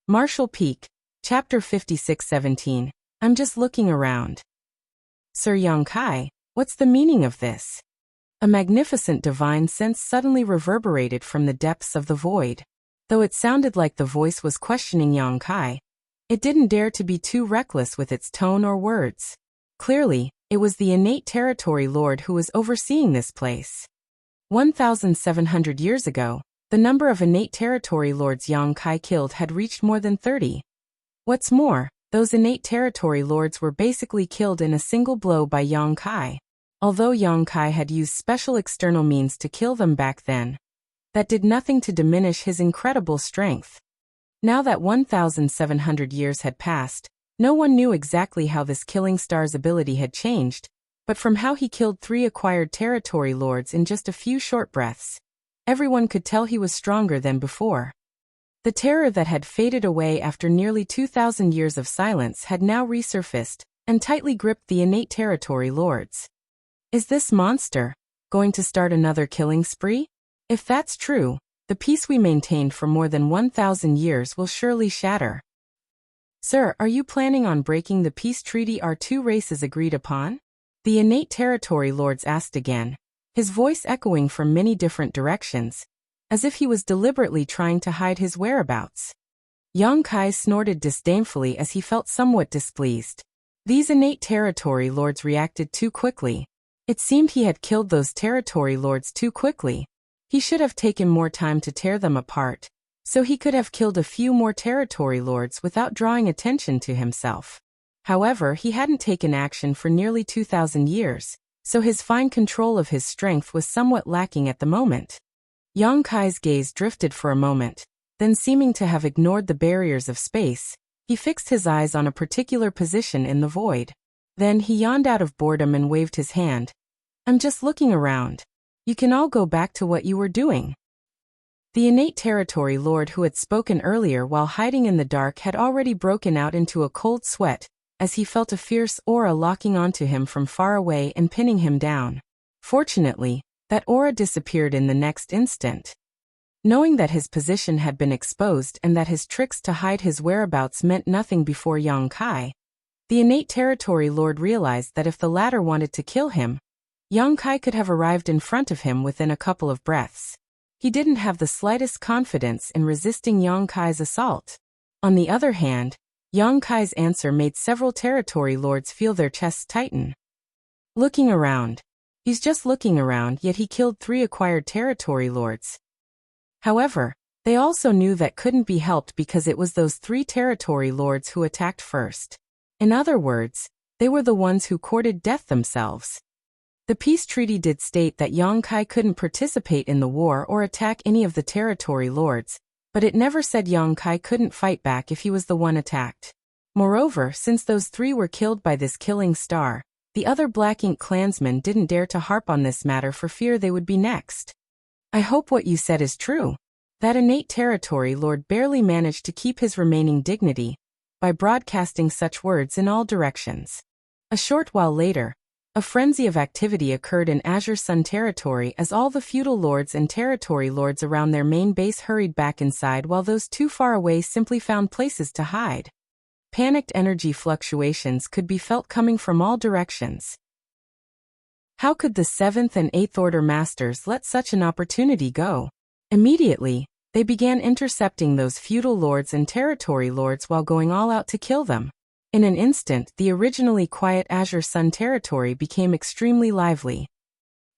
Martial Peak, Chapter 56-17. I'm just looking around. Sir Yongkai, what's the meaning of this? A magnificent divine sense suddenly reverberated from the depths of the void. Though it sounded like the voice was questioning Yongkai, it didn't dare to be too reckless with its tone or words. Clearly, it was the innate territory lord who was overseeing this place. 1,700 years ago, the number of innate territory lords Yongkai killed had reached more than 30. What's more, those innate territory lords were basically killed in a single blow by Yongkai. Although Yongkai had used special external means to kill them back then, that did nothing to diminish his incredible strength. Now that 1,700 years had passed, no one knew exactly how this killing star's ability had changed, but from how he killed 3 acquired territory lords in just a few short breaths, everyone could tell he was stronger than before. The terror that had faded away after nearly 2,000 years of silence had now resurfaced and tightly gripped the innate territory lords. Is this monster going to start another killing spree? If that's true, the peace we maintained for more than 1,000 years will surely shatter. Sir, are you planning on breaking the peace treaty our 2 races agreed upon? The innate territory lords asked again, his voice echoing from many different directions, as if he was deliberately trying to hide his whereabouts. Yongkai snorted disdainfully as he felt somewhat displeased. These innate territory lords reacted too quickly. It seemed he had killed those territory lords too quickly. He should have taken more time to tear them apart, so he could have killed a few more territory lords without drawing attention to himself. However, he hadn't taken action for nearly 2,000 years, so his fine control of his strength was somewhat lacking at the moment. Yongkai's gaze drifted for a moment, then seeming to have ignored the barriers of space, he fixed his eyes on a particular position in the void. Then he yawned out of boredom and waved his hand. I'm just looking around. You can all go back to what you were doing. The innate territory lord who had spoken earlier while hiding in the dark had already broken out into a cold sweat, as he felt a fierce aura locking onto him from far away and pinning him down. Fortunately, that aura disappeared in the next instant. Knowing that his position had been exposed and that his tricks to hide his whereabouts meant nothing before Yongkai, the innate territory lord realized that if the latter wanted to kill him, Yongkai could have arrived in front of him within a couple of breaths. He didn't have the slightest confidence in resisting Yongkai's assault. On the other hand, Yongkai's answer made several territory lords feel their chests tighten. Looking around. He's just looking around, yet he killed 3 acquired territory lords. However, they also knew that couldn't be helped because it was those 3 territory lords who attacked first. In other words, they were the ones who courted death themselves. The peace treaty did state that Yongkai couldn't participate in the war or attack any of the territory lords, but it never said Yongkai couldn't fight back if he was the one attacked. Moreover, since those 3 were killed by this killing star, the other Black Ink clansmen didn't dare to harp on this matter for fear they would be next. I hope what you said is true. That innate territory lord barely managed to keep his remaining dignity by broadcasting such words in all directions. A short while later, a frenzy of activity occurred in Azure Sun territory as all the feudal lords and territory lords around their main base hurried back inside while those too far away simply found places to hide. Panicked energy fluctuations could be felt coming from all directions. How could the 7th and 8th Order Masters let such an opportunity go? Immediately, they began intercepting those feudal lords and territory lords while going all out to kill them. In an instant, the originally quiet Azure Sun territory became extremely lively.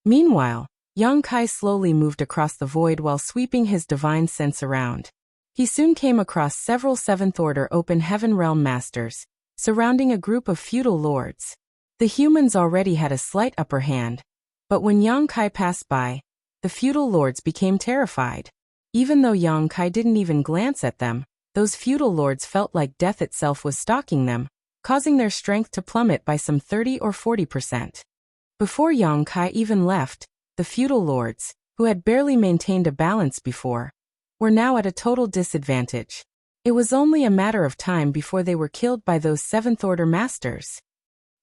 Meanwhile, Yongkai slowly moved across the void while sweeping his divine sense around. He soon came across several 7th Order Open Heaven Realm Masters, surrounding a group of feudal lords. The humans already had a slight upper hand, but when Yongkai passed by, the feudal lords became terrified. Even though Yongkai didn't even glance at them, those feudal lords felt like death itself was stalking them, causing their strength to plummet by some 30 or 40%. Before Yongkai even left, the feudal lords, who had barely maintained a balance before, were now at a total disadvantage. It was only a matter of time before they were killed by those 7th Order Masters.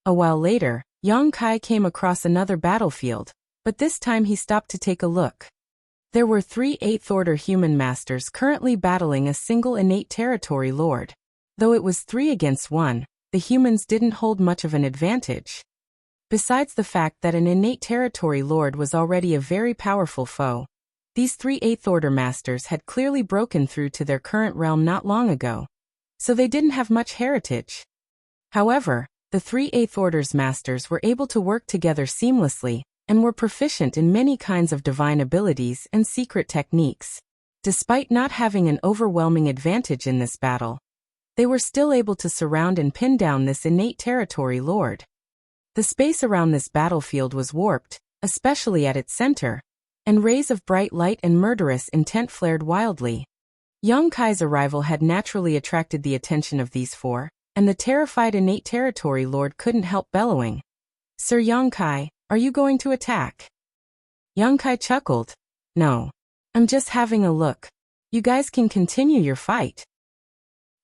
A while later, Yongkai came across another battlefield, but this time he stopped to take a look. There were 3 8th-order human masters currently battling a single innate territory lord. Though it was 3 against 1, the humans didn't hold much of an advantage. Besides the fact that an innate territory lord was already a very powerful foe, these 3 8th-order masters had clearly broken through to their current realm not long ago, so they didn't have much heritage. However, the 3 8th-order's masters were able to work together seamlessly, and were proficient in many kinds of divine abilities and secret techniques. Despite not having an overwhelming advantage in this battle, they were still able to surround and pin down this innate territory lord. The space around this battlefield was warped, especially at its center, and rays of bright light and murderous intent flared wildly. Yang Kai's arrival had naturally attracted the attention of these 4, and the terrified innate territory lord couldn't help bellowing, "Sir Yang Kai, are you going to attack?" Yang Kai chuckled. "No. I'm just having a look. You guys can continue your fight."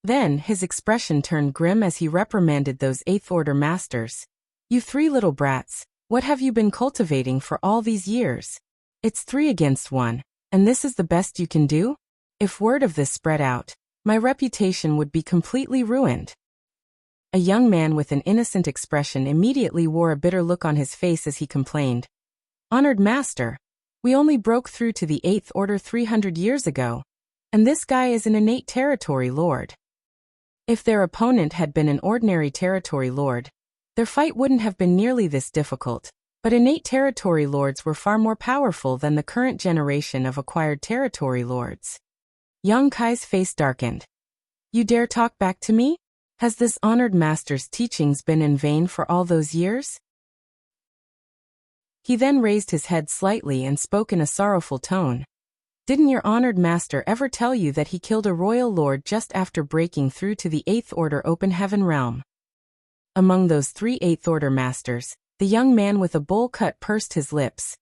Then his expression turned grim as he reprimanded those 8th-order masters. "You 3 little brats, what have you been cultivating for all these years? It's 3 against 1, and this is the best you can do? If word of this spread out, my reputation would be completely ruined." A young man with an innocent expression immediately wore a bitter look on his face as he complained, "Honored Master, we only broke through to the 8th Order 300 years ago, and this guy is an innate territory lord." If their opponent had been an ordinary territory lord, their fight wouldn't have been nearly this difficult, but innate territory lords were far more powerful than the current generation of acquired territory lords. Yang Kai's face darkened. "You dare talk back to me? Has this honored master's teachings been in vain for all those years?" He then raised his head slightly and spoke in a sorrowful tone. "Didn't your honored master ever tell you that he killed a royal lord just after breaking through to the 8th Order Open Heaven realm?" Among those 3 8th-order masters, the young man with a bowl cut pursed his lips.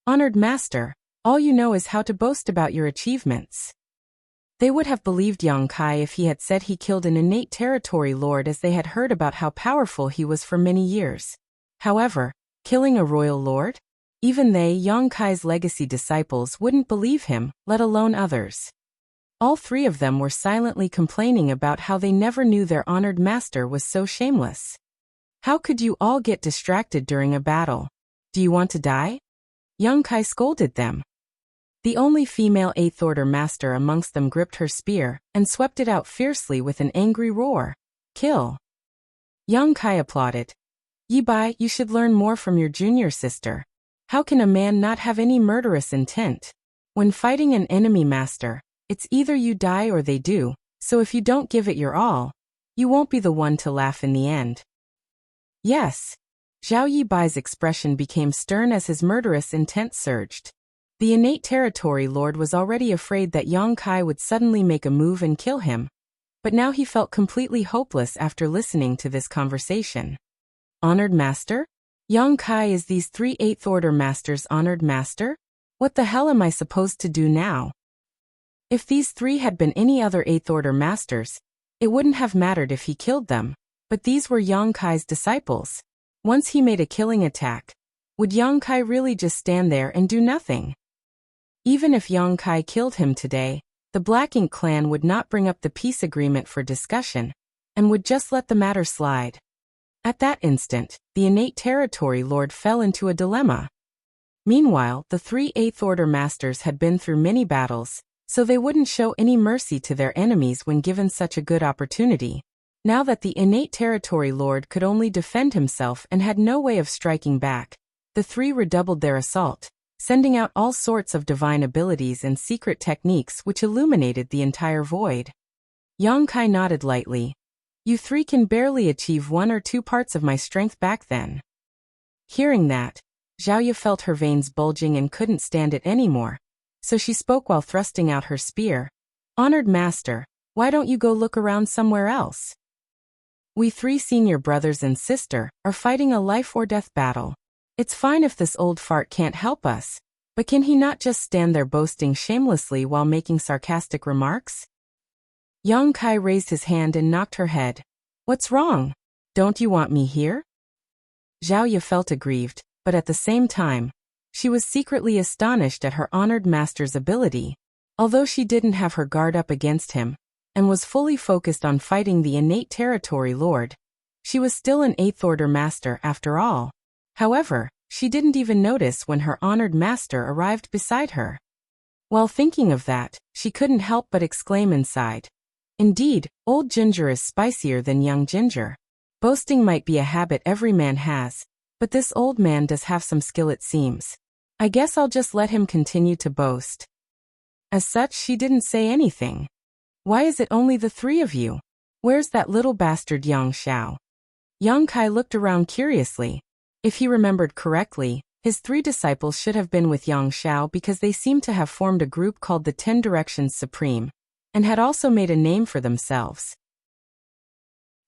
"Honored master, all you know is how to boast about your achievements." They would have believed Yang Kai if he had said he killed an innate territory lord, as they had heard about how powerful he was for many years. However, killing a royal lord? Even they, Yang Kai's legacy disciples, wouldn't believe him, let alone others. All 3 of them were silently complaining about how they never knew their honored master was so shameless. "How could you all get distracted during a battle? Do you want to die?" Yang Kai scolded them. The only female 8th-order master amongst them gripped her spear and swept it out fiercely with an angry roar. "Kill!" Yang Kai applauded. "Yi Bai, you should learn more from your junior sister. How can a man not have any murderous intent? When fighting an enemy master, it's either you die or they do, so if you don't give it your all, you won't be the one to laugh in the end." "Yes." Zhao Yi Bai's expression became stern as his murderous intent surged. The innate territory lord was already afraid that Yang Kai would suddenly make a move and kill him, but now he felt completely hopeless after listening to this conversation. "Honored master? Yang Kai is these 3 8th-order masters' honored master? What the hell am I supposed to do now?" If these 3 had been any other 8th-order masters, it wouldn't have mattered if he killed them, but these were Yang Kai's disciples. Once he made a killing attack, would Yang Kai really just stand there and do nothing? Even if Yang Kai killed him today, the Black Ink clan would not bring up the peace agreement for discussion, and would just let the matter slide. At that instant, the innate territory lord fell into a dilemma. Meanwhile, the 3 8th-order masters had been through many battles, so they wouldn't show any mercy to their enemies when given such a good opportunity. Now that the innate territory lord could only defend himself and had no way of striking back, the 3 redoubled their assault, sending out all sorts of divine abilities and secret techniques which illuminated the entire void. Yang Kai nodded lightly. "You 3 can barely achieve 1 or 2 parts of my strength back then." Hearing that, Zhao Yi felt her veins bulging and couldn't stand it anymore, so she spoke while thrusting out her spear. "Honored master, why don't you go look around somewhere else? We 3 senior brothers and sister are fighting a life-or-death battle. It's fine if this old fart can't help us, but can he not just stand there boasting shamelessly while making sarcastic remarks?" Yang Kai raised his hand and knocked her head. "What's wrong? Don't you want me here?" Zhao Yi felt aggrieved, but at the same time, She was secretly astonished at her honored master's ability. Although she didn't have her guard up against him, and was fully focused on fighting the innate territory lord, she was still an 8th Order master after all. However, she didn't even notice when her honored master arrived beside her. While thinking of that, she couldn't help but exclaim inside. Indeed, old ginger is spicier than young ginger. Boasting might be a habit every man has, but this old man does have some skill it seems. I guess I'll just let him continue to boast. As such, she didn't say anything. Why is it only the 3 of you? Where's that little bastard Yang Xiao? Yang Kai looked around curiously. If he remembered correctly, his 3 disciples should have been with Yang Xiao because they seemed to have formed a group called the 10 Directions Supreme, and had also made a name for themselves.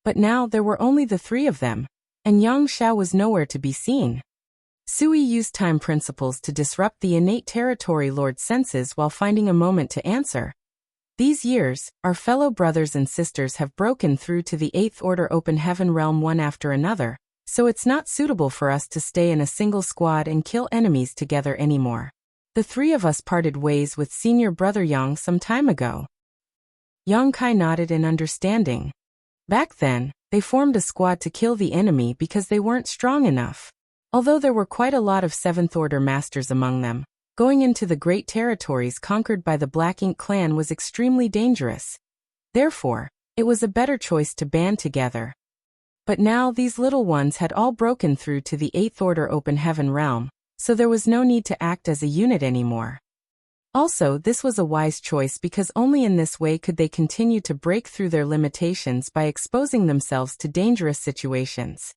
But now there were only the 3 of them, and Yang Xiao was nowhere to be seen. Sui used time principles to disrupt the innate territory lord's senses while finding a moment to answer. These years, our fellow brothers and sisters have broken through to the 8th Order open heaven realm one after another, so it's not suitable for us to stay in a single squad and kill enemies together anymore. The 3 of us parted ways with senior brother Yang some time ago. Yang Kai nodded in understanding. Back then, they formed a squad to kill the enemy because they weren't strong enough. Although there were quite a lot of 7th Order masters among them, going into the great territories conquered by the Black Ink clan was extremely dangerous. Therefore, it was a better choice to band together. But now these little ones had all broken through to the 8th Order open heaven realm, so there was no need to act as a unit anymore. Also, this was a wise choice because only in this way could they continue to break through their limitations by exposing themselves to dangerous situations.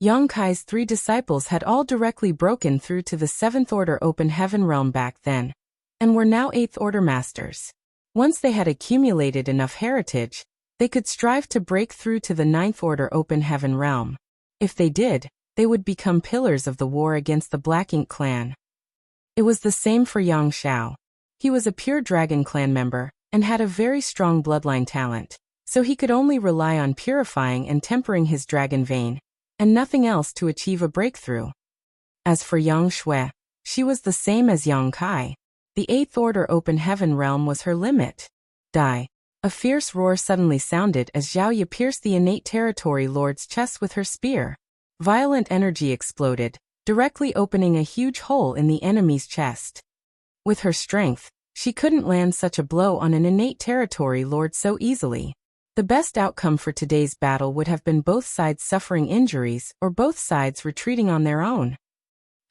Yang Kai's 3 disciples had all directly broken through to the 7th Order open heaven realm back then, and were now 8th Order masters. Once they had accumulated enough heritage, they could strive to break through to the 9th Order open heaven realm. If they did, they would become pillars of the war against the Black Ink clan. It was the same for Yang Xiao. He was a pure Dragon clan member, and had a very strong bloodline talent, so he could only rely on purifying and tempering his dragon vein, and nothing else to achieve a breakthrough. As for Yang Shui, she was the same as Yang Kai. The 8th Order open heaven realm was her limit. Die. A fierce roar suddenly sounded as Zhao Yi pierced the innate territory lord's chest with her spear. Violent energy exploded, directly opening a huge hole in the enemy's chest. With her strength, she couldn't land such a blow on an innate territory lord so easily. The best outcome for today's battle would have been both sides suffering injuries or both sides retreating on their own.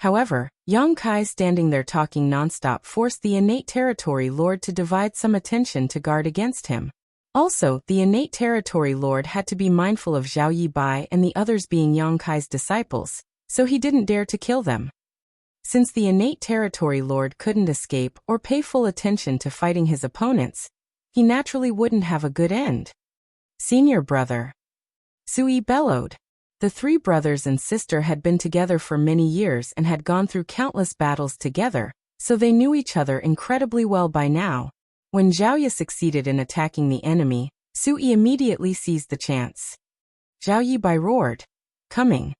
However, Yang Kai standing there talking nonstop forced the innate territory lord to divide some attention to guard against him. Also, the innate territory lord had to be mindful of Zhao Yi Bai and the others being Yang Kai's disciples, so he didn't dare to kill them. Since the innate territory lord couldn't escape or pay full attention to fighting his opponents, he naturally wouldn't have a good end. Senior brother, Sui bellowed. The 3 brothers and sister had been together for many years and had gone through countless battles together, so they knew each other incredibly well by now. When Zhao Yi succeeded in attacking the enemy, Sui immediately seized the chance. Zhao Yi Bai roared, "Coming."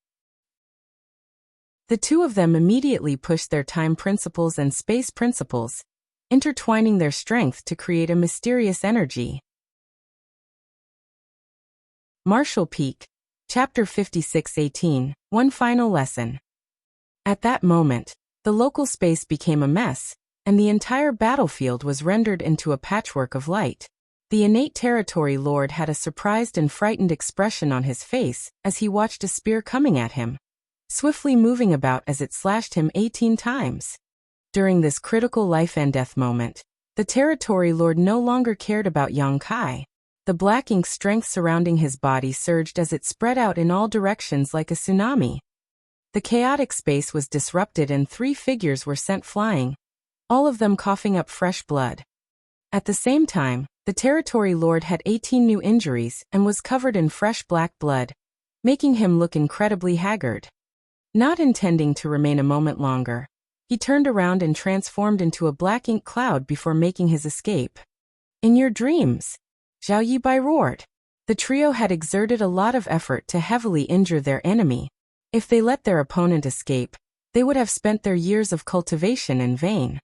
The 2 of them immediately pushed their time principles and space principles, intertwining their strength to create a mysterious energy. Martial Peak, Chapter 56-18, One Final Lesson. At that moment, the local space became a mess, and the entire battlefield was rendered into a patchwork of light. The innate territory lord had a surprised and frightened expression on his face as he watched a spear coming at him, swiftly moving about as it slashed him 18 times. During this critical life and death moment, the territory lord no longer cared about Yang Kai. The black ink strength surrounding his body surged as it spread out in all directions like a tsunami. The chaotic space was disrupted and 3 figures were sent flying, all of them coughing up fresh blood. At the same time, the territory lord had 18 new injuries and was covered in fresh black blood, making him look incredibly haggard. Not intending to remain a moment longer, he turned around and transformed into a black ink cloud before making his escape. "In your dreams," Zhao Yi Bai roared. The trio had exerted a lot of effort to heavily injure their enemy. If they let their opponent escape, they would have spent their years of cultivation in vain.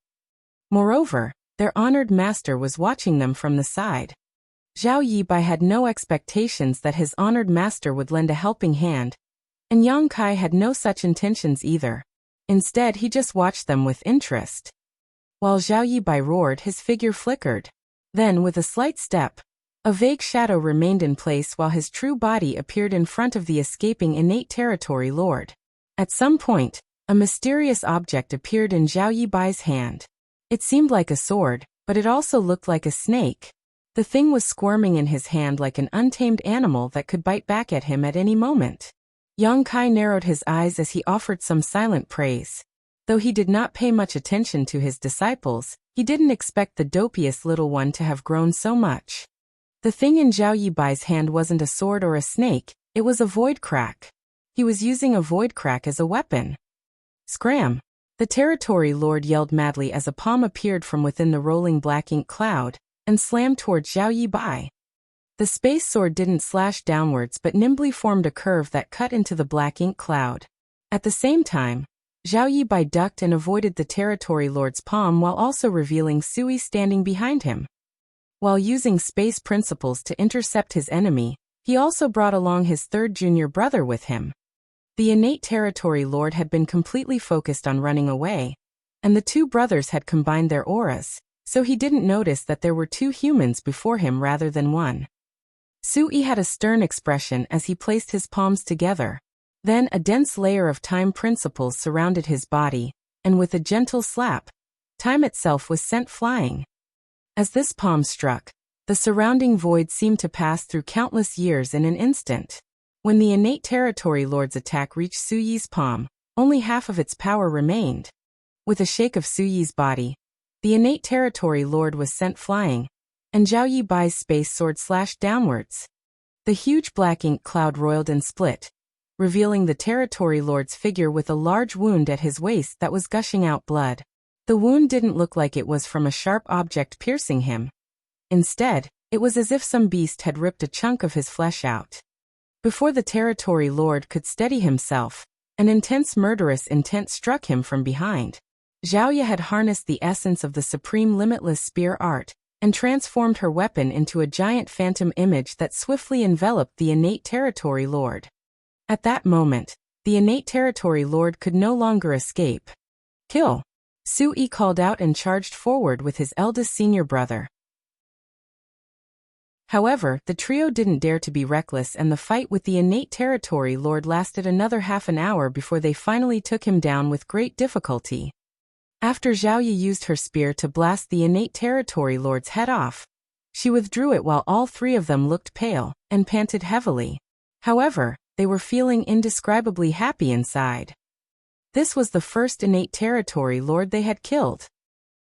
Moreover, their honored master was watching them from the side. Zhao Yibai had no expectations that his honored master would lend a helping hand, and Yang Kai had no such intentions either. Instead, he just watched them with interest. While Zhao Yibai roared, his figure flickered. Then, with a slight step, a vague shadow remained in place while his true body appeared in front of the escaping innate territory lord. At some point, a mysterious object appeared in Zhao Yibai's hand. It seemed like a sword, but it also looked like a snake. The thing was squirming in his hand like an untamed animal that could bite back at him at any moment. Yang Kai narrowed his eyes as he offered some silent praise. Though he did not pay much attention to his disciples, he didn't expect the dopiest little one to have grown so much. The thing in Zhao Yibai's hand wasn't a sword or a snake, it was a void crack. He was using a void crack as a weapon. Scram! The territory lord yelled madly as a palm appeared from within the rolling black ink cloud and slammed toward Zhao Yibai. The space sword didn't slash downwards but nimbly formed a curve that cut into the black ink cloud. At the same time, Zhao Yibai ducked and avoided the territory lord's palm while also revealing Sui standing behind him. While using space principles to intercept his enemy, he also brought along his third junior brother with him. The innate territory lord had been completely focused on running away, and the two brothers had combined their auras, so he didn't notice that there were two humans before him rather than one. Sui had a stern expression as he placed his palms together. Then a dense layer of time principles surrounded his body, and with a gentle slap, time itself was sent flying. As this palm struck, the surrounding void seemed to pass through countless years in an instant. When the innate territory lord's attack reached Suyi's palm, only half of its power remained. With a shake of Suyi's body, the innate territory lord was sent flying, and Zhao Yibai's space sword slashed downwards. The huge black ink cloud roiled and split, revealing the territory lord's figure with a large wound at his waist that was gushing out blood. The wound didn't look like it was from a sharp object piercing him. Instead, it was as if some beast had ripped a chunk of his flesh out. Before the territory lord could steady himself, an intense murderous intent struck him from behind. Zhao Ye had harnessed the essence of the supreme limitless spear art, and transformed her weapon into a giant phantom image that swiftly enveloped the innate territory lord. At that moment, the innate territory lord could no longer escape. Kill! Sui called out and charged forward with his eldest senior brother. However, the trio didn't dare to be reckless, and the fight with the innate territory lord lasted another half an hour before they finally took him down with great difficulty. After Zhao Ye used her spear to blast the innate territory lord's head off, she withdrew it while all three of them looked pale and panted heavily. However, they were feeling indescribably happy inside. This was the first innate territory lord they had killed.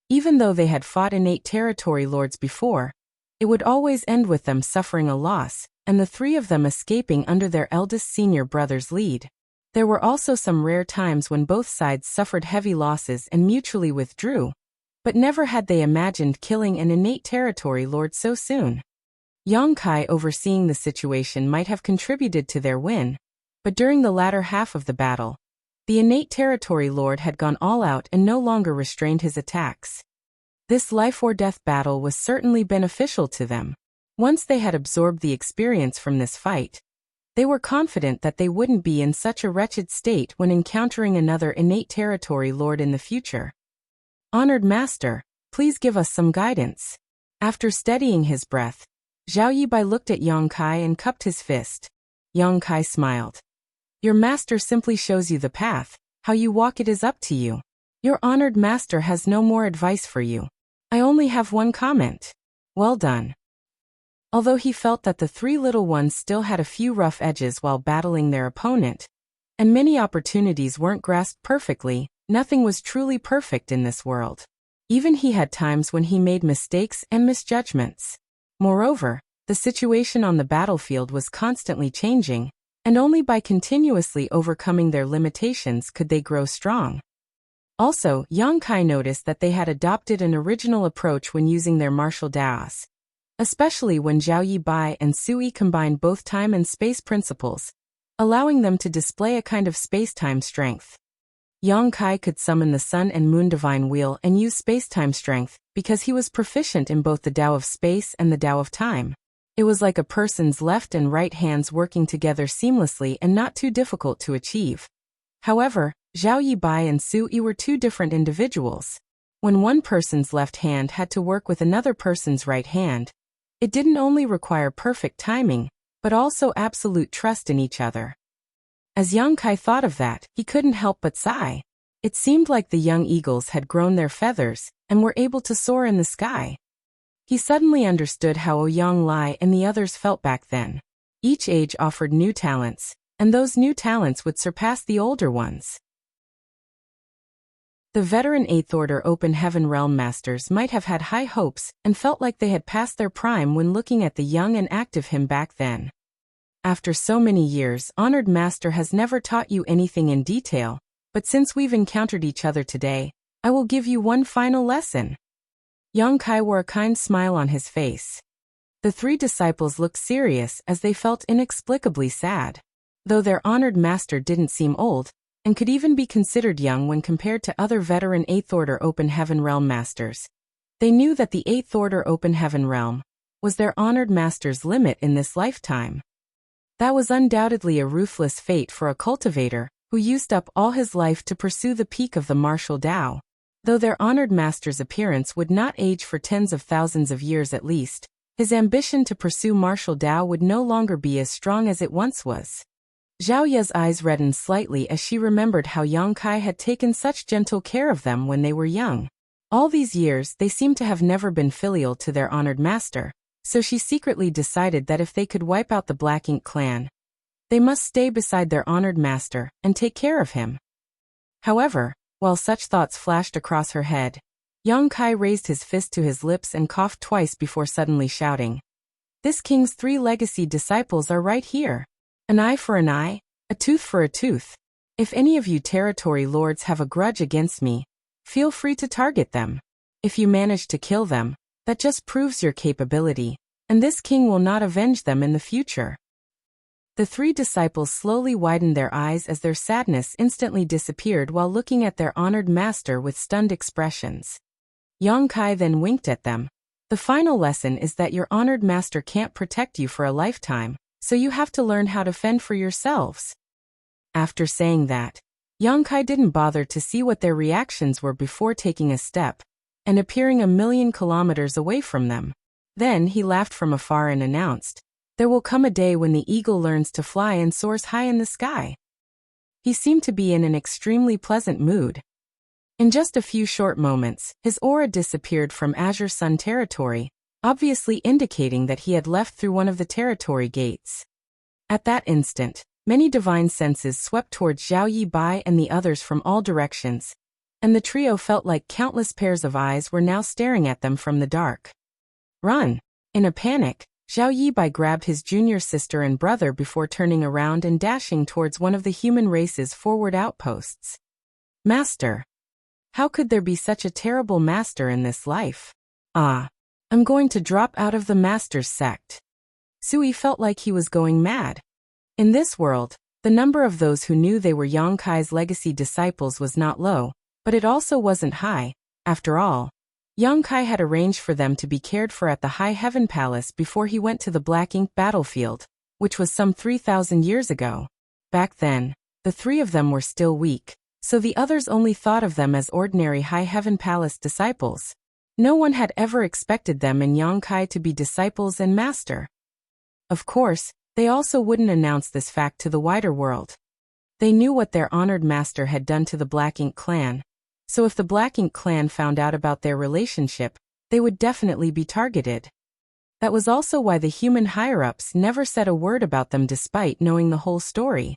Even though they had fought innate territory lords before, it would always end with them suffering a loss, and the three of them escaping under their eldest senior brother's lead. There were also some rare times when both sides suffered heavy losses and mutually withdrew, but never had they imagined killing an innate territory lord so soon. Yang Kai overseeing the situation might have contributed to their win, but during the latter half of the battle, the innate territory lord had gone all out and no longer restrained his attacks. This life-or-death battle was certainly beneficial to them. Once they had absorbed the experience from this fight, they were confident that they wouldn't be in such a wretched state when encountering another innate territory lord in the future. Honored Master, please give us some guidance. After steadying his breath, Zhao Yibai looked at Yang Kai and cupped his fist. Yang Kai smiled. Your master simply shows you the path, how you walk it is up to you. Your honored master has no more advice for you. I only have one comment. Well done. Although he felt that the three little ones still had a few rough edges while battling their opponent, and many opportunities weren't grasped perfectly, nothing was truly perfect in this world. Even he had times when he made mistakes and misjudgments. Moreover, the situation on the battlefield was constantly changing, and only by continuously overcoming their limitations could they grow strong. Also, Yang Kai noticed that they had adopted an original approach when using their martial daos, especially when Zhao Yibai and Sui combined both time and space principles, allowing them to display a kind of space-time strength. Yang Kai could summon the Sun and Moon Divine Wheel and use space-time strength because he was proficient in both the Tao of space and the Tao of time. It was like a person's left and right hands working together seamlessly and not too difficult to achieve. However, Zhao Yibai and Su Yi were two different individuals. When one person's left hand had to work with another person's right hand, it didn't only require perfect timing, but also absolute trust in each other. As Yang Kai thought of that, he couldn't help but sigh. It seemed like the young eagles had grown their feathers and were able to soar in the sky. He suddenly understood how Ouyang Lai and the others felt back then. Each age offered new talents, and those new talents would surpass the older ones. The veteran 8th Order Open Heaven Realm Masters might have had high hopes and felt like they had passed their prime when looking at the young and active him back then. After so many years, Honored Master has never taught you anything in detail, but since we've encountered each other today, I will give you one final lesson. Yang Kai wore a kind smile on his face. The three disciples looked serious as they felt inexplicably sad. Though their honored master didn't seem old, and could even be considered young when compared to other veteran 8th Order Open Heaven Realm Masters, they knew that the 8th Order Open Heaven Realm was their honored master's limit in this lifetime. That was undoubtedly a ruthless fate for a cultivator who used up all his life to pursue the peak of the martial Tao. Though their honored master's appearance would not age for tens of thousands of years at least, his ambition to pursue martial Tao would no longer be as strong as it once was. Zhao Ye's eyes reddened slightly as she remembered how Yang Kai had taken such gentle care of them when they were young. All these years they seemed to have never been filial to their honored master, so she secretly decided that if they could wipe out the Black Ink clan, they must stay beside their honored master and take care of him. However, while such thoughts flashed across her head, Yang Kai raised his fist to his lips and coughed twice before suddenly shouting, "This king's 3 legacy disciples are right here. An eye for an eye, a tooth for a tooth. If any of you territory lords have a grudge against me, feel free to target them. If you manage to kill them, that just proves your capability, and this king will not avenge them in the future." The 3 disciples slowly widened their eyes as their sadness instantly disappeared while looking at their honored master with stunned expressions. Yang Kai then winked at them. "The final lesson is that your honored master can't protect you for a lifetime, so you have to learn how to fend for yourselves." After saying that, Yang Kai didn't bother to see what their reactions were before taking a step and appearing 1,000,000 kilometers away from them. Then he laughed from afar and announced, "There will come a day when the eagle learns to fly and soars high in the sky." He seemed to be in an extremely pleasant mood. In just a few short moments, his aura disappeared from Azure Sun territory, obviously indicating that he had left through one of the territory gates. At that instant, many divine senses swept towards Zhao Yibai and the others from all directions, and the trio felt like countless pairs of eyes were now staring at them from the dark. "Run!" In a panic, Zhao Yibai grabbed his junior sister and brother before turning around and dashing towards one of the human race's forward outposts. "Master! How could there be such a terrible master in this life? I'm going to drop out of the master's sect." Sui felt like he was going mad. In this world, the number of those who knew they were Yang Kai's legacy disciples was not low, but it also wasn't high. After all, Yang Kai had arranged for them to be cared for at the High Heaven Palace before he went to the Black Ink battlefield, which was some 3,000 years ago. Back then, the 3 of them were still weak, so the others only thought of them as ordinary High Heaven Palace disciples. No one had ever expected them and Yang Kai to be disciples and master. Of course, they also wouldn't announce this fact to the wider world. They knew what their honored master had done to the Black Ink clan, so if the Black Ink clan found out about their relationship, they would definitely be targeted. That was also why the human higher-ups never said a word about them despite knowing the whole story.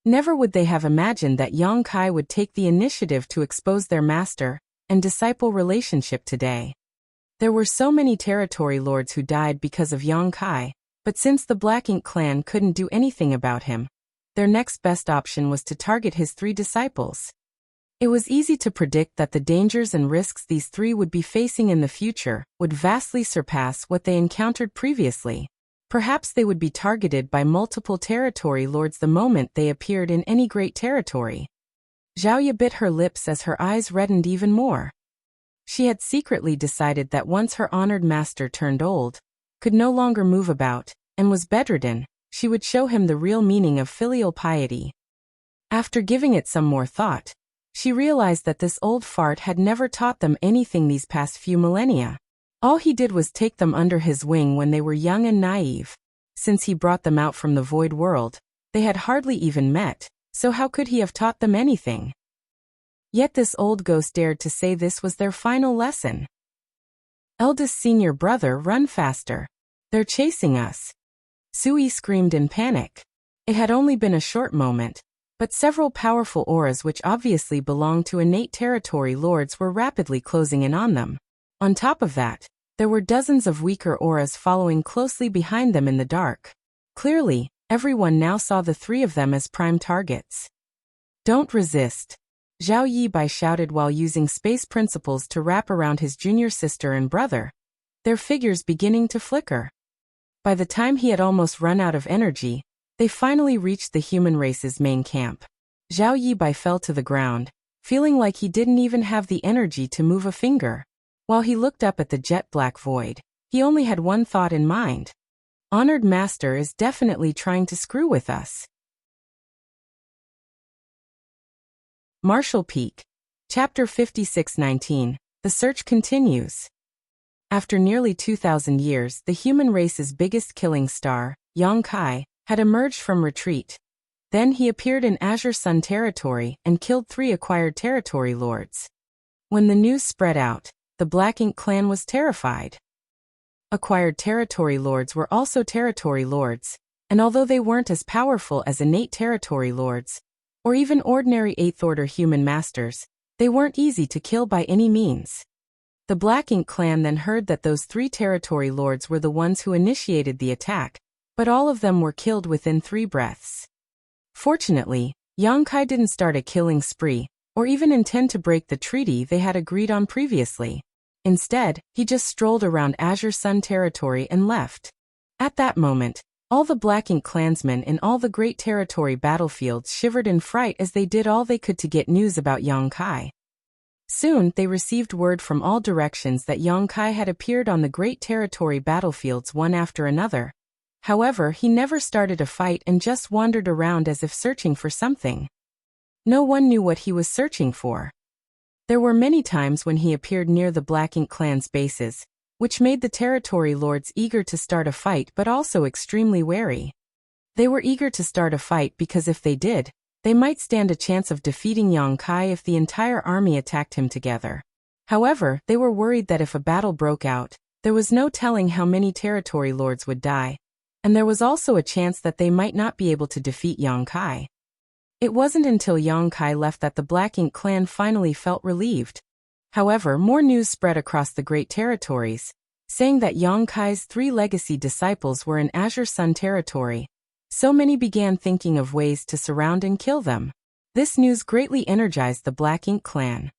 Never would they have imagined that Yang Kai would take the initiative to expose their master and disciple relationship today. There were so many territory lords who died because of Yang Kai, but since the Black Ink clan couldn't do anything about him, their next best option was to target his 3 disciples. It was easy to predict that the dangers and risks these 3 would be facing in the future would vastly surpass what they encountered previously. Perhaps they would be targeted by multiple territory lords the moment they appeared in any great territory. Zhao Yi bit her lips as her eyes reddened even more. She had secretly decided that once her honored master turned old, could no longer move about, and was bedridden, she would show him the real meaning of filial piety. After giving it some more thought, she realized that this old fart had never taught them anything these past few millennia. All he did was take them under his wing when they were young and naive. Since he brought them out from the void world, they had hardly even met, so how could he have taught them anything? Yet this old ghost dared to say this was their final lesson. Eldest senior brother, run faster. They're chasing us. Sui screamed in panic. It had only been a short moment, but several powerful auras which obviously belonged to innate territory lords were rapidly closing in on them. On top of that, there were dozens of weaker auras following closely behind them in the dark. Clearly, everyone now saw the three of them as prime targets. Don't resist. Zhao Yi shouted while using space principles to wrap around his junior sister and brother, their figures beginning to flicker. By the time he had almost run out of energy, they finally reached the human race's main camp. Zhao Yi fell to the ground, feeling like he didn't even have the energy to move a finger. While he looked up at the jet-black void, he only had one thought in mind. Honored Master is definitely trying to screw with us. Marshall Peak. Chapter 56-19. The search continues. After nearly 2,000 years, the human race's biggest killing star, Yang Kai, had emerged from retreat. Then he appeared in Azure Sun territory and killed 3 acquired territory lords. When the news spread out, the Black Ink clan was terrified. Acquired territory lords were also territory lords, and although they weren't as powerful as innate territory lords, or even ordinary 8th-order human masters, they weren't easy to kill by any means. The Black Ink clan then heard that those 3 territory lords were the ones who initiated the attack, but all of them were killed within 3 breaths. Fortunately, Yang Kai didn't start a killing spree, or even intend to break the treaty they had agreed on previously. Instead, he just strolled around Azure Sun territory and left. At that moment, all the Black Ink clansmen in all the great territory battlefields shivered in fright as they did all they could to get news about Yang Kai. Soon, they received word from all directions that Yang Kai had appeared on the great territory battlefields one after another. However, he never started a fight and just wandered around as if searching for something. No one knew what he was searching for. There were many times when he appeared near the Black Ink clan's bases, which made the territory lords eager to start a fight but also extremely wary. They were eager to start a fight because if they did, they might stand a chance of defeating Yang Kai if the entire army attacked him together. However, they were worried that if a battle broke out, there was no telling how many territory lords would die, and there was also a chance that they might not be able to defeat Yang Kai. It wasn't until Yang Kai left that the Black Ink clan finally felt relieved. However, more news spread across the great territories, saying that Yang Kai's 3 legacy disciples were in Azure Sun territory, so many began thinking of ways to surround and kill them. This news greatly energized the Black Ink clan.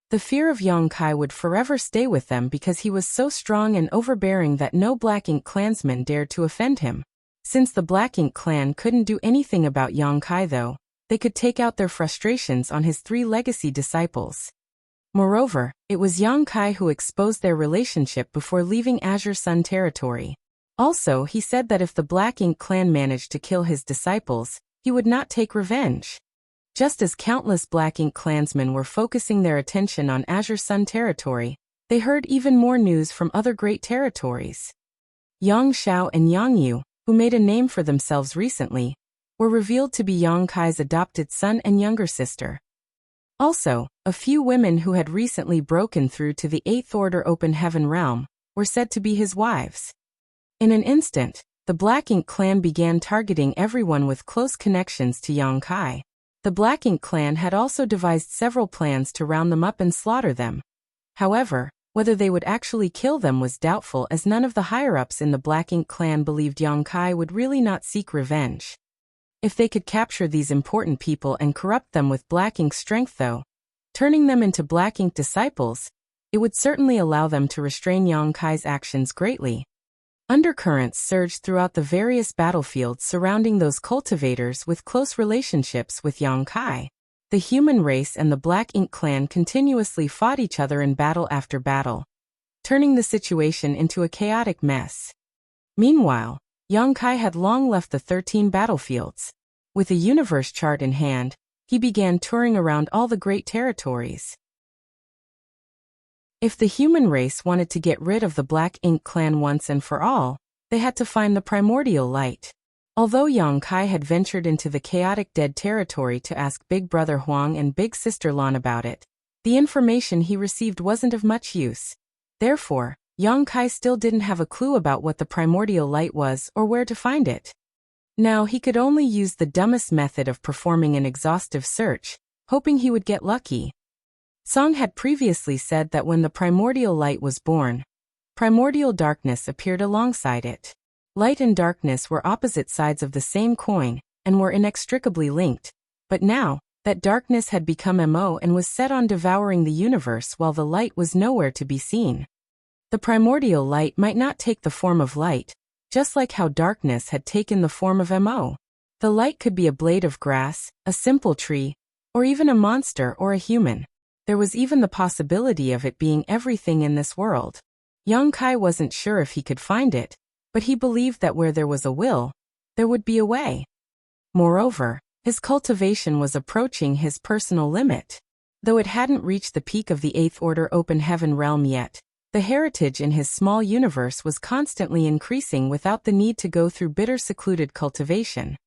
The fear of Yang Kai would forever stay with them because he was so strong and overbearing that no Black Ink clansman dared to offend him. Since the Black Ink clan couldn't do anything about Yang Kai though, they could take out their frustrations on his 3 legacy disciples. Moreover, it was Yang Kai who exposed their relationship before leaving Azure Sun territory. Also, he said that if the Black Ink clan managed to kill his disciples, he would not take revenge. Just as countless Black Ink clansmen were focusing their attention on Azure Sun territory, they heard even more news from other great territories. Yang Xiao and Yang Yu, who made a name for themselves recently, were revealed to be Yang Kai's adopted son and younger sister. Also, a few women who had recently broken through to the 8th Order Open Heaven realm were said to be his wives. In an instant, the Black Ink clan began targeting everyone with close connections to Yang Kai. The Black Ink clan had also devised several plans to round them up and slaughter them. However, whether they would actually kill them was doubtful as none of the higher-ups in the Black Ink clan believed Yang Kai would really not seek revenge. If they could capture these important people and corrupt them with Black Ink's strength though, turning them into Black Ink disciples, it would certainly allow them to restrain Yang Kai's actions greatly. Undercurrents surged throughout the various battlefields surrounding those cultivators with close relationships with Yongkai. The human race and the Black Ink clan continuously fought each other in battle after battle, turning the situation into a chaotic mess. Meanwhile, Yongkai had long left the 13 battlefields. With a universe chart in hand, he began touring around all the great territories. If the human race wanted to get rid of the Black Ink clan once and for all, they had to find the primordial light. Although Yongkai had ventured into the chaotic dead territory to ask Big Brother Huang and Big Sister Lan about it, the information he received wasn't of much use. Therefore, Yongkai still didn't have a clue about what the primordial light was or where to find it. Now he could only use the dumbest method of performing an exhaustive search, hoping he would get lucky. Song had previously said that when the primordial light was born, primordial darkness appeared alongside it. Light and darkness were opposite sides of the same coin, and were inextricably linked, but now, that darkness had become MO and was set on devouring the universe while the light was nowhere to be seen. The primordial light might not take the form of light, just like how darkness had taken the form of MO. The light could be a blade of grass, a simple tree, or even a monster or a human. There was even the possibility of it being everything in this world. Yongkai wasn't sure if he could find it, but he believed that where there was a will, there would be a way. Moreover, his cultivation was approaching his personal limit. Though it hadn't reached the peak of the Eighth Order Open Heaven realm yet, the heritage in his small universe was constantly increasing without the need to go through bitter secluded cultivation.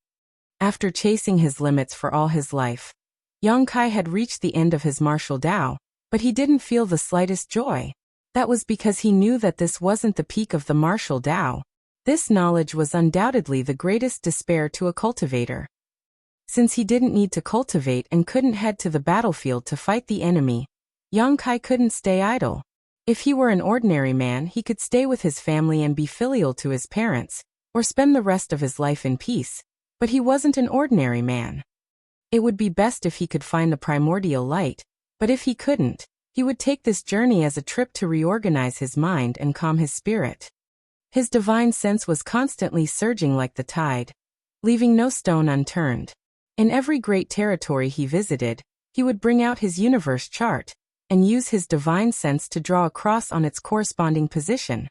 After chasing his limits for all his life, Yongkai had reached the end of his martial Tao, but he didn't feel the slightest joy. That was because he knew that this wasn't the peak of the martial Tao. This knowledge was undoubtedly the greatest despair to a cultivator. Since he didn't need to cultivate and couldn't head to the battlefield to fight the enemy, Yongkai couldn't stay idle. If he were an ordinary man, he could stay with his family and be filial to his parents, or spend the rest of his life in peace. But he wasn't an ordinary man. It would be best if he could find the primordial light, but if he couldn't, he would take this journey as a trip to reorganize his mind and calm his spirit. His divine sense was constantly surging like the tide, leaving no stone unturned. In every great territory he visited, he would bring out his universe chart, and use his divine sense to draw a cross on its corresponding position.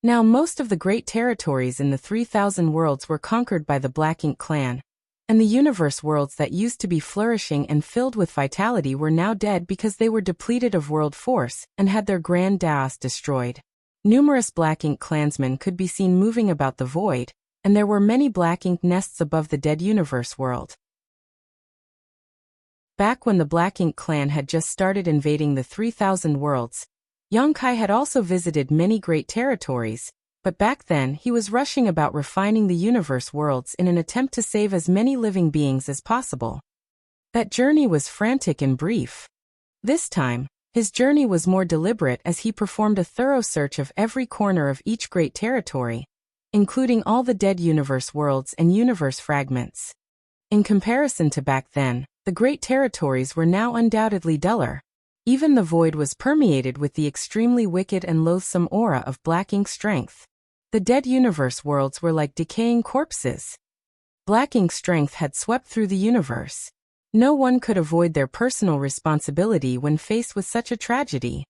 Now most of the great territories in the 3,000 worlds were conquered by the Black Ink clan, and the universe worlds that used to be flourishing and filled with vitality were now dead because they were depleted of world force and had their grand Daos destroyed. Numerous Black Ink clansmen could be seen moving about the void, and there were many Black Ink nests above the dead universe world. Back when the Black Ink clan had just started invading the 3,000 worlds, Yongkai had also visited many great territories, but back then he was rushing about refining the universe worlds in an attempt to save as many living beings as possible. That journey was frantic and brief. This time, his journey was more deliberate as he performed a thorough search of every corner of each great territory, including all the dead universe worlds and universe fragments. In comparison to back then, the great territories were now undoubtedly duller. Even the void was permeated with the extremely wicked and loathsome aura of Black Ink strength. The dead universe worlds were like decaying corpses. Black Ink strength had swept through the universe. No one could avoid their personal responsibility when faced with such a tragedy.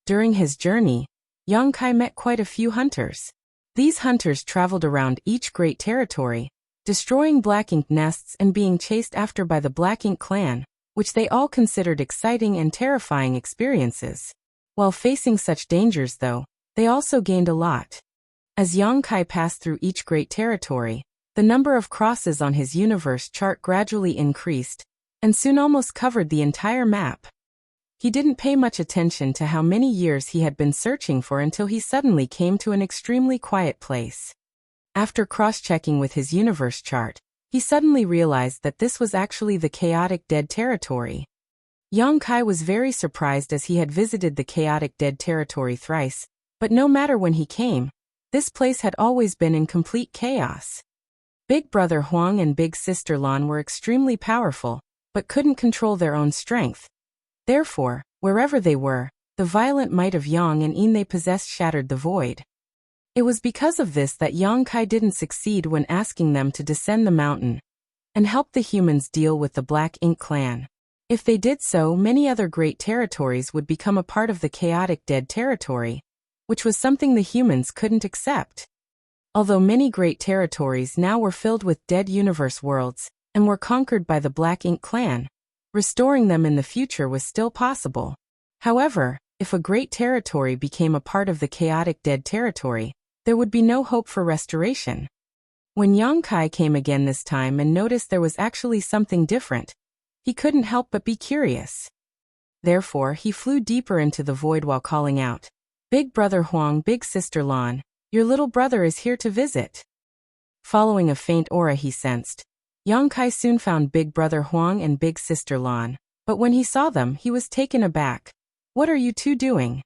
During his journey, Yongkai met quite a few hunters. These hunters traveled around each great territory, destroying Black Ink nests and being chased after by the Black Ink clan, which they all considered exciting and terrifying experiences. While facing such dangers though, they also gained a lot. As Yongkai passed through each great territory, the number of crosses on his universe chart gradually increased, and soon almost covered the entire map. He didn't pay much attention to how many years he had been searching for until he suddenly came to an extremely quiet place. After cross-checking with his universe chart, he suddenly realized that this was actually the chaotic dead territory. Yongkai was very surprised as he had visited the chaotic dead territory thrice, but no matter when he came, this place had always been in complete chaos. Big Brother Huang and Big Sister Lan were extremely powerful, but couldn't control their own strength. Therefore, wherever they were, the violent might of Yang and Yin they possessed shattered the void. It was because of this that Yang Kai didn't succeed when asking them to descend the mountain and help the humans deal with the Black Ink clan. If they did so, many other great territories would become a part of the chaotic dead territory, which was something the humans couldn't accept. Although many great territories now were filled with dead universe worlds and were conquered by the Black Ink clan, restoring them in the future was still possible. However, if a great territory became a part of the chaotic dead territory, there would be no hope for restoration. When Yang Kai came again this time and noticed there was actually something different, he couldn't help but be curious. Therefore, he flew deeper into the void while calling out, "Big brother Huang, big sister Lan, your little brother is here to visit." Following a faint aura he sensed, Yang Kai soon found big brother Huang and big sister Lan, but when he saw them, he was taken aback. "What are you two doing?"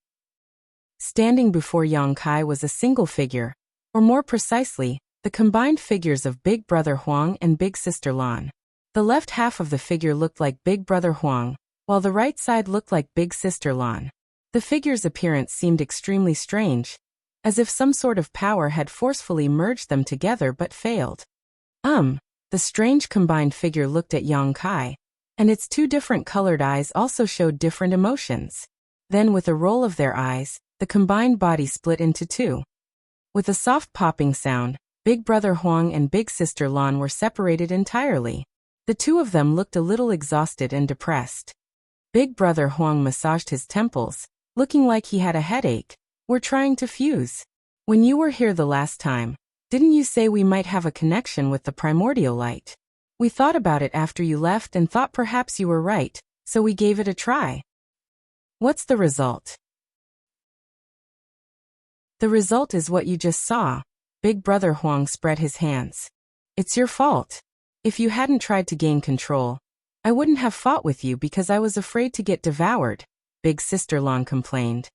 Standing before Yang Kai was a single figure, or more precisely, the combined figures of big brother Huang and big sister Lan. The left half of the figure looked like big brother Huang, while the right side looked like big sister Lan. The figure's appearance seemed extremely strange, as if some sort of power had forcefully merged them together but failed. The strange combined figure looked at Yang Kai, and its two different colored eyes also showed different emotions. Then with a roll of their eyes, the combined body split into two. With a soft popping sound, big brother Huang and big sister Lan were separated entirely. The two of them looked a little exhausted and depressed. Big brother Huang massaged his temples, looking like he had a headache. "We're trying to fuse. When you were here the last time, didn't you say we might have a connection with the primordial light? We thought about it after you left and thought perhaps you were right, so we gave it a try. What's the result?" "The result is what you just saw." Big brother Huang spread his hands. "It's your fault. If you hadn't tried to gain control, I wouldn't have fought with you because I was afraid to get devoured," big sister Lan complained.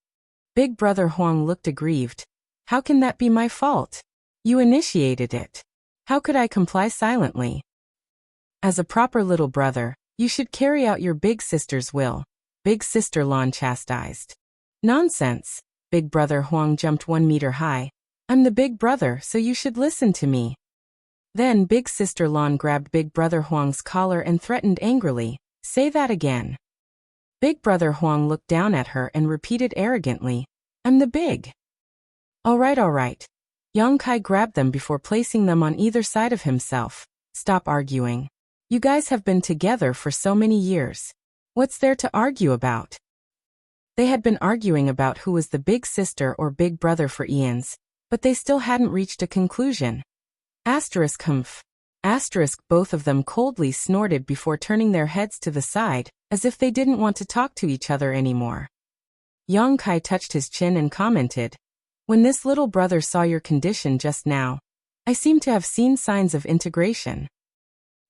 Big brother Huang looked aggrieved. "How can that be my fault? You initiated it. How could I comply silently? As a proper little brother, you should carry out your big sister's will," big sister Lan chastised. "Nonsense." Big brother Huang jumped 1 meter high. "I'm the big brother, so you should listen to me." Then big sister Lan grabbed big brother Huang's collar and threatened angrily, "Say that again." Big brother Huang looked down at her and repeated arrogantly, "I'm the big." All right. Yang Kai grabbed them before placing them on either side of himself. "Stop arguing. You guys have been together for so many years. What's there to argue about?" They had been arguing about who was the big sister or big brother for eons, but they still hadn't reached a conclusion. Humph. Both of them coldly snorted before turning their heads to the side, as if they didn't want to talk to each other anymore. Yang Kai touched his chin and commented, "When this little brother saw your condition just now, I seem to have seen signs of integration.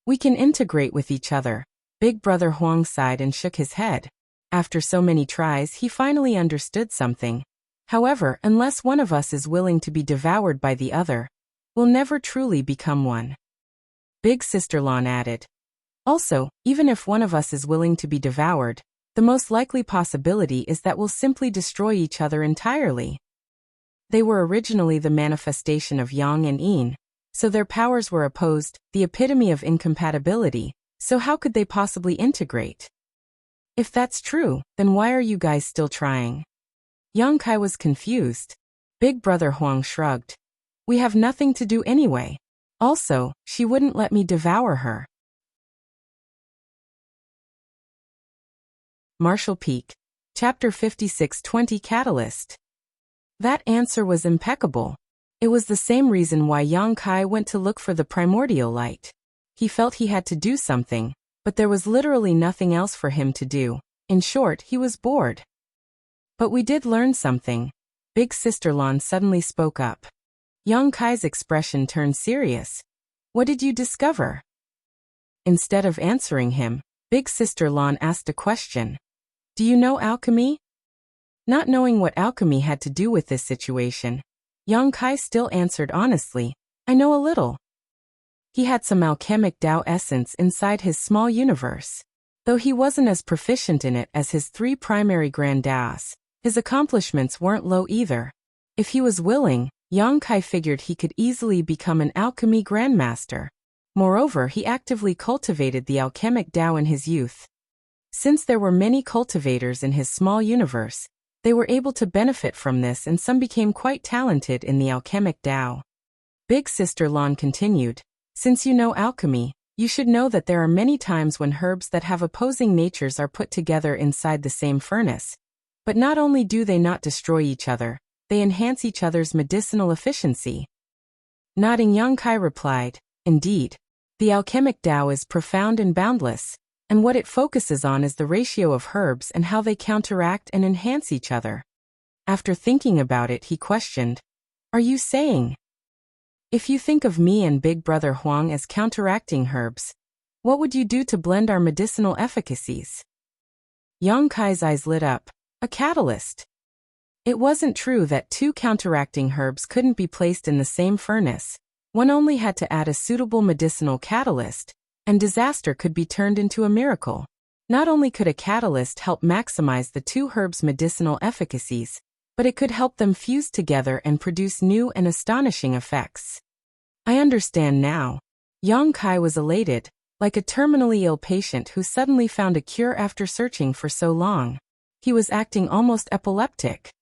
We can integrate with each other." Big brother Huang sighed and shook his head. After so many tries, he finally understood something. However, unless one of us is willing to be devoured by the other, we'll never truly become one. Big sister Lan added, "Also, even if one of us is willing to be devoured, the most likely possibility is that we'll simply destroy each other entirely." They were originally the manifestation of Yang and Yin, so their powers were opposed, the epitome of incompatibility, so how could they possibly integrate? If that's true, then why are you guys still trying? Yang Kai was confused. Big brother Huang shrugged. "We have nothing to do anyway. Also, she wouldn't let me devour her." Martial Peak. Chapter 56-20 Catalyst. That answer was impeccable. It was the same reason why Yang Kai went to look for the primordial light. He felt he had to do something, but there was literally nothing else for him to do. In short, he was bored. "But we did learn something." Big sister Lan suddenly spoke up. Yang Kai's expression turned serious. "What did you discover?" Instead of answering him, big sister Lan asked a question. "Do you know alchemy?" Not knowing what alchemy had to do with this situation, Yang Kai still answered honestly, "I know a little." He had some alchemic Tao essence inside his small universe. Though he wasn't as proficient in it as his 3 primary grand Taos, his accomplishments weren't low either. If he was willing, Yang Kai figured he could easily become an alchemy grandmaster. Moreover, he actively cultivated the alchemic Tao in his youth. Since there were many cultivators in his small universe, they were able to benefit from this, and some became quite talented in the alchemic Tao. Big Sister Lan continued, "Since you know alchemy, you should know that there are many times when herbs that have opposing natures are put together inside the same furnace. But not only do they not destroy each other, they enhance each other's medicinal efficiency." Nodding, Yang Kai replied, "Indeed. The alchemic Tao is profound and boundless, and what it focuses on is the ratio of herbs and how they counteract and enhance each other." After thinking about it, he questioned, "Are you saying, if you think of me and Big Brother Huang as counteracting herbs, what would you do to blend our medicinal efficacies?" Yang Kai's eyes lit up. "A catalyst." It wasn't true that two counteracting herbs couldn't be placed in the same furnace. One only had to add a suitable medicinal catalyst, and disaster could be turned into a miracle. Not only could a catalyst help maximize the two herbs' medicinal efficacies, but it could help them fuse together and produce new and astonishing effects. "I understand now." Yang Kai was elated, like a terminally ill patient who suddenly found a cure after searching for so long. He was acting almost epileptic.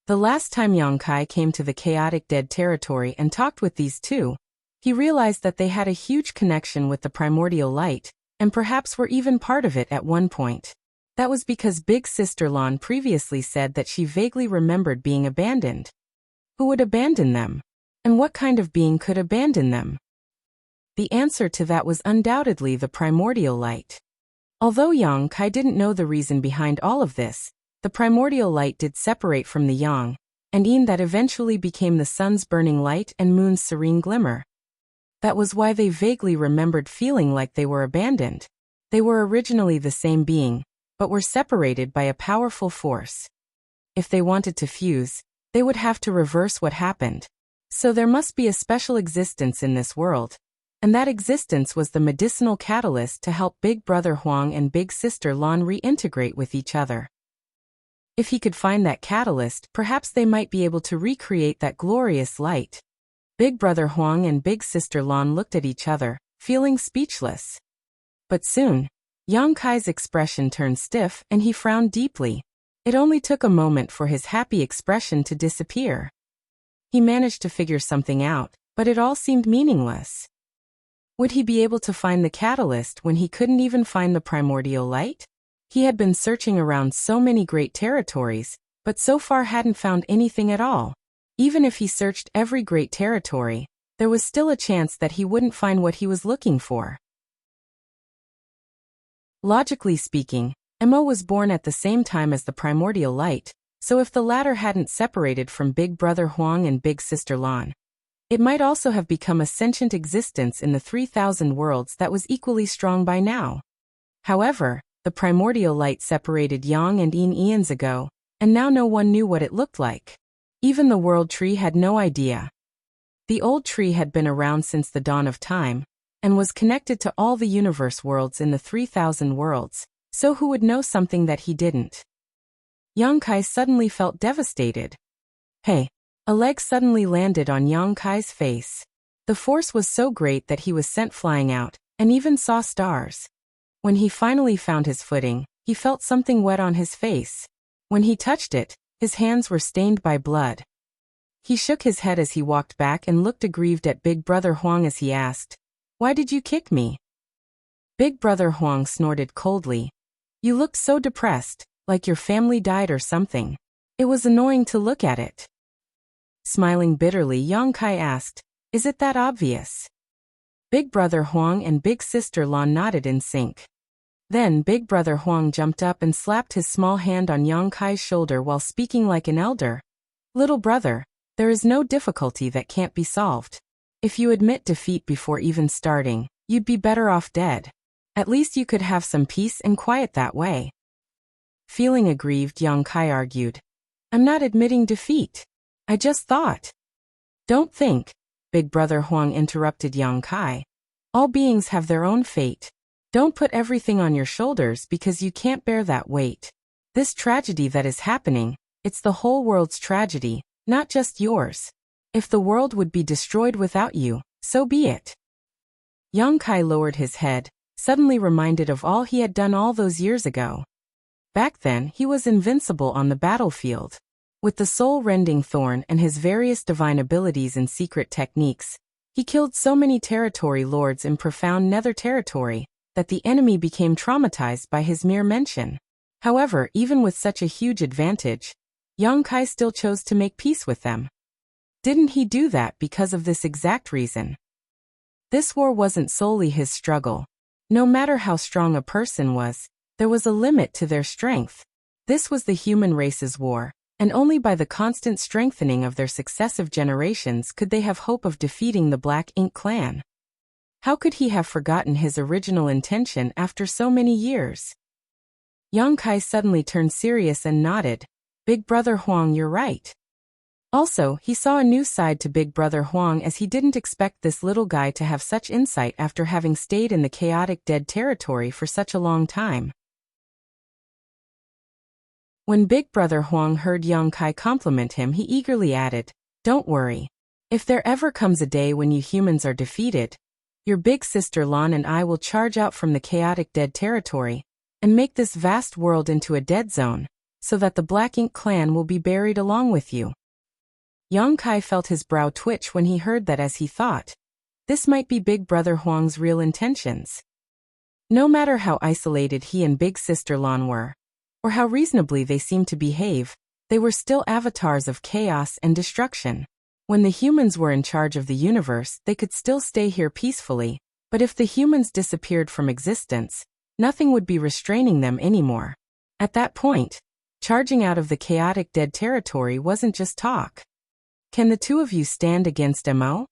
The last time Yang Kai came to the chaotic dead territory and talked with these two, he realized that they had a huge connection with the primordial light, and perhaps were even part of it at one point. That was because Big Sister Lan previously said that she vaguely remembered being abandoned. Who would abandon them? And what kind of being could abandon them? The answer to that was undoubtedly the primordial light. Although Yang Kai didn't know the reason behind all of this, the primordial light did separate from the yang, and yin that eventually became the sun's burning light and moon's serene glimmer. That was why they vaguely remembered feeling like they were abandoned. They were originally the same being, but were separated by a powerful force. If they wanted to fuse, they would have to reverse what happened. So there must be a special existence in this world, and that existence was the medicinal catalyst to help Big Brother Huang and Big Sister Lan reintegrate with each other. If he could find that catalyst, perhaps they might be able to recreate that glorious light. Big Brother Huang and Big Sister Lan looked at each other, feeling speechless. But soon, Yang Kai's expression turned stiff and he frowned deeply. It only took a moment for his happy expression to disappear. He managed to figure something out, but it all seemed meaningless. Would he be able to find the catalyst when he couldn't even find the primordial light? He had been searching around so many great territories, but so far hadn't found anything at all. Even if he searched every great territory, there was still a chance that he wouldn't find what he was looking for. Logically speaking, Mo was born at the same time as the primordial light, so if the latter hadn't separated from Big Brother Huang and Big Sister Lan, it might also have become a sentient existence in the 3,000 worlds that was equally strong by now. However, the primordial light separated Yang and Yin eons ago, and now no one knew what it looked like. Even the world tree had no idea. The old tree had been around since the dawn of time, and was connected to all the universe worlds in the 3,000 worlds, so who would know something that he didn't? Yang Kai suddenly felt devastated. Hey! A leg suddenly landed on Yang Kai's face. The force was so great that he was sent flying out, and even saw stars. When he finally found his footing, he felt something wet on his face. When he touched it, his hands were stained by blood. He shook his head as he walked back and looked aggrieved at Big Brother Huang as he asked, "Why did you kick me?" Big Brother Huang snorted coldly. "You looked so depressed, like your family died or something. It was annoying to look at it." Smiling bitterly, Yang Kai asked, "Is it that obvious?" Big Brother Huang and Big Sister Lan nodded in sync. Then Big Brother Huang jumped up and slapped his small hand on Yang Kai's shoulder while speaking like an elder. "Little brother, there is no difficulty that can't be solved. If you admit defeat before even starting, you'd be better off dead. At least you could have some peace and quiet that way." Feeling aggrieved, Yang Kai argued, "I'm not admitting defeat. I just thought." "Don't think," Big Brother Huang interrupted Yang Kai. "All beings have their own fate. Don't put everything on your shoulders because you can't bear that weight. This tragedy that is happening, it's the whole world's tragedy, not just yours. If the world would be destroyed without you, so be it. Yang Kai lowered his head, suddenly reminded of all he had done all those years ago. Back then, he was invincible on the battlefield. With the soul-rending thorn and his various divine abilities and secret techniques, he killed so many territory lords in profound nether territory that the enemy became traumatized by his mere mention. However, even with such a huge advantage, Yang Kai still chose to make peace with them. Didn't he do that because of this exact reason? This war wasn't solely his struggle. No matter how strong a person was, there was a limit to their strength. This was the human race's war, and only by the constant strengthening of their successive generations could they have hope of defeating the Black Ink clan. How could he have forgotten his original intention after so many years? Yang Kai suddenly turned serious and nodded. Big Brother Huang, you're right. Also, he saw a new side to Big Brother Huang, as he didn't expect this little guy to have such insight after having stayed in the chaotic dead territory for such a long time. When Big Brother Huang heard Yang Kai compliment him, he eagerly added, "Don't worry. If there ever comes a day when you humans are defeated, your big sister Lan and I will charge out from the chaotic dead territory and make this vast world into a dead zone, so that the Black Ink clan will be buried along with you." Yang Kai felt his brow twitch when he heard that, as he thought, this might be Big Brother Huang's real intentions. No matter how isolated he and Big Sister Lan were, or how reasonably they seemed to behave, they were still avatars of chaos and destruction. When the humans were in charge of the universe, they could still stay here peacefully, but if the humans disappeared from existence, nothing would be restraining them anymore. At that point, charging out of the chaotic dead territory wasn't just talk. Can the two of you stand against Mo?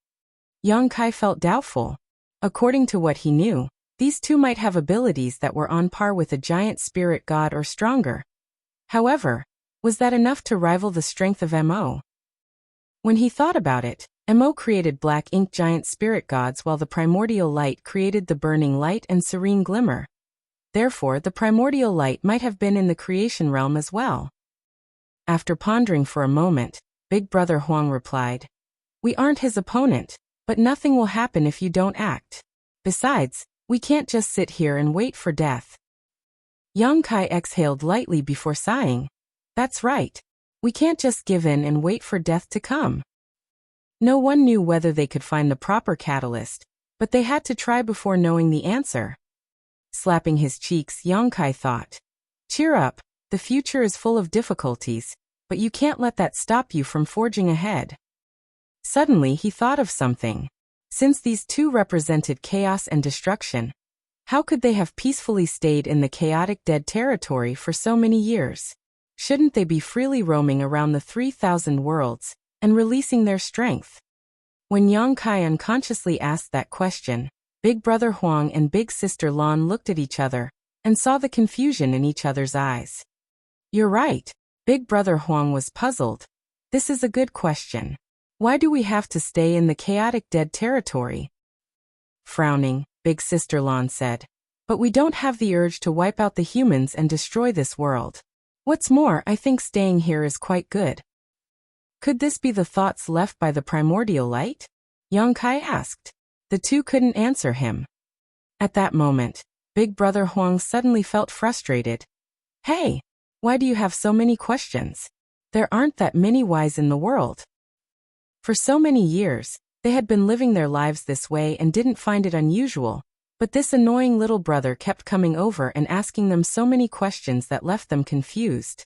Yang Kai felt doubtful. According to what he knew, these two might have abilities that were on par with a giant spirit god or stronger. However, was that enough to rival the strength of Mo? When he thought about it, Mo created Black Ink giant spirit gods, while the primordial light created the burning light and serene glimmer. Therefore, the primordial light might have been in the creation realm as well. After pondering for a moment, Big Brother Huang replied, "We aren't his opponent, but nothing will happen if you don't act. Besides, we can't just sit here and wait for death." Yang Kai exhaled lightly before sighing. That's right. We can't just give in and wait for death to come. No one knew whether they could find the proper catalyst, but they had to try before knowing the answer. Slapping his cheeks, Yang Kai thought, "Cheer up, the future is full of difficulties, but you can't let that stop you from forging ahead." Suddenly he thought of something. Since these two represented chaos and destruction, how could they have peacefully stayed in the chaotic dead territory for so many years? Shouldn't they be freely roaming around the 3,000 worlds and releasing their strength? When Yang Kai unconsciously asked that question, Big Brother Huang and Big Sister Lan looked at each other and saw the confusion in each other's eyes. "You're right." Big Brother Huang was puzzled. "This is a good question. Why do we have to stay in the chaotic dead territory?" Frowning, Big Sister Lan said, "But we don't have the urge to wipe out the humans and destroy this world. What's more, I think staying here is quite good." Could this be the thoughts left by the primordial light? Yang Kai asked. The two couldn't answer him. At that moment, Big Brother Huang suddenly felt frustrated. "Hey! Why do you have so many questions? There aren't that many whys in the world." For so many years, they had been living their lives this way and didn't find it unusual, but this annoying little brother kept coming over and asking them so many questions that left them confused.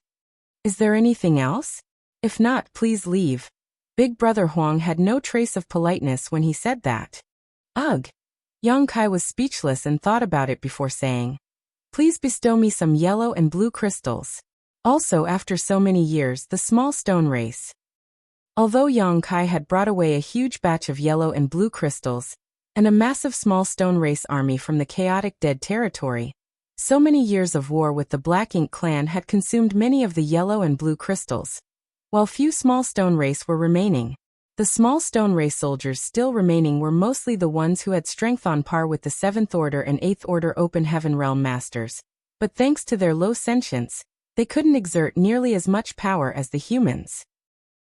"Is there anything else? If not, please leave." Big Brother Huang had no trace of politeness when he said that. Ugh! Yang Kai was speechless and thought about it before saying, "Please bestow me some yellow and blue crystals. Also, after so many years, the small stone race." Although Yang Kai had brought away a huge batch of yellow and blue crystals and a massive small stone race army from the chaotic dead territory, so many years of war with the Black Ink clan had consumed many of the yellow and blue crystals, while few small stone race were remaining. The small stone race soldiers still remaining were mostly the ones who had strength on par with the 7th Order and 8th Order Open Heaven Realm Masters, but thanks to their low sentience, they couldn't exert nearly as much power as the humans.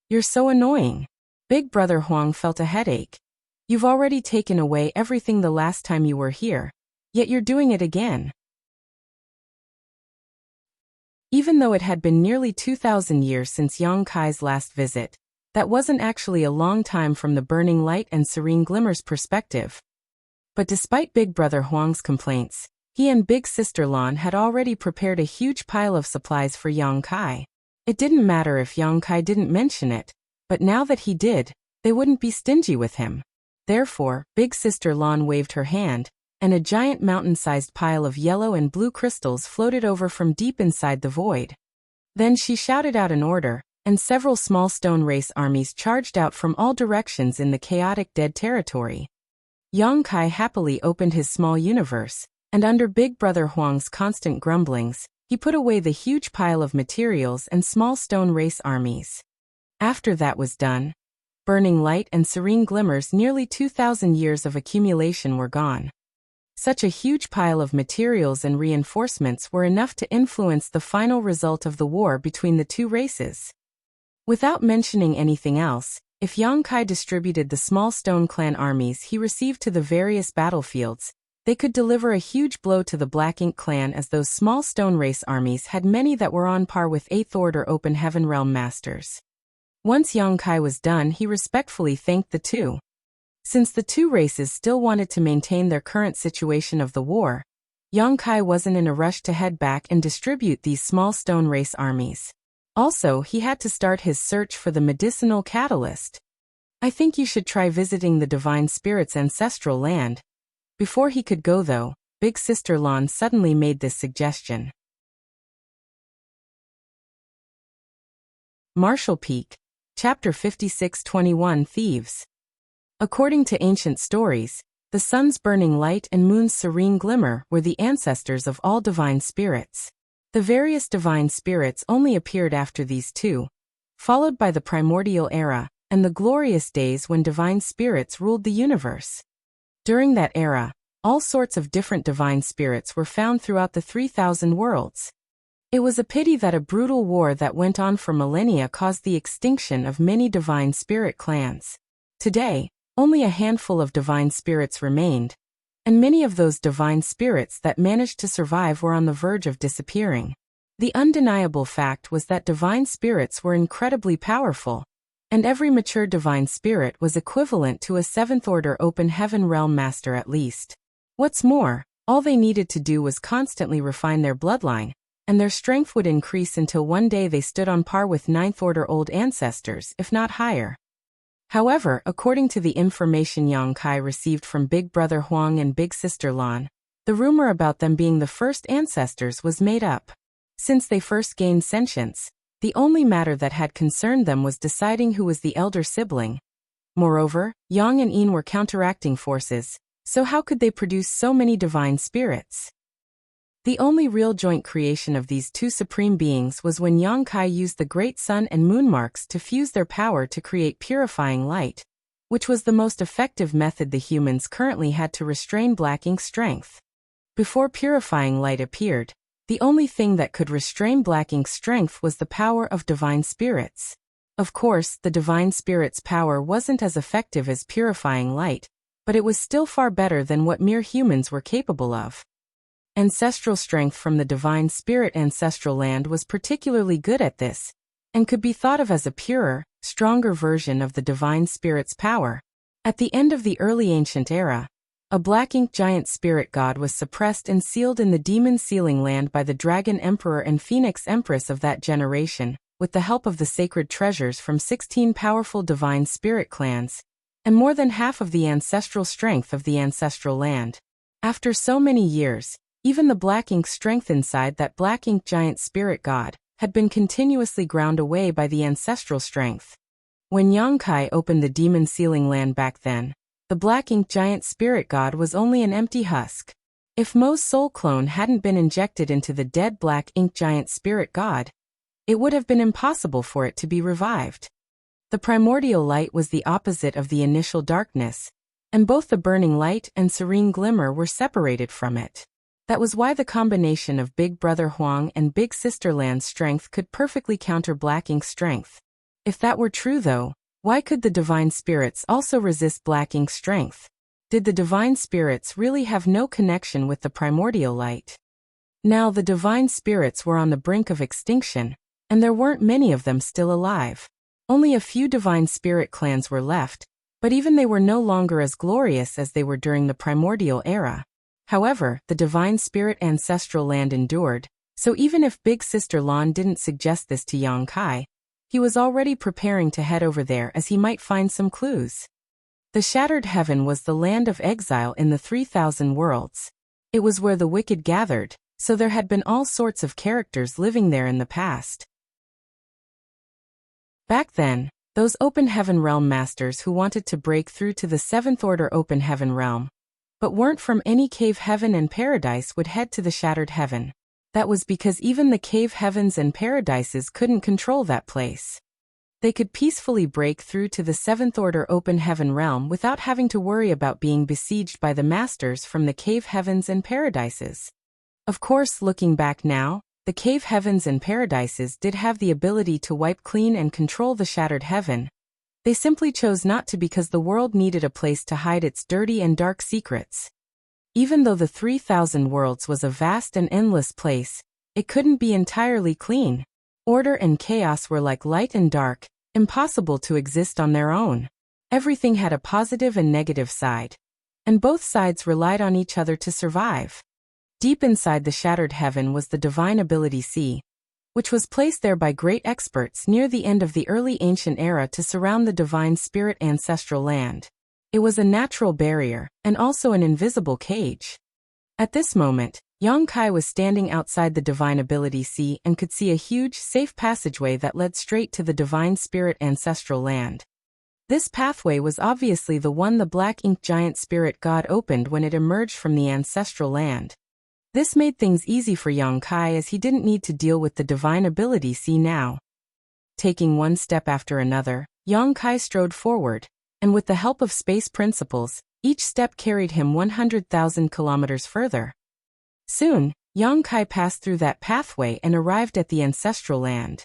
"You're so annoying." Big Brother Huang felt a headache. You've already taken away everything the last time you were here, yet you're doing it again. Even though it had been nearly 2,000 years since Yang Kai's last visit, that wasn't actually a long time from the burning light and serene glimmer's perspective. But despite Big Brother Huang's complaints, he and Big Sister Lan had already prepared a huge pile of supplies for Yang Kai. It didn't matter if Yang Kai didn't mention it, but now that he did, they wouldn't be stingy with him. Therefore, Big Sister Lan waved her hand, and a giant mountain-sized pile of yellow and blue crystals floated over from deep inside the void. Then she shouted out an order, and several small stone race armies charged out from all directions in the chaotic dead territory. Yang Kai happily opened his small universe, and under Big Brother Huang's constant grumblings, he put away the huge pile of materials and small stone race armies. After that was done, burning light and serene glimmers, nearly 2,000 years of accumulation were gone. Such a huge pile of materials and reinforcements were enough to influence the final result of the war between the two races. Without mentioning anything else, if Yang Kai distributed the small stone clan armies he received to the various battlefields, they could deliver a huge blow to the Black Ink clan, as those small stone race armies had many that were on par with 8th Order Open Heaven Realm Masters. Once Yang Kai was done, he respectfully thanked the two. Since the two races still wanted to maintain their current situation of the war, Yang Kai wasn't in a rush to head back and distribute these small stone race armies. Also, he had to start his search for the medicinal catalyst. I think you should try visiting the Divine Spirit's ancestral land. Before he could go though, Big Sister Lan suddenly made this suggestion. Marshall Peak, Chapter 56-21 Thieves. According to ancient stories, the sun's burning light and moon's serene glimmer were the ancestors of all divine spirits. The various divine spirits only appeared after these two, followed by the primordial era and the glorious days when divine spirits ruled the universe. During that era, all sorts of different divine spirits were found throughout the 3,000 worlds. It was a pity that a brutal war that went on for millennia caused the extinction of many divine spirit clans. Today, only a handful of divine spirits remained, and many of those divine spirits that managed to survive were on the verge of disappearing. The undeniable fact was that divine spirits were incredibly powerful, and every mature divine spirit was equivalent to a 7th Order Open Heaven Realm Master at least. What's more, all they needed to do was constantly refine their bloodline, and their strength would increase until one day they stood on par with 9th Order old ancestors, if not higher. However, according to the information Yang Kai received from Big Brother Huang and Big Sister Lan, the rumor about them being the first ancestors was made up. Since they first gained sentience, the only matter that had concerned them was deciding who was the elder sibling. Moreover, Yang and Yin were counteracting forces, so how could they produce so many divine spirits? The only real joint creation of these two supreme beings was when Yang Kai used the great sun and moon marks to fuse their power to create purifying light, which was the most effective method the humans currently had to restrain Black Ink's strength. Before purifying light appeared, the only thing that could restrain Black Ink's strength was the power of divine spirits. Of course, the divine spirit's power wasn't as effective as purifying light, but it was still far better than what mere humans were capable of. Ancestral strength from the divine spirit ancestral land was particularly good at this, and could be thought of as a purer, stronger version of the divine spirit's power. At the end of the early ancient era, a Black Ink giant spirit god was suppressed and sealed in the demon sealing land by the dragon emperor and phoenix empress of that generation, with the help of the sacred treasures from 16 powerful divine spirit clans, and more than half of the ancestral strength of the ancestral land. After so many years, even the Black Ink strength inside that Black Ink giant spirit god had been continuously ground away by the ancestral strength. When Yang Kai opened the demon sealing land back then, the Black Ink giant spirit god was only an empty husk. If Mo's soul clone hadn't been injected into the dead Black Ink giant spirit god, it would have been impossible for it to be revived. The primordial light was the opposite of the initial darkness, and both the burning light and serene glimmer were separated from it. That was why the combination of Big Brother Huang and Big Sister Lan's strength could perfectly counter Black Ink's strength. If that were true though, Why could the divine spirits also resist black ink's strength? Did the divine spirits really have no connection with the primordial light? Now the divine spirits were on the brink of extinction, and there weren't many of them still alive. Only a few divine spirit clans were left, but even they were no longer as glorious as they were during the primordial era. However, the divine spirit ancestral land endured, so even if Big Sister Lan didn't suggest this to Yang Kai, he was already preparing to head over there as he might find some clues. The Shattered Heaven was the land of exile in the 3,000 worlds. It was where the wicked gathered, so there had been all sorts of characters living there in the past. Back then, those Open Heaven Realm masters who wanted to break through to the 7th Order Open Heaven Realm, but weren't from any cave heaven and paradise would head to the Shattered Heaven. That was because even the cave heavens and paradises couldn't control that place. They could peacefully break through to the 7th Order Open Heaven Realm without having to worry about being besieged by the masters from the cave heavens and paradises. Of course, looking back now, the cave heavens and paradises did have the ability to wipe clean and control the Shattered Heaven. They simply chose not to because the world needed a place to hide its dirty and dark secrets. Even though the 3,000 worlds was a vast and endless place, it couldn't be entirely clean. Order and chaos were like light and dark, impossible to exist on their own. Everything had a positive and negative side, and both sides relied on each other to survive. Deep inside the Shattered Heaven was the Divine Ability Sea, which was placed there by great experts near the end of the early ancient era to surround the divine spirit ancestral land. It was a natural barrier, and also an invisible cage. At this moment, Yang Kai was standing outside the Divine Ability Sea and could see a huge, safe passageway that led straight to the divine spirit ancestral land. This pathway was obviously the one the Black Ink Giant Spirit God opened when it emerged from the ancestral land. This made things easy for Yang Kai as he didn't need to deal with the Divine Ability Sea now. Taking one step after another, Yang Kai strode forward, and with the help of space principles, each step carried him 100,000 kilometers further. Soon, Yang Kai passed through that pathway and arrived at the ancestral land.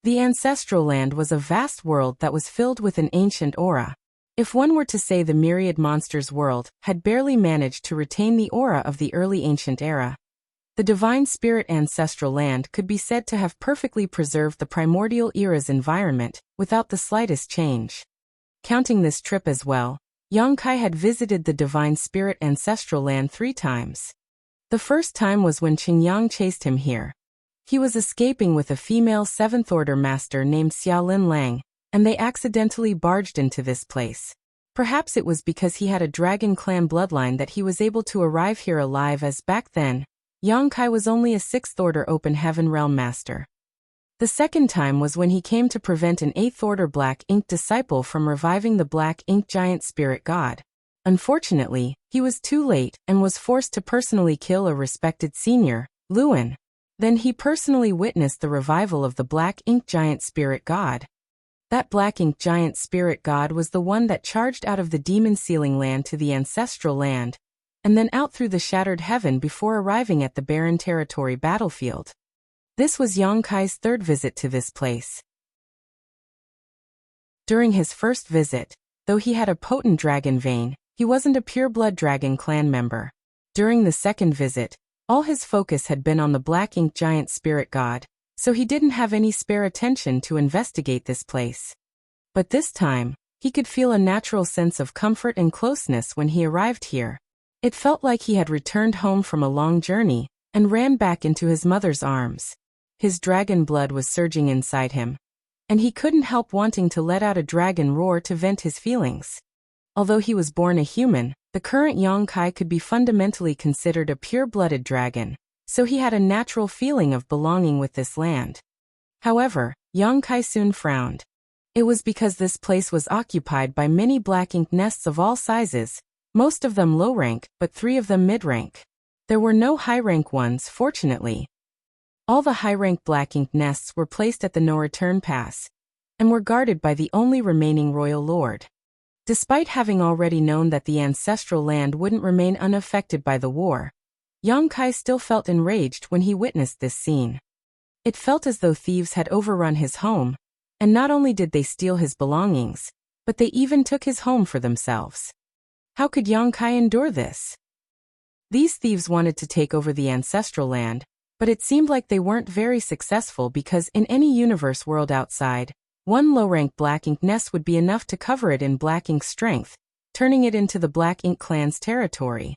The ancestral land was a vast world that was filled with an ancient aura. If one were to say the myriad monsters world had barely managed to retain the aura of the early ancient era, the divine spirit ancestral land could be said to have perfectly preserved the primordial era's environment without the slightest change. Counting this trip as well, Yang Kai had visited the divine spirit ancestral land 3 times. The first time was when Qingyang chased him here. He was escaping with a female 7th Order master named Xiaolin Lang, and they accidentally barged into this place. Perhaps it was because he had a dragon clan bloodline that he was able to arrive here alive, as back then, Yang Kai was only a 6th Order Open Heaven Realm master. The second time was when he came to prevent an 8th Order Black Ink disciple from reviving the Black Ink Giant Spirit God. Unfortunately, he was too late and was forced to personally kill a respected senior, Luan. Then he personally witnessed the revival of the Black Ink Giant Spirit God. That Black Ink Giant Spirit God was the one that charged out of the Demon Sealing Land to the ancestral land, and then out through the Shattered Heaven before arriving at the Barren Territory battlefield. This was Yang Kai's 3rd visit to this place. During his first visit, though he had a potent dragon vein, he wasn't a pure-blood dragon clan member. During the second visit, all his focus had been on the Black Ink Giant Spirit God, so he didn't have any spare attention to investigate this place. But this time, he could feel a natural sense of comfort and closeness when he arrived here. It felt like he had returned home from a long journey, and ran back into his mother's arms. His dragon blood was surging inside him, and he couldn't help wanting to let out a dragon roar to vent his feelings. Although he was born a human, the current Yang Kai could be fundamentally considered a pure-blooded dragon, so he had a natural feeling of belonging with this land. However, Yang Kai soon frowned. It was because this place was occupied by many black ink nests of all sizes, most of them low rank, but 3 of them mid-rank. There were no high-rank ones, fortunately. All the high-rank black ink nests were placed at the no-return pass, and were guarded by the only remaining royal lord. Despite having already known that the ancestral land wouldn't remain unaffected by the war, Yang Kai still felt enraged when he witnessed this scene. It felt as though thieves had overrun his home, And not only did they steal his belongings, but they even took his home for themselves. How could Yang Kai endure this? These thieves wanted to take over the ancestral land, but it seemed like they weren't very successful because in any universe world outside, one low-rank Black Ink nest would be enough to cover it in Black Ink strength, turning it into the Black Ink clan's territory.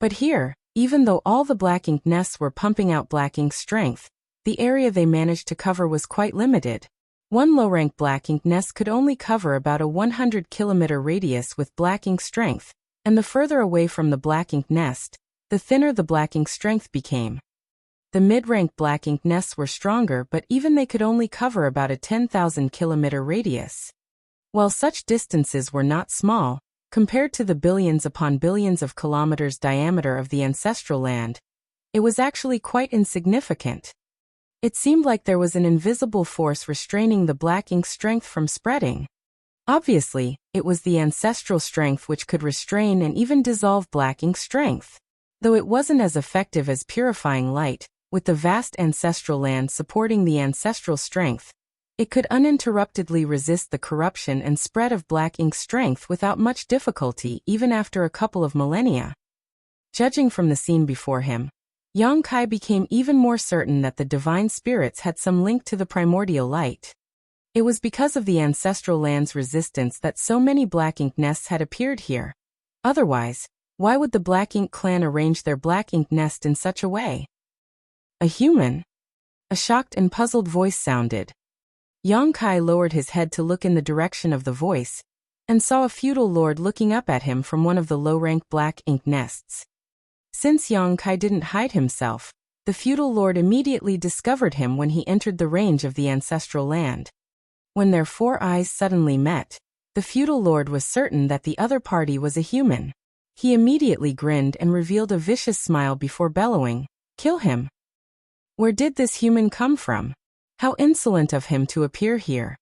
But here, even though all the Black Ink nests were pumping out Black Ink strength, the area they managed to cover was quite limited. One low-rank Black Ink nest could only cover about a 100-kilometer radius with Black Ink strength, and the further away from the Black Ink nest, the thinner the Black Ink strength became. The mid-rank Black Ink nests were stronger, but even they could only cover about a 10,000-kilometer radius. While such distances were not small, compared to the billions upon billions of kilometers diameter of the ancestral land, it was actually quite insignificant. It seemed like there was an invisible force restraining the Black Ink strength from spreading. Obviously, it was the ancestral strength which could restrain and even dissolve Black Ink strength. Though it wasn't as effective as purifying light, with the vast ancestral land supporting the ancestral strength, it could uninterruptedly resist the corruption and spread of Black Ink strength without much difficulty even after a couple of millennia. Judging from the scene before him, Yang Kai became even more certain that the divine spirits had some link to the primordial light. It was because of the ancestral land's resistance that so many Black Ink nests had appeared here. Otherwise, why would the Black Ink clan arrange their Black Ink nest in such a way? A human? A shocked and puzzled voice sounded. Yang Kai lowered his head to look in the direction of the voice, and saw a feudal lord looking up at him from one of the low-rank Black Ink nests. Since Yang Kai didn't hide himself, the feudal lord immediately discovered him when he entered the range of the ancestral land. When their four eyes suddenly met, the feudal lord was certain that the other party was a human. He immediately grinned and revealed a vicious smile before bellowing, "Kill him!" Where did this human come from? How insolent of him to appear here.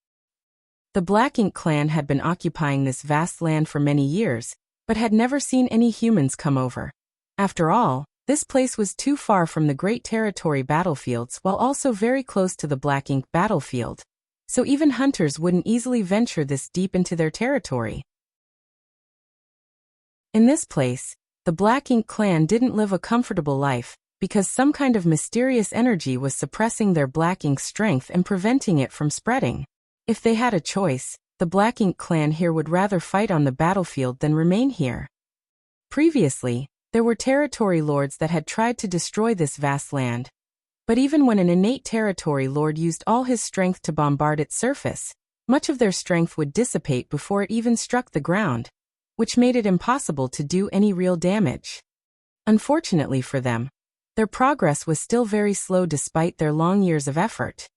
The Black Ink clan had been occupying this vast land for many years, but had never seen any humans come over. After all, this place was too far from the Great Territory battlefields while also very close to the Black Ink battlefield, so even hunters wouldn't easily venture this deep into their territory. In this place, the Black Ink clan didn't live a comfortable life, because some kind of mysterious energy was suppressing their Black Ink strength and preventing it from spreading. If they had a choice, the Black Ink clan here would rather fight on the battlefield than remain here. Previously, there were territory lords that had tried to destroy this vast land. But even when an innate territory lord used all his strength to bombard its surface, much of their strength would dissipate before it even struck the ground, which made it impossible to do any real damage. Unfortunately for them, their progress was still very slow despite their long years of effort.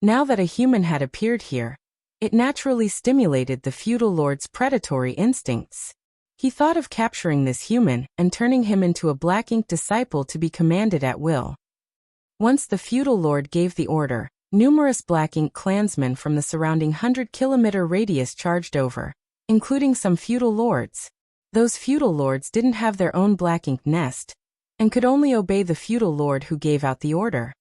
Now that a human had appeared here, it naturally stimulated the feudal lord's predatory instincts. He thought of capturing this human and turning him into a Black Ink disciple to be commanded at will. Once the feudal lord gave the order, numerous Black Ink clansmen from the surrounding 100-kilometer radius charged over, including some feudal lords. Those feudal lords didn't have their own Black Ink nest, and could only obey the feudal lord who gave out the order.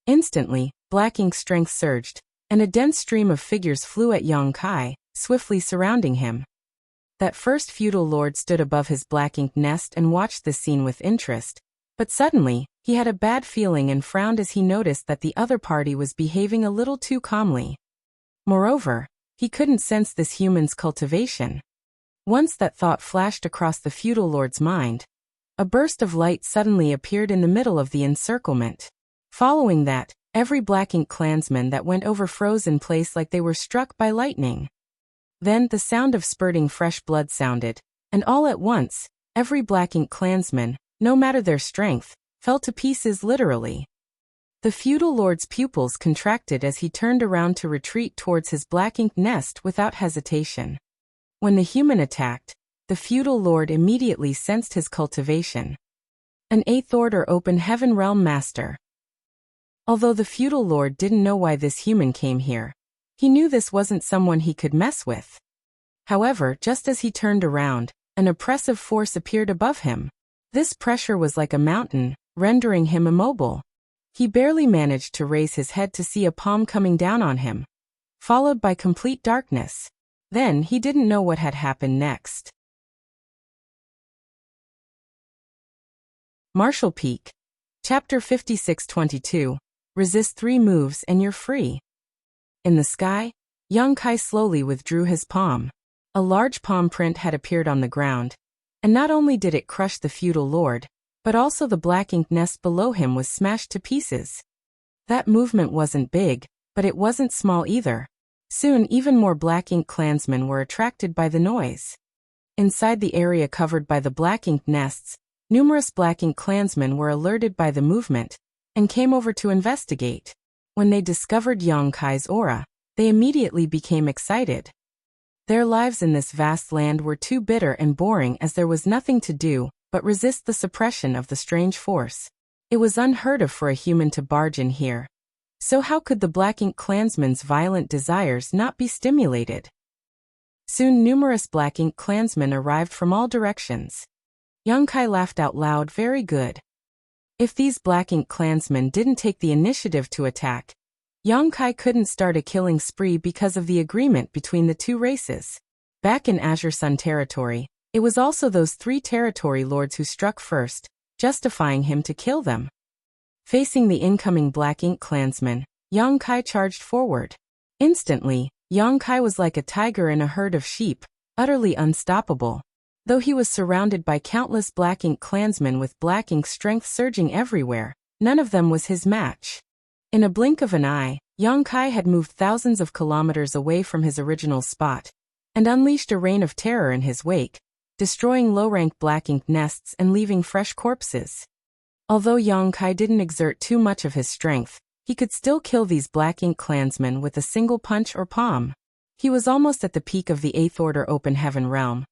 Instantly, Black Ink strength surged, and a dense stream of figures flew at Yang Kai, swiftly surrounding him. That first feudal lord stood above his Black Ink nest and watched the scene with interest, but suddenly, he had a bad feeling and frowned as he noticed that the other party was behaving a little too calmly. Moreover, he couldn't sense this human's cultivation. Once that thought flashed across the feudal lord's mind, a burst of light suddenly appeared in the middle of the encirclement. Following that, every Black Ink clansman that went over froze in place like they were struck by lightning. Then the sound of spurting fresh blood sounded, and all at once, every Black Ink clansman, no matter their strength, fell to pieces literally. The feudal lord's pupils contracted as he turned around to retreat towards his Black Ink nest without hesitation. When the human attacked, the feudal lord immediately sensed his cultivation. An 8th order open heaven realm master. Although the feudal lord didn't know why this human came here, he knew this wasn't someone he could mess with. However, just as he turned around, an oppressive force appeared above him. This pressure was like a mountain, rendering him immobile. He barely managed to raise his head to see a palm coming down on him. followed by complete darkness. Then he didn't know what had happened next. Martial Peak. Chapter 56:22. Resist 3 moves and you're free. In the sky, Yang Kai slowly withdrew his palm. A large palm print had appeared on the ground, and not only did it crush the feudal lord, but also the black ink nest below him was smashed to pieces. That movement wasn't big, but it wasn't small either. Soon even more black ink clansmen were attracted by the noise. Inside the area covered by the black ink nests, numerous black ink clansmen were alerted by the movement, and came over to investigate. When they discovered Yang Kai's aura, they immediately became excited. Their lives in this vast land were too bitter and boring as there was nothing to do but resist the suppression of the strange force. It was unheard of for a human to barge in here. So how could the Black Ink clansmen's violent desires not be stimulated? Soon numerous Black Ink clansmen arrived from all directions. Yang Kai laughed out loud. Very good. If these Black Ink clansmen didn't take the initiative to attack, Yang Kai couldn't start a killing spree because of the agreement between the two races. Back in Azure Sun territory, it was also those 3 territory lords who struck first, justifying him to kill them. Facing the incoming Black Ink clansmen, Yang Kai charged forward. Instantly, Yang Kai was like a tiger in a herd of sheep, utterly unstoppable. Though he was surrounded by countless Black Ink clansmen with Black Ink strength surging everywhere, none of them was his match. In a blink of an eye, Yang Kai had moved thousands of kilometers away from his original spot, and unleashed a reign of terror in his wake, destroying low-rank Black Ink nests and leaving fresh corpses. Although Yang Kai didn't exert too much of his strength, he could still kill these Black Ink clansmen with a single punch or palm. He was almost at the peak of the 8th Order Open Heaven realm,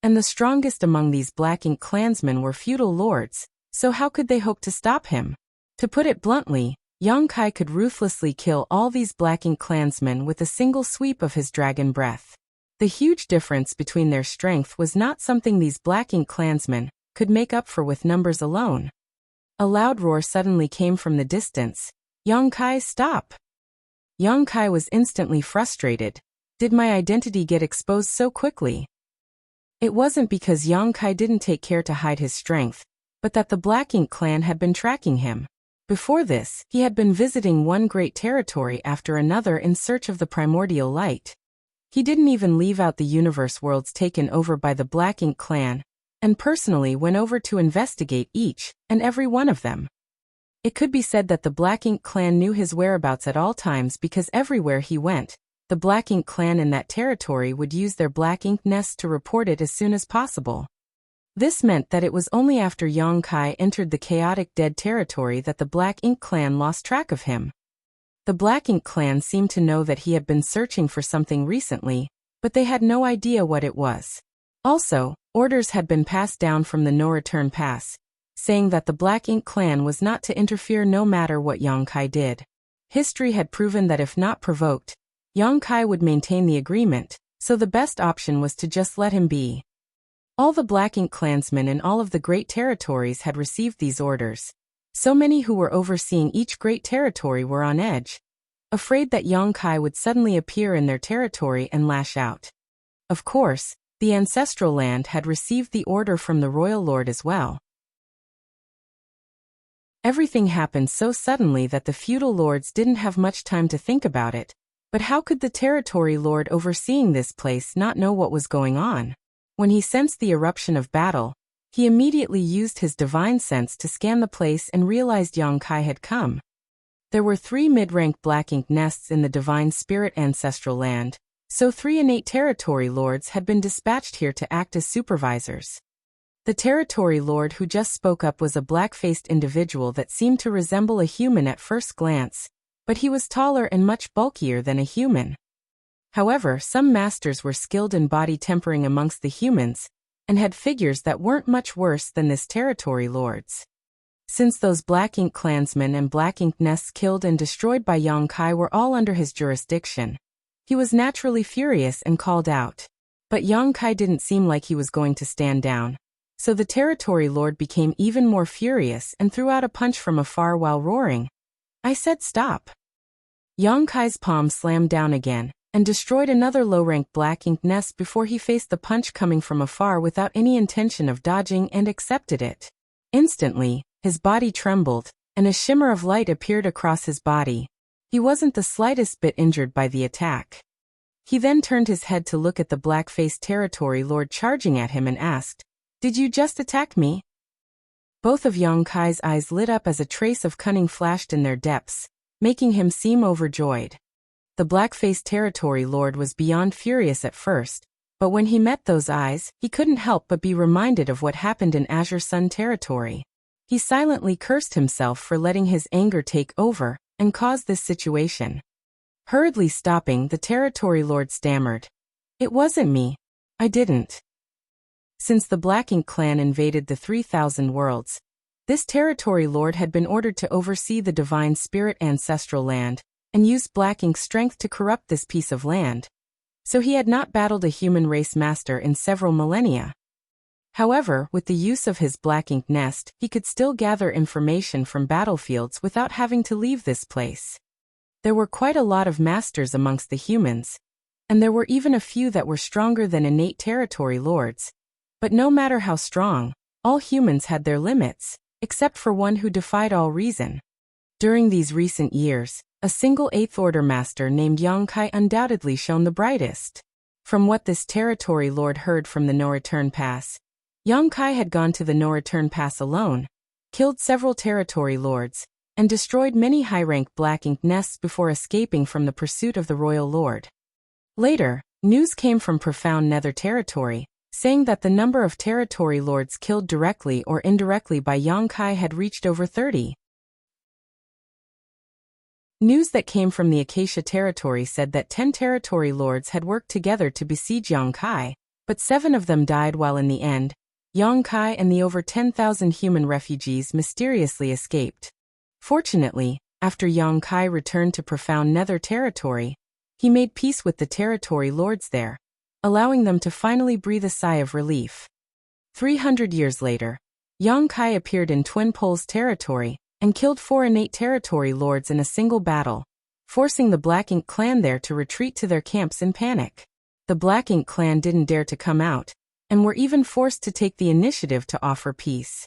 and the strongest among these Black Ink clansmen were feudal lords, so how could they hope to stop him? To put it bluntly, Yang Kai could ruthlessly kill all these Black Ink clansmen with a single sweep of his dragon breath. The huge difference between their strength was not something these Black Ink clansmen could make up for with numbers alone. A loud roar suddenly came from the distance. Yang Kai, stop! Yang Kai was instantly frustrated. Did my identity get exposed so quickly? It wasn't because Yang Kai didn't take care to hide his strength, but that the Black Ink clan had been tracking him. Before this, he had been visiting one great territory after another in search of the primordial light. He didn't even leave out the universe worlds taken over by the Black Ink clan, and personally went over to investigate each and every one of them. It could be said that the Black Ink clan knew his whereabouts at all times because everywhere he went, the Black Ink clan in that territory would use their Black Ink nests to report it as soon as possible. This meant that it was only after Yang Kai entered the chaotic dead territory that the Black Ink clan lost track of him. The Black Ink clan seemed to know that he had been searching for something recently, but they had no idea what it was. Also, orders had been passed down from the no-return pass, saying that the Black Ink clan was not to interfere no matter what Yang Kai did. History had proven that if not provoked, Yang Kai would maintain the agreement, so the best option was to just let him be. All the Black Ink clansmen in all of the great territories had received these orders. So many who were overseeing each great territory were on edge, afraid that Yang Kai would suddenly appear in their territory and lash out. Of course, the ancestral land had received the order from the royal lord as well. Everything happened so suddenly that the feudal lords didn't have much time to think about it. But how could the territory lord overseeing this place not know what was going on? When he sensed the eruption of battle, he immediately used his divine sense to scan the place and realized Yang Kai had come. There were 3 mid-rank Black Ink nests in the divine spirit ancestral land, so 3 innate territory lords had been dispatched here to act as supervisors. The territory lord who just spoke up was a black-faced individual that seemed to resemble a human at first glance, but he was taller and much bulkier than a human. However, some masters were skilled in body tempering amongst the humans, and had figures that weren't much worse than this territory lord's. Since those Black Ink clansmen and Black Ink nests killed and destroyed by Yang Kai were all under his jurisdiction, he was naturally furious and called out. But Yang Kai didn't seem like he was going to stand down, so the territory lord became even more furious and threw out a punch from afar while roaring. I said stop. Yang Kai's palm slammed down again, and destroyed another low-rank black ink nest before he faced the punch coming from afar without any intention of dodging and accepted it. Instantly, his body trembled, and a shimmer of light appeared across his body. He wasn't the slightest bit injured by the attack. He then turned his head to look at the black-faced territory lord charging at him and asked, "Did you just attack me?" Both of Yang Kai's eyes lit up as a trace of cunning flashed in their depths, making him seem overjoyed. The black-faced territory lord was beyond furious at first, but when he met those eyes, he couldn't help but be reminded of what happened in Azure Sun territory. He silently cursed himself for letting his anger take over and cause this situation. Hurriedly stopping, the territory lord stammered, "It wasn't me. I didn't." Since the Black Ink clan invaded the 3,000 worlds, this territory lord had been ordered to oversee the divine spirit ancestral land and used Black Ink's strength to corrupt this piece of land. So he had not battled a human race master in several millennia. However, with the use of his Black Ink nest, he could still gather information from battlefields without having to leave this place. There were quite a lot of masters amongst the humans, and there were even a few that were stronger than innate territory lords. But no matter how strong, all humans had their limits, except for one who defied all reason. During these recent years, a single 8th Order master named Yang Kai undoubtedly shone the brightest. From what this territory lord heard from the No-Return Pass, Yang Kai had gone to the No-Return Pass alone, killed several territory lords, and destroyed many high-rank Black Ink nests before escaping from the pursuit of the royal lord. Later, news came from Profound Nether territory, saying that the number of territory lords killed directly or indirectly by Yang Kai had reached over 30. News that came from the Acacia territory said that 10 territory lords had worked together to besiege Yang Kai, but 7 of them died while in the end, Yang Kai and the over 10,000 human refugees mysteriously escaped. Fortunately, after Yang Kai returned to Profound Nether territory, he made peace with the territory lords there, allowing them to finally breathe a sigh of relief. 300 years later, Yang Kai appeared in Twin Poles territory and killed 4 innate territory lords in a single battle, forcing the Black Ink clan there to retreat to their camps in panic. The Black Ink clan didn't dare to come out, and were even forced to take the initiative to offer peace.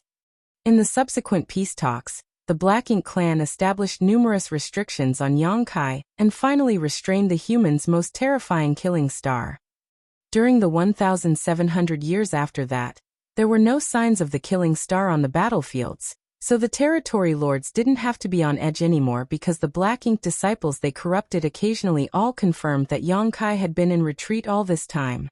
In the subsequent peace talks, the Black Ink clan established numerous restrictions on Yang Kai and finally restrained the humans' most terrifying killing star. During the 1,700 years after that, there were no signs of the killing star on the battlefields, so the territory lords didn't have to be on edge anymore because the Black Ink disciples they corrupted occasionally all confirmed that Yang Kai had been in retreat all this time.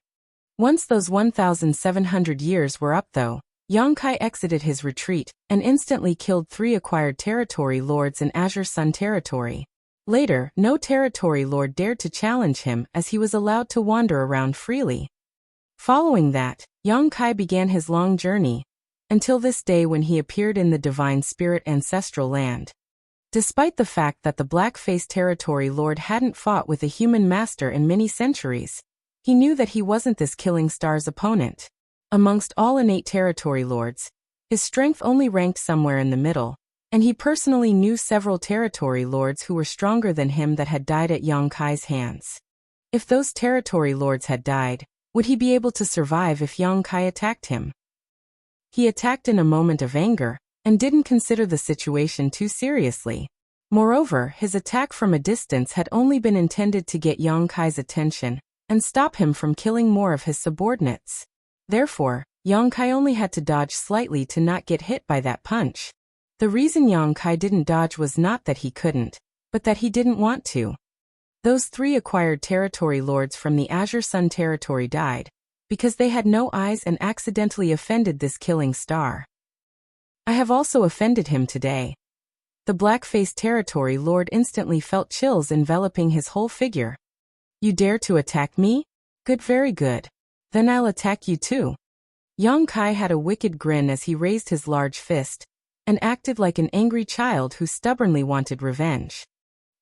Once those 1,700 years were up though, Yang Kai exited his retreat and instantly killed 3 acquired territory lords in Azure Sun territory. Later, no territory lord dared to challenge him as he was allowed to wander around freely. Following that, Yang Kai began his long journey, until this day when he appeared in the Divine Spirit ancestral land. Despite the fact that the black-faced territory lord hadn't fought with a human master in many centuries, he knew that he wasn't this killing star's opponent. Amongst all innate territory lords, his strength only ranked somewhere in the middle, and he personally knew several territory lords who were stronger than him that had died at Yang Kai's hands. If those territory lords had died, would he be able to survive if Yang Kai attacked him? He attacked in a moment of anger, and didn't consider the situation too seriously. Moreover, his attack from a distance had only been intended to get Yang Kai's attention, and stop him from killing more of his subordinates. Therefore, Yang Kai only had to dodge slightly to not get hit by that punch. The reason Yang Kai didn't dodge was not that he couldn't, but that he didn't want to. Those 3 acquired territory lords from the Azure Sun territory died, because they had no eyes and accidentally offended this killing star. I have also offended him today. The black-faced territory lord instantly felt chills enveloping his whole figure. You dare to attack me? Good, very good. Then I'll attack you too. Yang Kai had a wicked grin as he raised his large fist, and acted like an angry child who stubbornly wanted revenge.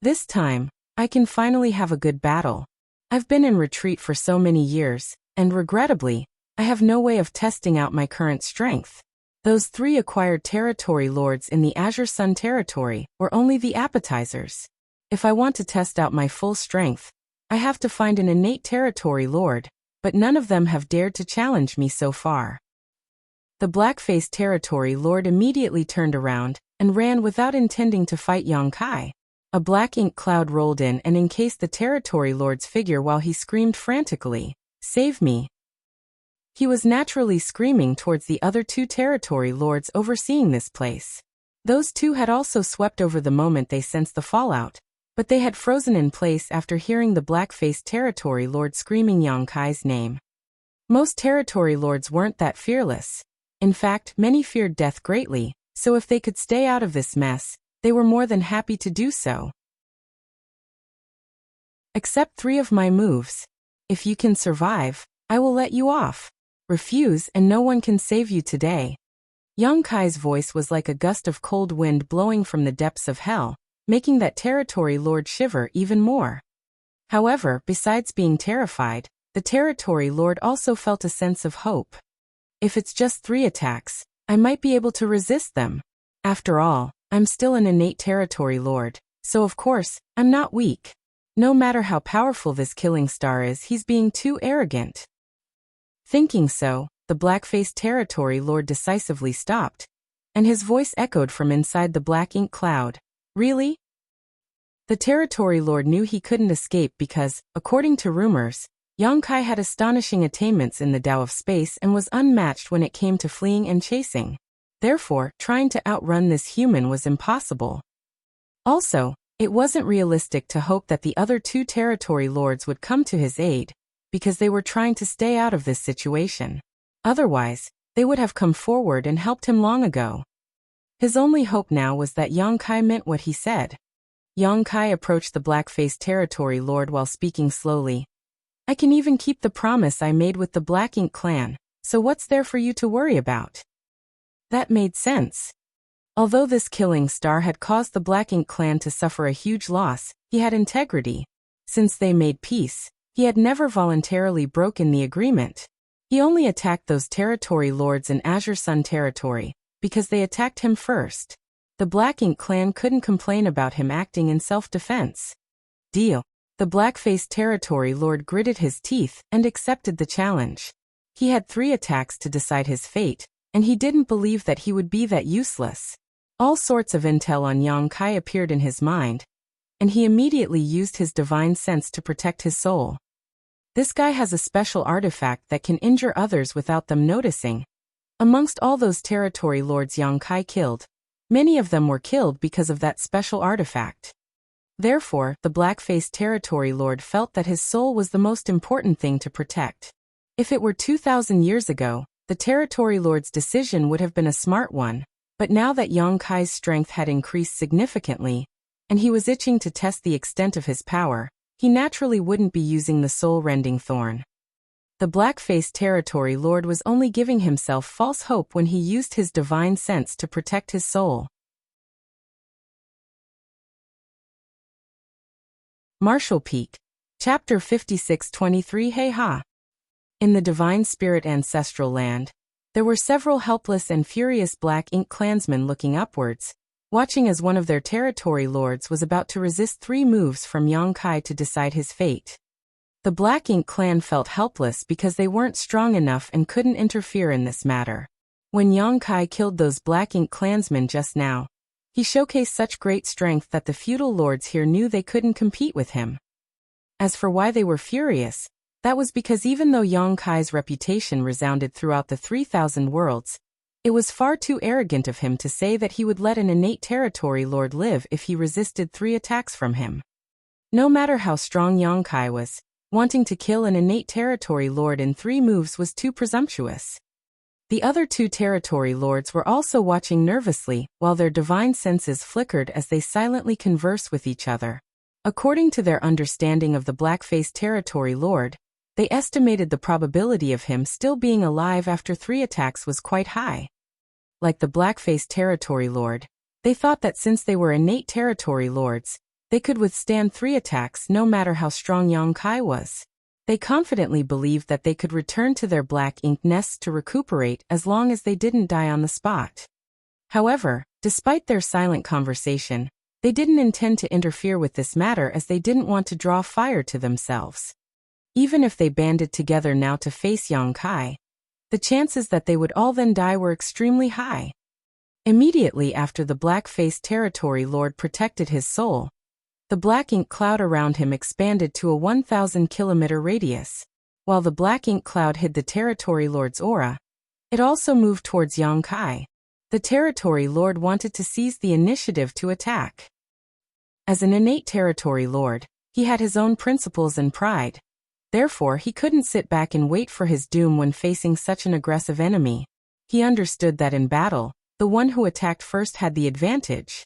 This time, I can finally have a good battle. I've been in retreat for so many years, and regrettably, I have no way of testing out my current strength. Those 3 acquired territory lords in the Azure Sun territory were only the appetizers. If I want to test out my full strength, I have to find an innate territory lord, but none of them have dared to challenge me so far. The black-faced territory lord immediately turned around and ran without intending to fight Yang Kai. A black ink cloud rolled in and encased the territory lord's figure while he screamed frantically, "Save me!" He was naturally screaming towards the other two territory lords overseeing this place. Those two had also swept over the moment they sensed the fallout, but they had frozen in place after hearing the black-faced territory lord screaming Yang Kai's name. Most territory lords weren't that fearless. In fact, many feared death greatly, so if they could stay out of this mess, they were more than happy to do so. Accept 3 of my moves. If you can survive, I will let you off. Refuse and no one can save you today. Yang Kai's voice was like a gust of cold wind blowing from the depths of hell, making that territory lord shiver even more. However, besides being terrified, the territory lord also felt a sense of hope. If it's just 3 attacks, I might be able to resist them. After all, I'm still an innate territory lord, so of course, I'm not weak. No matter how powerful this killing star is, he's being too arrogant. Thinking so, the black-faced territory lord decisively stopped, and his voice echoed from inside the black ink cloud. Really? The territory lord knew he couldn't escape because, according to rumors, Yang Kai had astonishing attainments in the Tao of space and was unmatched when it came to fleeing and chasing. Therefore, trying to outrun this human was impossible. Also, it wasn't realistic to hope that the other 2 territory lords would come to his aid, because they were trying to stay out of this situation. Otherwise, they would have come forward and helped him long ago. His only hope now was that Yang Kai meant what he said. Yang Kai approached the black-faced territory lord while speaking slowly. I can even keep the promise I made with the Black Ink clan, so what's there for you to worry about? That made sense. Although this killing star had caused the Black Ink clan to suffer a huge loss, he had integrity. Since they made peace, he had never voluntarily broken the agreement. He only attacked those territory lords in Azure Sun territory, because they attacked him first. The Black Ink clan couldn't complain about him acting in self-defense. Deal. The black-faced territory lord gritted his teeth and accepted the challenge. He had 3 attacks to decide his fate, and he didn't believe that he would be that useless. All sorts of intel on Yang Kai appeared in his mind, and he immediately used his divine sense to protect his soul. This guy has a special artifact that can injure others without them noticing. Amongst all those territory lords Yang Kai killed, many of them were killed because of that special artifact. Therefore, the black-faced territory lord felt that his soul was the most important thing to protect. If it were 2,000 years ago, the territory lord's decision would have been a smart one, but now that Yang Kai's strength had increased significantly, and he was itching to test the extent of his power, he naturally wouldn't be using the soul-rending thorn. The black-faced territory lord was only giving himself false hope when he used his divine sense to protect his soul. Marshall Peak. Chapter 56-23 Hey Ha. In the Divine Spirit Ancestral Land, there were several helpless and furious Black Ink clansmen looking upwards, watching as one of their territory lords was about to resist 3 moves from Yang Kai to decide his fate. The Black Ink clan felt helpless because they weren't strong enough and couldn't interfere in this matter. When Yang Kai killed those Black Ink clansmen just now, he showcased such great strength that the feudal lords here knew they couldn't compete with him. As for why they were furious, that was because even though Yang Kai's reputation resounded throughout the 3,000 worlds, it was far too arrogant of him to say that he would let an innate territory lord live if he resisted 3 attacks from him. No matter how strong Yang Kai was, wanting to kill an innate territory lord in 3 moves was too presumptuous. The other 2 territory lords were also watching nervously, while their divine senses flickered as they silently conversed with each other. According to their understanding of the black-faced territory lord, they estimated the probability of him still being alive after 3 attacks was quite high. Like the black-faced territory lord, they thought that since they were innate territory lords, they could withstand 3 attacks no matter how strong Yang Kai was. They confidently believed that they could return to their black ink nests to recuperate as long as they didn't die on the spot. However, despite their silent conversation, They didn't intend to interfere with this matter as they didn't want to draw fire to themselves. Even if they banded together now to face Yang Kai, the chances that they would all then die were extremely high. Immediately after the black-faced territory lord protected his soul, the black ink cloud around him expanded to a 1,000-kilometer radius. While the black ink cloud hid the territory lord's aura, it also moved towards Yang Kai. The territory lord wanted to seize the initiative to attack. As an innate territory lord, he had his own principles and pride. Therefore, he couldn't sit back and wait for his doom when facing such an aggressive enemy. He understood that in battle, the one who attacked first had the advantage.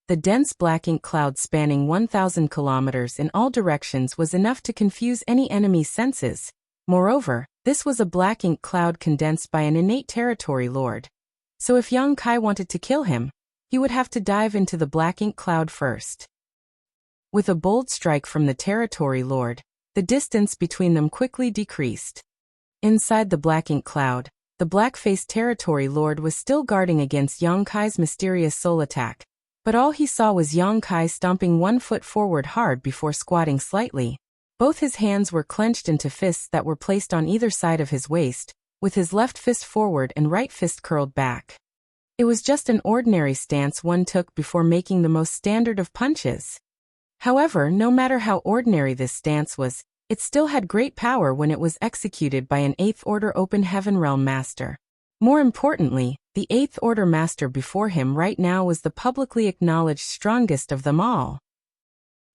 The dense black ink cloud spanning 1,000 kilometers in all directions was enough to confuse any enemy's senses. Moreover, this was a black ink cloud condensed by an innate territory lord. So if Yang Kai wanted to kill him, he would have to dive into the black ink cloud first. With a bold strike from the territory lord, the distance between them quickly decreased. Inside the black ink cloud, the black-faced territory lord was still guarding against Yang Kai's mysterious soul attack, but all he saw was Yang Kai stomping one foot forward hard before squatting slightly. Both his hands were clenched into fists that were placed on either side of his waist, with his left fist forward and right fist curled back. It was just an ordinary stance one took before making the most standard of punches. However, no matter how ordinary this stance was, it still had great power when it was executed by an 8th Order Open Heaven Realm Master. More importantly, the 8th Order Master before him right now was the publicly acknowledged strongest of them all.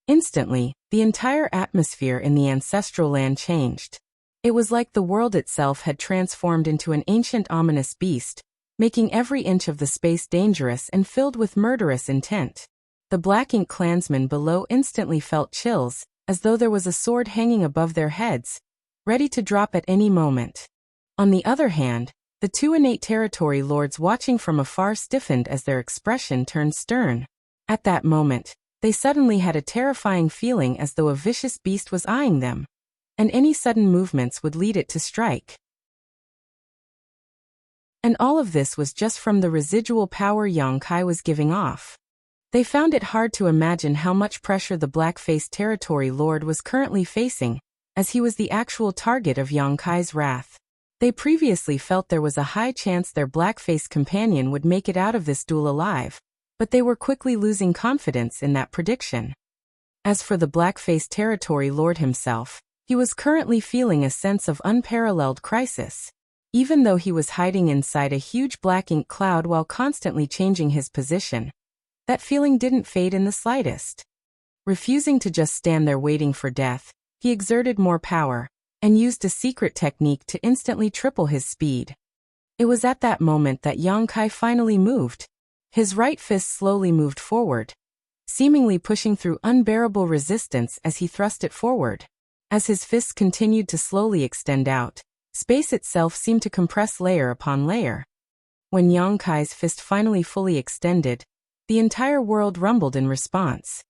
Instantly, the entire atmosphere in the ancestral land changed. It was like the world itself had transformed into an ancient ominous beast, making every inch of the space dangerous and filled with murderous intent. The black ink clansmen below instantly felt chills, as though there was a sword hanging above their heads, ready to drop at any moment. On the other hand, the two innate territory lords watching from afar stiffened as their expression turned stern. At that moment, they suddenly had a terrifying feeling as though a vicious beast was eyeing them, and any sudden movements would lead it to strike. And all of this was just from the residual power Yang Kai was giving off. They found it hard to imagine how much pressure the black-faced territory lord was currently facing, as he was the actual target of Yang Kai's wrath. They previously felt there was a high chance their black-faced companion would make it out of this duel alive, but they were quickly losing confidence in that prediction. As for the black-faced territory lord himself, he was currently feeling a sense of unparalleled crisis. Even though he was hiding inside a huge black ink cloud while constantly changing his position, that feeling didn't fade in the slightest. Refusing to just stand there waiting for death, he exerted more power, and used a secret technique to instantly triple his speed. It was at that moment that Yang Kai finally moved. His right fist slowly moved forward, seemingly pushing through unbearable resistance as he thrust it forward. As his fists continued to slowly extend out, space itself seemed to compress layer upon layer. When Yang Kai's fist finally fully extended, the entire world rumbled in response.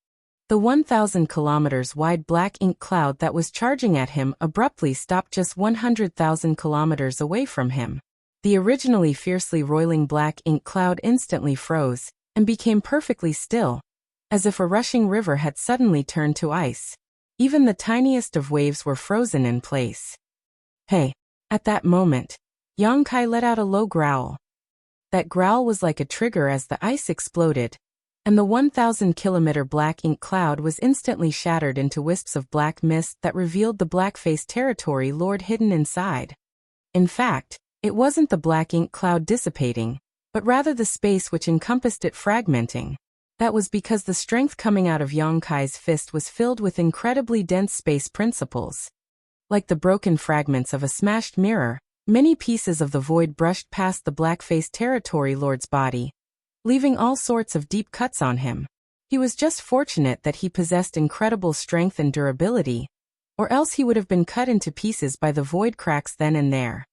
The 1,000 kilometers wide black ink cloud that was charging at him abruptly stopped just 100,000 kilometers away from him. The originally fiercely roiling black ink cloud instantly froze and became perfectly still, as if a rushing river had suddenly turned to ice. Even the tiniest of waves were frozen in place. Hey! At that moment, Yang Kai let out a low growl. That growl was like a trigger as the ice exploded, and the 1,000-kilometer black ink cloud was instantly shattered into wisps of black mist that revealed the black-faced territory lord hidden inside. In fact, it wasn't the black ink cloud dissipating, but rather the space which encompassed it fragmenting. That was because the strength coming out of Yang Kai's fist was filled with incredibly dense space principles. Like the broken fragments of a smashed mirror, many pieces of the void brushed past the black-faced territory lord's body, leaving all sorts of deep cuts on him. He was just fortunate that he possessed incredible strength and durability, or else he would have been cut into pieces by the void cracks then and there.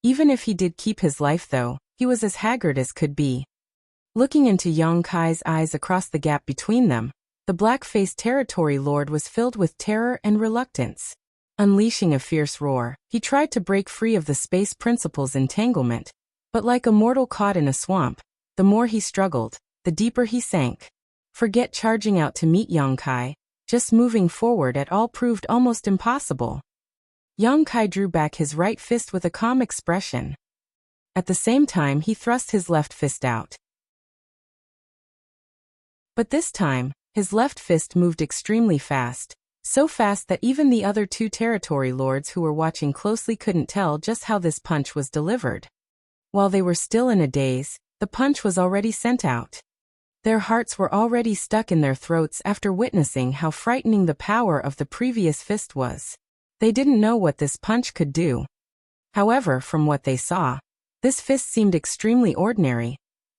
Even if he did keep his life though, he was as haggard as could be. Looking into Yang Kai's eyes across the gap between them, the black-faced territory lord was filled with terror and reluctance. Unleashing a fierce roar, he tried to break free of the space principle's entanglement, but like a mortal caught in a swamp, the more he struggled, the deeper he sank. Forget charging out to meet Yang Kai, just moving forward at all proved almost impossible. Yang Kai drew back his right fist with a calm expression. At the same time he thrust his left fist out. But this time, his left fist moved extremely fast, so fast that even the other two territory lords who were watching closely couldn't tell just how this punch was delivered. While they were still in a daze, the punch was already sent out. Their hearts were already stuck in their throats after witnessing how frightening the power of the previous fist was. They didn't know what this punch could do. However, from what they saw, this fist seemed extremely ordinary,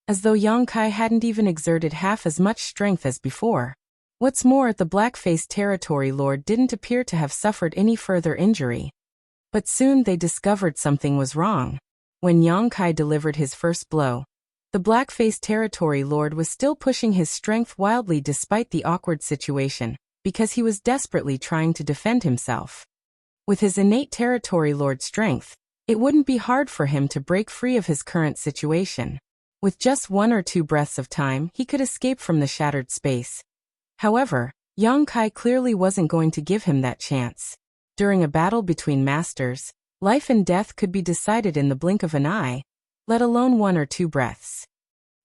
as though Yang Kai hadn't even exerted half as much strength as before. What's more, the black-faced territory lord didn't appear to have suffered any further injury. But soon they discovered something was wrong. When Yang Kai delivered his first blow, the black-faced territory lord was still pushing his strength wildly despite the awkward situation, because he was desperately trying to defend himself. With his innate territory lord strength, it wouldn't be hard for him to break free of his current situation. With just 1 or 2 breaths of time, he could escape from the shattered space. However, Yang Kai clearly wasn't going to give him that chance. During a battle between masters, life and death could be decided in the blink of an eye, let alone 1 or 2 breaths.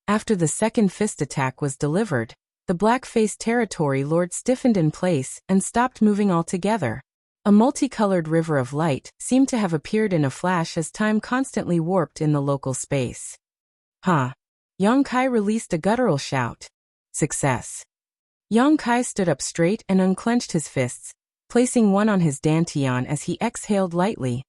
After the second fist attack was delivered, the black-faced territory lord stiffened in place and stopped moving altogether. A multicolored river of light seemed to have appeared in a flash as time constantly warped in the local space. "Huh!" Yang Kai released a guttural shout. Success. Yang Kai stood up straight and unclenched his fists, placing one on his dantian as he exhaled lightly.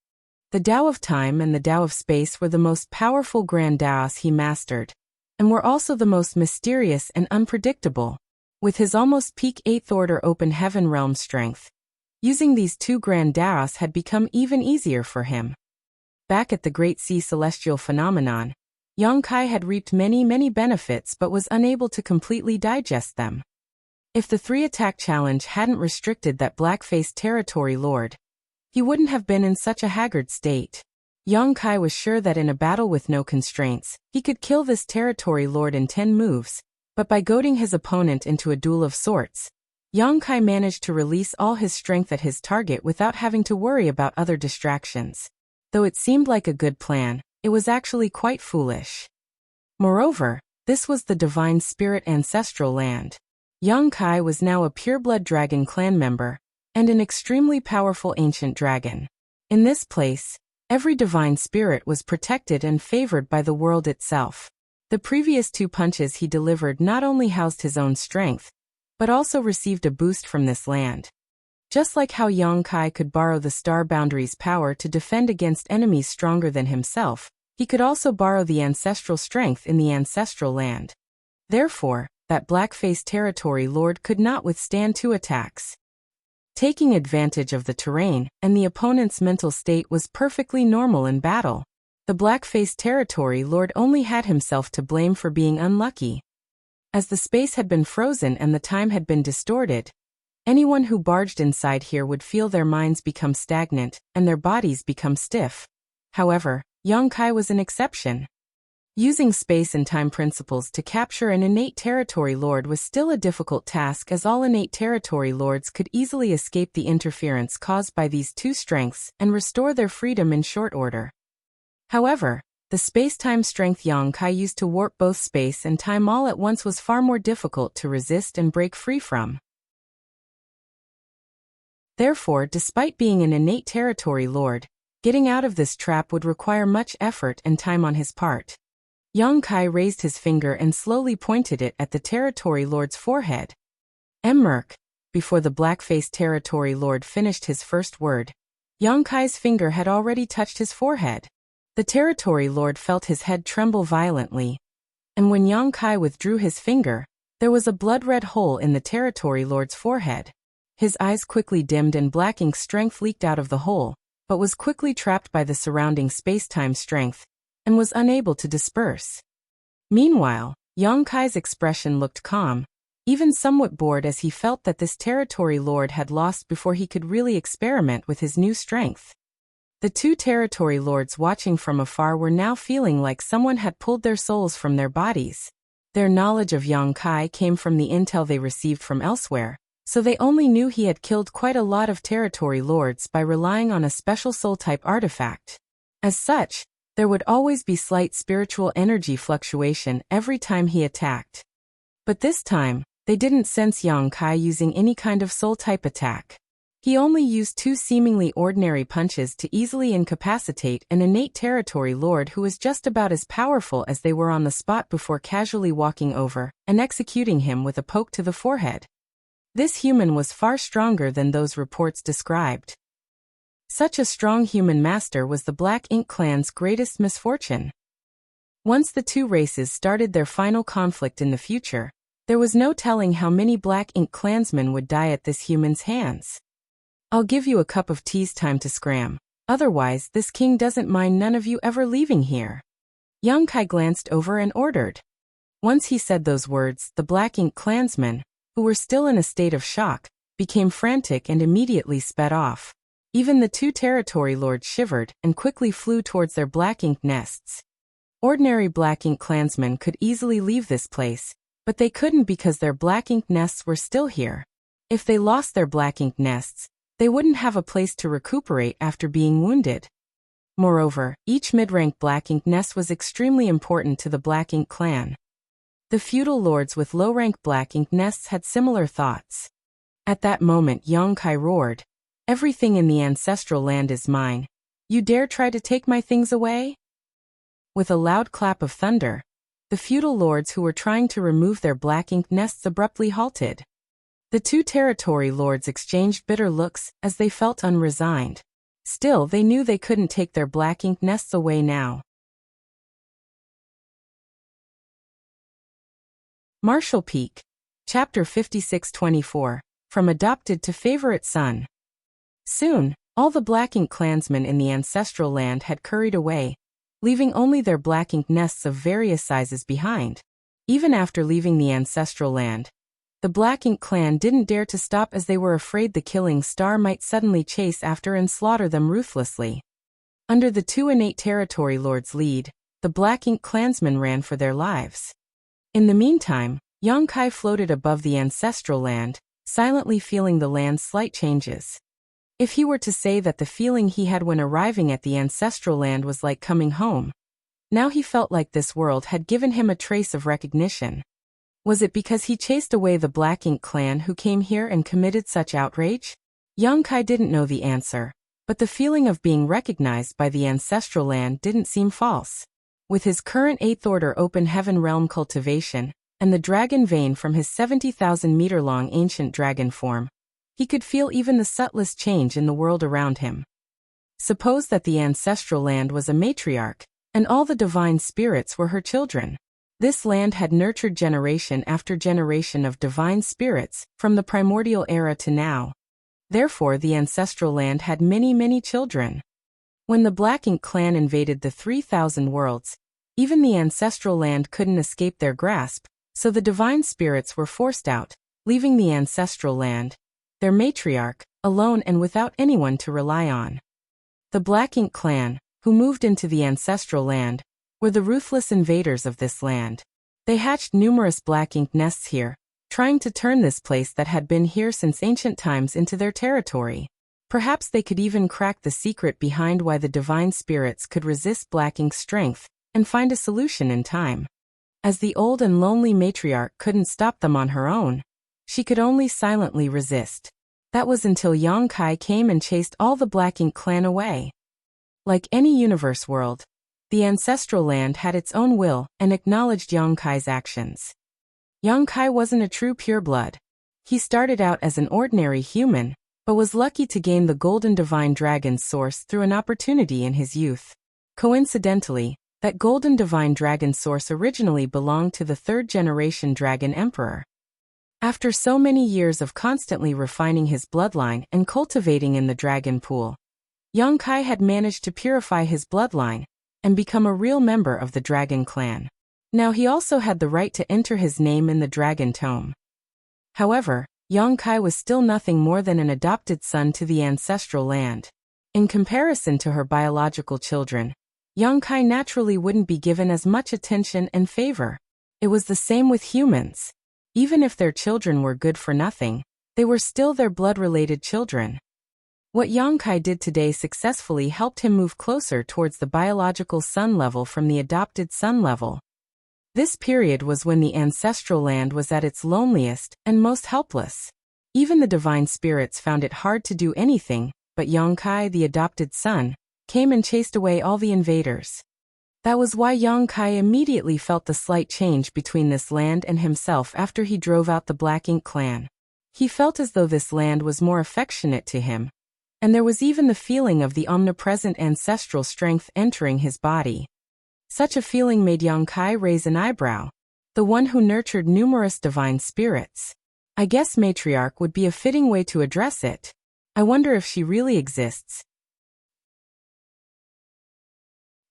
The Tao of Time and the Tao of Space were the most powerful grand Taos he mastered, and were also the most mysterious and unpredictable. With his almost peak 8th order open heaven realm strength, using these 2 grand Taos had become even easier for him. Back at the Great Sea Celestial Phenomenon, Yang Kai had reaped many benefits but was unable to completely digest them. If the 3-attack challenge hadn't restricted that black-faced territory lord, he wouldn't have been in such a haggard state. Yang Kai was sure that in a battle with no constraints, he could kill this territory lord in 10 moves, but by goading his opponent into a duel of sorts, Yang Kai managed to release all his strength at his target without having to worry about other distractions. Though it seemed like a good plan, it was actually quite foolish. Moreover, this was the Divine Spirit ancestral land. Yang Kai was now a pureblood dragon clan member, and an extremely powerful ancient dragon. In this place, every divine spirit was protected and favored by the world itself. The previous 2 punches he delivered not only housed his own strength, but also received a boost from this land. Just like how Yang Kai could borrow the Star Boundary's power to defend against enemies stronger than himself, he could also borrow the ancestral strength in the ancestral land. Therefore, that black-faced territory lord could not withstand 2 attacks. Taking advantage of the terrain and the opponent's mental state was perfectly normal in battle. The black-faced territory lord only had himself to blame for being unlucky. As the space had been frozen and the time had been distorted, anyone who barged inside here would feel their minds become stagnant and their bodies become stiff. However, Yang Kai was an exception. Using space and time principles to capture an innate territory lord was still a difficult task, as all innate territory lords could easily escape the interference caused by these 2 strengths and restore their freedom in short order. However, the space-time strength Yang Kai used to warp both space and time all at once was far more difficult to resist and break free from. Therefore, despite being an innate territory lord, getting out of this trap would require much effort and time on his part. Yang Kai raised his finger and slowly pointed it at the territory lord's forehead. Embark. Before the black-faced territory lord finished his first word, Yang Kai's finger had already touched his forehead. The territory lord felt his head tremble violently, and when Yang Kai withdrew his finger, there was a blood-red hole in the territory lord's forehead. His eyes quickly dimmed and black ink strength leaked out of the hole, but was quickly trapped by the surrounding space-time strength, and was unable to disperse. Meanwhile, Yang Kai's expression looked calm, even somewhat bored, as he felt that this territory lord had lost before he could really experiment with his new strength. The 2 territory lords watching from afar were now feeling like someone had pulled their souls from their bodies. Their knowledge of Yang Kai came from the intel they received from elsewhere, so they only knew he had killed quite a lot of territory lords by relying on a special soul-type artifact. As such, there would always be slight spiritual energy fluctuation every time he attacked. But this time, they didn't sense Yang Kai using any kind of soul-type attack. He only used 2 seemingly ordinary punches to easily incapacitate an innate territory lord who was just about as powerful as they were on the spot before casually walking over and executing him with a poke to the forehead. This human was far stronger than those reports described. Such a strong human master was the Black Ink clan's greatest misfortune. Once the 2 races started their final conflict in the future, there was no telling how many Black Ink clansmen would die at this human's hands. I'll give you a cup of tea's time to scram. Otherwise, this king doesn't mind none of you ever leaving here. Yang Kai glanced over and ordered. Once he said those words, the Black Ink clansmen, who were still in a state of shock, became frantic and immediately sped off. Even the 2 territory lords shivered and quickly flew towards their Black Ink nests. Ordinary Black Ink clansmen could easily leave this place, but they couldn't because their Black Ink nests were still here. If they lost their Black Ink nests, they wouldn't have a place to recuperate after being wounded. Moreover, each mid-rank Black Ink nest was extremely important to the Black Ink clan. The feudal lords with low-rank Black Ink nests had similar thoughts. At that moment Yang Kai roared, "Everything in the ancestral land is mine. You dare try to take my things away?" With a loud clap of thunder, the feudal lords who were trying to remove their Black Ink nests abruptly halted. The 2 territory lords exchanged bitter looks as they felt unresigned. Still, they knew they couldn't take their Black Ink nests away now. Martial Peak. Chapter 56-24. From Adopted to Favorite Son. Soon, all the Black Ink clansmen in the ancestral land had curried away, leaving only their Black Ink nests of various sizes behind. Even after leaving the ancestral land, the Black Ink clan didn't dare to stop as they were afraid the killing star might suddenly chase after and slaughter them ruthlessly. Under the 2 innate territory lords' lead, the Black Ink clansmen ran for their lives. In the meantime, Yang Kai floated above the ancestral land, silently feeling the land's slight changes. If he were to say that the feeling he had when arriving at the ancestral land was like coming home, now he felt like this world had given him a trace of recognition. Was it because he chased away the Black Ink clan who came here and committed such outrage? Yang Kai didn't know the answer, but the feeling of being recognized by the ancestral land didn't seem false. With his current 8th order open heaven realm cultivation, and the dragon vein from his 70,000-meter-long ancient dragon form, he could feel even the subtlest change in the world around him. Suppose that the ancestral land was a matriarch, and all the divine spirits were her children. This land had nurtured generation after generation of divine spirits, from the primordial era to now. Therefore the ancestral land had many, many children. When the Black Ink clan invaded the 3,000 worlds, even the ancestral land couldn't escape their grasp, so the divine spirits were forced out, leaving the ancestral land, their matriarch, alone and without anyone to rely on. The Black Ink clan, who moved into the ancestral land, were the ruthless invaders of this land. They hatched numerous Black Ink nests here, trying to turn this place that had been here since ancient times into their territory. Perhaps they could even crack the secret behind why the divine spirits could resist Black Ink's strength, and find a solution in time. As the old and lonely matriarch couldn't stop them on her own, she could only silently resist. That was until Yang Kai came and chased all the Black Ink clan away. Like any universe world, the ancestral land had its own will and acknowledged Yang Kai's actions. Yang Kai wasn't a true pureblood. He started out as an ordinary human, but was lucky to gain the golden divine dragon source through an opportunity in his youth. Coincidentally, that golden divine dragon source originally belonged to the 3rd-generation dragon emperor. After so many years of constantly refining his bloodline and cultivating in the dragon pool, Yang Kai had managed to purify his bloodline and become a real member of the dragon clan. Now he also had the right to enter his name in the dragon tome. However, Yang Kai was still nothing more than an adopted son to the ancestral land. In comparison to her biological children, Yang Kai naturally wouldn't be given as much attention and favor. It was the same with humans. Even if their children were good for nothing, they were still their blood-related children. What Yongkai did today successfully helped him move closer towards the biological sun level from the adopted sun level. This period was when the ancestral land was at its loneliest and most helpless. Even the divine spirits found it hard to do anything, but Yongkai, the adopted son, came and chased away all the invaders. That was why Yongkai immediately felt the slight change between this land and himself after he drove out the Black Ink clan. He felt as though this land was more affectionate to him, and there was even the feeling of the omnipresent ancestral strength entering his body. Such a feeling made Yongkai raise an eyebrow. The one who nurtured numerous divine spirits. I guess matriarch would be a fitting way to address it. I wonder if she really exists.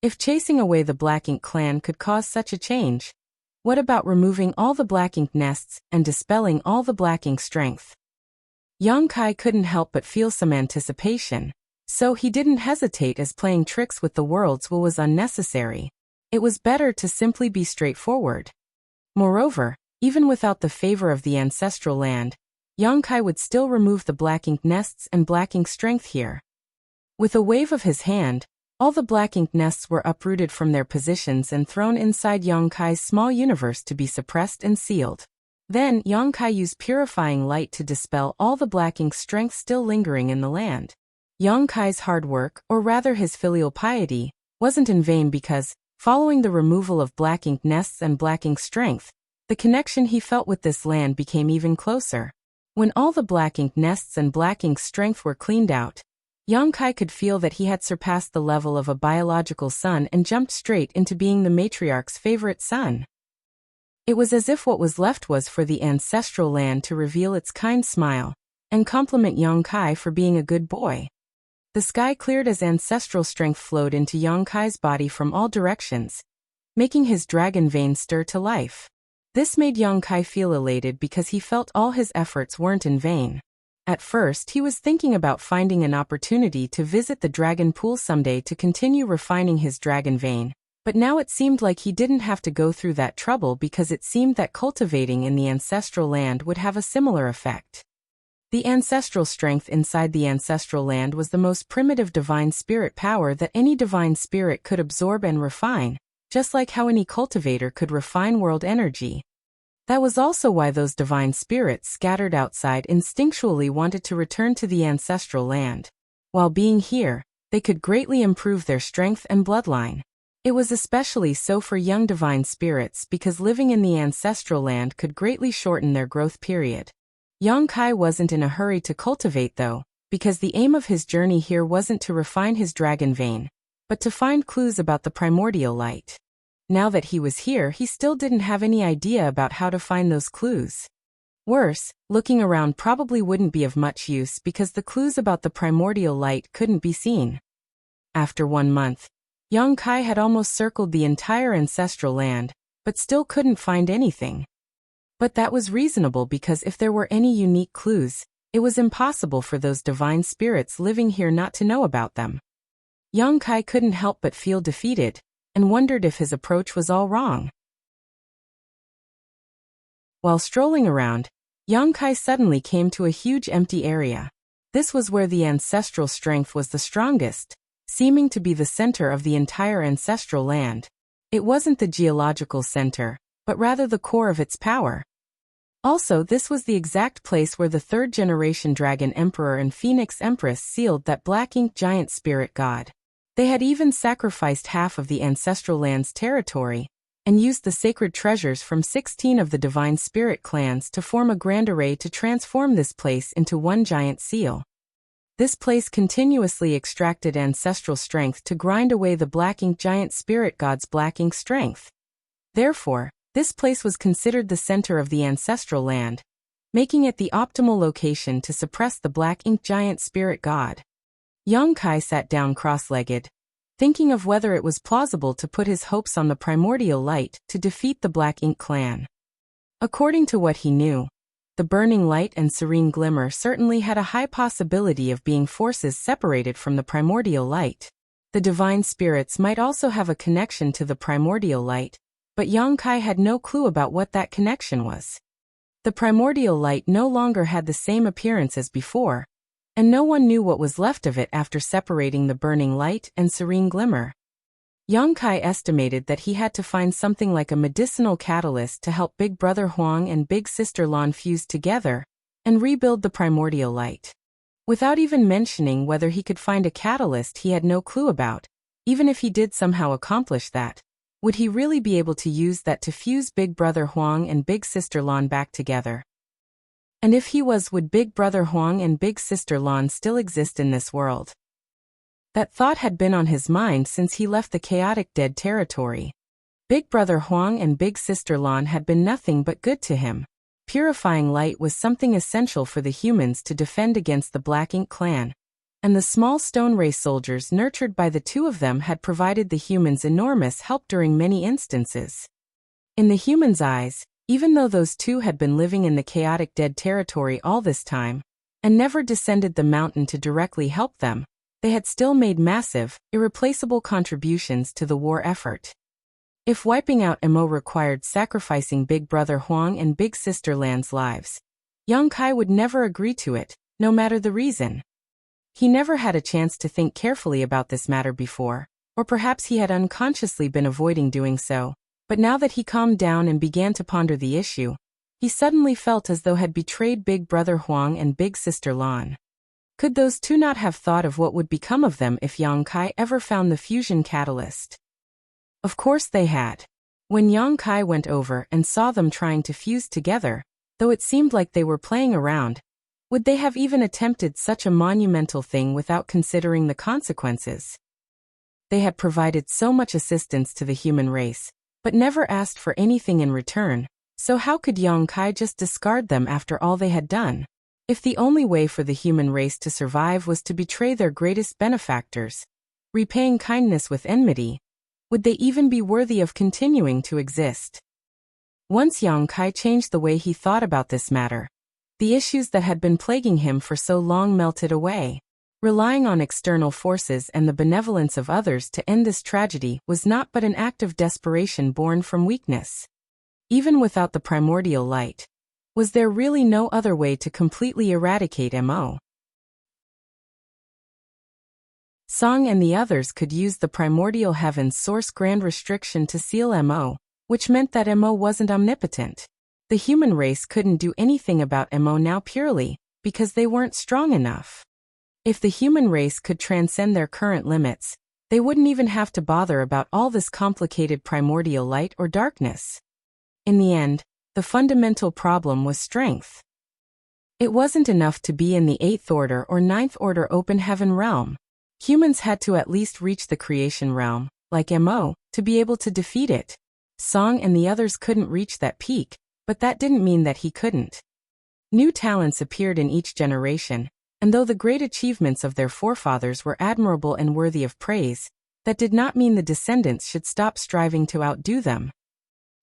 If chasing away the Black Ink clan could cause such a change, what about removing all the Black Ink nests and dispelling all the Black Ink strength? Yongkai couldn't help but feel some anticipation, so he didn't hesitate as playing tricks with the world's will was unnecessary. It was better to simply be straightforward. Moreover, even without the favor of the ancestral land, Yongkai would still remove the Black Ink nests and Black Ink strength here. With a wave of his hand, all the Black Ink nests were uprooted from their positions and thrown inside Yongkai's small universe to be suppressed and sealed. Then, Yongkai used purifying light to dispel all the Black Ink strength still lingering in the land. Yongkai's hard work, or rather his filial piety, wasn't in vain because, following the removal of Black Ink nests and Black Ink strength, the connection he felt with this land became even closer. When all the Black Ink nests and Black Ink strength were cleaned out, Yongkai could feel that he had surpassed the level of a biological son and jumped straight into being the matriarch's favorite son. It was as if what was left was for the ancestral land to reveal its kind smile and compliment Yongkai for being a good boy. The sky cleared as ancestral strength flowed into Yongkai's body from all directions, making his dragon vein stir to life. This made Yongkai feel elated because he felt all his efforts weren't in vain. At first, he was thinking about finding an opportunity to visit the dragon pool someday to continue refining his dragon vein, but now it seemed like he didn't have to go through that trouble because it seemed that cultivating in the ancestral land would have a similar effect. The ancestral strength inside the ancestral land was the most primitive divine spirit power that any divine spirit could absorb and refine, just like how any cultivator could refine world energy. That was also why those divine spirits scattered outside instinctually wanted to return to the ancestral land. While being here, they could greatly improve their strength and bloodline. It was especially so for young divine spirits because living in the ancestral land could greatly shorten their growth period. Yongkai wasn't in a hurry to cultivate though, because the aim of his journey here wasn't to refine his dragon vein, but to find clues about the primordial light. Now that he was here, he still didn't have any idea about how to find those clues. Worse, looking around probably wouldn't be of much use because the clues about the primordial light couldn't be seen. After 1 month, Yongkai had almost circled the entire ancestral land, but still couldn't find anything. But that was reasonable because if there were any unique clues, it was impossible for those divine spirits living here not to know about them. Yongkai couldn't help but feel defeated, and wondered if his approach was all wrong. While strolling around, Yongkai suddenly came to a huge empty area. This was where the ancestral strength was the strongest, seeming to be the center of the entire ancestral land. It wasn't the geological center, but rather the core of its power. Also, this was the exact place where the third-generation Dragon Emperor and Phoenix Empress sealed that Black Ink giant spirit god. They had even sacrificed half of the ancestral land's territory, and used the sacred treasures from 16 of the divine spirit clans to form a grand array to transform this place into one giant seal. This place continuously extracted ancestral strength to grind away the Black Ink giant spirit god's Black Ink strength. Therefore, this place was considered the center of the ancestral land, making it the optimal location to suppress the Black Ink giant spirit god. Yongkai sat down cross-legged, thinking of whether it was plausible to put his hopes on the primordial light to defeat the Black Ink clan. According to what he knew, the burning light and serene glimmer certainly had a high possibility of being forces separated from the primordial light. The divine spirits might also have a connection to the primordial light, but Yang Kai had no clue about what that connection was. The primordial light no longer had the same appearance as before, and no one knew what was left of it after separating the burning light and serene glimmer. Yang Kai estimated that he had to find something like a medicinal catalyst to help Big Brother Huang and Big Sister Lan fuse together and rebuild the primordial light. Without even mentioning whether he could find a catalyst he had no clue about, even if he did somehow accomplish that, would he really be able to use that to fuse Big Brother Huang and Big Sister Lan back together? And if he was, would Big Brother Huang and Big Sister Lan still exist in this world? That thought had been on his mind since he left the chaotic dead territory. Big Brother Huang and Big Sister Lan had been nothing but good to him. Purifying light was something essential for the humans to defend against the Black Ink clan, and the small stone race soldiers nurtured by the two of them had provided the humans enormous help during many instances. In the humans' eyes, even though those two had been living in the chaotic dead territory all this time, and never descended the mountain to directly help them, they had still made massive, irreplaceable contributions to the war effort. If wiping out Mo required sacrificing Big Brother Huang and Big Sister Lan's lives, Yang Kai would never agree to it, no matter the reason. He never had a chance to think carefully about this matter before, or perhaps he had unconsciously been avoiding doing so, but now that he calmed down and began to ponder the issue, he suddenly felt as though had betrayed Big Brother Huang and Big Sister Lan. Could those two not have thought of what would become of them if Yang Kai ever found the fusion catalyst? Of course they had. When Yang Kai went over and saw them trying to fuse together, though it seemed like they were playing around, would they have even attempted such a monumental thing without considering the consequences? They had provided so much assistance to the human race, but never asked for anything in return, so how could Yang Kai just discard them after all they had done? If the only way for the human race to survive was to betray their greatest benefactors, repaying kindness with enmity, would they even be worthy of continuing to exist? Once Yang Kai changed the way he thought about this matter, the issues that had been plaguing him for so long melted away. Relying on external forces and the benevolence of others to end this tragedy was not but an act of desperation born from weakness. Even without the primordial light, was there really no other way to completely eradicate Mo? Song and the others could use the primordial heaven's source grand restriction to seal Mo, which meant that Mo wasn't omnipotent. The human race couldn't do anything about Mo now purely because they weren't strong enough. If the human race could transcend their current limits, they wouldn't even have to bother about all this complicated primordial light or darkness. In the end, the fundamental problem was strength. It wasn't enough to be in the 8th order or 9th order open heaven realm. Humans had to at least reach the creation realm, like Mo, to be able to defeat it. Song and the others couldn't reach that peak, but that didn't mean that he couldn't. New talents appeared in each generation, and though the great achievements of their forefathers were admirable and worthy of praise, that did not mean the descendants should stop striving to outdo them.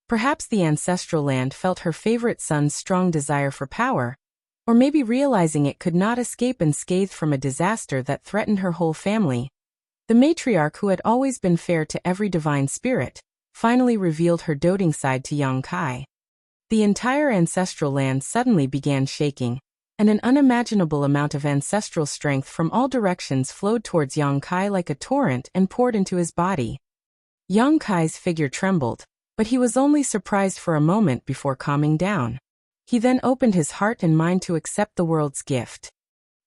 Perhaps the ancestral land felt her favorite son's strong desire for power, or maybe realizing it could not escape unscathed from a disaster that threatened her whole family. The matriarch, who had always been fair to every divine spirit, finally revealed her doting side to Yang Kai. The entire ancestral land suddenly began shaking, and an unimaginable amount of ancestral strength from all directions flowed towards Yang Kai like a torrent and poured into his body. Yang Kai's figure trembled, but he was only surprised for a moment before calming down. He then opened his heart and mind to accept the world's gift.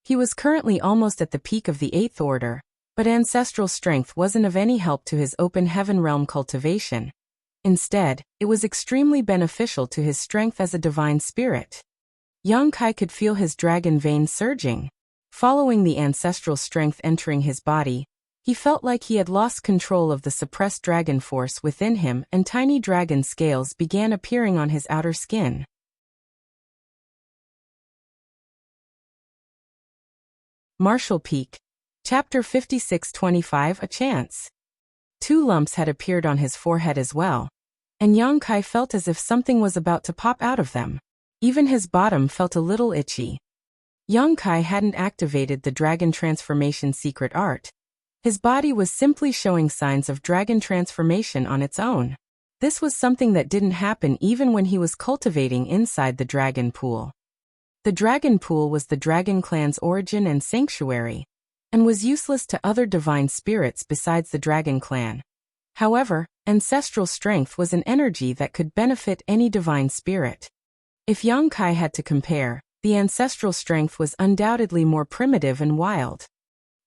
He was currently almost at the peak of the 8th order, but ancestral strength wasn't of any help to his open heaven realm cultivation. Instead, it was extremely beneficial to his strength as a divine spirit. Yang Kai could feel his dragon veins surging. Following the ancestral strength entering his body, he felt like he had lost control of the suppressed dragon force within him, and tiny dragon scales began appearing on his outer skin. Martial Peak. Chapter 56-25 A Chance. 2 lumps had appeared on his forehead as well, and Yang Kai felt as if something was about to pop out of them. Even his bottom felt a little itchy. Yang Kai hadn't activated the dragon transformation secret art. His body was simply showing signs of dragon transformation on its own. This was something that didn't happen even when he was cultivating inside the dragon pool. The dragon pool was the dragon clan's origin and sanctuary, and was useless to other divine spirits besides the dragon clan. However, ancestral strength was an energy that could benefit any divine spirit. If Yongkai had to compare, the ancestral strength was undoubtedly more primitive and wild.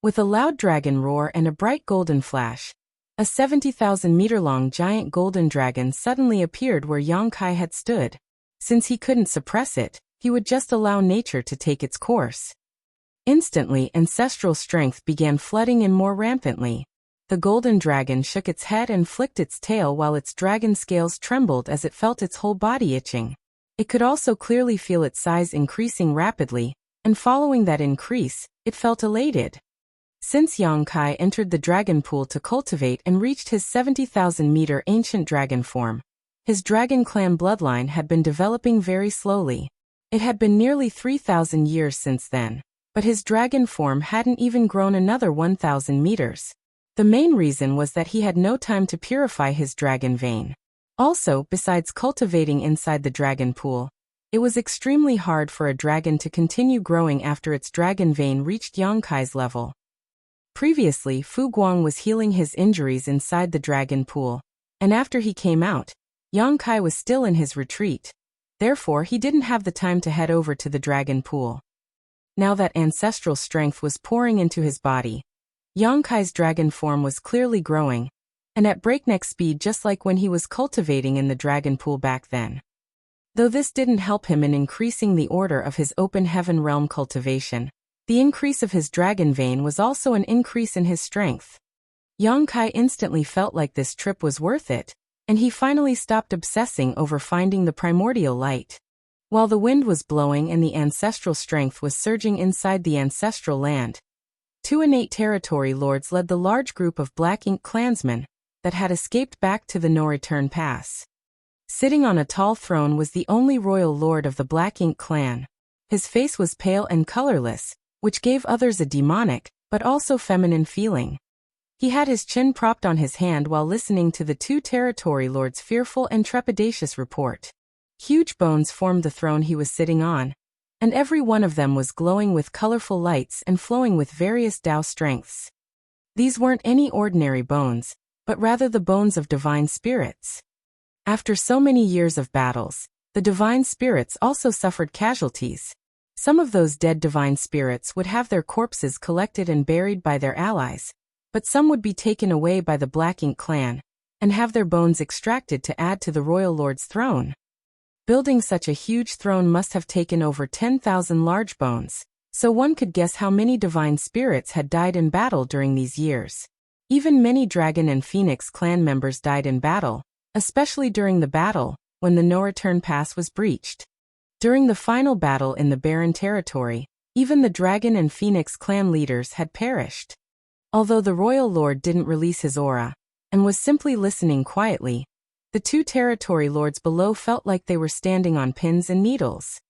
With a loud dragon roar and a bright golden flash, a 70,000-meter-long giant golden dragon suddenly appeared where Yongkai had stood. Since he couldn't suppress it, he would just allow nature to take its course. Instantly, ancestral strength began flooding in more rampantly. The golden dragon shook its head and flicked its tail while its dragon scales trembled as it felt its whole body itching. It could also clearly feel its size increasing rapidly, and following that increase, it felt elated. Since Yongkai entered the dragon pool to cultivate and reached his 70,000-meter ancient dragon form, his dragon clan bloodline had been developing very slowly. It had been nearly 3,000 years since then, but his dragon form hadn't even grown another 1,000 meters. The main reason was that he had no time to purify his dragon vein. Also, besides cultivating inside the dragon pool, it was extremely hard for a dragon to continue growing after its dragon vein reached Yongkai's level. Previously, Fu Guang was healing his injuries inside the dragon pool, and after he came out, Yongkai was still in his retreat. Therefore, he didn't have the time to head over to the dragon pool. Now that ancestral strength was pouring into his body, Yongkai's dragon form was clearly growing, and at breakneck speed just like when he was cultivating in the dragon pool back then. Though this didn't help him in increasing the order of his open heaven realm cultivation, the increase of his dragon vein was also an increase in his strength. Yongkai instantly felt like this trip was worth it, and he finally stopped obsessing over finding the primordial light. While the wind was blowing and the ancestral strength was surging inside the ancestral land, 2 innate territory lords led the large group of Black Ink clansmen that had escaped back to the no-return pass. Sitting on a tall throne was the only royal lord of the Black Ink clan. His face was pale and colorless, which gave others a demonic, but also feminine feeling. He had his chin propped on his hand while listening to the 2 territory lords' fearful and trepidatious report. Huge bones formed the throne he was sitting on, and every one of them was glowing with colorful lights and flowing with various Tao strengths. These weren't any ordinary bones, but rather the bones of divine spirits. After so many years of battles, the divine spirits also suffered casualties. Some of those dead divine spirits would have their corpses collected and buried by their allies, but some would be taken away by the Black Ink clan, and have their bones extracted to add to the royal lord's throne. Building such a huge throne must have taken over 10,000 large bones, so one could guess how many divine spirits had died in battle during these years. Even many dragon and phoenix clan members died in battle, especially during the battle, when the no-return pass was breached. During the final battle in the barren territory, even the dragon and phoenix clan leaders had perished. Although the royal lord didn't release his aura, and was simply listening quietly, the 2 territory lords below felt like they were standing on pins and needles.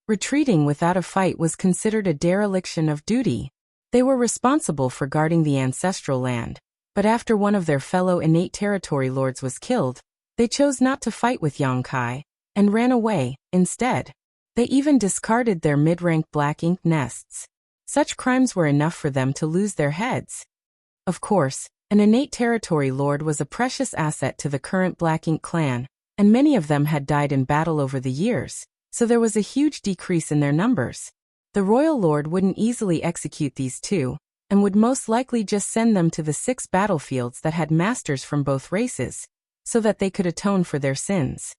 Retreating without a fight was considered a dereliction of duty. They were responsible for guarding the ancestral land, but after one of their fellow innate territory lords was killed, they chose not to fight with Yongkai, and ran away. Instead, they even discarded their mid-rank Black Ink nests. Such crimes were enough for them to lose their heads. Of course, an innate territory lord was a precious asset to the current Black Ink clan, and many of them had died in battle over the years, so there was a huge decrease in their numbers. The royal lord wouldn't easily execute these 2, and would most likely just send them to the 6 battlefields that had masters from both races, so that they could atone for their sins.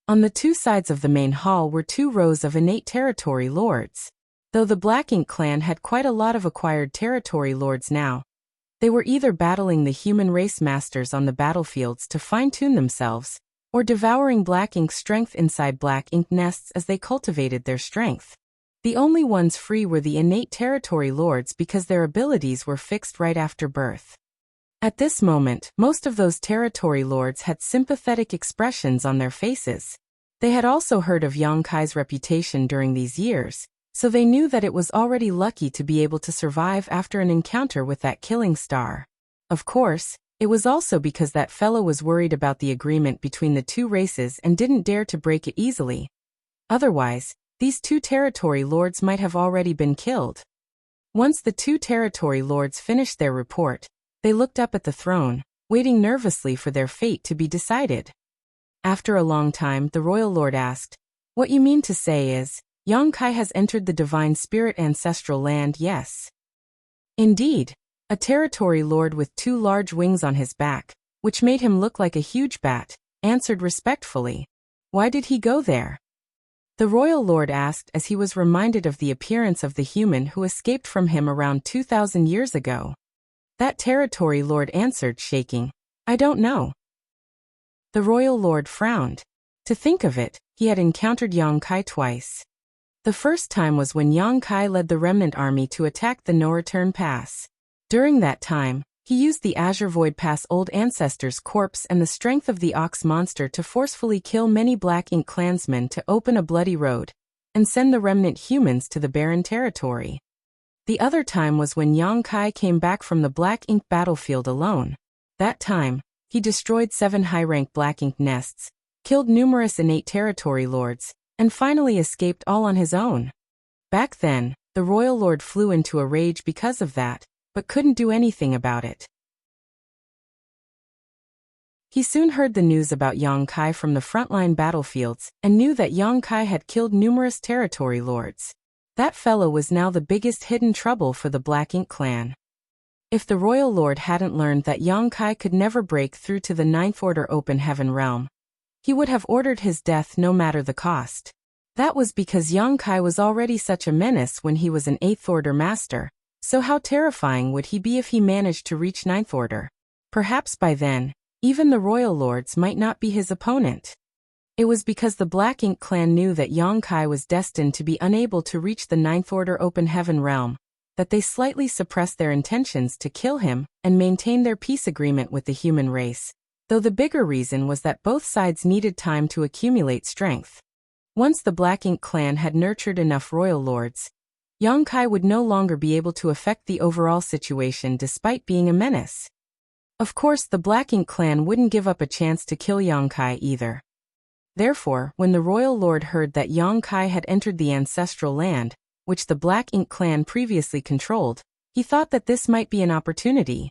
On the 2 sides of the main hall were 2 rows of innate territory lords. Though the Black Ink clan had quite a lot of acquired territory lords now, they were either battling the human race masters on the battlefields to fine-tune themselves, or devouring Black Ink's strength inside Black Ink nests as they cultivated their strength. The only ones free were the innate territory lords because their abilities were fixed right after birth. At this moment, most of those territory lords had sympathetic expressions on their faces. They had also heard of Yongkai's reputation during these years, so they knew that it was already lucky to be able to survive after an encounter with that killing star. Of course, It was also because that fellow was worried about the agreement between the two races and didn't dare to break it easily. Otherwise, these two territory lords might have already been killed. Once the two territory lords finished their report, they looked up at the throne, waiting nervously for their fate to be decided. After a long time, the royal lord asked, "What you mean to say is, Yongkai has entered the divine spirit ancestral land, yes?" "Indeed." A territory lord with two large wings on his back, which made him look like a huge bat, answered respectfully. "Why did he go there?" The royal lord asked as he was reminded of the appearance of the human who escaped from him around 2,000 years ago. That territory lord answered, shaking, "I don't know." The royal lord frowned. To think of it, he had encountered Yongkai twice. The first time was when Yongkai led the remnant army to attack the no-return pass. During that time, he used the Azure Void Pass old ancestor's corpse and the strength of the ox monster to forcefully kill many Black Ink clansmen to open a bloody road, and send the remnant humans to the barren territory. The other time was when Yongkai came back from the Black Ink battlefield alone. That time, he destroyed 7 high-rank Black Ink nests, killed numerous innate territory lords, and finally escaped all on his own. Back then, the royal lord flew into a rage because of that, but couldn't do anything about it. He soon heard the news about Yongkai from the frontline battlefields and knew that Yongkai had killed numerous territory lords. That fellow was now the biggest hidden trouble for the Black Ink clan. If the royal lord hadn't learned that Yongkai could never break through to the Ninth Order Open Heaven realm, he would have ordered his death no matter the cost. That was because Yongkai was already such a menace when he was an 8th Order master. So how terrifying would he be if he managed to reach Ninth Order? Perhaps by then, even the royal lords might not be his opponent. It was because the Black Ink clan knew that Yongkai was destined to be unable to reach the Ninth Order Open Heaven realm, that they slightly suppressed their intentions to kill him and maintain their peace agreement with the human race, though the bigger reason was that both sides needed time to accumulate strength. Once the Black Ink clan had nurtured enough royal lords, Yongkai would no longer be able to affect the overall situation despite being a menace. Of course, the Black Ink clan wouldn't give up a chance to kill Yongkai either. Therefore, when the royal lord heard that Yongkai had entered the ancestral land, which the Black Ink clan previously controlled, he thought that this might be an opportunity.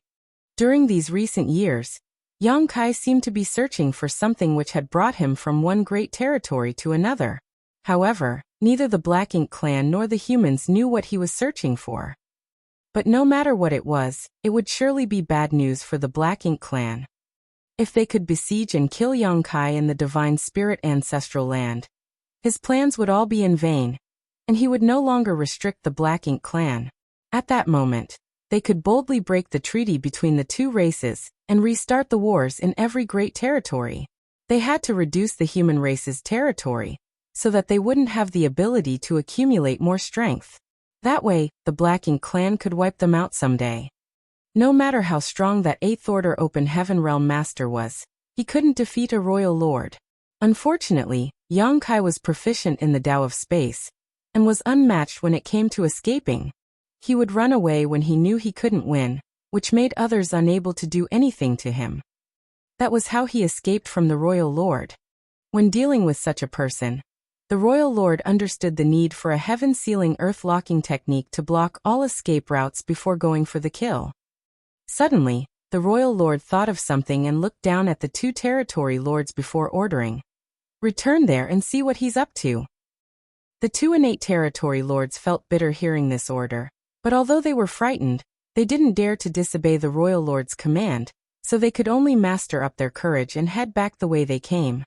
During these recent years, Yongkai seemed to be searching for something which had brought him from one great territory to another. However, neither the Black Ink clan nor the humans knew what he was searching for. But no matter what it was, it would surely be bad news for the Black Ink clan. If they could besiege and kill Yongkai in the divine spirit ancestral land, his plans would all be in vain, and he would no longer restrict the Black Ink clan. At that moment, they could boldly break the treaty between the two races and restart the wars in every great territory. They had to reduce the human race's territory, so that they wouldn't have the ability to accumulate more strength. That way, the Black Ink clan could wipe them out someday. No matter how strong that 8th Order Open Heaven Realm Master was, he couldn't defeat a royal lord. Unfortunately, Yongkai was proficient in the Tao of Space, and was unmatched when it came to escaping. He would run away when he knew he couldn't win, which made others unable to do anything to him. That was how he escaped from the royal lord. When dealing with such a person, the royal lord understood the need for a heaven-sealing earth-locking technique to block all escape routes before going for the kill. Suddenly, the royal lord thought of something and looked down at the two territory lords before ordering, "Return there and see what he's up to." The two innate territory lords felt bitter hearing this order, but although they were frightened, they didn't dare to disobey the royal lord's command, so they could only master up their courage and head back the way they came.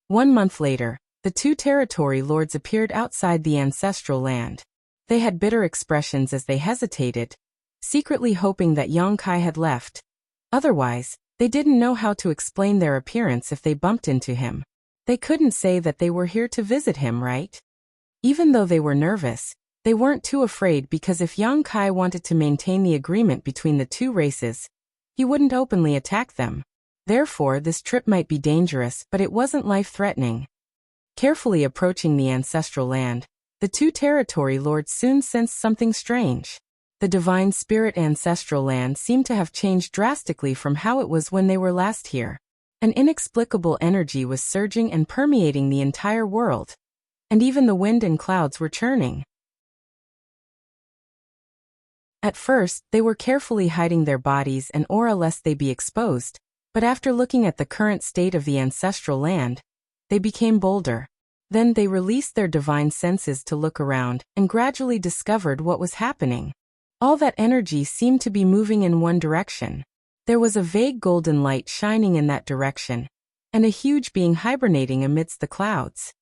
1 month later, the two territory lords appeared outside the ancestral land. They had bitter expressions as they hesitated, secretly hoping that Yongkai had left. Otherwise, they didn't know how to explain their appearance if they bumped into him. They couldn't say that they were here to visit him, right? Even though they were nervous, they weren't too afraid because if Yongkai wanted to maintain the agreement between the two races, he wouldn't openly attack them. Therefore, this trip might be dangerous, but it wasn't life-threatening. Carefully approaching the ancestral land, the two territory lords soon sensed something strange. The divine spirit ancestral land seemed to have changed drastically from how it was when they were last here. An inexplicable energy was surging and permeating the entire world, and even the wind and clouds were churning. At first, they were carefully hiding their bodies and aura lest they be exposed, but after looking at the current state of the ancestral land, they became bolder. Then they released their divine senses to look around and gradually discovered what was happening. All that energy seemed to be moving in one direction. There was a vague golden light shining in that direction, and a huge being hibernating amidst the clouds.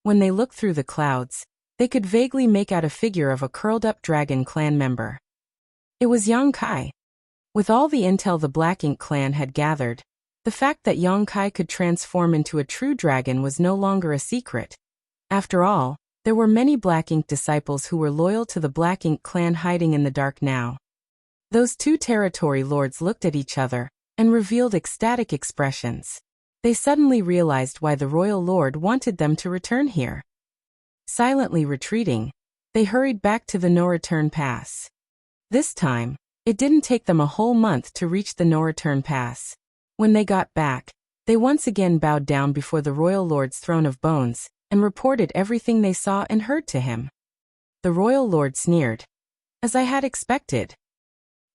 When they looked through the clouds, they could vaguely make out a figure of a curled-up dragon clan member. It was Yang Kai. With all the intel the Black Ink clan had gathered, the fact that Yang Kai could transform into a true dragon was no longer a secret. After all, there were many Black Ink disciples who were loyal to the Black Ink clan hiding in the dark now. Those two territory lords looked at each other and revealed ecstatic expressions. They suddenly realized why the royal lord wanted them to return here. Silently retreating, they hurried back to the no-return pass. This time, it didn't take them a whole month to reach the no-return pass. When they got back, they once again bowed down before the royal lord's throne of bones and reported everything they saw and heard to him. The royal lord sneered. As I had expected.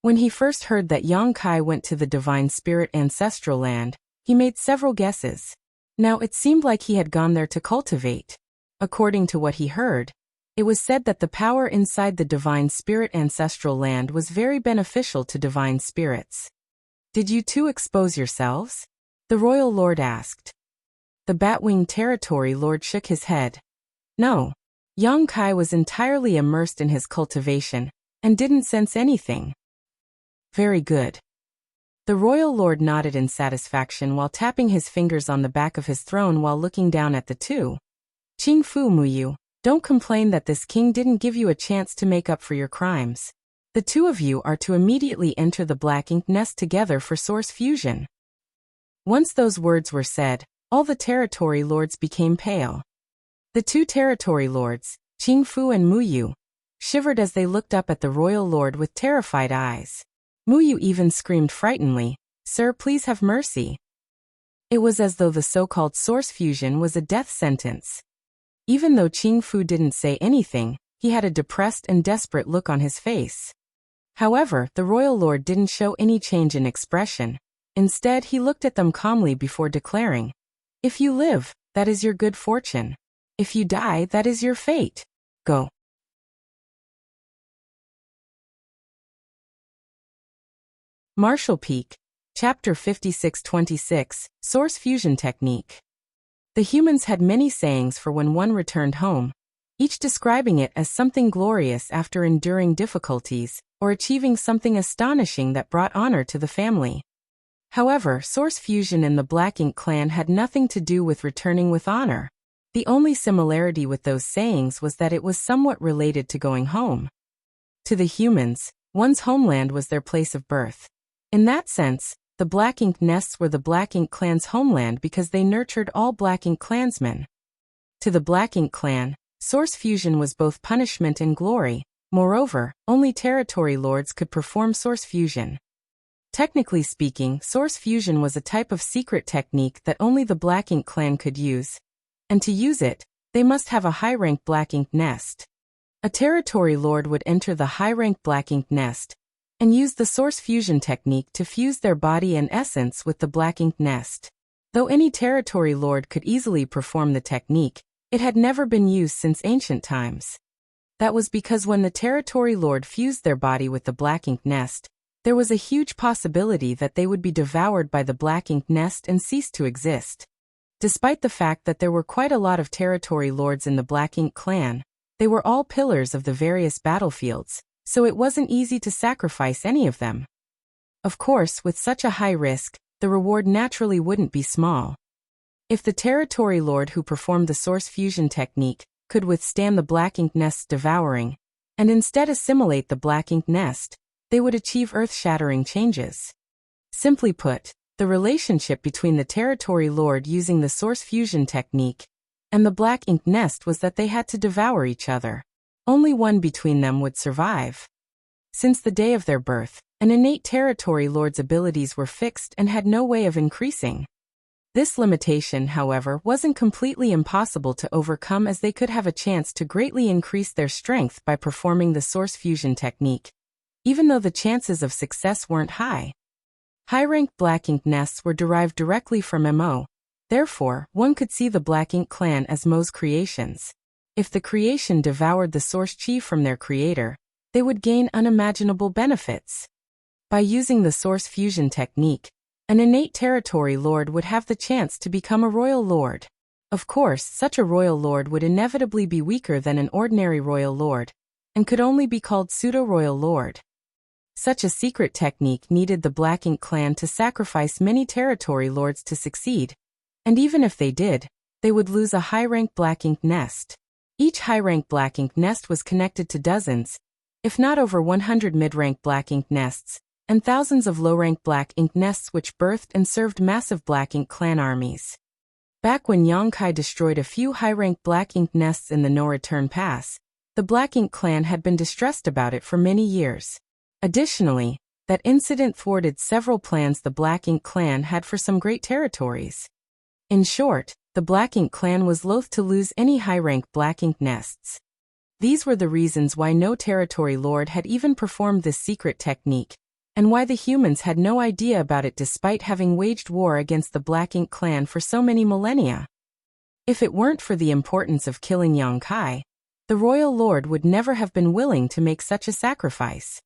When he first heard that Yang Kai went to the divine spirit ancestral land, he made several guesses. Now it seemed like he had gone there to cultivate. According to what he heard, it was said that the power inside the divine spirit ancestral land was very beneficial to divine spirits. Did you two expose yourselves? The royal lord asked. The Batwing territory lord shook his head. No. Yang Kai was entirely immersed in his cultivation and didn't sense anything. Very good. The royal lord nodded in satisfaction while tapping his fingers on the back of his throne while looking down at the two. Qing Fu Muyu, don't complain that this king didn't give you a chance to make up for your crimes. The two of you are to immediately enter the Black Ink nest together for source fusion. Once those words were said, all the territory lords became pale. The two territory lords, Qing Fu and Muyu, shivered as they looked up at the royal lord with terrified eyes. Muyu even screamed frighteningly, "Sir, please have mercy." It was as though the so-called source fusion was a death sentence. Even though Qing Fu didn't say anything, he had a depressed and desperate look on his face. However, the royal lord didn't show any change in expression. Instead, he looked at them calmly before declaring, "If you live, that is your good fortune. If you die, that is your fate. Go." Martial Peak, Chapter 5626, Source Fusion Technique. The humans had many sayings for when one returned home, each describing it as something glorious after enduring difficulties, or achieving something astonishing that brought honor to the family. However, source fusion in the Black Ink clan had nothing to do with returning with honor. The only similarity with those sayings was that it was somewhat related to going home. To the humans, one's homeland was their place of birth. In that sense, the Black Ink nests were the Black Ink clan's homeland because they nurtured all Black Ink clansmen. To the Black Ink clan, source fusion was both punishment and glory. Moreover, only territory lords could perform source fusion. Technically speaking, source fusion was a type of secret technique that only the Black Ink clan could use. And to use it, they must have a high-rank Black Ink nest. A territory lord would enter the high-rank Black Ink nest and use the source fusion technique to fuse their body and essence with the Black Ink nest. Though any territory lord could easily perform the technique, it had never been used since ancient times. That was because when the territory lord fused their body with the Black Ink nest, there was a huge possibility that they would be devoured by the Black Ink nest and cease to exist. Despite the fact that there were quite a lot of territory lords in the Black Ink clan, they were all pillars of the various battlefields, so it wasn't easy to sacrifice any of them. Of course, with such a high risk, the reward naturally wouldn't be small. If the territory lord who performed the source fusion technique could withstand the Black Ink nest's devouring, and instead assimilate the Black Ink nest, they would achieve earth-shattering changes. Simply put, the relationship between the territory lord using the source fusion technique and the Black Ink nest was that they had to devour each other. Only one between them would survive. Since the day of their birth, an innate territory lord's abilities were fixed and had no way of increasing. This limitation, however, wasn't completely impossible to overcome, as they could have a chance to greatly increase their strength by performing the source fusion technique, even though the chances of success weren't high. High-rank black ink nests were derived directly from Mo. Therefore, one could see the Black Ink clan as Mo's creations. If the creation devoured the source chi from their creator, they would gain unimaginable benefits. By using the source fusion technique, an innate territory lord would have the chance to become a royal lord. Of course, such a royal lord would inevitably be weaker than an ordinary royal lord, and could only be called pseudo-royal lord. Such a secret technique needed the Black Ink clan to sacrifice many territory lords to succeed, and even if they did, they would lose a high-rank Black Ink nest. Each high-rank Black Ink nest was connected to dozens, if not over 100 mid-rank Black Ink nests, and thousands of low-rank Black Ink nests which birthed and served massive Black Ink clan armies. Back when Yongkai destroyed a few high-rank Black Ink nests in the No Return Pass, the Black Ink clan had been distressed about it for many years. Additionally, that incident thwarted several plans the Black Ink clan had for some great territories. In short, the Black Ink clan was loath to lose any high-rank Black Ink nests. These were the reasons why no territory lord had even performed this secret technique, and why the humans had no idea about it despite having waged war against the Black Ink clan for so many millennia. If it weren't for the importance of killing Yongkai, the royal lord would never have been willing to make such a sacrifice.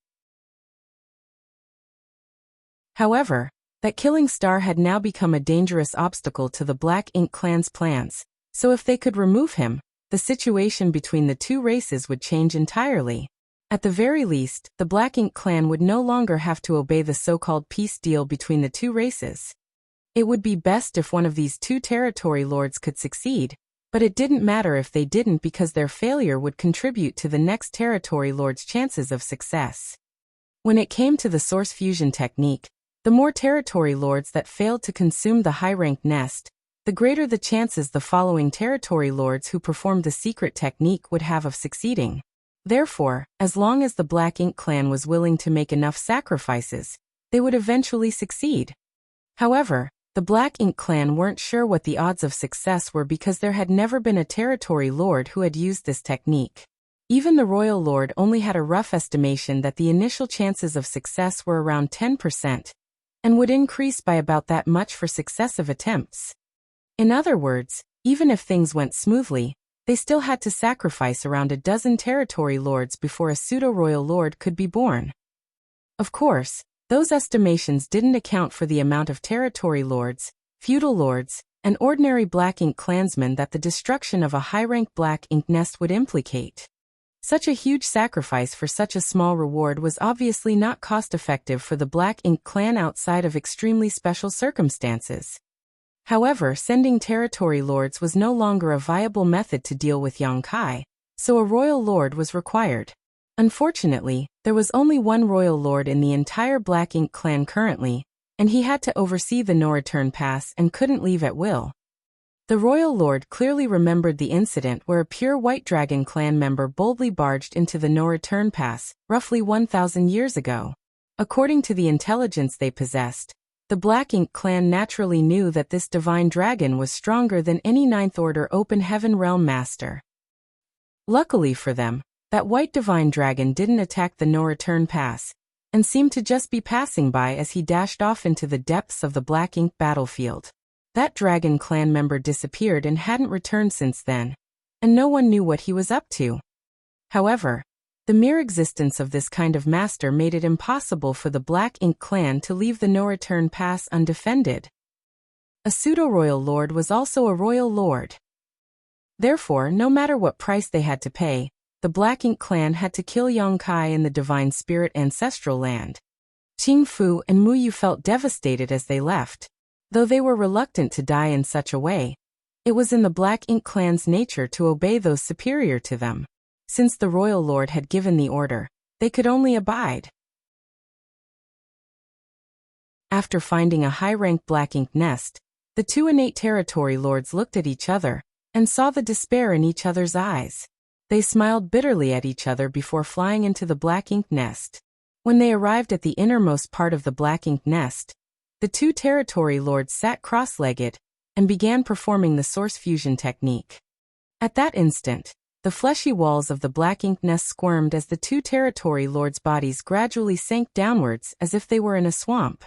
However, that killing Star had now become a dangerous obstacle to the Black Ink clan's plans, so if they could remove him, the situation between the two races would change entirely. At the very least, the Black Ink clan would no longer have to obey the so-called peace deal between the two races. It would be best if one of these two territory lords could succeed, but it didn't matter if they didn't, because their failure would contribute to the next territory lord's chances of success. When it came to the source fusion technique, the more territory lords that failed to consume the high-rank nest, the greater the chances the following territory lords who performed the secret technique would have of succeeding. Therefore, as long as the Black Ink clan was willing to make enough sacrifices, they would eventually succeed. However, the Black Ink clan weren't sure what the odds of success were, because there had never been a territory lord who had used this technique. Even the royal lord only had a rough estimation that the initial chances of success were around 10%, and would increase by about that much for successive attempts. In other words, even if things went smoothly, they still had to sacrifice around a dozen territory lords before a pseudo-royal lord could be born. Of course, those estimations didn't account for the amount of territory lords, feudal lords, and ordinary Black Ink clansmen that the destruction of a high-rank Black Ink nest would implicate. Such a huge sacrifice for such a small reward was obviously not cost-effective for the Black Ink clan outside of extremely special circumstances. However, sending territory lords was no longer a viable method to deal with Yongkai, so a royal lord was required. Unfortunately, there was only one royal lord in the entire Black Ink clan currently, and he had to oversee the No Return Pass and couldn't leave at will. The royal lord clearly remembered the incident where a pure White Dragon clan member boldly barged into the No Return Pass, roughly 1,000 years ago. According to the intelligence they possessed, the Black Ink clan naturally knew that this divine dragon was stronger than any Ninth Order Open Heaven Realm master. Luckily for them, that white divine dragon didn't attack the No Return Pass, and seemed to just be passing by as he dashed off into the depths of the Black Ink battlefield. That dragon clan member disappeared and hadn't returned since then, and no one knew what he was up to. However, the mere existence of this kind of master made it impossible for the Black Ink clan to leave the No Return Pass undefended. A pseudo-royal lord was also a royal lord. Therefore, no matter what price they had to pay, the Black Ink clan had to kill Yongkai in the Divine Spirit ancestral land. Qing Fu and Mu Yu felt devastated as they left. Though they were reluctant to die in such a way, it was in the Black Ink clan's nature to obey those superior to them. Since the royal lord had given the order, they could only abide. After finding a high-rank Black Ink nest, the two innate territory lords looked at each other, and saw the despair in each other's eyes. They smiled bitterly at each other before flying into the Black Ink nest. When they arrived at the innermost part of the black ink nest, the two territory lords sat cross-legged and began performing the source fusion technique. At that instant, the fleshy walls of the black ink nest squirmed as the two territory lords' bodies gradually sank downwards as if they were in a swamp.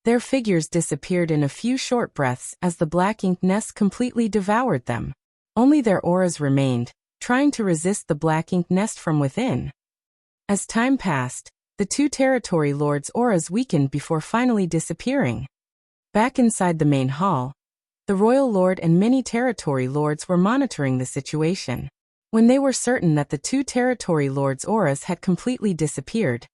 Their figures disappeared in a few short breaths as the black ink nest completely devoured them. Only their auras remained, trying to resist the black ink nest from within. As time passed, the two territory lords' auras weakened before finally disappearing. Back inside the main hall, the royal lord and many territory lords were monitoring the situation. When they were certain that the two territory lords' auras had completely disappeared,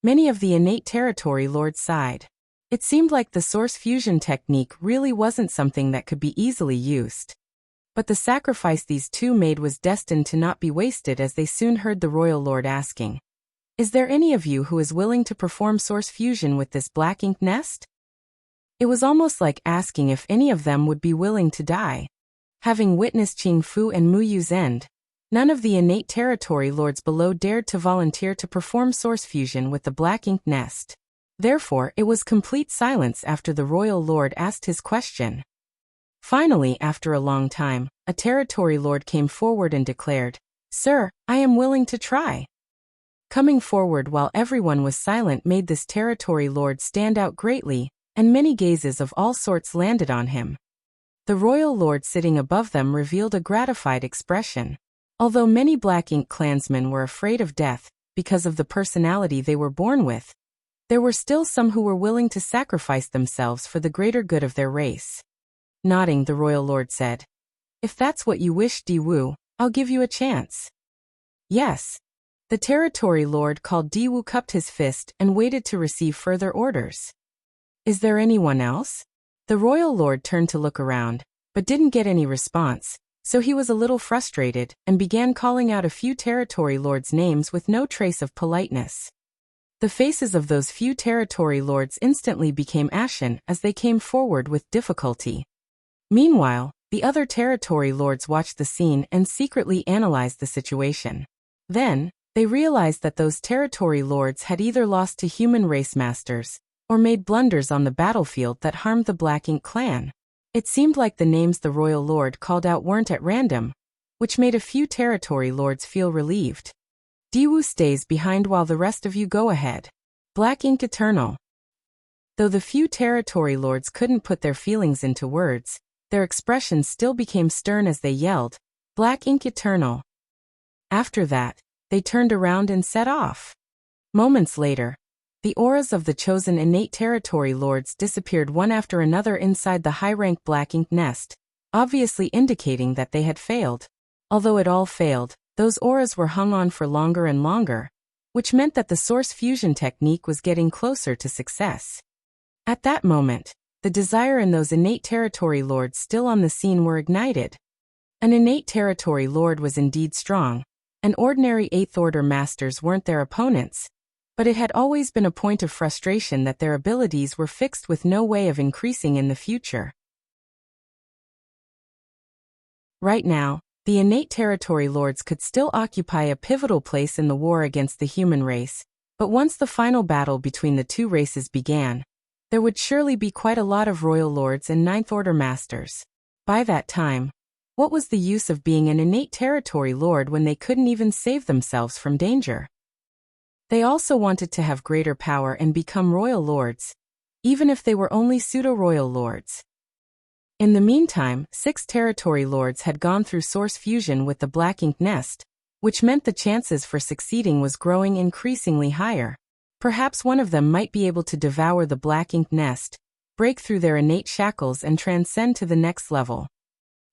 many of the innate territory lords sighed. It seemed like the source fusion technique really wasn't something that could be easily used. But the sacrifice these two made was destined to not be wasted, as they soon heard the royal lord asking, "Is there any of you who is willing to perform source fusion with this black ink nest?" It was almost like asking if any of them would be willing to die. Having witnessed Qing Fu and Mu Yu's end, none of the innate territory lords below dared to volunteer to perform source fusion with the black ink nest. Therefore, it was complete silence after the royal lord asked his question. Finally, after a long time, a territory lord came forward and declared, "Sir, I am willing to try." Coming forward while everyone was silent made this territory lord stand out greatly, and many gazes of all sorts landed on him. The royal lord sitting above them revealed a gratified expression. Although many black ink clansmen were afraid of death because of the personality they were born with, there were still some who were willing to sacrifice themselves for the greater good of their race. Nodding, the royal lord said, "If that's what you wish, Di Wu, I'll give you a chance." "Yes." The territory lord called Di Wu cupped his fist and waited to receive further orders. "Is there anyone else?" The royal lord turned to look around, but didn't get any response, so he was a little frustrated and began calling out a few territory lords' names with no trace of politeness. The faces of those few territory lords instantly became ashen as they came forward with difficulty. Meanwhile, the other territory lords watched the scene and secretly analyzed the situation. Then, they realized that those territory lords had either lost to human race masters, or made blunders on the battlefield that harmed the Black Ink clan. It seemed like the names the royal lord called out weren't at random, which made a few territory lords feel relieved. Diwu stays behind while the rest of you go ahead. Black Ink Eternal. Though the few territory lords couldn't put their feelings into words, their expressions still became stern as they yelled, "Black Ink Eternal." After that, they turned around and set off. Moments later, the auras of the chosen innate territory lords disappeared one after another inside the high-rank Black Ink nest, obviously indicating that they had failed. Although it all failed, those auras were hung on for longer and longer, which meant that the source fusion technique was getting closer to success. At that moment, the desire in those innate territory lords still on the scene were ignited. An innate territory lord was indeed strong, and ordinary 8th Order masters weren't their opponents, but it had always been a point of frustration that their abilities were fixed with no way of increasing in the future. Right now, the innate territory lords could still occupy a pivotal place in the war against the human race, but once the final battle between the two races began, there would surely be quite a lot of royal lords and 9th Order masters. By that time, what was the use of being an innate territory lord when they couldn't even save themselves from danger? They also wanted to have greater power and become royal lords, even if they were only pseudo-royal lords. In the meantime, 6 territory lords had gone through source fusion with the Black Ink nest, which meant the chances for succeeding was growing increasingly higher. Perhaps one of them might be able to devour the Black Ink nest, break through their innate shackles and transcend to the next level.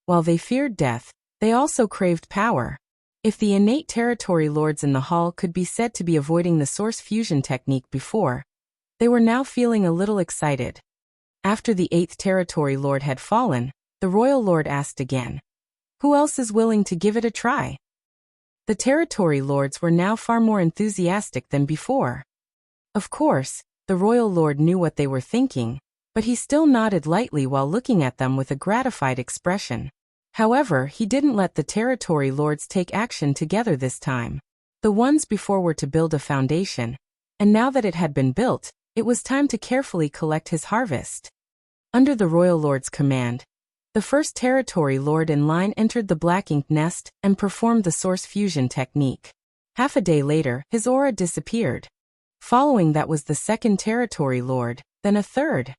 While they feared death, they also craved power. If the innate territory lords in the hall could be said to be avoiding the source fusion technique before, they were now feeling a little excited. After the 8th territory lord had fallen, the royal lord asked again, "Who else is willing to give it a try?" The territory lords were now far more enthusiastic than before. Of course, the royal lord knew what they were thinking, but he still nodded lightly while looking at them with a gratified expression. However, he didn't let the territory lords take action together this time. The ones before were to build a foundation, and now that it had been built, it was time to carefully collect his harvest. Under the royal lord's command, the first territory lord in line entered the black ink nest and performed the source fusion technique. Half a day later, his aura disappeared. Following that was the second territory lord, then a third.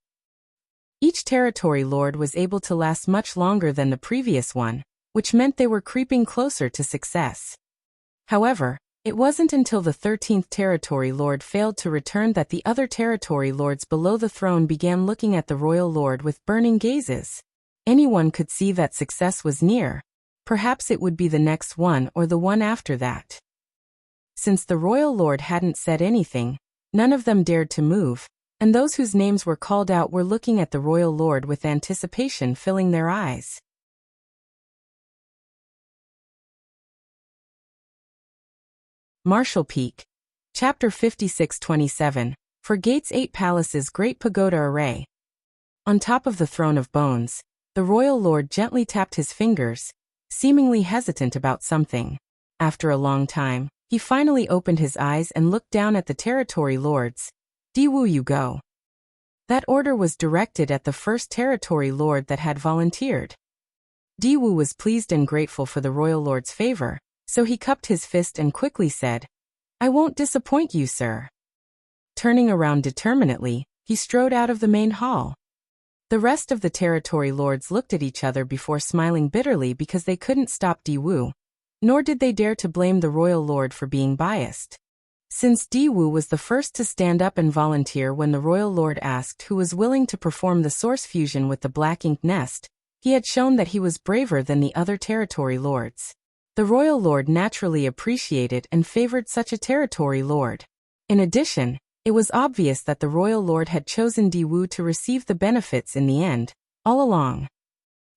Each territory lord was able to last much longer than the previous one, which meant they were creeping closer to success. However, it wasn't until the 13th territory lord failed to return that the other territory lords below the throne began looking at the royal lord with burning gazes. Anyone could see that success was near. Perhaps it would be the next one or the one after that. Since the royal lord hadn't said anything, none of them dared to move, and those whose names were called out were looking at the royal lord with anticipation filling their eyes. Martial Peak. Chapter 56-27, For Gates 8 Palaces Great Pagoda Array. On top of the throne of bones, the royal lord gently tapped his fingers, seemingly hesitant about something. After a long time, he finally opened his eyes and looked down at the territory lords. Diwu, you go. That order was directed at the first territory lord that had volunteered. Diwu was pleased and grateful for the royal lord's favor, so he cupped his fist and quickly said, I won't disappoint you, sir. Turning around determinedly, he strode out of the main hall. The rest of the territory lords looked at each other before smiling bitterly because they couldn't stop Diwu, nor did they dare to blame the royal lord for being biased. Since Diwu was the first to stand up and volunteer when the royal lord asked who was willing to perform the source fusion with the black ink nest, he had shown that he was braver than the other territory lords. The royal lord naturally appreciated and favored such a territory lord. In addition, it was obvious that the royal lord had chosen Diwu to receive the benefits in the end, all along.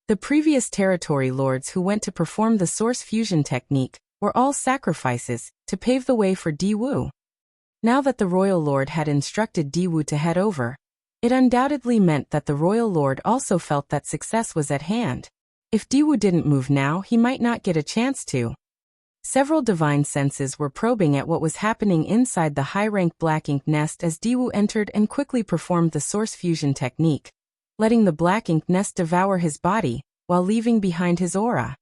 The previous territory lords who went to perform the source fusion technique were all sacrifices to pave the way for Diwu. Now that the royal lord had instructed Diwu to head over, it undoubtedly meant that the royal lord also felt that success was at hand. If Diwu didn't move now, he might not get a chance to. Several divine senses were probing at what was happening inside the high-rank black ink nest as Diwu entered and quickly performed the source fusion technique, letting the black ink nest devour his body, while leaving behind his aura.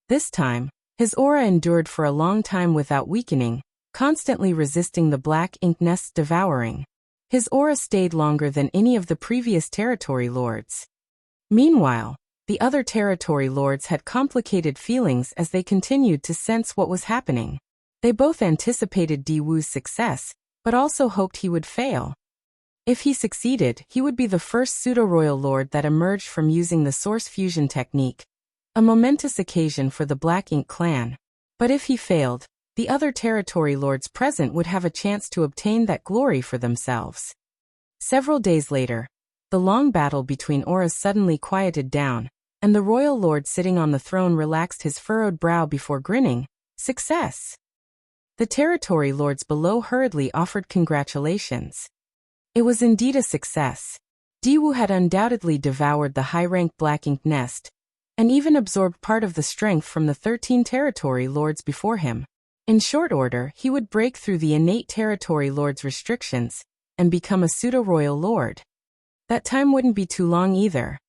This time, his aura endured for a long time without weakening, constantly resisting the black ink nest's devouring. His aura stayed longer than any of the previous territory lords. Meanwhile, the other territory lords had complicated feelings as they continued to sense what was happening. They both anticipated Diwu's success, but also hoped he would fail. If he succeeded, he would be the first pseudo-royal lord that emerged from using the source fusion technique, a momentous occasion for the Black Ink clan. But if he failed, the other territory lords present would have a chance to obtain that glory for themselves. Several days later, the long battle between auras suddenly quieted down, and the royal lord sitting on the throne relaxed his furrowed brow before grinning. Success! The territory lords below hurriedly offered congratulations. It was indeed a success. Diwu had undoubtedly devoured the high-rank Black Ink nest, and even absorbed part of the strength from the 13 territory lords before him. In short order, he would break through the innate territory lords' restrictions, and become a pseudo-royal lord. That time wouldn't be too long either.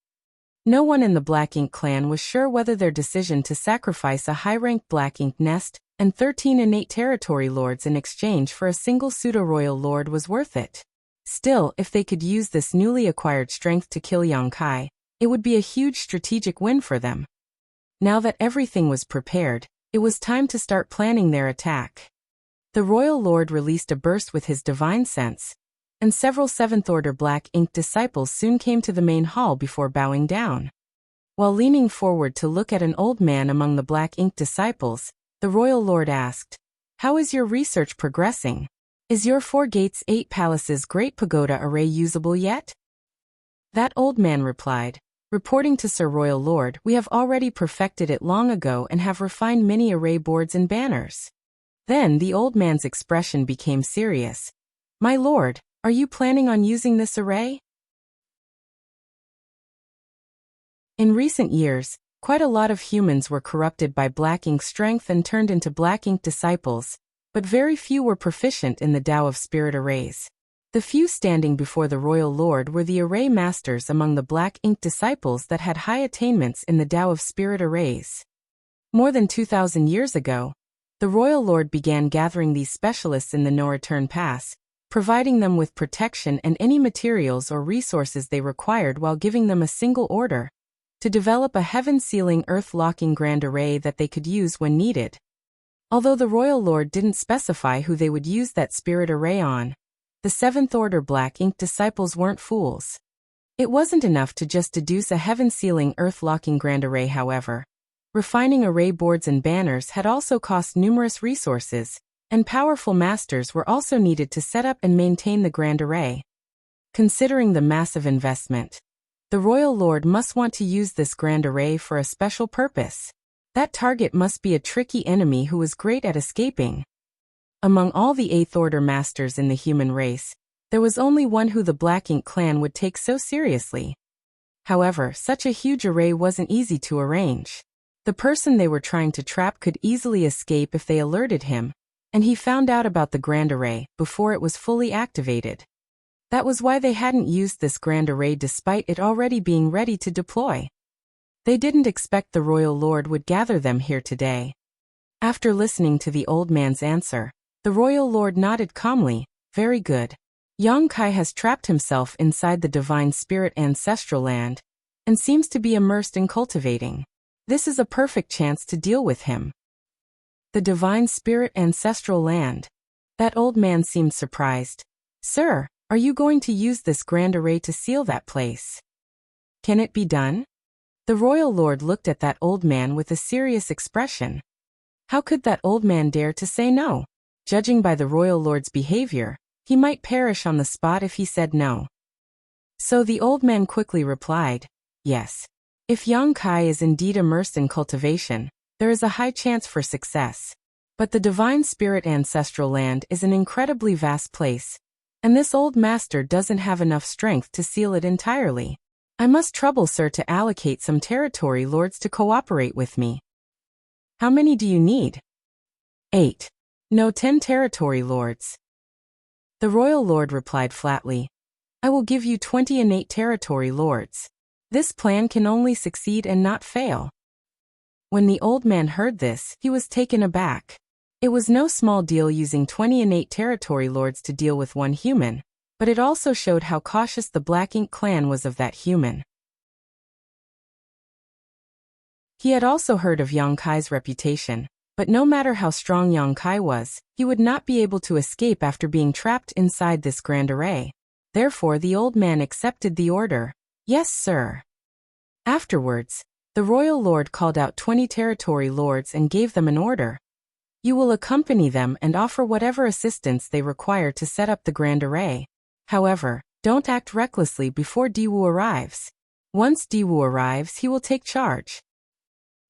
No one in the Black Ink clan was sure whether their decision to sacrifice a high-rank Black Ink nest and 13 innate territory lords in exchange for a single pseudo-royal lord was worth it. Still, if they could use this newly acquired strength to kill Yongkai, it would be a huge strategic win for them. Now that everything was prepared, it was time to start planning their attack. The royal lord released a burst with his divine sense, and several 7th-order Black Ink disciples soon came to the main hall before bowing down. While leaning forward to look at an old man among the Black Ink disciples, the royal lord asked, "How is your research progressing? Is your 4 Gates 8 Palaces Great Pagoda Array usable yet?" That old man replied, "Reporting to Sir Royal Lord, we have already perfected it long ago and have refined many array boards and banners." Then the old man's expression became serious. "My lord, are you planning on using this array?" In recent years, quite a lot of humans were corrupted by Black Ink strength and turned into Black Ink disciples, but very few were proficient in the Tao of Spirit arrays. The few standing before the royal lord were the array masters among the black ink disciples that had high attainments in the Tao of Spirit arrays. More than 2,000 years ago, the royal lord began gathering these specialists in the no-return pass, providing them with protection and any materials or resources they required while giving them a single order: to develop a heaven-sealing earth-locking grand array that they could use when needed. Although the royal lord didn't specify who they would use that spirit array on, the Seventh Order Black Ink disciples weren't fools. It wasn't enough to just deduce a heaven-sealing earth-locking grand array, however. Refining array boards and banners had also cost numerous resources, and powerful masters were also needed to set up and maintain the grand array. Considering the massive investment, the royal lord must want to use this grand array for a special purpose. That target must be a tricky enemy who was great at escaping. Among all the Eighth Order masters in the human race, there was only one who the Black Ink clan would take so seriously. However, such a huge array wasn't easy to arrange. The person they were trying to trap could easily escape if they alerted him, and he found out about the grand array before it was fully activated. That was why they hadn't used this grand array despite it already being ready to deploy. They didn't expect the royal lord would gather them here today. After listening to the old man's answer, the royal lord nodded calmly. Very good. Yang Kai has trapped himself inside the divine spirit ancestral land, and seems to be immersed in cultivating. This is a perfect chance to deal with him. The divine spirit ancestral land. That old man seemed surprised. Sir, are you going to use this grand array to seal that place? Can it be done? The royal lord looked at that old man with a serious expression. How could that old man dare to say no? Judging by the royal lord's behavior, he might perish on the spot if he said no. So the old man quickly replied, yes. If Yang Kai is indeed immersed in cultivation, there is a high chance for success. But the divine spirit ancestral land is an incredibly vast place, and this old master doesn't have enough strength to seal it entirely. I must trouble sir to allocate some territory lords to cooperate with me. How many do you need? 8. No, 10 territory lords. The royal lord replied flatly. I will give you 20 innate territory lords. This plan can only succeed and not fail. When the old man heard this, he was taken aback. It was no small deal using 20 innate territory lords to deal with one human, but it also showed how cautious the Black Ink clan was of that human. He had also heard of Yang Kai's reputation, but no matter how strong Yang Kai was, he would not be able to escape after being trapped inside this grand array. Therefore the old man accepted the order. Yes, sir. Afterwards, the royal lord called out 20 territory lords and gave them an order. You will accompany them and offer whatever assistance they require to set up the grand array. However, don't act recklessly before Diwu arrives. Once Diwu arrives, he will take charge.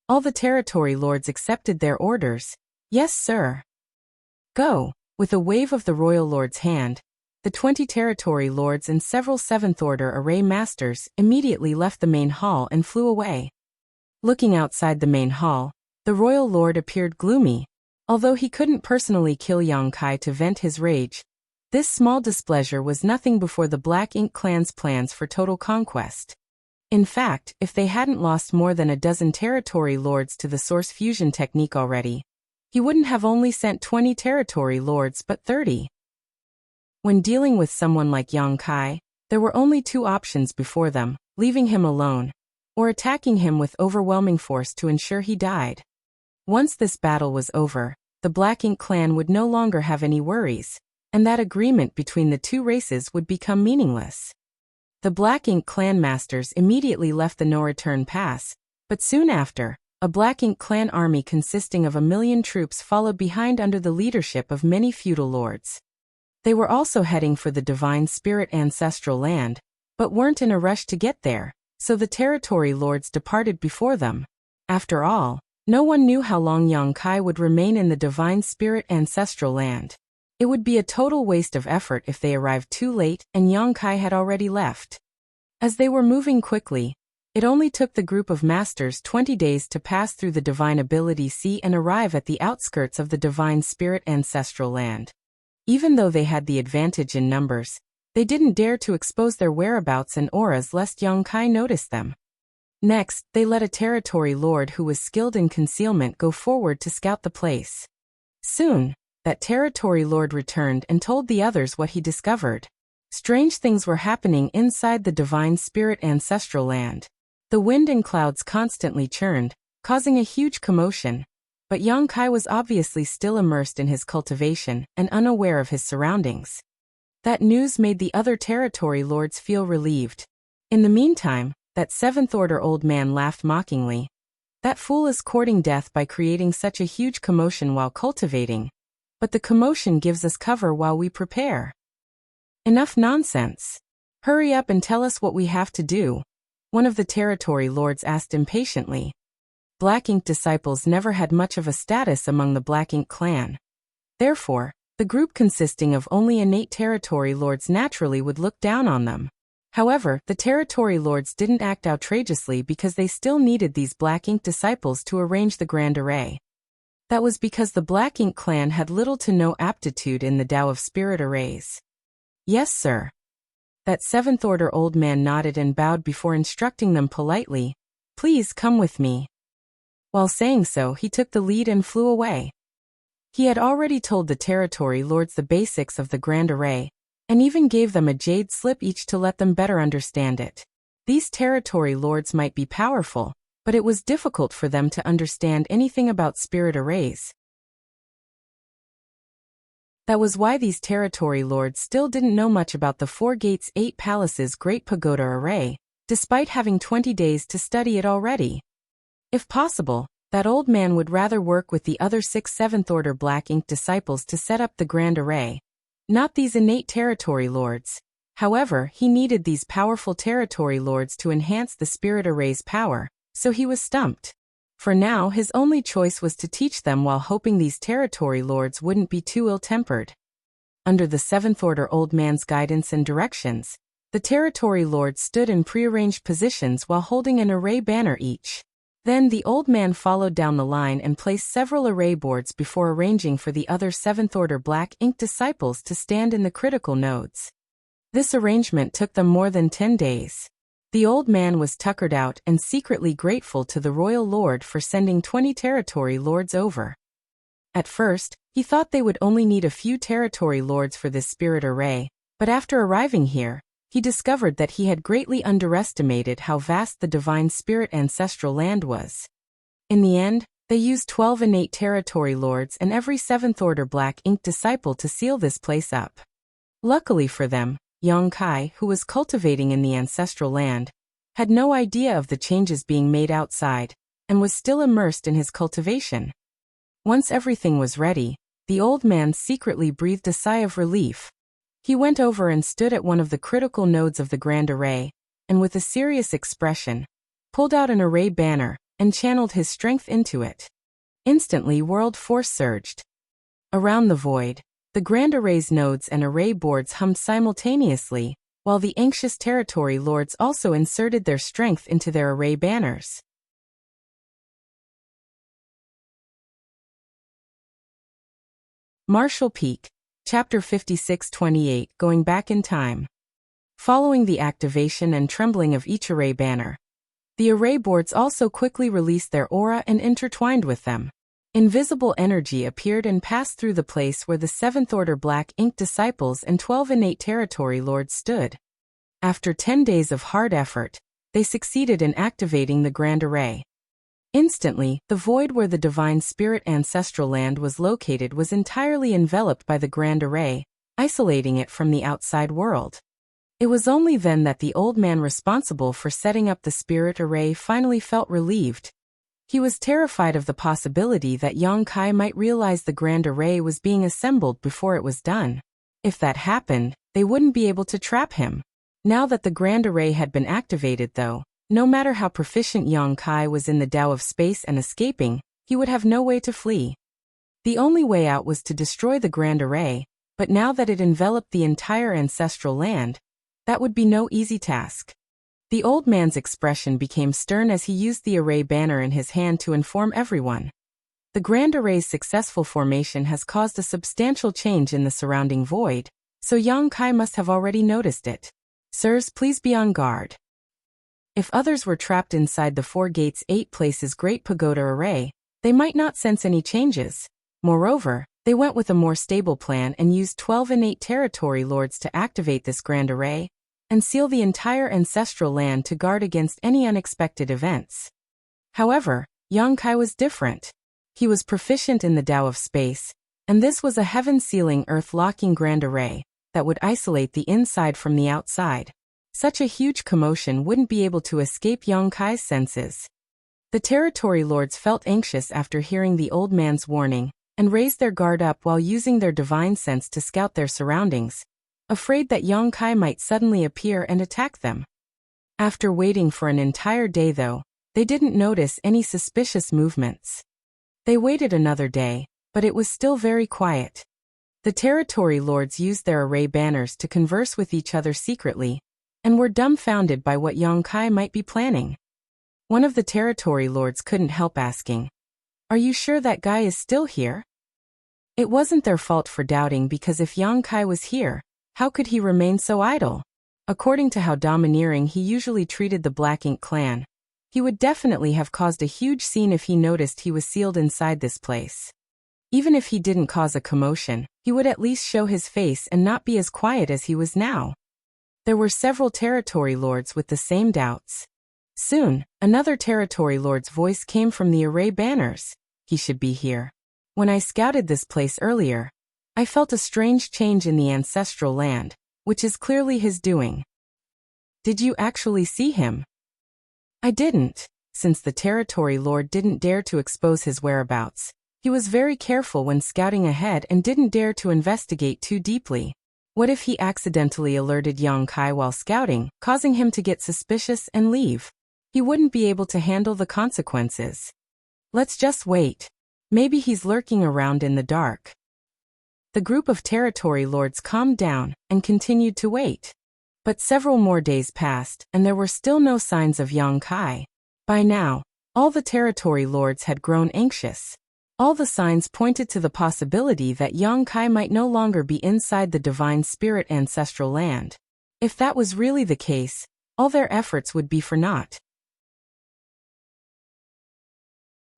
All the territory lords accepted their orders. Yes, sir. Go. With a wave of the royal lord's hand, the 20 territory lords and several Seventh Order array masters immediately left the main hall and flew away. Looking outside the main hall, the royal lord appeared gloomy. Although he couldn't personally kill Yang Kai to vent his rage, this small displeasure was nothing before the Black Ink clan's plans for total conquest. In fact, if they hadn't lost more than a dozen territory lords to the source fusion technique already, he wouldn't have only sent 20 territory lords but 30. When dealing with someone like Yang Kai, there were only two options before them: leaving him alone, or attacking him with overwhelming force to ensure he died. Once this battle was over, the Black Ink clan would no longer have any worries, and that agreement between the two races would become meaningless. The Black Ink clan masters immediately left the no-return pass, but soon after, a Black Ink clan army consisting of 1,000,000 troops followed behind under the leadership of many feudal lords. They were also heading for the divine spirit ancestral land, but weren't in a rush to get there, so the territory lords departed before them. After all, no one knew how long Yang Kai would remain in the divine spirit ancestral land. It would be a total waste of effort if they arrived too late and Yang Kai had already left. As they were moving quickly, It only took the group of masters 20 days to pass through the Divine Ability Sea and arrive at the outskirts of the Divine Spirit ancestral land. Even though they had the advantage in numbers, they didn't dare to expose their whereabouts and auras lest Yong-kai notice them. Next, they let a territory lord who was skilled in concealment go forward to scout the place. Soon, that territory lord returned and told the others what he discovered. Strange things were happening inside the Divine Spirit ancestral land. The wind and clouds constantly churned, causing a huge commotion, but Yong-kai was obviously still immersed in his cultivation and unaware of his surroundings. That news made the other territory lords feel relieved. In the meantime, that seventh-order old man laughed mockingly. That fool is courting death by creating such a huge commotion while cultivating. But the commotion gives us cover while we prepare. Enough nonsense. Hurry up and tell us what we have to do, one of the territory lords asked impatiently. Black Ink disciples never had much of a status among the Black Ink clan. Therefore, the group consisting of only innate territory lords naturally would look down on them. However, the territory lords didn't act outrageously because they still needed these Black Ink disciples to arrange the grand array. That was because the Black Ink clan had little to no aptitude in the Tao of Spirit arrays. Yes, sir. That seventh-order old man nodded and bowed before instructing them politely, "Please come with me." While saying so, he took the lead and flew away. He had already told the territory lords the basics of the grand array, and even gave them a jade slip each to let them better understand it. These territory lords might be powerful, but it was difficult for them to understand anything about spirit arrays. That was why these territory lords still didn't know much about the Four Gates 8 Palaces Great Pagoda Array, despite having 20 days to study it already. If possible, that old man would rather work with the other 6 7th-order Black Ink disciples to set up the grand array, not these innate territory lords. However, he needed these powerful territory lords to enhance the spirit array's power, so he was stumped. For now, his only choice was to teach them while hoping these territory lords wouldn't be too ill-tempered. Under the 7th-order old man's guidance and directions, the territory lords stood in prearranged positions while holding an array banner each. Then the old man followed down the line and placed several array boards before arranging for the other 7th-order Black Ink disciples to stand in the critical nodes. This arrangement took them more than 10 days. The old man was tuckered out and secretly grateful to the royal lord for sending 20 territory lords over. At first, he thought they would only need a few territory lords for this spirit array, but after arriving here, he discovered that he had greatly underestimated how vast the Divine Spirit ancestral land was. In the end, they used 12 innate territory lords and every 7th-order Black Ink disciple to seal this place up. Luckily for them, Yong-kai, who was cultivating in the ancestral land, had no idea of the changes being made outside, and was still immersed in his cultivation. Once everything was ready, the old man secretly breathed a sigh of relief. He went over and stood at one of the critical nodes of the grand array, and with a serious expression, pulled out an array banner, and channeled his strength into it. Instantly world force surged. Around the void, the grand array's nodes and array boards hummed simultaneously, while the anxious territory lords also inserted their strength into their array banners. Martial Peak, Chapter 56-28, Going Back in Time. Following the activation and trembling of each array banner, the array boards also quickly released their aura and intertwined with them. Invisible energy appeared and passed through the place where the 7th-order Black Ink disciples and 12 innate territory lords stood. After 10 days of hard effort, they succeeded in activating the grand array. Instantly, the void where the Divine Spirit ancestral land was located was entirely enveloped by the grand array, isolating it from the outside world. It was only then that the old man responsible for setting up the spirit array finally felt relieved. He was terrified of the possibility that Yong-kai might realize the grand array was being assembled before it was done. If that happened, they wouldn't be able to trap him. Now that the grand array had been activated though, no matter how proficient Yong-kai was in the Tao of space and escaping, he would have no way to flee. The only way out was to destroy the grand array, but now that it enveloped the entire ancestral land, that would be no easy task. The old man's expression became stern as he used the array banner in his hand to inform everyone. The Grand Array's successful formation has caused a substantial change in the surrounding void, so Yang Kai must have already noticed it. Sirs, please be on guard. If others were trapped inside the 4 gates 8 places Great Pagoda Array, they might not sense any changes. Moreover, they went with a more stable plan and used 12 innate territory lords to activate this Grand Array and seal the entire ancestral land to guard against any unexpected events. However, Yang Kai was different. He was proficient in the Tao of space, and this was a heaven-sealing earth-locking Grand Array that would isolate the inside from the outside. Such a huge commotion wouldn't be able to escape Yang Kai's senses. The territory lords felt anxious after hearing the old man's warning and raised their guard up while using their divine sense to scout their surroundings, afraid that Yang Kai might suddenly appear and attack them. After waiting for an entire day though, they didn't notice any suspicious movements. They waited another day, but it was still very quiet. The territory lords used their array banners to converse with each other secretly, and were dumbfounded by what Yang Kai might be planning. One of the territory lords couldn't help asking, "Are you sure that guy is still here?" It wasn't their fault for doubting, because if Yang Kai was here, how could he remain so idle? According to how domineering he usually treated the Black Ink clan, he would definitely have caused a huge scene if he noticed he was sealed inside this place. Even if he didn't cause a commotion, he would at least show his face and not be as quiet as he was now. There were several territory lords with the same doubts. Soon, another territory lord's voice came from the array banners. "He should be here. When I scouted this place earlier, I felt a strange change in the ancestral land, which is clearly his doing." "Did you actually see him?" "I didn't." Since the territory lord didn't dare to expose his whereabouts, he was very careful when scouting ahead and didn't dare to investigate too deeply. What if he accidentally alerted Yang Kai while scouting, causing him to get suspicious and leave? He wouldn't be able to handle the consequences. "Let's just wait. Maybe he's lurking around in the dark." The group of territory lords calmed down and continued to wait. But several more days passed, and there were still no signs of Yang Kai. By now, all the territory lords had grown anxious. All the signs pointed to the possibility that Yang Kai might no longer be inside the divine spirit ancestral land. If that was really the case, all their efforts would be for naught.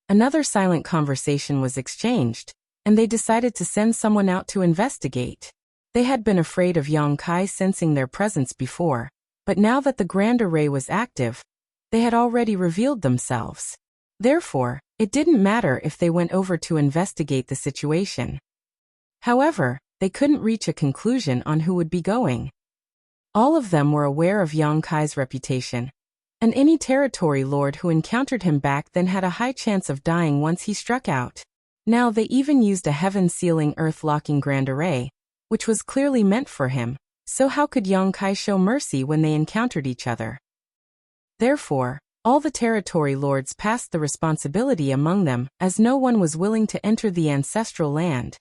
Another silent conversation was exchanged, and they decided to send someone out to investigate. They had been afraid of Yang Kai sensing their presence before, but now that the Grand Array was active, they had already revealed themselves. Therefore, it didn't matter if they went over to investigate the situation. However, they couldn't reach a conclusion on who would be going. All of them were aware of Yang Kai's reputation, and any territory lord who encountered him back then had a high chance of dying once he struck out. Now they even used a heaven-sealing earth-locking Grand Array, which was clearly meant for him, so how could Yang Kai show mercy when they encountered each other? Therefore, all the territory lords passed the responsibility among them, as no one was willing to enter the ancestral land.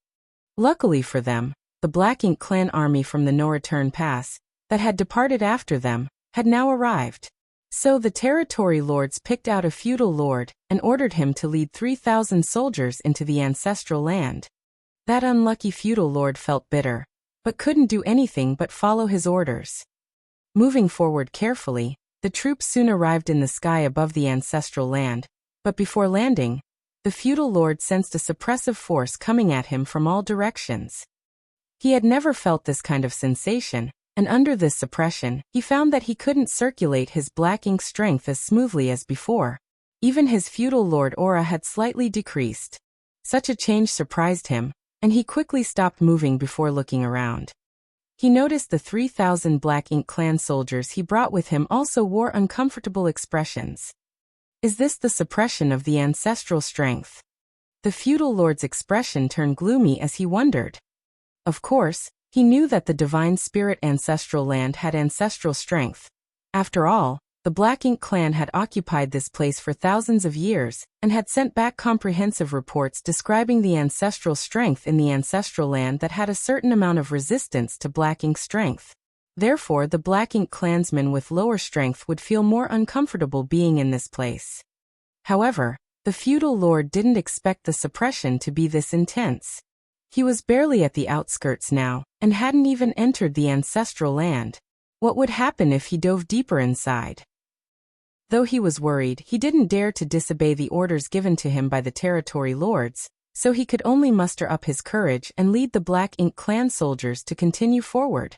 Luckily for them, the Black Ink clan army from the No-Return Pass, that had departed after them, had now arrived. So the territory lords picked out a feudal lord and ordered him to lead 3,000 soldiers into the ancestral land. That unlucky feudal lord felt bitter, but couldn't do anything but follow his orders. Moving forward carefully, the troops soon arrived in the sky above the ancestral land, but before landing, the feudal lord sensed a suppressive force coming at him from all directions. He had never felt this kind of sensation, and under this suppression, he found that he couldn't circulate his Black Ink strength as smoothly as before. Even his feudal lord aura had slightly decreased. Such a change surprised him, and he quickly stopped moving before looking around. He noticed the 3,000 Black Ink clan soldiers he brought with him also wore uncomfortable expressions. Is this the suppression of the ancestral strength? The feudal lord's expression turned gloomy as he wondered. Of course, he knew that the divine spirit ancestral land had ancestral strength. After all, the Black Ink clan had occupied this place for thousands of years, and had sent back comprehensive reports describing the ancestral strength in the ancestral land that had a certain amount of resistance to Black Ink strength. Therefore, the Black Ink clansmen with lower strength would feel more uncomfortable being in this place. However, the feudal lord didn't expect the suppression to be this intense. He was barely at the outskirts now, and hadn't even entered the ancestral land. What would happen if he dove deeper inside? Though he was worried, he didn't dare to disobey the orders given to him by the territory lords, so he could only muster up his courage and lead the Black Ink clan soldiers to continue forward.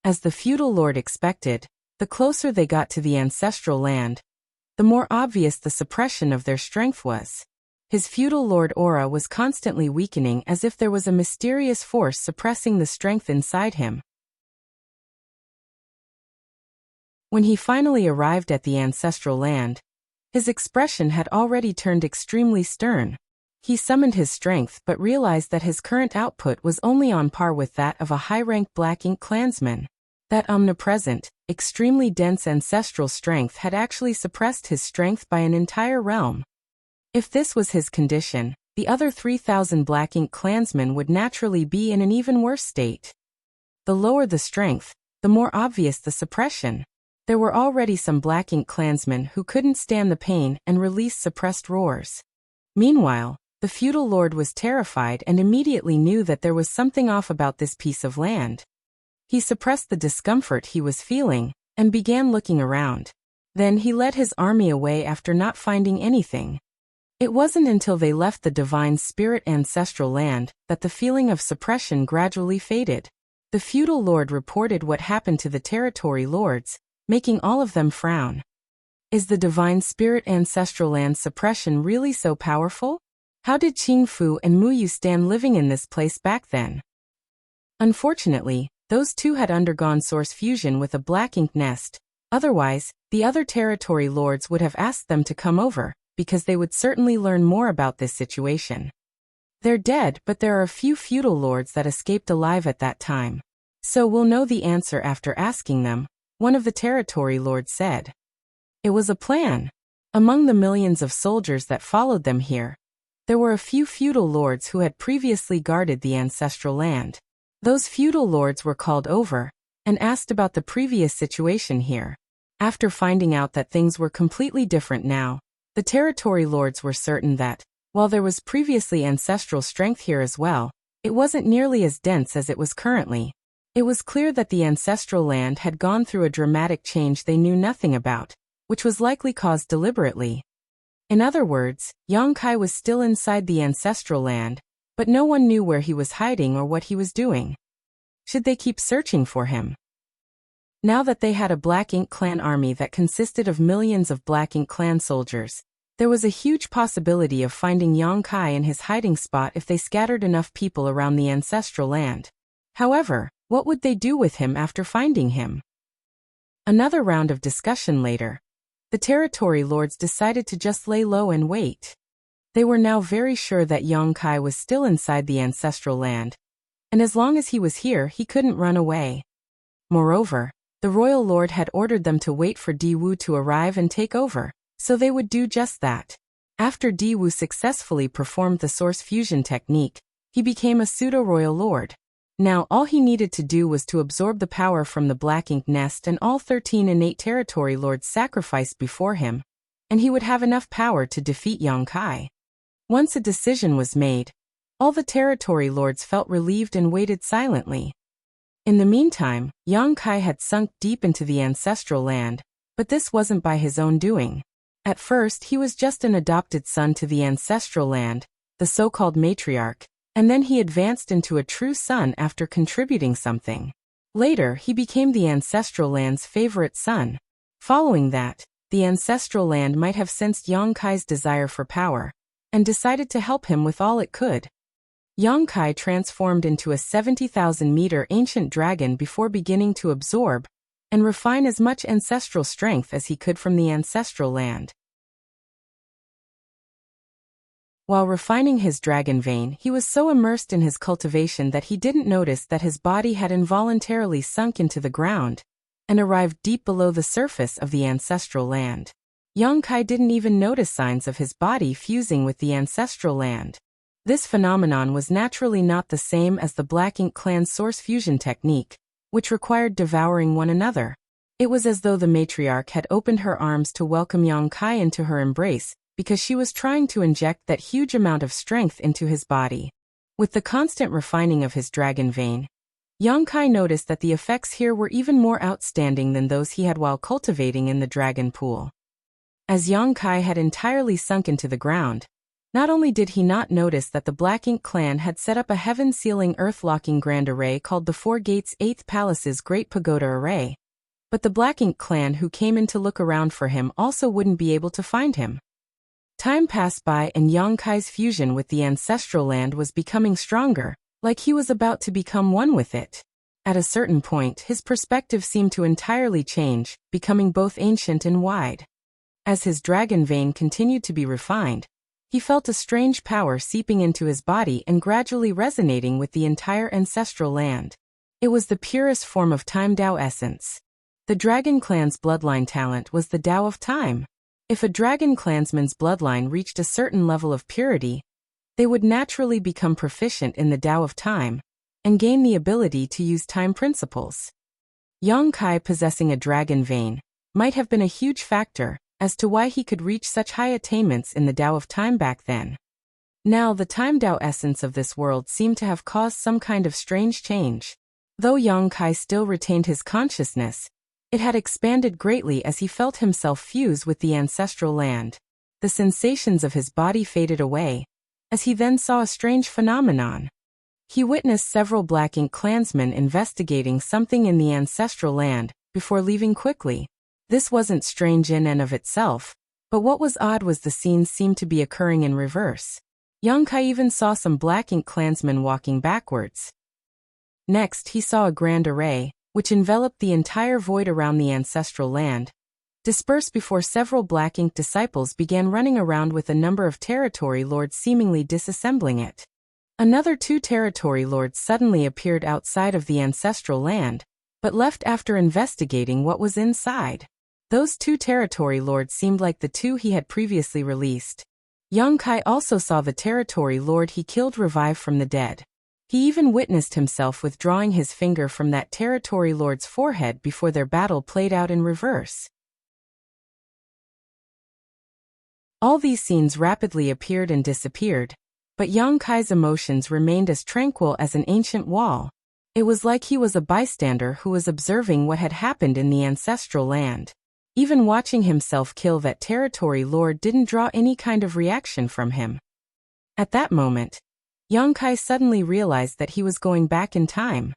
As the feudal lord expected, the closer they got to the ancestral land, the more obvious the suppression of their strength was. His feudal lord aura was constantly weakening as if there was a mysterious force suppressing the strength inside him. When he finally arrived at the ancestral land, his expression had already turned extremely stern. He summoned his strength but realized that his current output was only on par with that of a high-ranked Black Ink clansman. That omnipresent, extremely dense ancestral strength had actually suppressed his strength by an entire realm. If this was his condition, the other 3,000 Black Ink clansmen would naturally be in an even worse state. The lower the strength, the more obvious the suppression. There were already some Black Ink clansmen who couldn't stand the pain and release suppressed roars. Meanwhile, the feudal lord was terrified and immediately knew that there was something off about this piece of land. He suppressed the discomfort he was feeling, and began looking around. Then he led his army away after not finding anything. It wasn't until they left the divine spirit ancestral land that the feeling of suppression gradually faded. The feudal lord reported what happened to the territory lords, making all of them frown. Is the divine spirit ancestral land suppression really so powerful? How did Qing Fu and Muyu stand living in this place back then? Unfortunately, those two had undergone source fusion with a Black Ink nest. Otherwise, the other territory lords would have asked them to come over, because they would certainly learn more about this situation. They're dead, but there are a few feudal lords that escaped alive at that time. So we'll know the answer after asking them, one of the territory lords said. It was a plan. Among the millions of soldiers that followed them here, there were a few feudal lords who had previously guarded the ancestral land. Those feudal lords were called over, and asked about the previous situation here. After finding out that things were completely different now, the territory lords were certain that, while there was previously ancestral strength here as well, it wasn't nearly as dense as it was currently. It was clear that the ancestral land had gone through a dramatic change they knew nothing about, which was likely caused deliberately. In other words, Yang Kai was still inside the ancestral land, but no one knew where he was hiding or what he was doing. Should they keep searching for him? Now that they had a Black Ink clan army that consisted of millions of Black Ink clan soldiers, there was a huge possibility of finding Yang Kai in his hiding spot if they scattered enough people around the ancestral land. However, what would they do with him after finding him? Another round of discussion later, the territory lords decided to just lay low and wait. They were now very sure that Yang Kai was still inside the ancestral land, and as long as he was here, he couldn't run away. Moreover, the royal lord had ordered them to wait for Di Wu to arrive and take over, so they would do just that. After Di Wu successfully performed the source fusion technique, he became a pseudo-royal lord. Now all he needed to do was to absorb the power from the Black Ink nest and all 13 innate territory lords sacrificed before him, and he would have enough power to defeat Yang Kai. Once a decision was made, all the territory lords felt relieved and waited silently. In the meantime, Yang Kai had sunk deep into the ancestral land, but this wasn't by his own doing. At first he was just an adopted son to the ancestral land, the so-called matriarch, and then he advanced into a true son after contributing something. Later he became the ancestral land's favorite son. Following that, the ancestral land might have sensed Yang Kai's desire for power, and decided to help him with all it could. Yang Kai transformed into a 70,000-meter ancient dragon before beginning to absorb and refine as much ancestral strength as he could from the ancestral land. While refining his dragon vein, he was so immersed in his cultivation that he didn't notice that his body had involuntarily sunk into the ground and arrived deep below the surface of the ancestral land. Yang Kai didn't even notice signs of his body fusing with the ancestral land. This phenomenon was naturally not the same as the Black Ink clan's source fusion technique, which required devouring one another. It was as though the matriarch had opened her arms to welcome Yang Kai into her embrace, because she was trying to inject that huge amount of strength into his body. With the constant refining of his dragon vein, Yang Kai noticed that the effects here were even more outstanding than those he had while cultivating in the dragon pool. As Yang Kai had entirely sunk into the ground, not only did he not notice that the Black Ink clan had set up a heaven-sealing earth-locking grand array called the Four Gates 8th Palace's Great Pagoda Array, but the Black Ink clan who came in to look around for him also wouldn't be able to find him. Time passed by and Yang Kai's fusion with the ancestral land was becoming stronger, like he was about to become one with it. At a certain point, his perspective seemed to entirely change, becoming both ancient and wide. As his dragon vein continued to be refined, he felt a strange power seeping into his body and gradually resonating with the entire ancestral land. It was the purest form of Time Tao essence. The Dragon Clan's bloodline talent was the Tao of Time. If a Dragon Clansman's bloodline reached a certain level of purity, they would naturally become proficient in the Tao of Time and gain the ability to use time principles. Yang Kai possessing a dragon vein might have been a huge factor as to why he could reach such high attainments in the Tao of Time back then. Now the Time Tao essence of this world seemed to have caused some kind of strange change. Though Yang Kai still retained his consciousness, it had expanded greatly as he felt himself fuse with the ancestral land. The sensations of his body faded away, as he then saw a strange phenomenon. He witnessed several Black Ink clansmen investigating something in the ancestral land before leaving quickly. This wasn't strange in and of itself, but what was odd was the scenes seemed to be occurring in reverse. Yang Kai even saw some Black Ink clansmen walking backwards. Next, he saw a grand array, which enveloped the entire void around the ancestral land, dispersed before several Black Ink disciples began running around with a number of territory lords seemingly disassembling it. Another 2 territory lords suddenly appeared outside of the ancestral land, but left after investigating what was inside. Those 2 territory lords seemed like the 2 he had previously released. Yang Kai also saw the territory lord he killed revive from the dead. He even witnessed himself withdrawing his finger from that territory lord's forehead before their battle played out in reverse. All these scenes rapidly appeared and disappeared, but Yang Kai's emotions remained as tranquil as an ancient wall. It was like he was a bystander who was observing what had happened in the ancestral land. Even watching himself kill that territory lord didn't draw any kind of reaction from him. At that moment, Yang Kai suddenly realized that he was going back in time.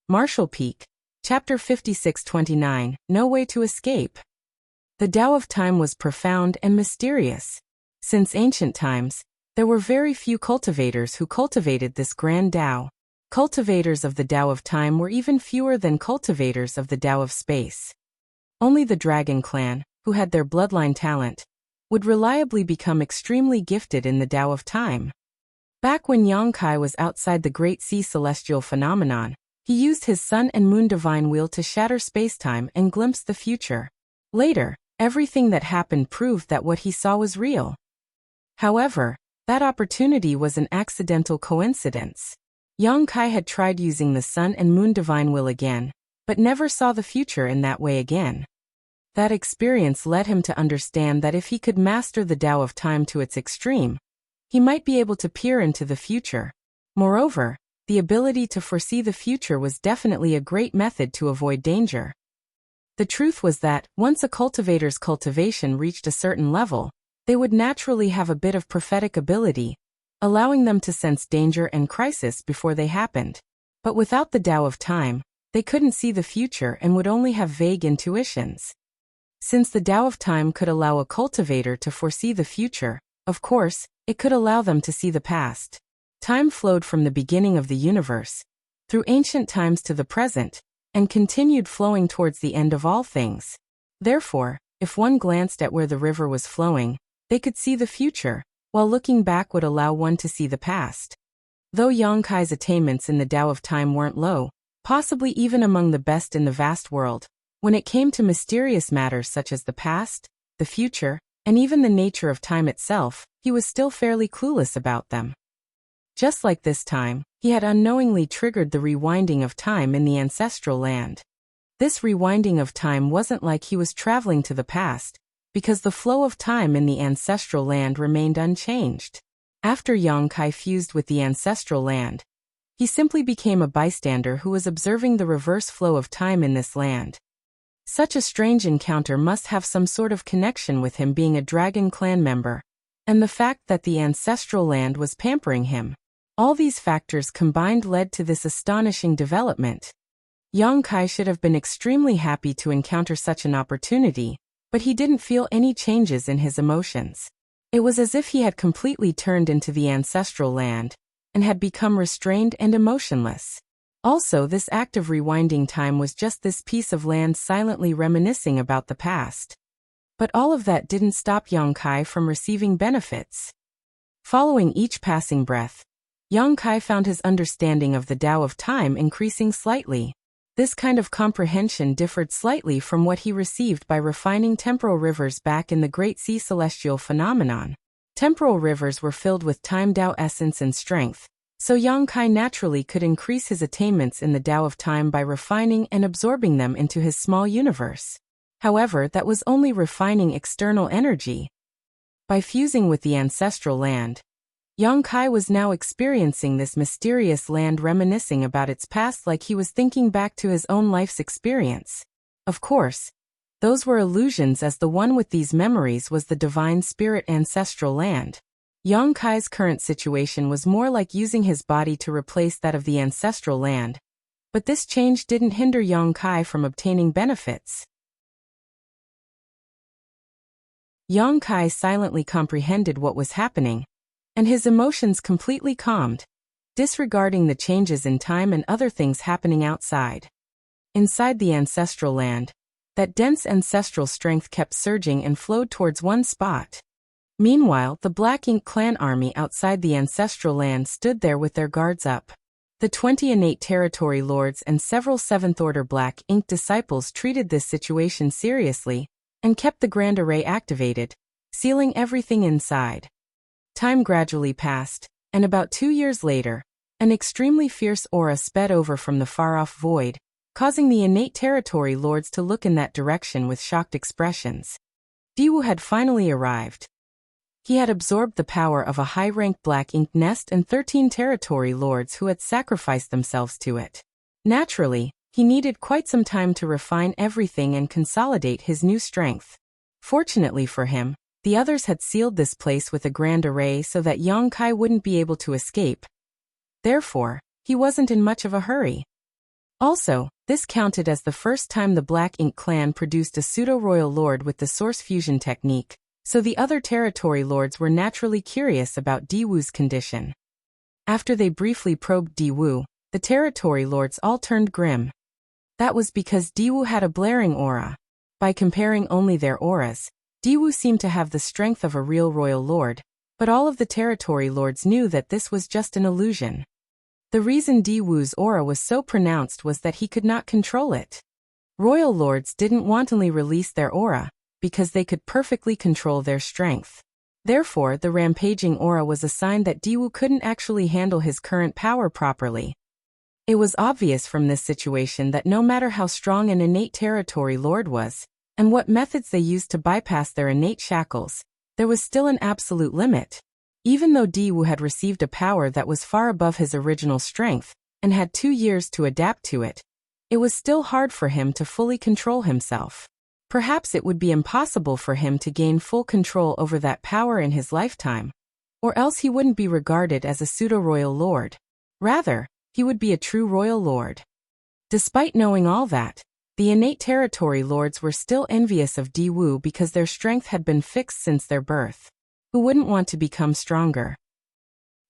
Martial Peak, Chapter 5629, No Way to Escape. The Tao of Time was profound and mysterious. Since ancient times, there were very few cultivators who cultivated this grand Tao. Cultivators of the Tao of Time were even fewer than cultivators of the Tao of Space. Only the Dragon Clan, who had their bloodline talent, would reliably become extremely gifted in the Tao of Time. Back when Yang Kai was outside the Great Sea Celestial Phenomenon, he used his Sun and Moon Divine Wheel to shatter spacetime and glimpse the future. Later, everything that happened proved that what he saw was real. However, that opportunity was an accidental coincidence. Yang Kai had tried using the Sun and Moon Divine Will again, but never saw the future in that way again. That experience led him to understand that if he could master the Tao of Time to its extreme, he might be able to peer into the future. Moreover, the ability to foresee the future was definitely a great method to avoid danger. The truth was that, once a cultivator's cultivation reached a certain level, they would naturally have a bit of prophetic ability, allowing them to sense danger and crisis before they happened. But without the Tao of Time, they couldn't see the future and would only have vague intuitions. Since the Tao of Time could allow a cultivator to foresee the future, of course, it could allow them to see the past. Time flowed from the beginning of the universe, through ancient times to the present, and continued flowing towards the end of all things. Therefore, if one glanced at where the river was flowing, they could see the future, while looking back would allow one to see the past. Though Yang Kai's attainments in the Tao of Time weren't low, possibly even among the best in the vast world, when it came to mysterious matters such as the past, the future, and even the nature of time itself, he was still fairly clueless about them. Just like this time, he had unknowingly triggered the rewinding of time in the ancestral land. This rewinding of time wasn't like he was traveling to the past, because the flow of time in the ancestral land remained unchanged. After Yang Kai fused with the ancestral land, he simply became a bystander who was observing the reverse flow of time in this land. Such a strange encounter must have some sort of connection with him being a Dragon Clan member, and the fact that the ancestral land was pampering him. All these factors combined led to this astonishing development. Yang Kai should have been extremely happy to encounter such an opportunity, but he didn't feel any changes in his emotions. It was as if he had completely turned into the ancestral land, and had become restrained and emotionless. Also, this act of rewinding time was just this piece of land silently reminiscing about the past. But all of that didn't stop Yang Kai from receiving benefits. Following each passing breath, Yang Kai found his understanding of the Tao of time increasing slightly. This kind of comprehension differed slightly from what he received by refining temporal rivers back in the Great Sea Celestial phenomenon. Temporal rivers were filled with time Tao essence and strength, so Yang Kai naturally could increase his attainments in the Tao of time by refining and absorbing them into his small universe. However, that was only refining external energy. By fusing with the ancestral land, Yang Kai was now experiencing this mysterious land reminiscing about its past like he was thinking back to his own life's experience. Of course, those were illusions, as the one with these memories was the divine spirit ancestral land. Yang Kai's current situation was more like using his body to replace that of the ancestral land, but this change didn't hinder Yang Kai from obtaining benefits. Yang Kai silently comprehended what was happening, and his emotions completely calmed, disregarding the changes in time and other things happening outside. Inside the ancestral land, that dense ancestral strength kept surging and flowed towards one spot. Meanwhile, the Black Ink clan army outside the ancestral land stood there with their guards up. The 20 innate territory lords and several 7th Order Black Ink disciples treated this situation seriously, and kept the Grand Array activated, sealing everything inside. Time gradually passed, and about 2 years later, an extremely fierce aura sped over from the far-off void, causing the innate territory lords to look in that direction with shocked expressions. Diwu had finally arrived. He had absorbed the power of a high-ranked Black Ink nest and 13 territory lords who had sacrificed themselves to it. Naturally, he needed quite some time to refine everything and consolidate his new strength. Fortunately for him, the others had sealed this place with a Grand Array so that Yang Kai wouldn't be able to escape. Therefore, he wasn't in much of a hurry. Also, this counted as the first time the Black Ink clan produced a pseudo-royal lord with the source fusion technique, so the other territory lords were naturally curious about Diwu's condition. After they briefly probed Diwu, the territory lords all turned grim. That was because Diwu had a blaring aura. By comparing only their auras, Diwu seemed to have the strength of a real royal lord, but all of the territory lords knew that this was just an illusion. The reason Diwu's aura was so pronounced was that he could not control it. Royal lords didn't wantonly release their aura, because they could perfectly control their strength. Therefore, the rampaging aura was a sign that Diwu couldn't actually handle his current power properly. It was obvious from this situation that no matter how strong an innate territory lord was, and what methods they used to bypass their innate shackles, there was still an absolute limit. Even though Diwu had received a power that was far above his original strength, and had 2 years to adapt to it, it was still hard for him to fully control himself. Perhaps it would be impossible for him to gain full control over that power in his lifetime, or else he wouldn't be regarded as a pseudo-royal lord. Rather, he would be a true royal lord. Despite knowing all that, the innate territory lords were still envious of Diwu because their strength had been fixed since their birth. Who wouldn't want to become stronger?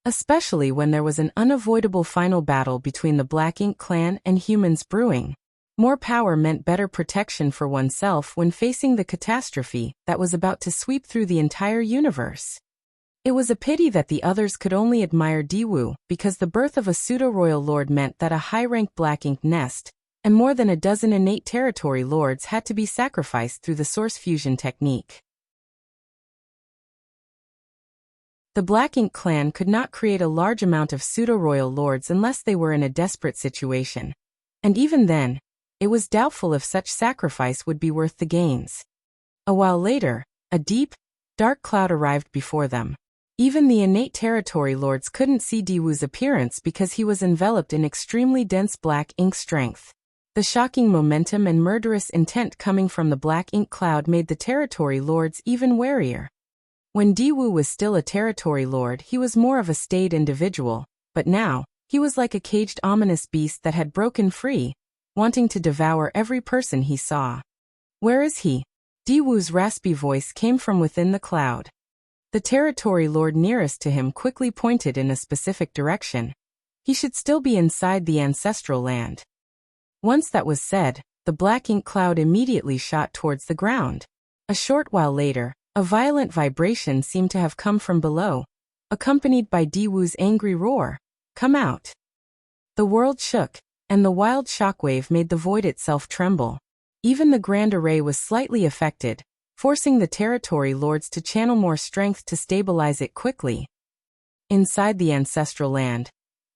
Especially when there was an unavoidable final battle between the Black Ink clan and humans brewing. More power meant better protection for oneself when facing the catastrophe that was about to sweep through the entire universe. It was a pity that the others could only admire Diwu because the birth of a pseudo-royal lord meant that a high-ranked Black Ink nest and more than a dozen innate territory lords had to be sacrificed through the source fusion technique. The Black Ink clan could not create a large amount of pseudo-royal lords unless they were in a desperate situation. And even then, it was doubtful if such sacrifice would be worth the gains. A while later, a deep, dark cloud arrived before them. Even the innate territory lords couldn't see Diwu's appearance because he was enveloped in extremely dense black ink strength. The shocking momentum and murderous intent coming from the black ink cloud made the territory lords even warier. When Diwu was still a territory lord, he was more of a staid individual, but now, he was like a caged ominous beast that had broken free, wanting to devour every person he saw. "Where is he?" Diwu's raspy voice came from within the cloud. The territory lord nearest to him quickly pointed in a specific direction. He should still be inside the ancestral land. Once that was said, the black ink cloud immediately shot towards the ground. A short while later, a violent vibration seemed to have come from below, accompanied by Diwu's angry roar, "Come out!" The world shook, and the wild shockwave made the void itself tremble. Even the Grand Array was slightly affected, forcing the territory lords to channel more strength to stabilize it quickly. Inside the ancestral land,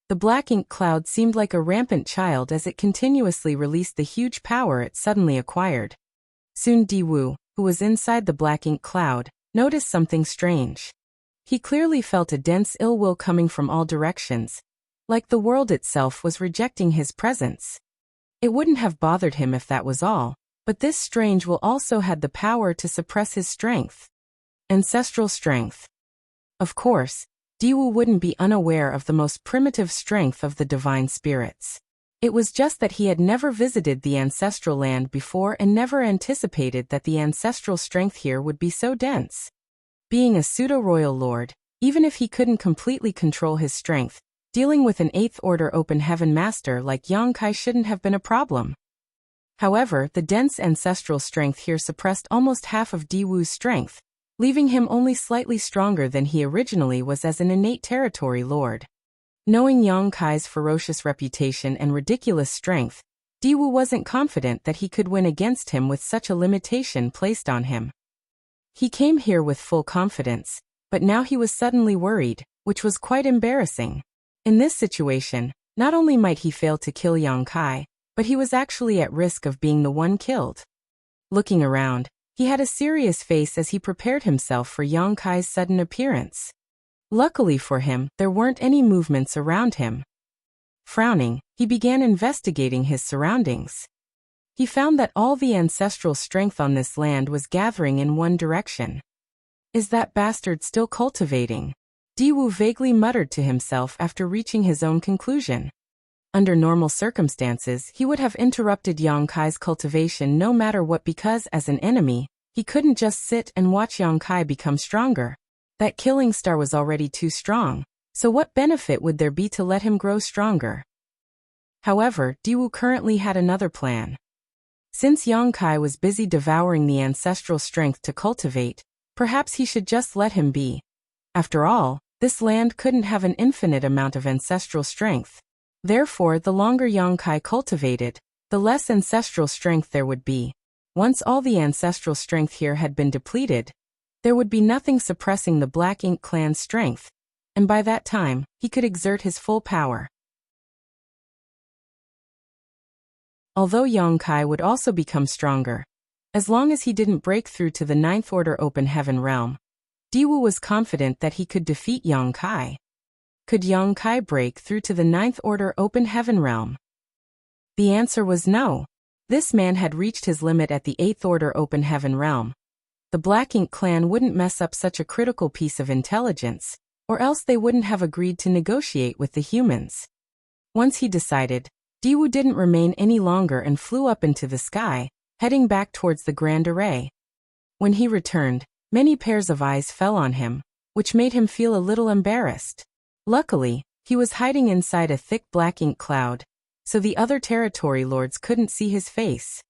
the black ink cloud seemed like a rampant child as it continuously released the huge power it suddenly acquired. Soon Diwu, who was inside the black ink cloud, noticed something strange. He clearly felt a dense ill will coming from all directions, like the world itself was rejecting his presence. It wouldn't have bothered him if that was all, but this strange will also had the power to suppress his strength. Ancestral strength. Of course, Diwu wouldn't be unaware of the most primitive strength of the divine spirits. It was just that he had never visited the ancestral land before and never anticipated that the ancestral strength here would be so dense. Being a pseudo-royal lord, even if he couldn't completely control his strength, dealing with an 8th Order Open Heaven Master like Yang Kai shouldn't have been a problem. However, the dense ancestral strength here suppressed almost half of Diwu's strength, leaving him only slightly stronger than he originally was as an innate territory lord. Knowing Yang Kai's ferocious reputation and ridiculous strength, Diwu wasn't confident that he could win against him with such a limitation placed on him. He came here with full confidence, but now he was suddenly worried, which was quite embarrassing. In this situation, not only might he fail to kill Yang Kai, but he was actually at risk of being the one killed. Looking around, he had a serious face as he prepared himself for Yang Kai's sudden appearance. Luckily for him, there weren't any movements around him. Frowning, he began investigating his surroundings. He found that all the ancestral strength on this land was gathering in one direction. "Is that bastard still cultivating?" Diwu vaguely muttered to himself after reaching his own conclusion. Under normal circumstances, he would have interrupted Yang Kai's cultivation no matter what because as an enemy, he couldn't just sit and watch Yang Kai become stronger. That killing star was already too strong, so what benefit would there be to let him grow stronger? However, Diwu currently had another plan. Since Yang Kai was busy devouring the ancestral strength to cultivate, perhaps he should just let him be. After all, this land couldn't have an infinite amount of ancestral strength. Therefore, the longer Yang Kai cultivated, the less ancestral strength there would be. Once all the ancestral strength here had been depleted, there would be nothing suppressing the Black Ink clan's strength, and by that time, he could exert his full power. Although Yang Kai would also become stronger, as long as he didn't break through to the 9th Order Open Heaven realm, Diwu was confident that he could defeat Yang Kai. Could Yang Kai break through to the 9th Order Open Heaven realm? The answer was no. This man had reached his limit at the 8th Order Open Heaven realm. The Black Ink clan wouldn't mess up such a critical piece of intelligence, or else they wouldn't have agreed to negotiate with the humans. Once he decided, Diwu didn't remain any longer and flew up into the sky, heading back towards the Grand Array. When he returned, many pairs of eyes fell on him, which made him feel a little embarrassed. Luckily, he was hiding inside a thick black ink cloud, so the other territory lords couldn't see his face.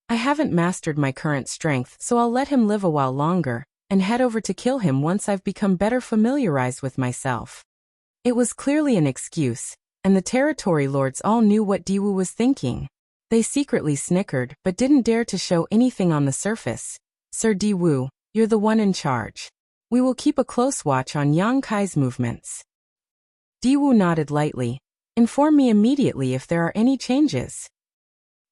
I haven't mastered my current strength, so I'll let him live a while longer, and head over to kill him once I've become better familiarized with myself. It was clearly an excuse, and the territory lords all knew what Diwu was thinking. They secretly snickered, but didn't dare to show anything on the surface. "Sir Diwu, you're the one in charge. We will keep a close watch on Yang Kai's movements. Diwu nodded lightly. Inform me immediately if there are any changes.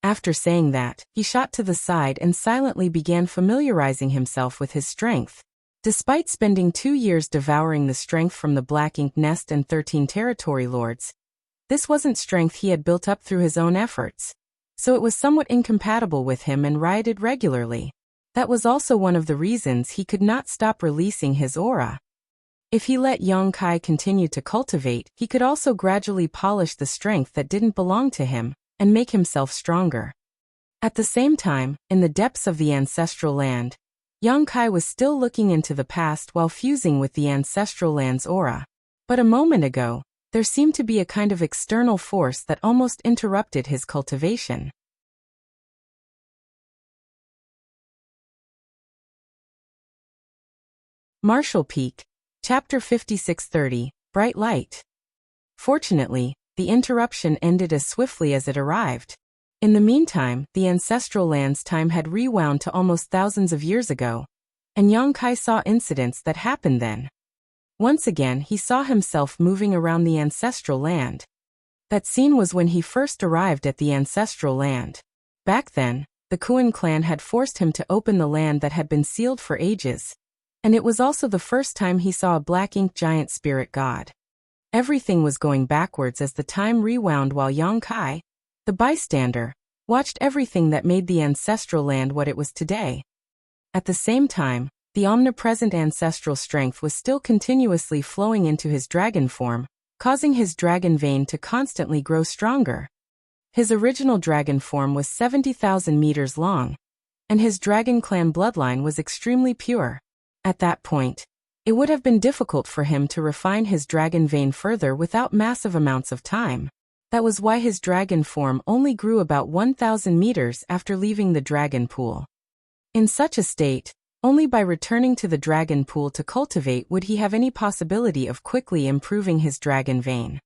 After saying that, he shot to the side and silently began familiarizing himself with his strength. Despite spending 2 years devouring the strength from the Black Ink Nest and 13 territory lords, this wasn't strength he had built up through his own efforts, so it was somewhat incompatible with him and rioted regularly. That was also one of the reasons he could not stop releasing his aura. If he let Yang Kai continue to cultivate, he could also gradually polish the strength that didn't belong to him, and make himself stronger. At the same time, in the depths of the ancestral land, Yang Kai was still looking into the past while fusing with the ancestral land's aura. But a moment ago, there seemed to be a kind of external force that almost interrupted his cultivation. Marshall Peak, Chapter 5630, Bright Light. Fortunately, the interruption ended as swiftly as it arrived. In the meantime, the ancestral land's time had rewound to almost thousands of years ago, and Yang Kai saw incidents that happened then. Once again, he saw himself moving around the ancestral land. That scene was when he first arrived at the ancestral land. Back then, the Kuan clan had forced him to open the land that had been sealed for ages, and it was also the first time he saw a black ink giant spirit god. Everything was going backwards as the time rewound while Yang Kai, the bystander, watched everything that made the ancestral land what it was today. At the same time, the omnipresent ancestral strength was still continuously flowing into his dragon form, causing his dragon vein to constantly grow stronger. His original dragon form was 70,000 meters long, and his dragon clan bloodline was extremely pure. At that point, it would have been difficult for him to refine his dragon vein further without massive amounts of time. That was why his dragon form only grew about 1,000 meters after leaving the dragon pool. In such a state, only by returning to the dragon pool to cultivate would he have any possibility of quickly improving his dragon vein.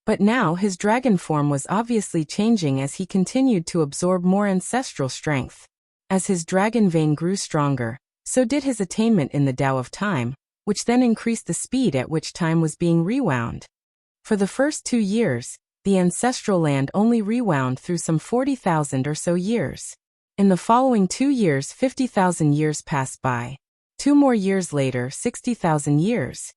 But now his dragon form was obviously changing as he continued to absorb more ancestral strength. As his dragon vein grew stronger, so did his attainment in the Tao of Time, which then increased the speed at which time was being rewound. For the first 2 years, the ancestral land only rewound through some 40,000 or so years. In the following 2 years, 50,000 years passed by. 2 more years later, 60,000 years.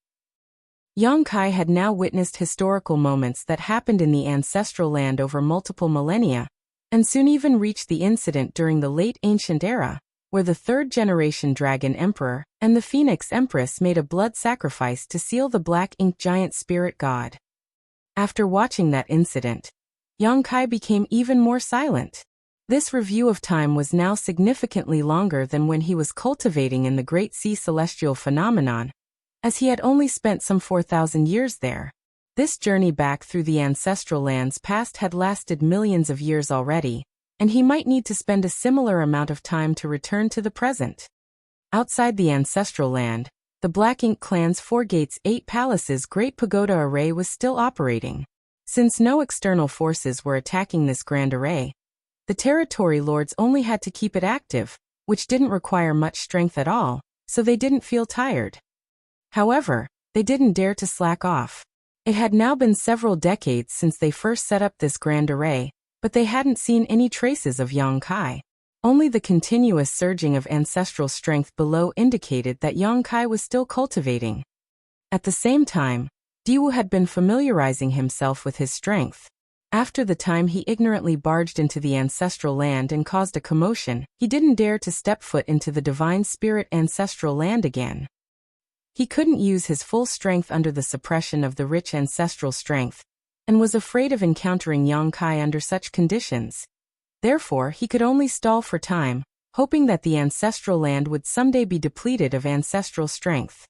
Yang Kai had now witnessed historical moments that happened in the ancestral land over multiple millennia, and soon even reached the incident during the late ancient era, where the 3rd-generation Dragon Emperor and the Phoenix Empress made a blood sacrifice to seal the black ink giant spirit god. After watching that incident, Yang Kai became even more silent. This review of time was now significantly longer than when he was cultivating in the Great Sea Celestial Phenomenon, as he had only spent some 4,000 years there. This journey back through the ancestral lands past had lasted millions of years already, and he might need to spend a similar amount of time to return to the present. Outside the ancestral land, the Black Ink clan's 4 gates 8 palaces Great Pagoda Array was still operating. Since no external forces were attacking this grand array, the territory lords only had to keep it active, which didn't require much strength at all, so they didn't feel tired. However, they didn't dare to slack off. It had now been several decades since they first set up this grand array, but they hadn't seen any traces of Yang Kai. Only the continuous surging of ancestral strength below indicated that Yang Kai was still cultivating. At the same time, Diwu had been familiarizing himself with his strength. After the time he ignorantly barged into the ancestral land and caused a commotion, he didn't dare to step foot into the divine spirit ancestral land again. He couldn't use his full strength under the suppression of the rich ancestral strength, and was afraid of encountering Yang Kai under such conditions. Therefore, he could only stall for time, hoping that the ancestral land would someday be depleted of ancestral strength.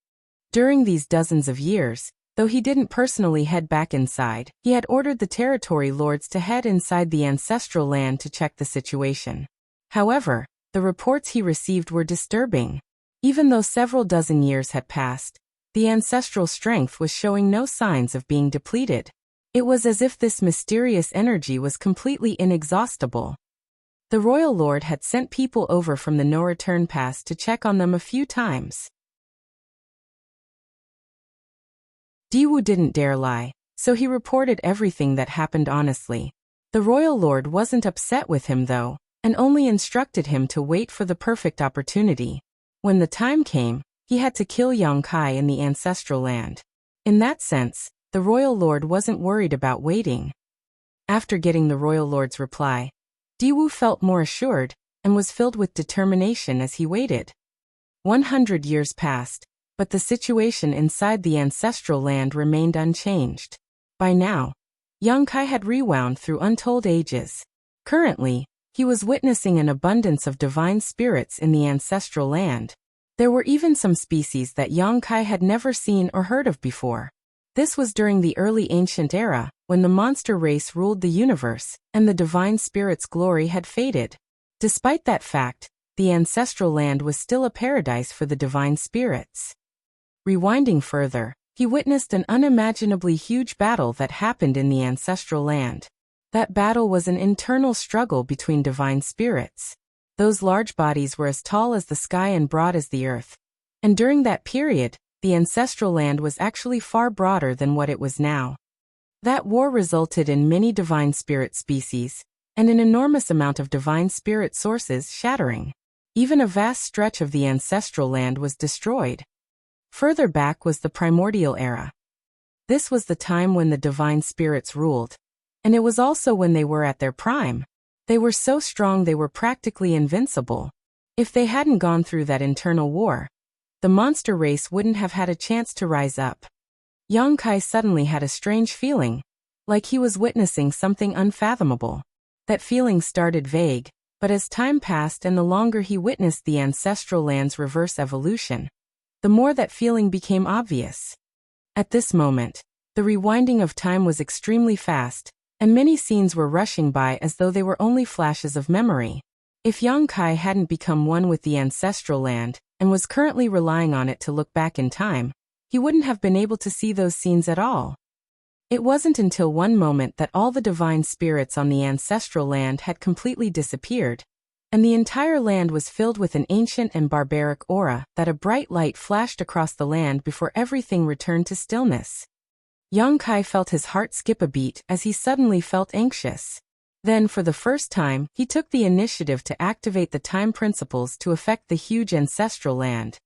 During these dozens of years, though he didn't personally head back inside, he had ordered the territory lords to head inside the ancestral land to check the situation. However, the reports he received were disturbing. Even though several dozen years had passed, the ancestral strength was showing no signs of being depleted. It was as if this mysterious energy was completely inexhaustible. The royal lord had sent people over from the no-return pass to check on them a few times. Diwu didn't dare lie, so he reported everything that happened honestly. The royal lord wasn't upset with him though, and only instructed him to wait for the perfect opportunity. When the time came, he had to kill Yang Kai in the ancestral land. In that sense, the royal lord wasn't worried about waiting. After getting the royal lord's reply, Diwu felt more assured and was filled with determination as he waited. 100 years passed, but the situation inside the ancestral land remained unchanged. By now, Yang Kai had rewound through untold ages. Currently, he was witnessing an abundance of divine spirits in the ancestral land. There were even some species that Yang Kai had never seen or heard of before. This was during the early ancient era, when the monster race ruled the universe, and the divine spirit's glory had faded. Despite that fact, the ancestral land was still a paradise for the divine spirits. Rewinding further, he witnessed an unimaginably huge battle that happened in the ancestral land. That battle was an internal struggle between divine spirits. Those large bodies were as tall as the sky and broad as the earth. And during that period, the ancestral land was actually far broader than what it was now. That war resulted in many divine spirit species, and an enormous amount of divine spirit sources shattering. Even a vast stretch of the ancestral land was destroyed. Further back was the primordial era. This was the time when the divine spirits ruled. And it was also when they were at their prime. They were so strong they were practically invincible. If they hadn't gone through that internal war, the monster race wouldn't have had a chance to rise up. Yang Kai suddenly had a strange feeling, like he was witnessing something unfathomable. That feeling started vague, but as time passed and the longer he witnessed the ancestral land's reverse evolution, the more that feeling became obvious. At this moment, the rewinding of time was extremely fast, and many scenes were rushing by as though they were only flashes of memory. If Yang Kai hadn't become one with the ancestral land, and was currently relying on it to look back in time, he wouldn't have been able to see those scenes at all. It wasn't until one moment that all the divine spirits on the ancestral land had completely disappeared, and the entire land was filled with an ancient and barbaric aura that a bright light flashed across the land before everything returned to stillness. Yang Kai felt his heart skip a beat as he suddenly felt anxious. Then, for the first time, he took the initiative to activate the time principles to affect the huge ancestral land.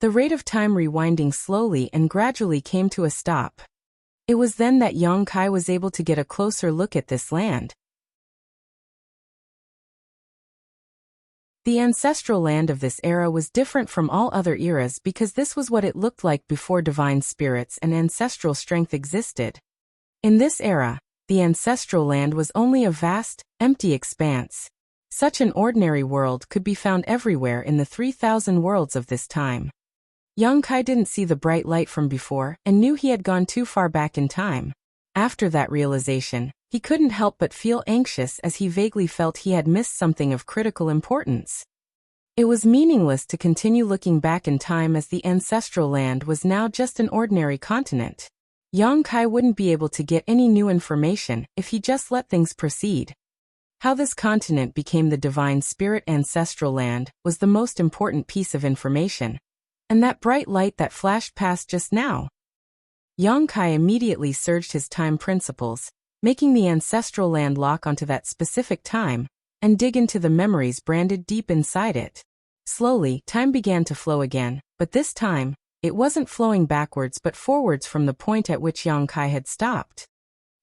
The rate of time rewinding slowly and gradually came to a stop. It was then that Yang Kai was able to get a closer look at this land. The ancestral land of this era was different from all other eras because this was what it looked like before divine spirits and ancestral strength existed. In this era, the ancestral land was only a vast, empty expanse. Such an ordinary world could be found everywhere in the 3,000 worlds of this time. Yang Kai didn't see the bright light from before and knew he had gone too far back in time. After that realization, he couldn't help but feel anxious as he vaguely felt he had missed something of critical importance. It was meaningless to continue looking back in time as the ancestral land was now just an ordinary continent. Yang Kai wouldn't be able to get any new information if he just let things proceed. How this continent became the divine spirit ancestral land was the most important piece of information. And that bright light that flashed past just now. Yang Kai immediately surged his time principles, making the ancestral land lock onto that specific time, and dig into the memories branded deep inside it. Slowly, time began to flow again, but this time, it wasn't flowing backwards but forwards from the point at which Yang Kai had stopped.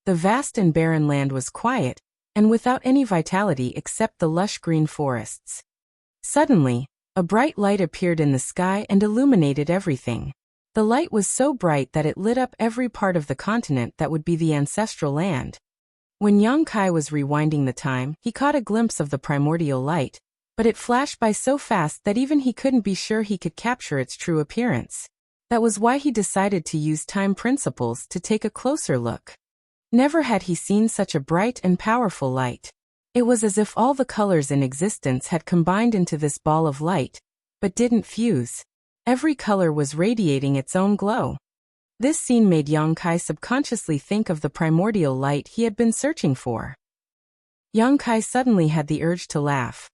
The vast and barren land was quiet, and without any vitality except the lush green forests. Suddenly, a bright light appeared in the sky and illuminated everything. The light was so bright that it lit up every part of the continent that would be the ancestral land. When Yang Kai was rewinding the time, he caught a glimpse of the primordial light, but it flashed by so fast that even he couldn't be sure he could capture its true appearance. That was why he decided to use time principles to take a closer look. Never had he seen such a bright and powerful light. It was as if all the colors in existence had combined into this ball of light, but didn't fuse. Every color was radiating its own glow. This scene made Yang Kai subconsciously think of the primordial light he had been searching for. Yang Kai suddenly had the urge to laugh.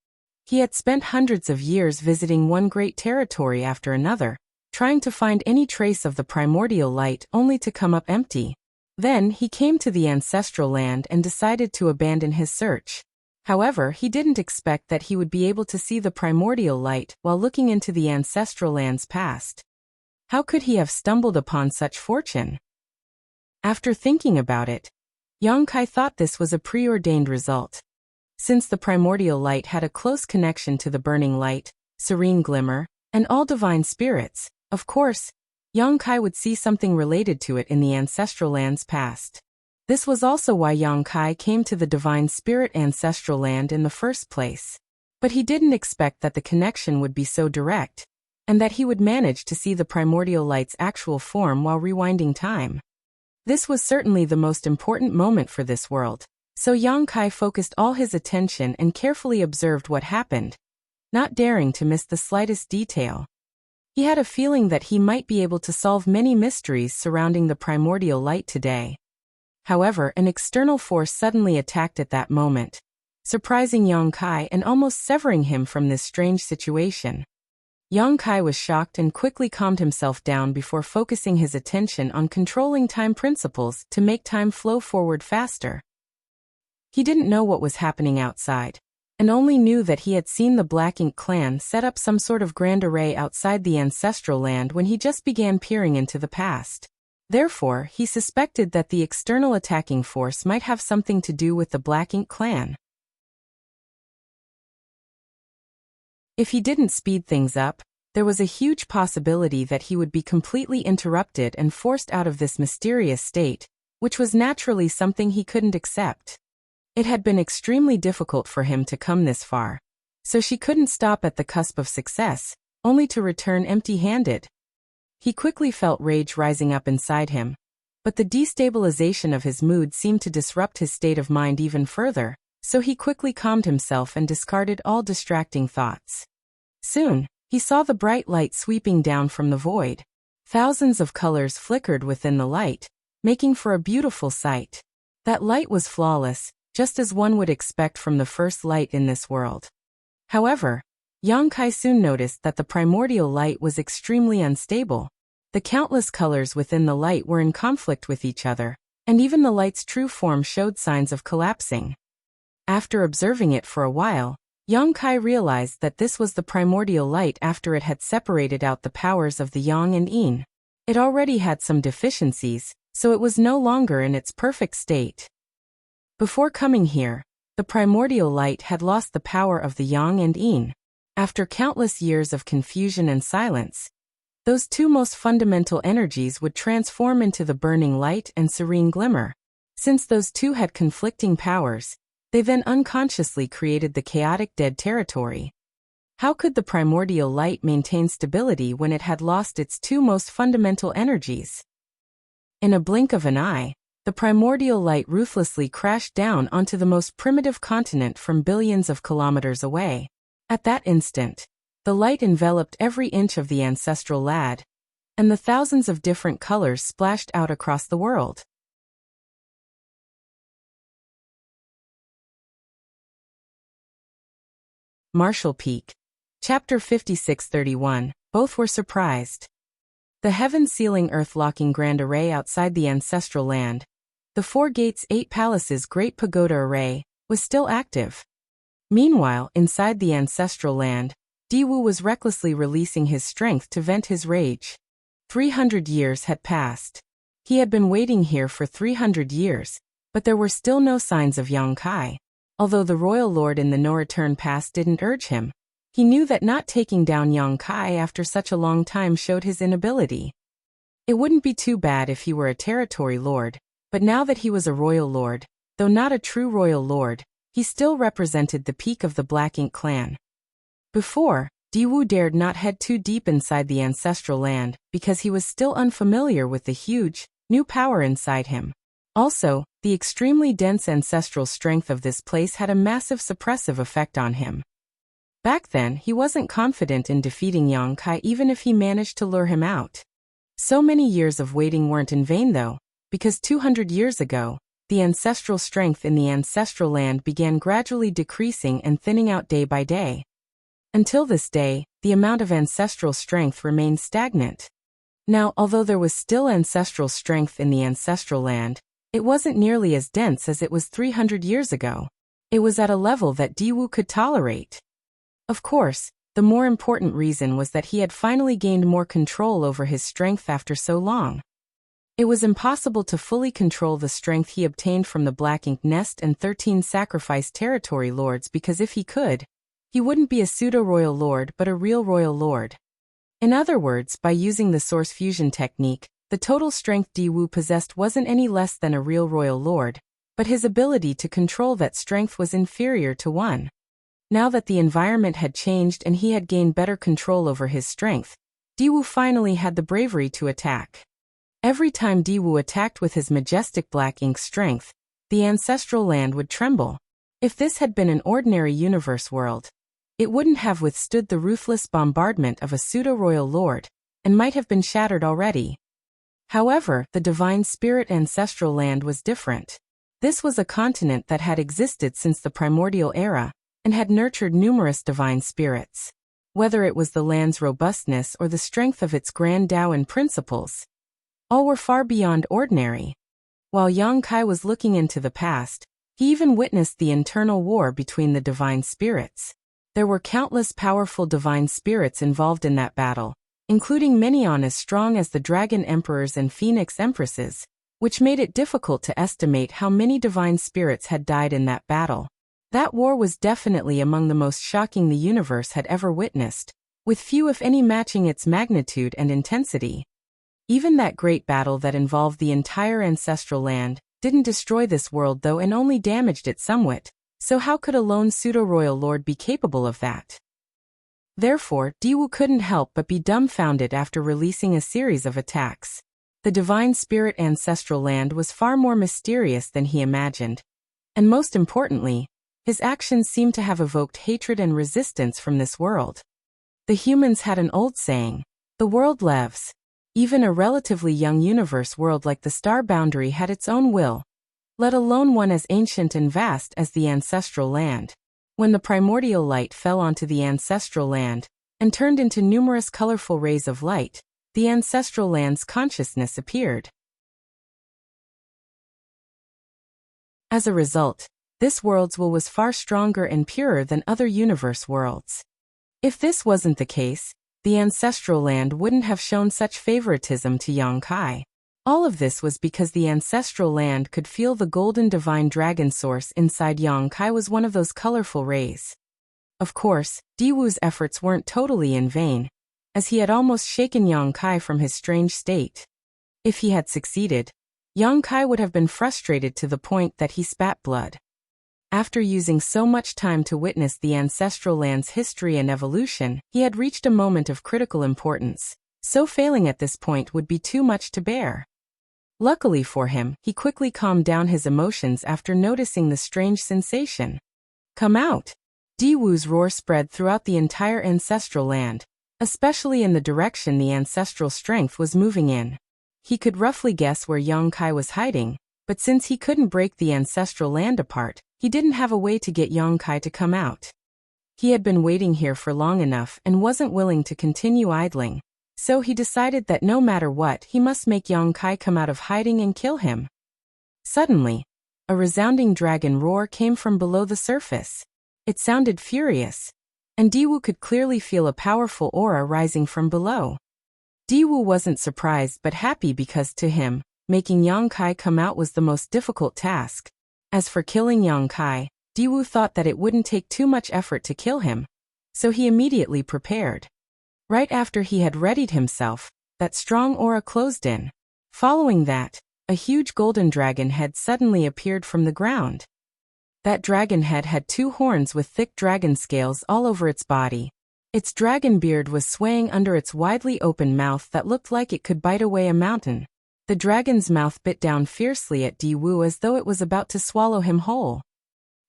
He had spent hundreds of years visiting one great territory after another, trying to find any trace of the primordial light only to come up empty. Then he came to the ancestral land and decided to abandon his search. However, he didn't expect that he would be able to see the primordial light while looking into the ancestral land's past. How could he have stumbled upon such fortune? After thinking about it, Yang Kai thought this was a preordained result. Since the primordial light had a close connection to the burning light, serene glimmer, and all divine spirits, of course, Yang Kai would see something related to it in the ancestral land's past. This was also why Yang Kai came to the divine spirit ancestral land in the first place. But he didn't expect that the connection would be so direct, and that he would manage to see the primordial light's actual form while rewinding time. This was certainly the most important moment for this world, so Yang Kai focused all his attention and carefully observed what happened, not daring to miss the slightest detail. He had a feeling that he might be able to solve many mysteries surrounding the primordial light today. However, an external force suddenly attacked at that moment, surprising Yang Kai and almost severing him from this strange situation. Yang Kai was shocked and quickly calmed himself down before focusing his attention on controlling time principles to make time flow forward faster. He didn't know what was happening outside, and only knew that he had seen the Black Ink clan set up some sort of grand array outside the ancestral land when he just began peering into the past. Therefore, he suspected that the external attacking force might have something to do with the Black Ink clan. If he didn't speed things up, there was a huge possibility that he would be completely interrupted and forced out of this mysterious state, which was naturally something he couldn't accept. It had been extremely difficult for him to come this far, so she couldn't stop at the cusp of success, only to return empty-handed. He quickly felt rage rising up inside him, but the destabilization of his mood seemed to disrupt his state of mind even further, so he quickly calmed himself and discarded all distracting thoughts. Soon, he saw the bright light sweeping down from the void. Thousands of colors flickered within the light, making for a beautiful sight. That light was flawless, just as one would expect from the first light in this world. However, Yang Kai soon noticed that the primordial light was extremely unstable. The countless colors within the light were in conflict with each other, and even the light's true form showed signs of collapsing. After observing it for a while, Yang Kai realized that this was the primordial light after it had separated out the powers of the Yang and Yin. It already had some deficiencies, so it was no longer in its perfect state. Before coming here, the primordial light had lost the power of the Yang and Yin. After countless years of confusion and silence, those two most fundamental energies would transform into the burning light and serene glimmer. Since those two had conflicting powers, they then unconsciously created the chaotic dead territory. How could the primordial light maintain stability when it had lost its two most fundamental energies? In a blink of an eye, the primordial light ruthlessly crashed down onto the most primitive continent from billions of kilometers away. At that instant, the light enveloped every inch of the ancestral land, and the thousands of different colors splashed out across the world. Marshall Peak. Chapter 5631. Both were surprised. The heaven-sealing earth-locking grand array outside the ancestral land, the 4 gates 8 palaces great pagoda array, was still active. Meanwhile, inside the ancestral land, Diwu was recklessly releasing his strength to vent his rage. 300 years had passed. He had been waiting here for 300 years, but there were still no signs of Yang Kai. Although the royal lord in the no-return pass didn't urge him, he knew that not taking down Yang Kai after such a long time showed his inability. It wouldn't be too bad if he were a territory lord, but now that he was a royal lord, though not a true royal lord, he still represented the peak of the Black Ink clan. Before, Diwu dared not head too deep inside the ancestral land because he was still unfamiliar with the huge, new power inside him. Also, the extremely dense ancestral strength of this place had a massive suppressive effect on him. Back then, he wasn't confident in defeating Yang Kai even if he managed to lure him out. So many years of waiting weren't in vain though, because 200 years ago, the ancestral strength in the ancestral land began gradually decreasing and thinning out day by day. Until this day, the amount of ancestral strength remained stagnant. Now, although there was still ancestral strength in the ancestral land, it wasn't nearly as dense as it was 300 years ago. It was at a level that Diwu could tolerate. Of course, the more important reason was that he had finally gained more control over his strength after so long. It was impossible to fully control the strength he obtained from the Black Ink Nest and 13 sacrificed territory lords because if he could, he wouldn't be a pseudo-royal lord but a real royal lord. In other words, by using the source fusion technique, the total strength Diwu possessed wasn't any less than a real royal lord, but his ability to control that strength was inferior to one. Now that the environment had changed and he had gained better control over his strength, Diwu finally had the bravery to attack. Every time Diwu attacked with his majestic black ink strength, the ancestral land would tremble. If this had been an ordinary universe world, it wouldn't have withstood the ruthless bombardment of a pseudo-royal lord, and might have been shattered already. However, the divine spirit ancestral land was different. This was a continent that had existed since the primordial era, and had nurtured numerous divine spirits. Whether it was the land's robustness or the strength of its grand Tao and principles, all were far beyond ordinary. While Yang Kai was looking into the past, he even witnessed the internal war between the divine spirits. There were countless powerful divine spirits involved in that battle, including many as strong as the Dragon Emperors and Phoenix Empresses, which made it difficult to estimate how many divine spirits had died in that battle. That war was definitely among the most shocking the universe had ever witnessed, with few if any matching its magnitude and intensity. Even that great battle that involved the entire ancestral land didn't destroy this world though and only damaged it somewhat, so how could a lone pseudo-royal lord be capable of that? Therefore, Diwu couldn't help but be dumbfounded after releasing a series of attacks. The divine spirit ancestral land was far more mysterious than he imagined, and most importantly, his actions seemed to have evoked hatred and resistance from this world. The humans had an old saying, "The world lives." Even a relatively young universe world like the star boundary had its own will, let alone one as ancient and vast as the ancestral land. When the primordial light fell onto the ancestral land, and turned into numerous colorful rays of light, the ancestral land's consciousness appeared. As a result, this world's will was far stronger and purer than other universe worlds. If this wasn't the case, the ancestral land wouldn't have shown such favoritism to Yang Kai. All of this was because the ancestral land could feel the golden divine dragon source inside Yang Kai was one of those colorful rays. Of course, Diwu's efforts weren't totally in vain, as he had almost shaken Yang Kai from his strange state. If he had succeeded, Yang Kai would have been frustrated to the point that he spat blood. After using so much time to witness the ancestral land's history and evolution, he had reached a moment of critical importance, so failing at this point would be too much to bear. Luckily for him, he quickly calmed down his emotions after noticing the strange sensation. "Come out!" Diwu's roar spread throughout the entire ancestral land, especially in the direction the ancestral strength was moving in. He could roughly guess where Yang Kai was hiding, but since he couldn't break the ancestral land apart, he didn't have a way to get Yang Kai to come out. He had been waiting here for long enough and wasn't willing to continue idling, so he decided that no matter what, he must make Yang Kai come out of hiding and kill him. Suddenly, a resounding dragon roar came from below the surface. It sounded furious, and Diwu could clearly feel a powerful aura rising from below. Diwu wasn't surprised but happy because to him, making Yang Kai come out was the most difficult task. As for killing Yang Kai, Diwu thought that it wouldn't take too much effort to kill him, so he immediately prepared. Right after he had readied himself, that strong aura closed in. Following that, a huge golden dragon head suddenly appeared from the ground. That dragon head had 2 horns with thick dragon scales all over its body. Its dragon beard was swaying under its widely open mouth that looked like it could bite away a mountain. The dragon's mouth bit down fiercely at Diwu as though it was about to swallow him whole.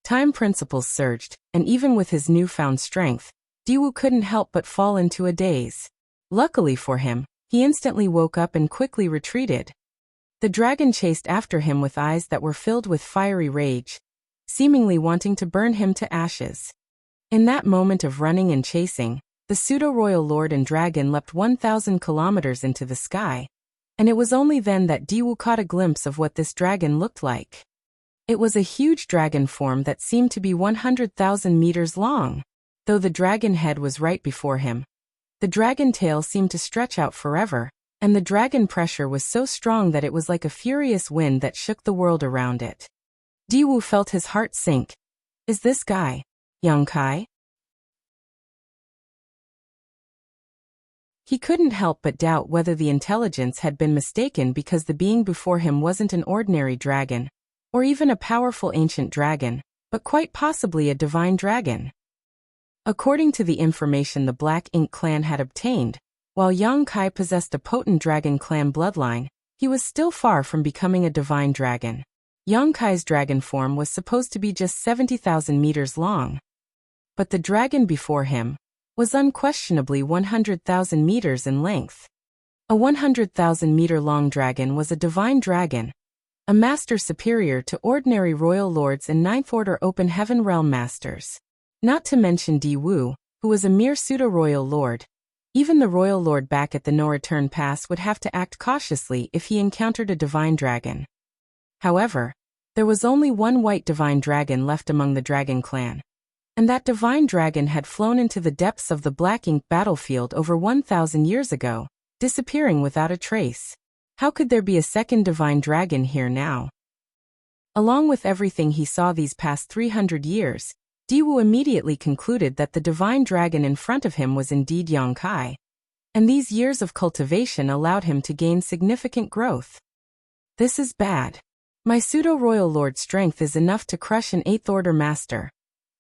Time principles surged, and even with his newfound strength, Diwu couldn't help but fall into a daze. Luckily for him, he instantly woke up and quickly retreated. The dragon chased after him with eyes that were filled with fiery rage, seemingly wanting to burn him to ashes. In that moment of running and chasing, the pseudo-royal lord and dragon leapt 1,000 kilometers into the sky, and it was only then that Diwu caught a glimpse of what this dragon looked like. It was a huge dragon form that seemed to be 100,000 meters long. Though the dragon head was right before him, the dragon tail seemed to stretch out forever, and the dragon pressure was so strong that it was like a furious wind that shook the world around it. Diwu felt his heart sink. Is this guy Yongkai? He couldn't help but doubt whether the intelligence had been mistaken because the being before him wasn't an ordinary dragon, or even a powerful ancient dragon, but quite possibly a divine dragon. According to the information the Black Ink clan had obtained, while Yongkai possessed a potent dragon clan bloodline, he was still far from becoming a divine dragon. Yongkai's dragon form was supposed to be just 70,000 meters long. But the dragon before him was unquestionably 100,000 meters in length. A 100,000 meter long dragon was a divine dragon, a master superior to ordinary royal lords and Ninth Order Open Heaven Realm masters. Not to mention Diwu, who was a mere pseudo-royal lord. Even the royal lord back at the No Return Pass would have to act cautiously if he encountered a divine dragon. However, there was only one white divine dragon left among the dragon clan. And that divine dragon had flown into the depths of the Black Ink battlefield over 1,000 years ago, disappearing without a trace. How could there be a second divine dragon here now? Along with everything he saw these past 300 years, Diwu immediately concluded that the divine dragon in front of him was indeed Yongkai. And these years of cultivation allowed him to gain significant growth. This is bad. My pseudo-royal lord strength is enough to crush an 8th Order master.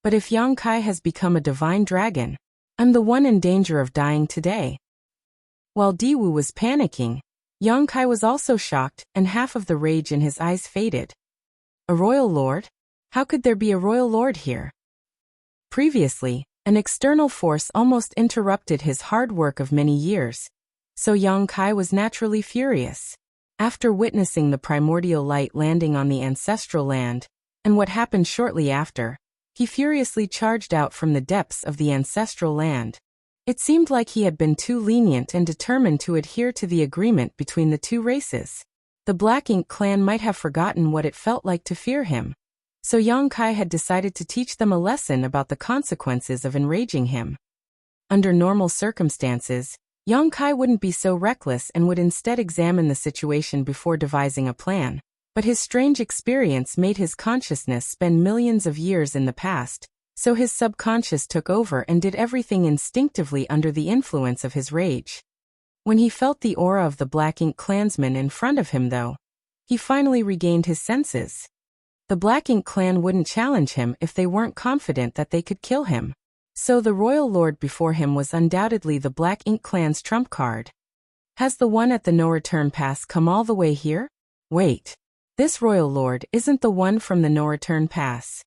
But if Yongkai has become a divine dragon, I'm the one in danger of dying today. While Diwu was panicking, Yongkai was also shocked, and half of the rage in his eyes faded. A royal lord? How could there be a royal lord here? Previously, an external force almost interrupted his hard work of many years, so Yongkai was naturally furious. After witnessing the primordial light landing on the ancestral land, and what happened shortly after, he furiously charged out from the depths of the ancestral land. It seemed like he had been too lenient and determined to adhere to the agreement between the two races. The Black Ink clan might have forgotten what it felt like to fear him. So Yongkai had decided to teach them a lesson about the consequences of enraging him. Under normal circumstances, Yongkai wouldn't be so reckless and would instead examine the situation before devising a plan. But his strange experience made his consciousness spend millions of years in the past, so his subconscious took over and did everything instinctively under the influence of his rage. When he felt the aura of the Black Ink clansman in front of him though, he finally regained his senses. The Black Ink clan wouldn't challenge him if they weren't confident that they could kill him. So the royal lord before him was undoubtedly the Black Ink clan's trump card. Has the one at the No Return Pass come all the way here? Wait. This royal lord isn't the one from the No Return Pass.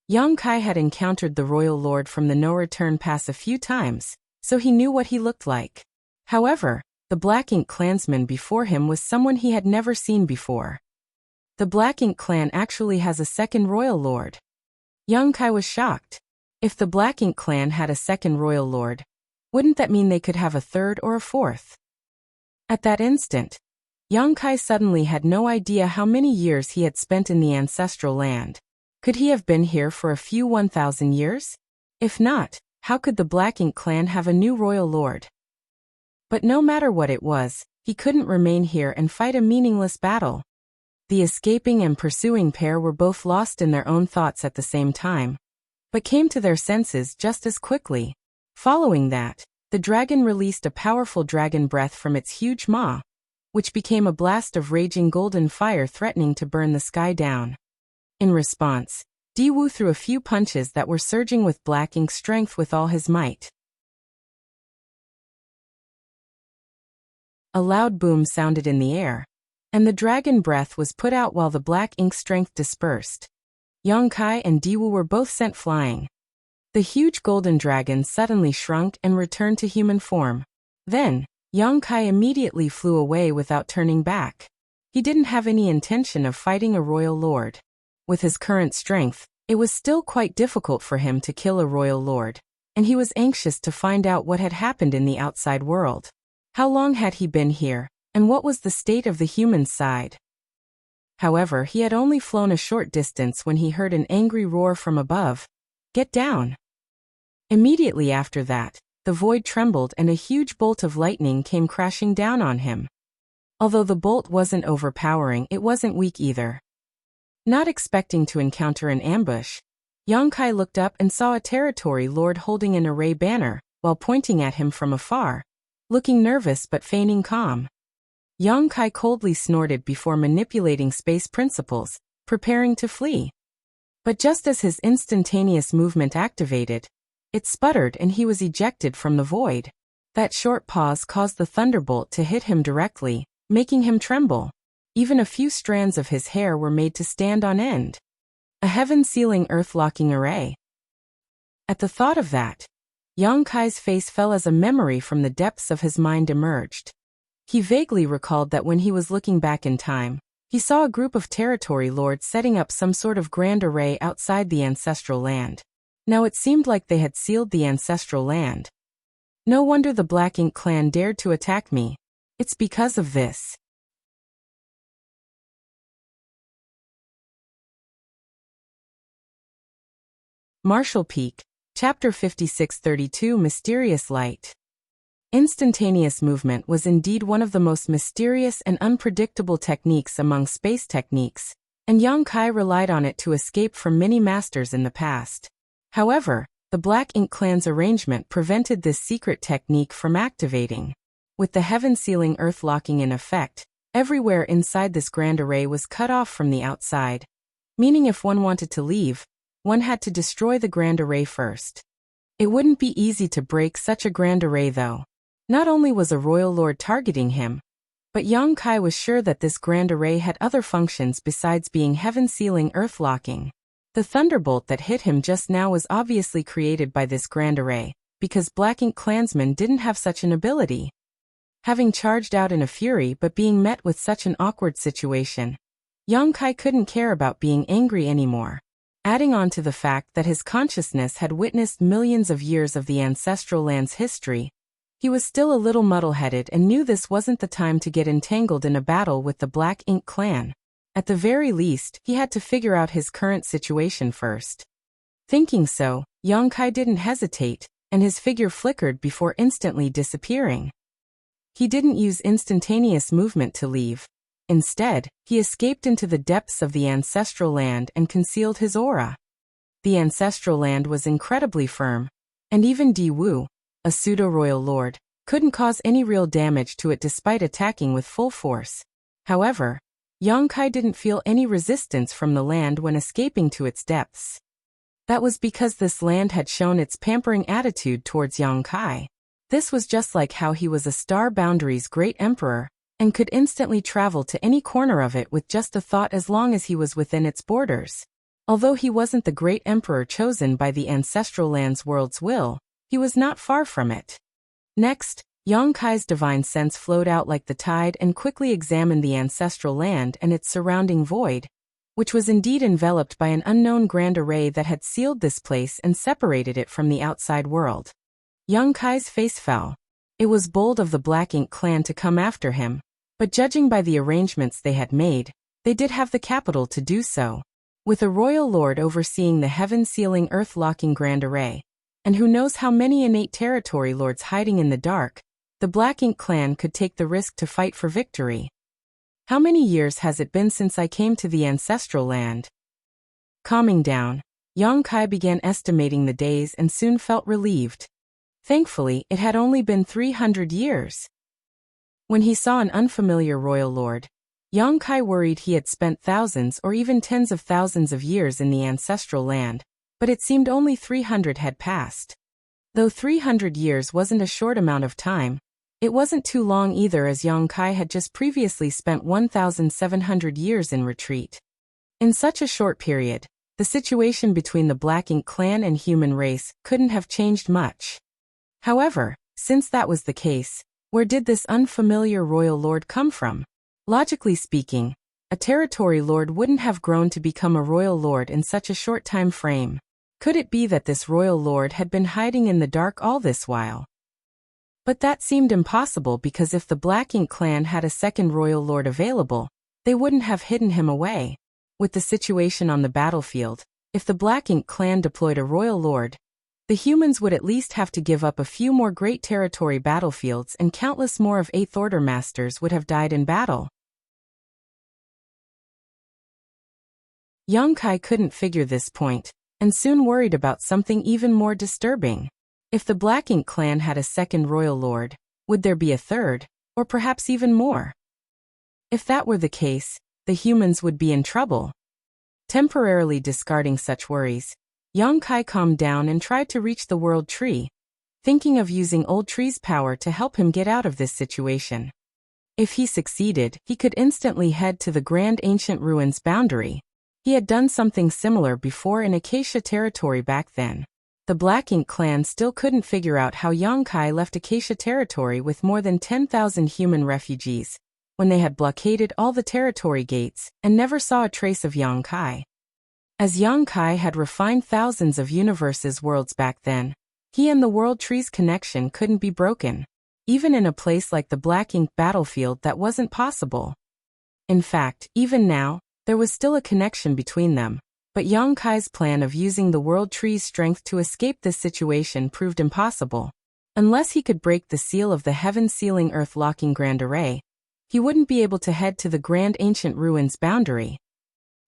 Yongkai had encountered the royal lord from the No Return Pass a few times, so he knew what he looked like. However, the Black Ink clansman before him was someone he had never seen before. The Black Ink clan actually has a second royal lord. Yongkai was shocked. If the Black Ink clan had a second royal lord, wouldn't that mean they could have a third or a fourth? At that instant, Yongkai suddenly had no idea how many years he had spent in the ancestral land. Could he have been here for a few 1,000 years? If not, how could the Black Ink clan have a new royal lord? But no matter what it was, he couldn't remain here and fight a meaningless battle. The escaping and pursuing pair were both lost in their own thoughts at the same time, but came to their senses just as quickly. Following that, the dragon released a powerful dragon breath from its huge maw, which became a blast of raging golden fire threatening to burn the sky down. In response, Diwu threw a few punches that were surging with Black Ink's strength with all his might. A loud boom sounded in the air, and the dragon breath was put out while the Black Ink strength dispersed. Yongkai and Diwu were both sent flying. The huge golden dragon suddenly shrunk and returned to human form. Then, Yongkai immediately flew away without turning back. He didn't have any intention of fighting a royal lord. With his current strength, It was still quite difficult for him to kill a royal lord, and he was anxious to find out what had happened in the outside world. How long had he been here, and what was the state of the human side? However, he had only flown a short distance when he heard an angry roar from above. "Get down!" Immediately after that, the void trembled and a huge bolt of lightning came crashing down on him. Although the bolt wasn't overpowering, it wasn't weak either. Not expecting to encounter an ambush, Yang Kai looked up and saw a territory lord holding an array banner, while pointing at him from afar, looking nervous but feigning calm. Yang Kai coldly snorted before manipulating space principles, preparing to flee. But just as his instantaneous movement activated, it sputtered and he was ejected from the void. That short pause caused the thunderbolt to hit him directly, making him tremble. Even a few strands of his hair were made to stand on end. A heaven-sealing earth-locking array. At the thought of that, Yang Kai's face fell as a memory from the depths of his mind emerged. He vaguely recalled that when he was looking back in time, he saw a group of territory lords setting up some sort of grand array outside the ancestral land. Now it seemed like they had sealed the ancestral land. No wonder the Black Ink clan dared to attack me. It's because of this. Martial Peak, Chapter 5632 Mysterious Light. Instantaneous movement was indeed one of the most mysterious and unpredictable techniques among space techniques, and Yang Kai relied on it to escape from many masters in the past. However, the Black Ink clan's arrangement prevented this secret technique from activating. With the heaven-sealing earth locking in effect, everywhere inside this grand array was cut off from the outside, meaning if one wanted to leave, one had to destroy the grand array first. It wouldn't be easy to break such a grand array though. Not only was a royal lord targeting him, but Yang Kai was sure that this grand array had other functions besides being heaven-sealing earth locking. The thunderbolt that hit him just now was obviously created by this grand array, because Black Ink clansmen didn't have such an ability. Having charged out in a fury but being met with such an awkward situation, Yang Kai couldn't care about being angry anymore. Adding on to the fact that his consciousness had witnessed millions of years of the ancestral land's history, he was still a little muddle-headed and knew this wasn't the time to get entangled in a battle with the Black Ink clan. At the very least, he had to figure out his current situation first. Thinking so, Yang Kai didn't hesitate, and his figure flickered before instantly disappearing. He didn't use instantaneous movement to leave. Instead, he escaped into the depths of the ancestral land and concealed his aura. The ancestral land was incredibly firm, and even Di Wu, a pseudo-royal lord, couldn't cause any real damage to it despite attacking with full force. However, Yang Kai didn't feel any resistance from the land when escaping to its depths. That was because this land had shown its pampering attitude towards Yang Kai. This was just like how he was a Star Boundary's great emperor, and could instantly travel to any corner of it with just a thought as long as he was within its borders. Although he wasn't the great emperor chosen by the ancestral land's world's will, he was not far from it. Next, Yang Kai's divine sense flowed out like the tide and quickly examined the ancestral land and its surrounding void, which was indeed enveloped by an unknown grand array that had sealed this place and separated it from the outside world. Yang Kai's face fell. It was bold of the Black Ink clan to come after him, but judging by the arrangements they had made, they did have the capital to do so. With a royal lord overseeing the heaven-sealing earth-locking grand array, and who knows how many innate territory lords hiding in the dark, the Black Ink clan could take the risk to fight for victory. How many years has it been since I came to the ancestral land? Calming down, Yang Kai began estimating the days and soon felt relieved. Thankfully, it had only been 300 years. When he saw an unfamiliar royal lord, Yang Kai worried he had spent thousands or even tens of thousands of years in the ancestral land, but it seemed only 300 had passed. Though 300 years wasn't a short amount of time, it wasn't too long either, as Yang Kai had just previously spent 1,700 years in retreat. In such a short period, the situation between the Black Ink clan and human race couldn't have changed much. However, since that was the case, where did this unfamiliar royal lord come from? Logically speaking, A territory lord wouldn't have grown to become a royal lord in such a short time frame. Could it be that this royal lord had been hiding in the dark all this while? But that seemed impossible because if the Black Ink clan had a second royal lord available, they wouldn't have hidden him away. With the situation on the battlefield, if the Black Ink clan deployed a royal lord, the humans would at least have to give up a few more great territory battlefields and countless more of Eighth Order masters would have died in battle. Yongkai couldn't figure this point, and soon worried about something even more disturbing. If the Black Ink clan had a second royal lord, would there be a third, or perhaps even more? If that were the case, the humans would be in trouble. Temporarily discarding such worries, Yongkai calmed down and tried to reach the World Tree, thinking of using Old Tree's power to help him get out of this situation. If he succeeded, he could instantly head to the Grand Ancient Ruins boundary. He had done something similar before in Acacia territory back then. The Black Ink clan still couldn't figure out how Yongkai left Acacia territory with more than 10,000 human refugees, when they had blockaded all the territory gates and never saw a trace of Yongkai. As Yongkai had refined thousands of universes' worlds back then, he and the World Tree's connection couldn't be broken. Even in a place like the Black Ink battlefield, that wasn't possible. In fact, even now, there was still a connection between them. But Yongkai's plan of using the World Tree's strength to escape this situation proved impossible. Unless he could break the seal of the heaven-sealing earth-locking Grand Array, he wouldn't be able to head to the Grand Ancient Ruins boundary.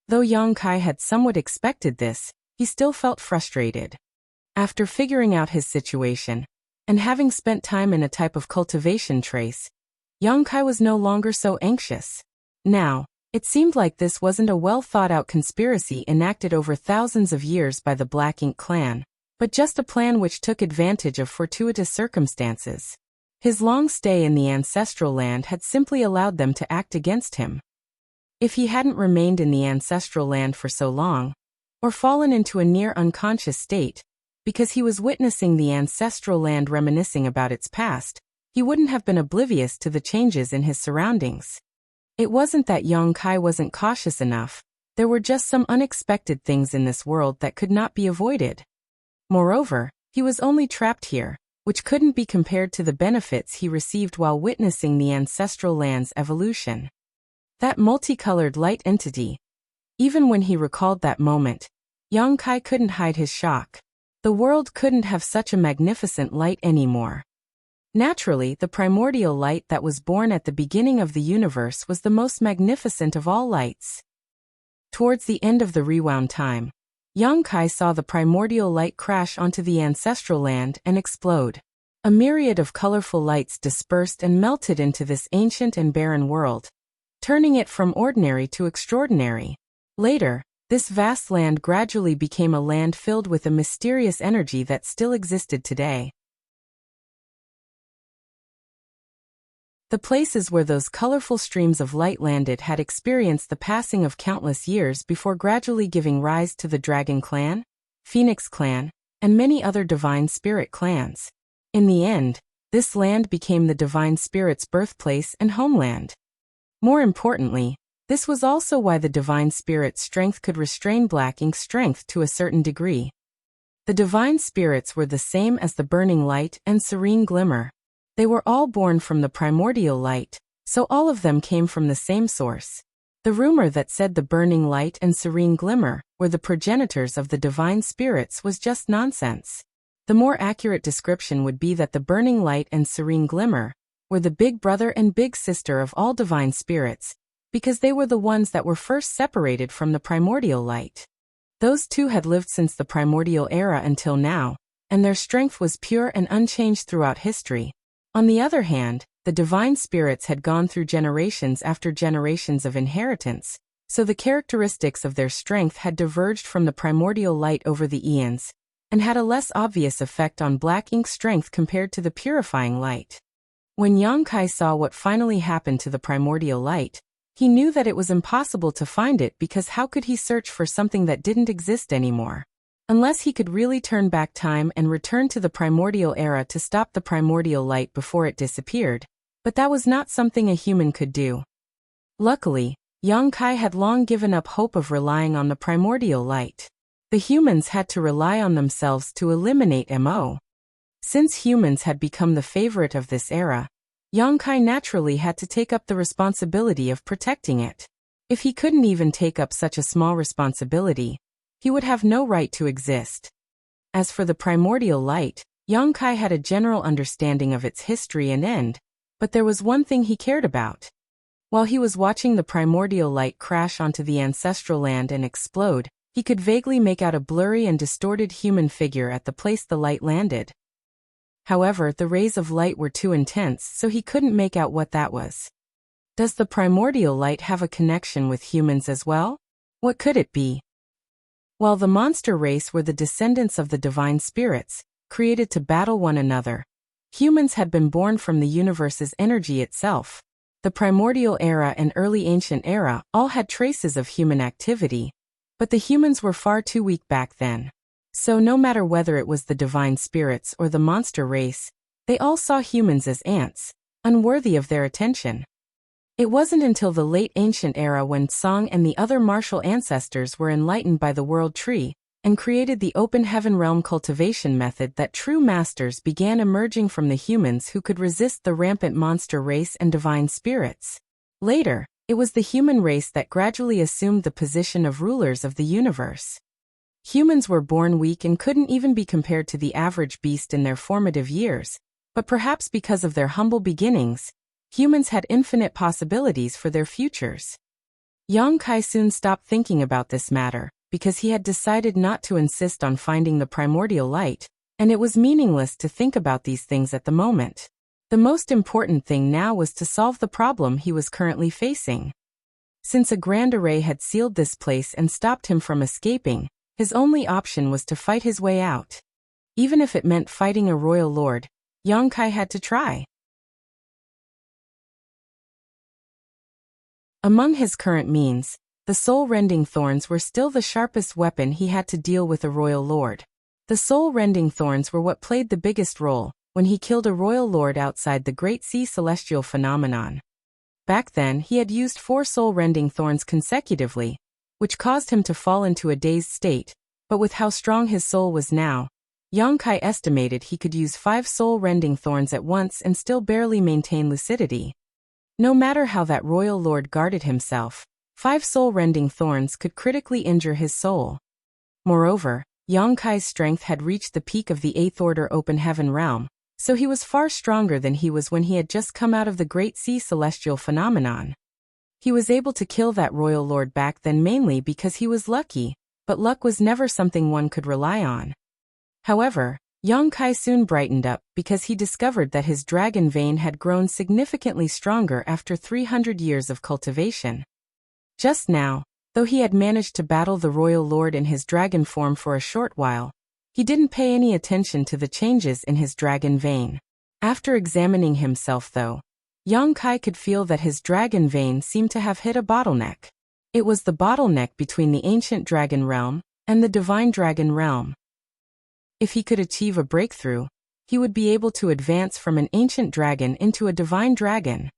Though Yongkai had somewhat expected this, he still felt frustrated. After figuring out his situation, and having spent time in a type of cultivation trace, Yongkai was no longer so anxious. Now, it seemed like this wasn't a well-thought-out conspiracy enacted over thousands of years by the Black Ink clan, but just a plan which took advantage of fortuitous circumstances. His long stay in the ancestral land had simply allowed them to act against him. If he hadn't remained in the ancestral land for so long, or fallen into a near-unconscious state, because he was witnessing the ancestral land reminiscing about its past, he wouldn't have been oblivious to the changes in his surroundings. It wasn't that Yongkai wasn't cautious enough, there were just some unexpected things in this world that could not be avoided. Moreover, he was only trapped here, which couldn't be compared to the benefits he received while witnessing the ancestral land's evolution. That multicolored light entity. Even when he recalled that moment, Yongkai couldn't hide his shock. The world couldn't have such a magnificent light anymore. Naturally, the primordial light that was born at the beginning of the universe was the most magnificent of all lights. Towards the end of the rewound time, Yongkai saw the primordial light crash onto the ancestral land and explode. A myriad of colorful lights dispersed and melted into this ancient and barren world, turning it from ordinary to extraordinary. Later, this vast land gradually became a land filled with a mysterious energy that still existed today. The places where those colorful streams of light landed had experienced the passing of countless years before gradually giving rise to the Dragon Clan, Phoenix Clan, and many other Divine Spirit clans. In the end, this land became the Divine Spirit's birthplace and homeland. More importantly, this was also why the Divine Spirit's strength could restrain Black Ink's strength to a certain degree. The Divine Spirits were the same as the Burning Light and Serene Glimmer. They were all born from the primordial light, so all of them came from the same source. The rumor that said the Burning Light and Serene Glimmer were the progenitors of the Divine Spirits was just nonsense. The more accurate description would be that the Burning Light and Serene Glimmer were the big brother and big sister of all Divine Spirits, because they were the ones that were first separated from the primordial light. Those two had lived since the primordial era until now, and their strength was pure and unchanged throughout history. On the other hand, the Divine Spirits had gone through generations after generations of inheritance, so the characteristics of their strength had diverged from the primordial light over the eons, and had a less obvious effect on Black Ink's strength compared to the purifying light. When Yongkai saw what finally happened to the primordial light, he knew that it was impossible to find it because how could he search for something that didn't exist anymore? Unless he could really turn back time and return to the primordial era to stop the primordial light before it disappeared, but that was not something a human could do. Luckily, Yang Kai had long given up hope of relying on the primordial light. The humans had to rely on themselves to eliminate Mo. Since humans had become the favorite of this era, Yang Kai naturally had to take up the responsibility of protecting it. If he couldn't even take up such a small responsibility, he would have no right to exist. As for the primordial light, Yang Kai had a general understanding of its history and end, but there was one thing he cared about. While he was watching the primordial light crash onto the ancestral land and explode, he could vaguely make out a blurry and distorted human figure at the place the light landed. However, the rays of light were too intense, so he couldn't make out what that was. Does the primordial light have a connection with humans as well? What could it be? While the monster race were the descendants of the divine spirits, created to battle one another, humans had been born from the universe's energy itself. The primordial era and early ancient era all had traces of human activity, but the humans were far too weak back then. So no matter whether it was the divine spirits or the monster race, they all saw humans as ants, unworthy of their attention. It wasn't until the late ancient era when Song and the other martial ancestors were enlightened by the world tree and created the open heaven realm cultivation method that true masters began emerging from the humans who could resist the rampant monster race and divine spirits. Later, it was the human race that gradually assumed the position of rulers of the universe. Humans were born weak and couldn't even be compared to the average beast in their formative years, but perhaps because of their humble beginnings, humans had infinite possibilities for their futures. Yang Kai soon stopped thinking about this matter, because he had decided not to insist on finding the primordial light, and it was meaningless to think about these things at the moment. The most important thing now was to solve the problem he was currently facing. Since a grand array had sealed this place and stopped him from escaping, his only option was to fight his way out. Even if it meant fighting a royal lord, Yang Kai had to try. Among his current means, the soul-rending thorns were still the sharpest weapon he had to deal with a royal lord. The soul-rending thorns were what played the biggest role when he killed a royal lord outside the Great Sea celestial phenomenon. Back then, he had used 4 soul-rending thorns consecutively, which caused him to fall into a dazed state, but with how strong his soul was now, Yang Kai estimated he could use 5 soul-rending thorns at once and still barely maintain lucidity. No matter how that royal lord guarded himself, 5 soul-rending thorns could critically injure his soul. Moreover, Yang Kai's strength had reached the peak of the 8th order open heaven realm, so he was far stronger than he was when he had just come out of the Great Sea celestial phenomenon. He was able to kill that royal lord back then mainly because he was lucky, but luck was never something one could rely on. However, Yang Kai soon brightened up because he discovered that his dragon vein had grown significantly stronger after 300 years of cultivation. Just now, though he had managed to battle the royal lord in his dragon form for a short while, he didn't pay any attention to the changes in his dragon vein. After examining himself though, Yang Kai could feel that his dragon vein seemed to have hit a bottleneck. It was the bottleneck between the ancient dragon realm and the divine dragon realm. If he could achieve a breakthrough, he would be able to advance from an ancient dragon into a divine dragon.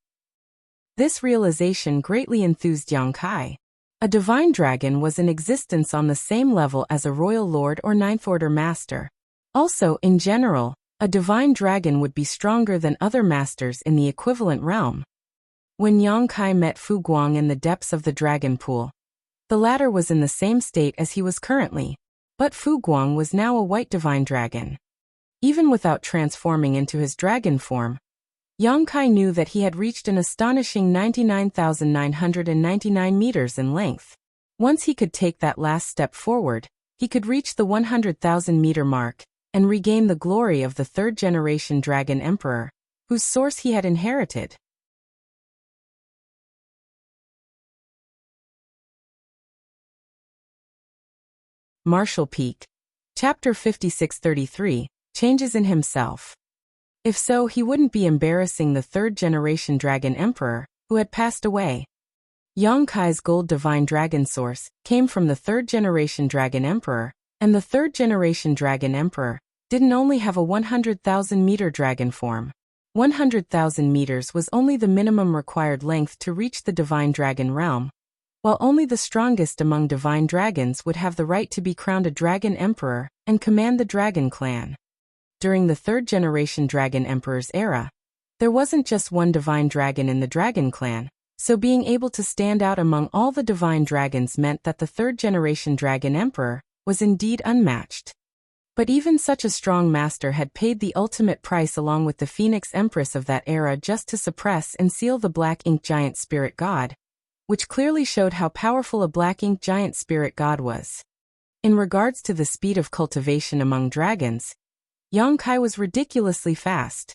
This realization greatly enthused Yang Kai. A divine dragon was in existence on the same level as a royal lord or 9th order master. Also, in general, a divine dragon would be stronger than other masters in the equivalent realm. When Yang Kai met Fu Guang in the depths of the dragon pool, the latter was in the same state as he was currently, but Fu Guang was now a white divine dragon. Even without transforming into his dragon form, Yang Kai knew that he had reached an astonishing 99,999 meters in length. Once he could take that last step forward, he could reach the 100,000 meter mark and regain the glory of the 3rd generation dragon emperor, whose source he had inherited. Martial Peak. Chapter 5633, Changes in Himself. If so, he wouldn't be embarrassing the 3rd generation dragon emperor, who had passed away. Yang Kai's gold divine dragon source came from the 3rd generation dragon emperor, and the 3rd generation dragon emperor didn't only have a 100,000 meter dragon form. 100,000 meters was only the minimum required length to reach the divine dragon realm, while only the strongest among divine dragons would have the right to be crowned a dragon emperor and command the dragon clan. During the third-generation dragon emperor's era, there wasn't just one divine dragon in the dragon clan, so being able to stand out among all the divine dragons meant that the third-generation dragon emperor was indeed unmatched. But even such a strong master had paid the ultimate price along with the Phoenix Empress of that era just to suppress and seal the black ink giant spirit god, which clearly showed how powerful a black ink giant spirit god was. In regards to the speed of cultivation among dragons, Yang Kai was ridiculously fast.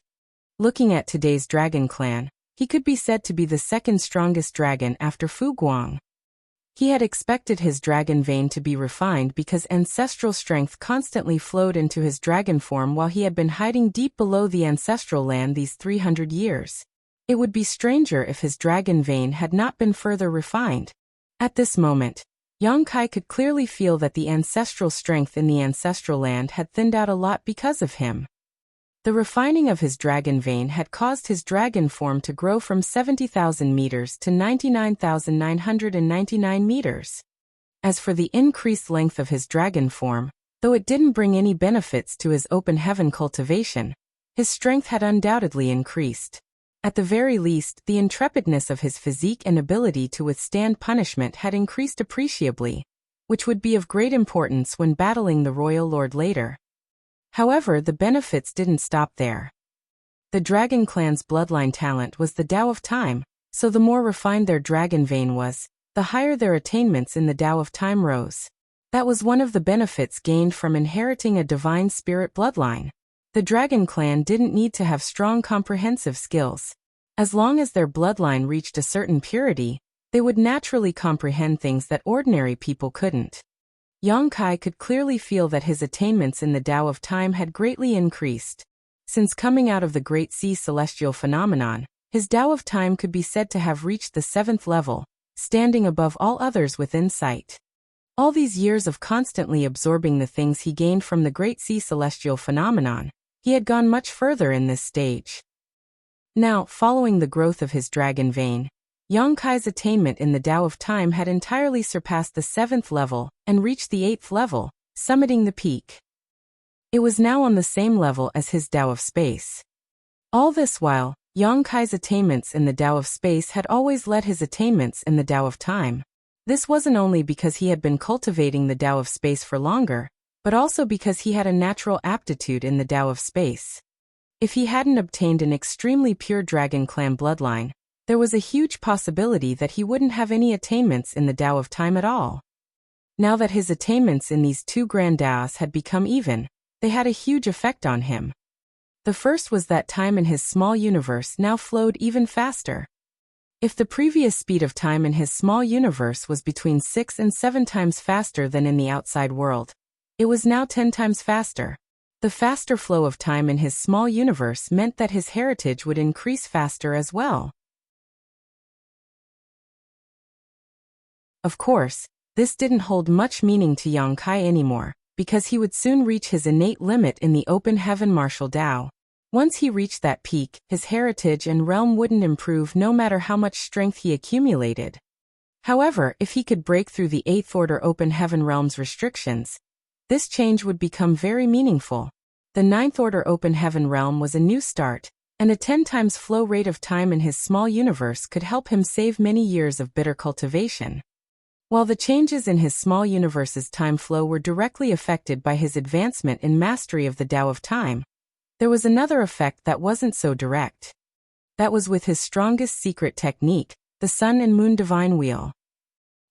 Looking at today's dragon clan, he could be said to be the second strongest dragon after Fu Guang. He had expected his dragon vein to be refined because ancestral strength constantly flowed into his dragon form while he had been hiding deep below the ancestral land these 300 years. It would be stranger if his dragon vein had not been further refined. At this moment, Yang Kai could clearly feel that the ancestral strength in the ancestral land had thinned out a lot because of him. The refining of his dragon vein had caused his dragon form to grow from 70,000 meters to 99,999 meters. As for the increased length of his dragon form, though it didn't bring any benefits to his open heaven cultivation, his strength had undoubtedly increased. At the very least, the intrepidness of his physique and ability to withstand punishment had increased appreciably, which would be of great importance when battling the Royal Lord later. However, the benefits didn't stop there. The dragon clan's bloodline talent was the Tao of Time, so the more refined their dragon vein was, the higher their attainments in the Tao of Time rose. That was one of the benefits gained from inheriting a divine spirit bloodline. The dragon clan didn't need to have strong comprehensive skills. As long as their bloodline reached a certain purity, they would naturally comprehend things that ordinary people couldn't. Yang Kai could clearly feel that his attainments in the Tao of Time had greatly increased. Since coming out of the Great Sea celestial phenomenon, his Tao of Time could be said to have reached the 7th level, standing above all others within sight. All these years of constantly absorbing the things he gained from the Great Sea celestial phenomenon, he had gone much further in this stage. Now, following the growth of his dragon vein, Yang Kai's attainment in the Tao of Time had entirely surpassed the 7th level and reached the 8th level, summiting the peak. It was now on the same level as his Tao of Space. All this while, Yang Kai's attainments in the Tao of Space had always led his attainments in the Tao of Time. This wasn't only because he had been cultivating the Tao of Space for longer, but also because he had a natural aptitude in the Tao of Space. If he hadn't obtained an extremely pure dragon clan bloodline, there was a huge possibility that he wouldn't have any attainments in the Tao of Time at all. Now that his attainments in these two grand Taos had become even, they had a huge effect on him. The first was that time in his small universe now flowed even faster. If the previous speed of time in his small universe was between 6 and 7 times faster than in the outside world, it was now 10 times faster. The faster flow of time in his small universe meant that his heritage would increase faster as well. Of course, this didn't hold much meaning to Yang Kai anymore, because he would soon reach his innate limit in the open heaven martial Tao. Once he reached that peak, his heritage and realm wouldn't improve no matter how much strength he accumulated. However, if he could break through the 8th Order Open Heaven Realm's restrictions, this change would become very meaningful. The 9th Order Open Heaven Realm was a new start, and a 10 times flow rate of time in his small universe could help him save many years of bitter cultivation. While the changes in his small universe's time flow were directly affected by his advancement in mastery of the Tao of Time, there was another effect that wasn't so direct. That was with his strongest secret technique, the Sun and Moon Divine Wheel.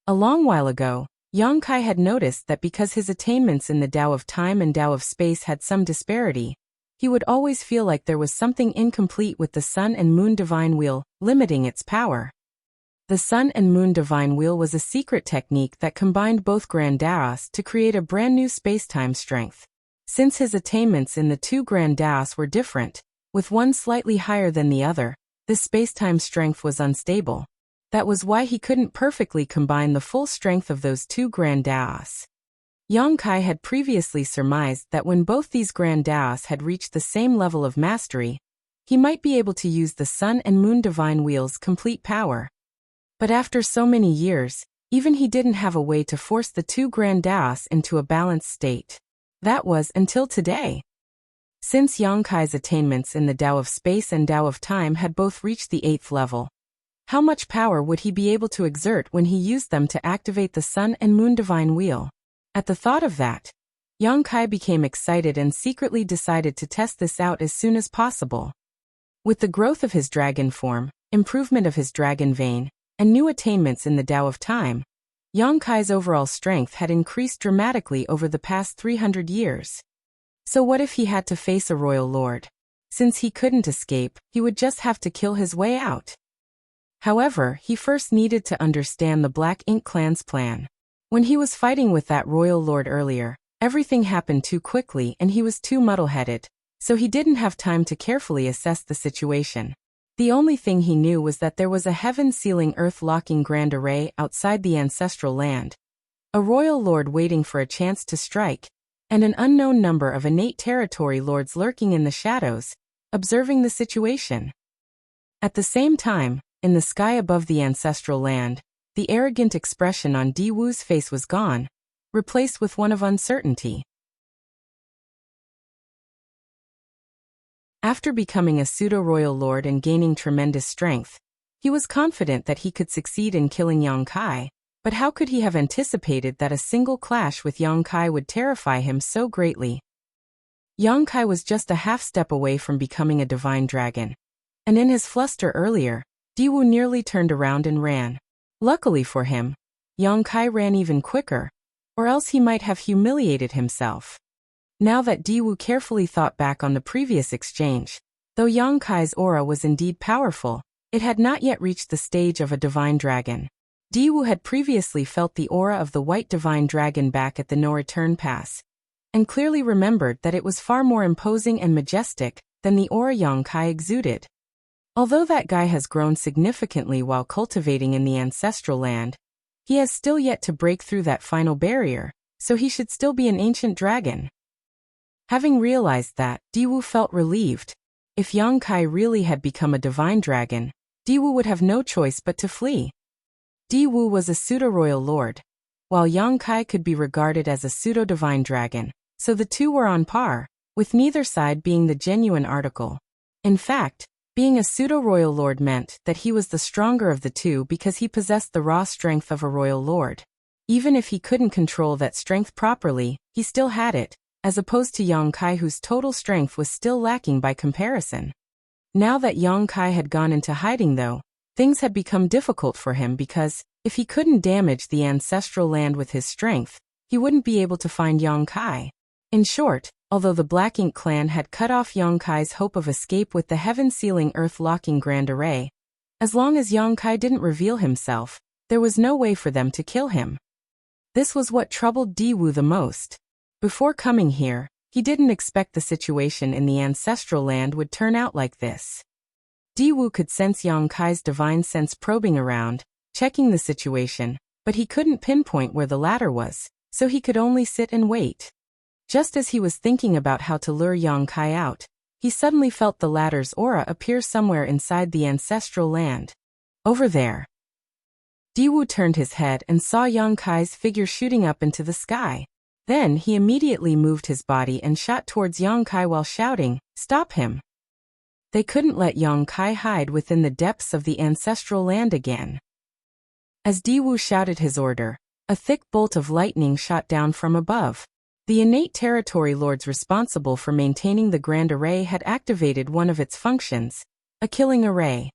A long while ago, Yang Kai had noticed that because his attainments in the Tao of Time and Tao of Space had some disparity, he would always feel like there was something incomplete with the Sun and Moon Divine Wheel, limiting its power. The Sun and Moon Divine Wheel was a secret technique that combined both Grand Taos to create a brand new space-time strength. Since his attainments in the two Grand Taos were different, with one slightly higher than the other, this space-time strength was unstable. That was why he couldn't perfectly combine the full strength of those two Grand Taos. Yang Kai had previously surmised that when both these Grand Taos had reached the same level of mastery, he might be able to use the Sun and Moon Divine Wheel's complete power. But after so many years, Even he didn't have a way to force the two grand daos into a balanced state. That was until today. Since Yang Kai's attainments in the Tao of Space and Tao of Time had both reached the 8th level, how much power would he be able to exert when he used them to activate the Sun and Moon Divine Wheel? At the thought of that, Yang Kai became excited and secretly decided to test this out as soon as possible. With the growth of his dragon form, improvement of his dragon vein, and new attainments in the Tao of Time, Yang Kai's overall strength had increased dramatically over the past 300 years. So what if he had to face a royal lord? Since he couldn't escape, he would just have to kill his way out. However, he first needed to understand the Black Ink clan's plan. When he was fighting with that royal lord earlier, everything happened too quickly and he was too muddle-headed, so he didn't have time to carefully assess the situation. The only thing he knew was that there was a heaven-sealing earth-locking grand array outside the ancestral land, a royal lord waiting for a chance to strike, and an unknown number of innate territory lords lurking in the shadows, observing the situation. At the same time, in the sky above the ancestral land, the arrogant expression on Di Wu's face was gone, replaced with one of uncertainty. After becoming a pseudo-royal lord and gaining tremendous strength, he was confident that he could succeed in killing Yang Kai, but how could he have anticipated that a single clash with Yang Kai would terrify him so greatly? Yang Kai was just a half-step away from becoming a divine dragon, and in his fluster earlier, Di Wu nearly turned around and ran. Luckily for him, Yang Kai ran even quicker, or else he might have humiliated himself. Now that Di Wu carefully thought back on the previous exchange, though Yang Kai's aura was indeed powerful, it had not yet reached the stage of a divine dragon. Di Wu had previously felt the aura of the white divine dragon back at the no-return pass, and clearly remembered that it was far more imposing and majestic than the aura Yang Kai exuded. Although that guy has grown significantly while cultivating in the ancestral land, he has still yet to break through that final barrier, so he should still be an ancient dragon. Having realized that, Di Wu felt relieved. If Yang Kai really had become a divine dragon, Di Wu would have no choice but to flee. Di Wu was a pseudo-royal lord, while Yang Kai could be regarded as a pseudo-divine dragon, so the two were on par, with neither side being the genuine article. In fact, being a pseudo-royal lord meant that he was the stronger of the two because he possessed the raw strength of a royal lord. Even if he couldn't control that strength properly, he still had it, as opposed to Yang Kai whose total strength was still lacking by comparison. Now that Yang Kai had gone into hiding though, things had become difficult for him because, if he couldn't damage the ancestral land with his strength, he wouldn't be able to find Yang Kai. In short, although the Black Ink clan had cut off Yang Kai's hope of escape with the heaven-sealing earth-locking grand array, as long as Yang Kai didn't reveal himself, there was no way for them to kill him. This was what troubled Di Wu the most. Before coming here, he didn't expect the situation in the ancestral land would turn out like this. Di Wu could sense Yang Kai's divine sense probing around, checking the situation, but he couldn't pinpoint where the latter was, so he could only sit and wait. Just as he was thinking about how to lure Yang Kai out, he suddenly felt the latter's aura appear somewhere inside the ancestral land. Over there. Di Wu turned his head and saw Yang Kai's figure shooting up into the sky. Then he immediately moved his body and shot towards Yang Kai while shouting, "Stop him!" They couldn't let Yang Kai hide within the depths of the ancestral land again. As Di Wu shouted his order, a thick bolt of lightning shot down from above. The innate territory lords responsible for maintaining the Grand Array had activated one of its functions, a killing array.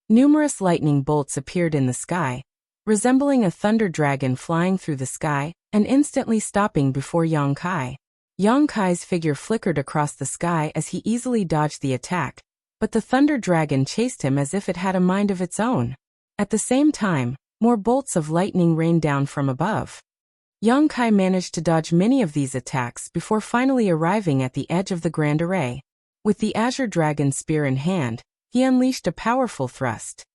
Numerous lightning bolts appeared in the sky, resembling a thunder dragon flying through the sky, and instantly stopping before Yang Kai. Yang Kai's figure flickered across the sky as he easily dodged the attack, but the thunder dragon chased him as if it had a mind of its own. At the same time, more bolts of lightning rained down from above. Yang Kai managed to dodge many of these attacks before finally arriving at the edge of the Grand Array. With the Azure Dragon spear in hand, he unleashed a powerful thrust.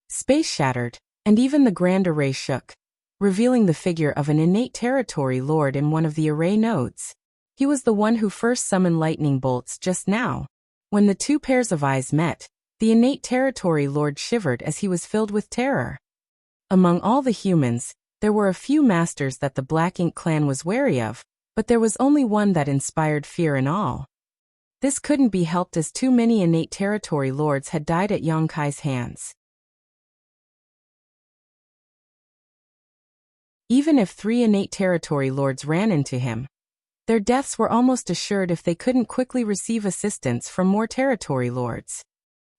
Space shattered, and even the Grand Array shook, revealing the figure of an innate territory lord in one of the array nodes. He was the one who first summoned lightning bolts just now. When the two pairs of eyes met, the innate territory lord shivered as he was filled with terror. Among all the humans, There were a few masters that the Black Ink clan was wary of, but there was only one that inspired fear in all. This couldn't be helped as too many innate territory lords had died at Yongkai's hands. Even if 3 innate territory lords ran into him, their deaths were almost assured if they couldn't quickly receive assistance from more territory lords.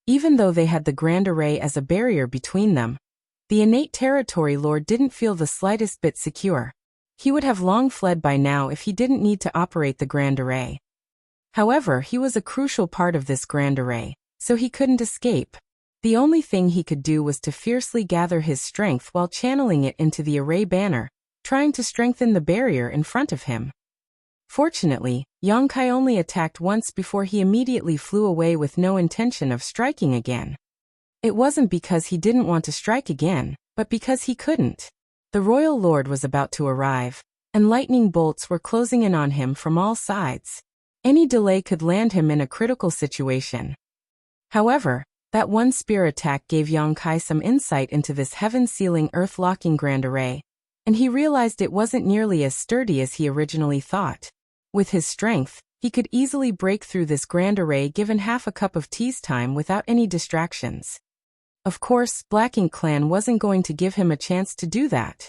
Even though they had the Grand Array as a barrier between them, the innate territory lord didn't feel the slightest bit secure. He would have long fled by now if he didn't need to operate the Grand Array. However, he was a crucial part of this Grand Array, so he couldn't escape. The only thing he could do was to fiercely gather his strength while channeling it into the Array banner, trying to strengthen the barrier in front of him. Fortunately, Yongkai only attacked once before he immediately flew away with no intention of striking again. It wasn't because he didn't want to strike again, but because he couldn't. The Royal Lord was about to arrive, and lightning bolts were closing in on him from all sides. Any delay could land him in a critical situation. However, that one spear attack gave Yongkai some insight into this heaven-sealing earth-locking Grand Array, and he realized it wasn't nearly as sturdy as he originally thought. With his strength, he could easily break through this Grand Array given half a cup of tea's time without any distractions. Of course, Black Ink Clan wasn't going to give him a chance to do that.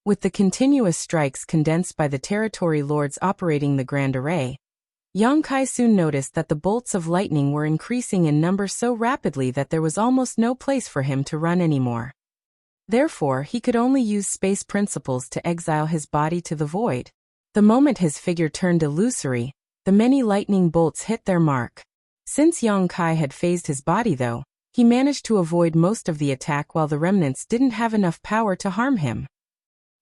With the continuous strikes condensed by the territory lords operating the Grand Array, Yongkai soon noticed that the bolts of lightning were increasing in number so rapidly that there was almost no place for him to run anymore. Therefore, he could only use space principles to exile his body to the void. The moment his figure turned illusory, the many lightning bolts hit their mark. Since Yongkai had phased his body though, he managed to avoid most of the attack while the remnants didn't have enough power to harm him.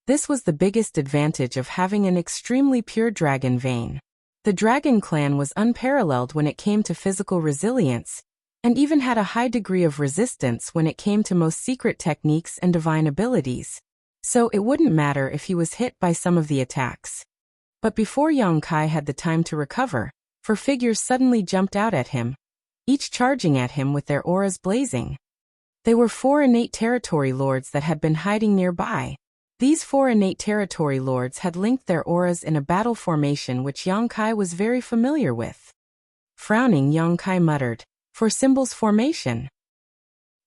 This was the biggest advantage of having an extremely pure dragon vein. The Dragon Clan was unparalleled when it came to physical resilience, and even had a high degree of resistance when it came to most secret techniques and divine abilities. So it wouldn't matter if he was hit by some of the attacks. But before Yongkai had the time to recover, 4 figures suddenly jumped out at him, each charging at him with their auras blazing. They were 4 innate territory lords that had been hiding nearby. These 4 innate territory lords had linked their auras in a battle formation which Yongkai was very familiar with. Frowning, Yongkai muttered, "For symbols formation."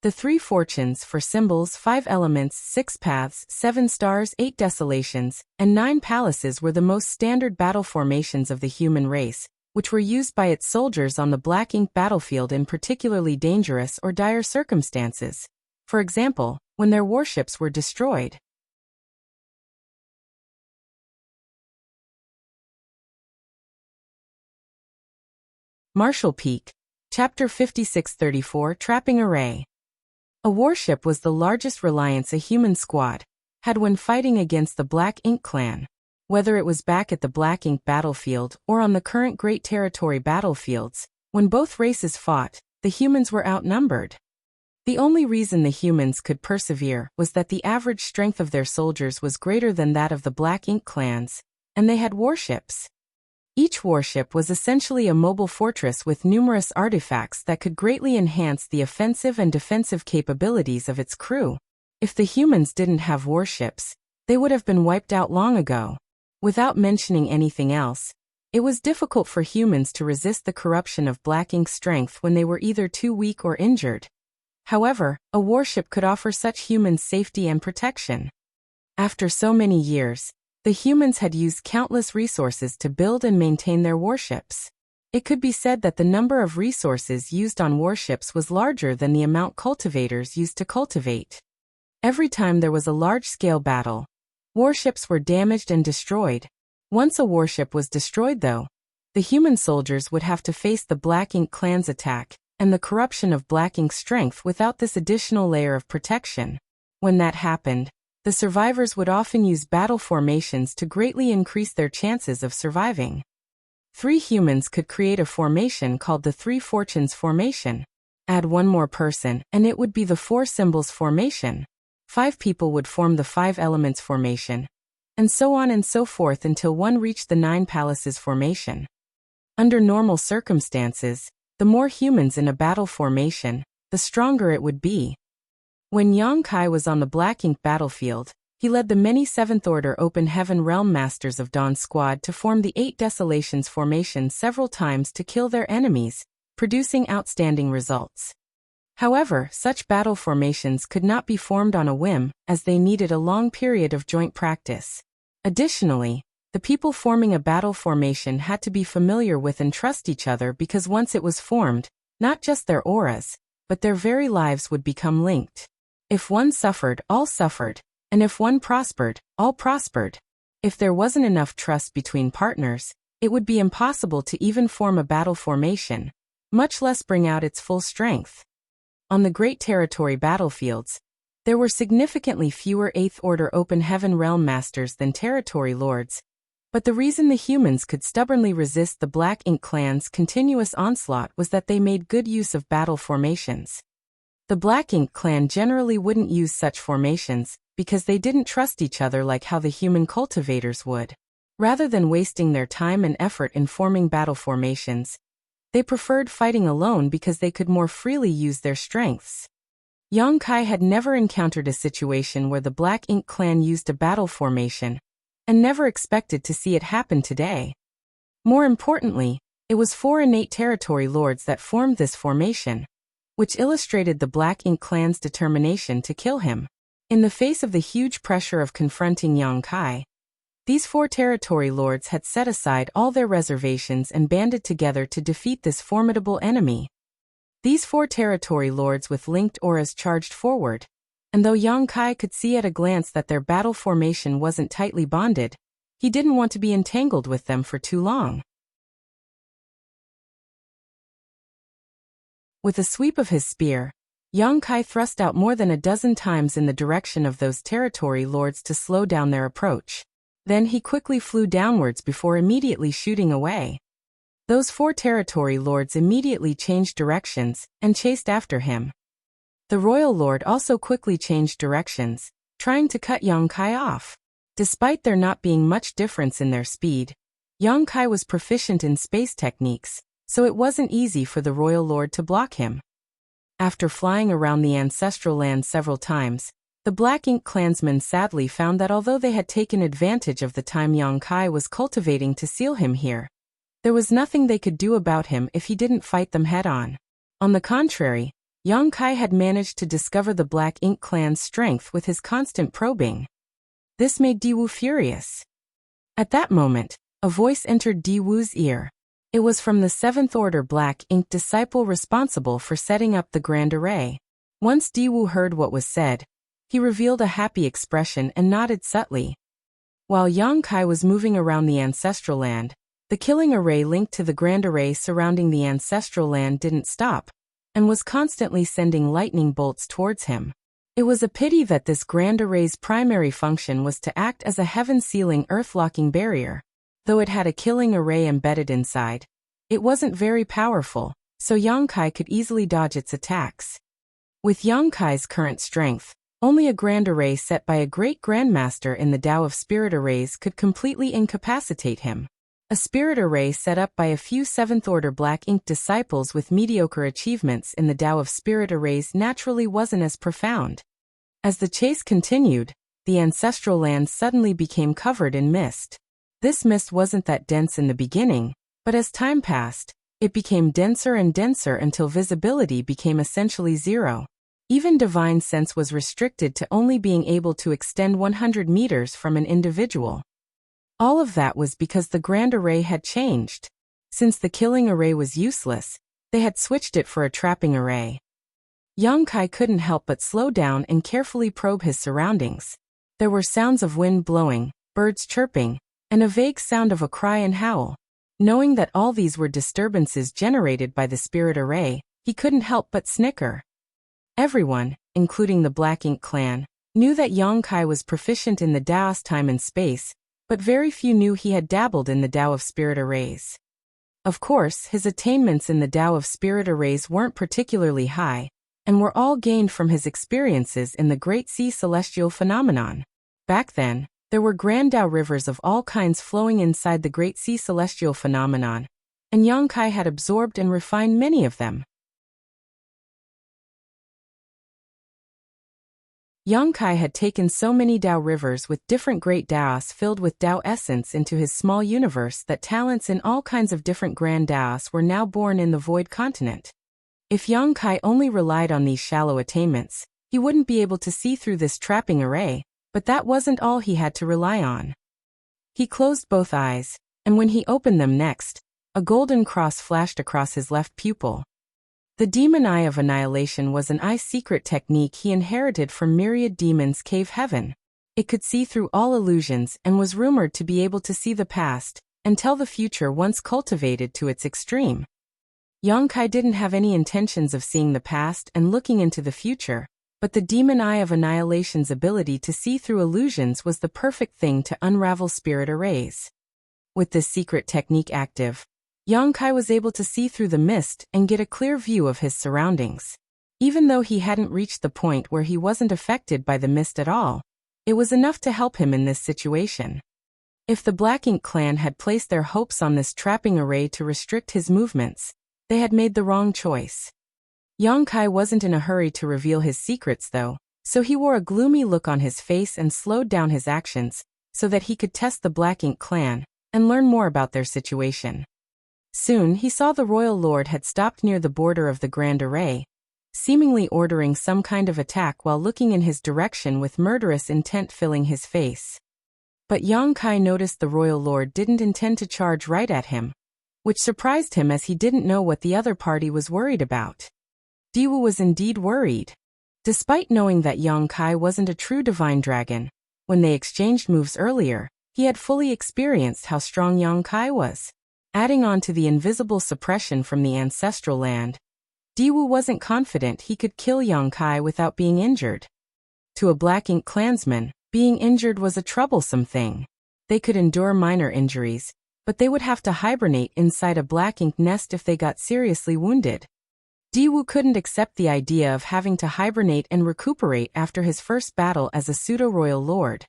The 3 fortunes for symbols, 5 elements, 6 paths, 7 stars, 8 desolations, and 9 palaces were the most standard battle formations of the human race, which were used by its soldiers on the Black Ink battlefield in particularly dangerous or dire circumstances. For example, when their warships were destroyed. Martial Peak, Chapter 5634, Trapping Array. A warship was the largest reliance a human squad had when fighting against the Black Ink Clan. Whether it was back at the Black Ink battlefield or on the current Great Territory battlefields, when both races fought, the humans were outnumbered. The only reason the humans could persevere was that the average strength of their soldiers was greater than that of the Black Ink clans, and they had warships. Each warship was essentially a mobile fortress with numerous artifacts that could greatly enhance the offensive and defensive capabilities of its crew. If the humans didn't have warships, they would have been wiped out long ago. Without mentioning anything else, it was difficult for humans to resist the corruption of Black Ink's strength when they were either too weak or injured. However, a warship could offer such humans safety and protection. After so many years, the humans had used countless resources to build and maintain their warships. It could be said that the number of resources used on warships was larger than the amount cultivators used to cultivate. Every time there was a large-scale battle, warships were damaged and destroyed. Once a warship was destroyed though, the human soldiers would have to face the Black Ink clan's attack and the corruption of Black Ink's strength without this additional layer of protection. When that happened, the survivors would often use battle formations to greatly increase their chances of surviving. 3 humans could create a formation called the 3 Fortunes formation. Add 1 more person, and it would be the 4 Symbols formation. 5 people would form the 5 Elements formation, and so on and so forth until one reached the 9 Palaces formation. Under normal circumstances, the more humans in a battle formation, the stronger it would be. When Yongkai was on the Black Ink battlefield, He led the many Seventh Order Open Heaven Realm Masters of Dawn Squad to form the 8 Desolations formation several times to kill their enemies, producing outstanding results. However, such battle formations could not be formed on a whim, as they needed a long period of joint practice. Additionally, the people forming a battle formation had to be familiar with and trust each other because once it was formed, not just their auras, but their very lives would become linked. If one suffered, all suffered, and if one prospered, all prospered. If there wasn't enough trust between partners, it would be impossible to even form a battle formation, much less bring out its full strength. On the Great Territory battlefields, there were significantly fewer 8th Order Open Heaven Realm Masters than Territory Lords, but the reason the humans could stubbornly resist the Black Ink clan's continuous onslaught was that they made good use of battle formations. The Black Ink clan generally wouldn't use such formations because they didn't trust each other like how the human cultivators would. Rather than wasting their time and effort in forming battle formations, they preferred fighting alone because they could more freely use their strengths. Yang Kai had never encountered a situation where the Black Ink clan used a battle formation, and never expected to see it happen today. More importantly, it was 4 innate territory lords that formed this formation, which illustrated the Black Ink clan's determination to kill him. In the face of the huge pressure of confronting Yang Kai, these 4 territory lords had set aside all their reservations and banded together to defeat this formidable enemy. These 4 territory lords with linked auras charged forward, and though Yang Kai could see at a glance that their battle formation wasn't tightly bonded, he didn't want to be entangled with them for too long. With a sweep of his spear, Yang Kai thrust out more than a dozen times in the direction of those territory lords to slow down their approach. Then he quickly flew downwards before immediately shooting away. Those 4 territory lords immediately changed directions and chased after him. The royal lord also quickly changed directions, trying to cut Yang Kai off. Despite there not being much difference in their speed, Yang Kai was proficient in space techniques, so it wasn't easy for the royal lord to block him. After flying around the ancestral land several times, the Black Ink clansmen sadly found that although they had taken advantage of the time Yang Kai was cultivating to seal him here, there was nothing they could do about him if he didn't fight them head-on. On the contrary, Yang Kai had managed to discover the Black Ink clan's strength with his constant probing. This made Diwu furious. At that moment, a voice entered Diwu's ear. It was from the 7th Order Black Ink disciple responsible for setting up the Grand Array. Once Diwu heard what was said, he revealed a happy expression and nodded subtly. While Yang Kai was moving around the ancestral land, the killing array linked to the Grand Array surrounding the ancestral land didn't stop, and was constantly sending lightning bolts towards him. It was a pity that this Grand Array's primary function was to act as a heaven-sealing earth-locking barrier. Though it had a killing array embedded inside, it wasn't very powerful, so Yang Kai could easily dodge its attacks. With Yang Kai's current strength, only a Grand Array set by a great Grandmaster in the Tao of Spirit Arrays could completely incapacitate him. A Spirit Array set up by a few 7th Order Black Ink disciples with mediocre achievements in the Tao of Spirit Arrays naturally wasn't as profound. As the chase continued, the ancestral land suddenly became covered in mist. This mist wasn't that dense in the beginning, but as time passed, it became denser and denser until visibility became essentially zero. Even divine sense was restricted to only being able to extend 100 meters from an individual. All of that was because the Grand Array had changed. Since the killing array was useless, they had switched it for a trapping array. Yang Kai couldn't help but slow down and carefully probe his surroundings. There were sounds of wind blowing, birds chirping, and a vague sound of a cry and howl. Knowing that all these were disturbances generated by the Spirit Array, he couldn't help but snicker. Everyone, including the Black Ink clan, knew that Yang Kai was proficient in the Tao's time and space, but very few knew he had dabbled in the Tao of Spirit Arrays. Of course, his attainments in the Tao of Spirit Arrays weren't particularly high, and were all gained from his experiences in the Great Sea Celestial Phenomenon. Back then, there were grand Tao rivers of all kinds flowing inside the Great Sea Celestial Phenomenon, and Yang Kai had absorbed and refined many of them. Yang Kai had taken so many Dao rivers with different great Daos filled with Dao essence into his small universe that talents in all kinds of different grand Daos were now born in the void continent. If Yang Kai only relied on these shallow attainments, he wouldn't be able to see through this trapping array, but that wasn't all he had to rely on. He closed both eyes, and when he opened them next, a golden cross flashed across his left pupil. The Demon Eye of Annihilation was an eye-secret technique he inherited from Myriad Demons' cave heaven. It could see through all illusions and was rumored to be able to see the past and tell the future once cultivated to its extreme. Yang Kai didn't have any intentions of seeing the past and looking into the future, but the Demon Eye of Annihilation's ability to see through illusions was the perfect thing to unravel spirit arrays. With this secret technique active, Yang Kai was able to see through the mist and get a clear view of his surroundings. Even though he hadn't reached the point where he wasn't affected by the mist at all, it was enough to help him in this situation. If the Black Ink clan had placed their hopes on this trapping array to restrict his movements, they had made the wrong choice. Yang Kai wasn't in a hurry to reveal his secrets though, so he wore a gloomy look on his face and slowed down his actions so that he could test the Black Ink clan and learn more about their situation. Soon he saw the royal lord had stopped near the border of the grand array, seemingly ordering some kind of attack while looking in his direction with murderous intent filling his face. But Yang Kai noticed the royal lord didn't intend to charge right at him, which surprised him as he didn't know what the other party was worried about. Diwu was indeed worried. Despite knowing that Yang Kai wasn't a true divine dragon, when they exchanged moves earlier, he had fully experienced how strong Yang Kai was. Adding on to the invisible suppression from the ancestral land, Diwu wasn't confident he could kill Yang Kai without being injured. To a Black Ink clansman, being injured was a troublesome thing. They could endure minor injuries, but they would have to hibernate inside a Black Ink nest if they got seriously wounded. Diwu couldn't accept the idea of having to hibernate and recuperate after his first battle as a pseudo-royal lord.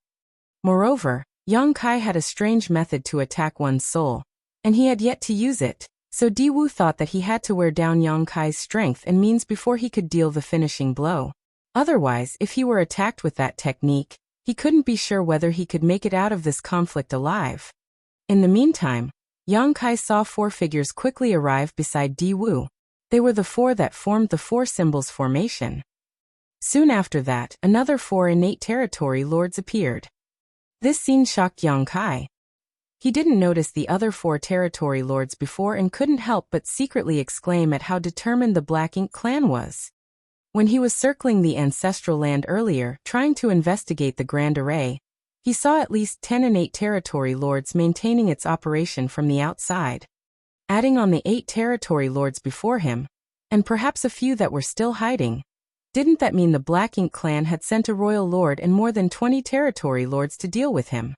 Moreover, Yang Kai had a strange method to attack one's soul, and he had yet to use it, so Diwu thought that he had to wear down Yang Kai's strength and means before he could deal the finishing blow. Otherwise, if he were attacked with that technique, he couldn't be sure whether he could make it out of this conflict alive. In the meantime, Yang Kai saw 4 figures quickly arrive beside Diwu. They were the 4 that formed the 4 symbols formation. Soon after that, another 4 innate territory lords appeared. This scene shocked Yang Kai. He didn't notice the other 4 territory lords before and couldn't help but secretly exclaim at how determined the Black Ink clan was. When he was circling the ancestral land earlier, trying to investigate the Grand Array, he saw at least 10 innate territory lords maintaining its operation from the outside. Adding on the 8 territory lords before him, and perhaps a few that were still hiding, didn't that mean the Black Ink clan had sent a royal lord and more than 20 territory lords to deal with him?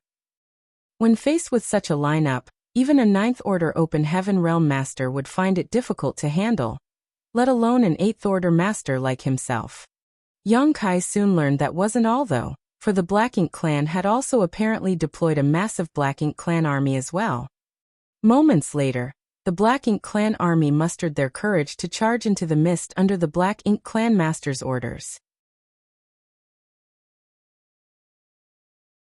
When faced with such a lineup, even a 9th Order Open Heaven Realm Master would find it difficult to handle, let alone an 8th Order Master like himself. Yang Kai soon learned that wasn't all though, for the Black Ink clan had also apparently deployed a massive Black Ink clan army as well. Moments later, the Black Ink clan army mustered their courage to charge into the mist under the Black Ink clan master's orders.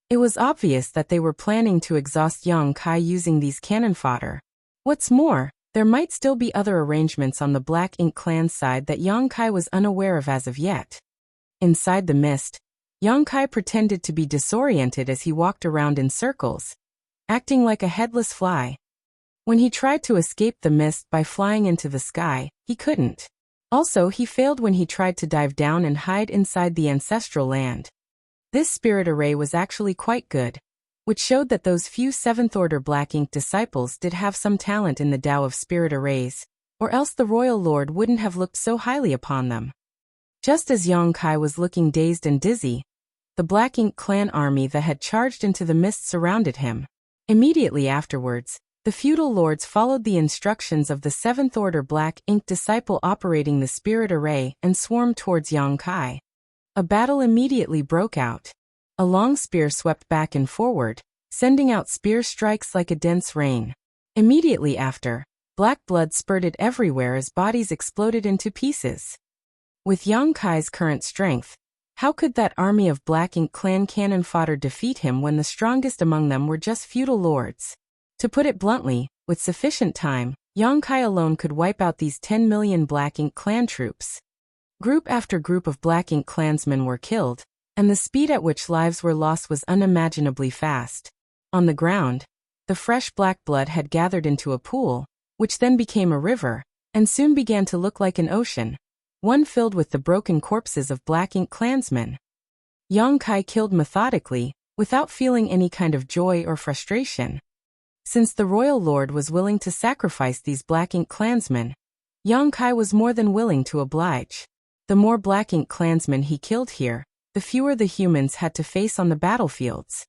It was obvious that they were planning to exhaust Yang Kai using these cannon fodder. What's more, there might still be other arrangements on the Black Ink clan side that Yang Kai was unaware of as of yet. Inside the mist, Yang Kai pretended to be disoriented as he walked around in circles, acting like a headless fly. When he tried to escape the mist by flying into the sky, he couldn't. Also, he failed when he tried to dive down and hide inside the ancestral land. This spirit array was actually quite good, which showed that those few 7th Order Black Ink disciples did have some talent in the Tao of spirit arrays, or else the royal lord wouldn't have looked so highly upon them. Just as Yang Kai was looking dazed and dizzy, the Black Ink clan army that had charged into the mist surrounded him. Immediately afterwards, the feudal lords followed the instructions of the 7th Order Black Ink disciple operating the spirit array and swarmed towards Yang Kai. A battle immediately broke out. A long spear swept back and forward, sending out spear strikes like a dense rain. Immediately after, black blood spurted everywhere as bodies exploded into pieces. With Yang Kai's current strength, How could that army of Black Ink clan cannon fodder defeat him when the strongest among them were just feudal lords? To put it bluntly, with sufficient time, Yongkai alone could wipe out these 10 million Black Ink clan troops. Group after group of Black Ink clansmen were killed, and the speed at which lives were lost was unimaginably fast. On the ground, the fresh black blood had gathered into a pool, which then became a river, and soon began to look like an ocean, one filled with the broken corpses of Black Ink clansmen. Yongkai killed methodically, without feeling any kind of joy or frustration. Since the royal lord was willing to sacrifice these Black Ink clansmen, Yongkai was more than willing to oblige. The more Black Ink clansmen he killed here, the fewer the humans had to face on the battlefields.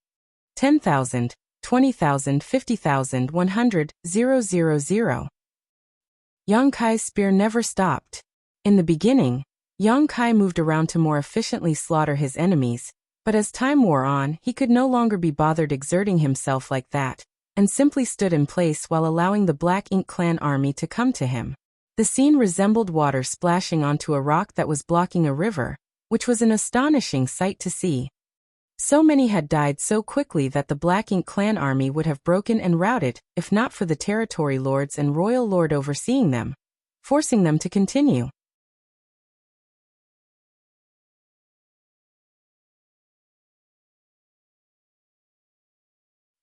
10,000, 20,000, 50,000, 100, 000. Yongkai's spear never stopped. In the beginning, Yongkai moved around to more efficiently slaughter his enemies, but as time wore on, he could no longer be bothered exerting himself like that, and simply stood in place while allowing the Black Ink clan army to come to him. The scene resembled water splashing onto a rock that was blocking a river, which was an astonishing sight to see. So many had died so quickly that the Black Ink clan army would have broken and routed, if not for the territory lords and royal lord overseeing them, forcing them to continue.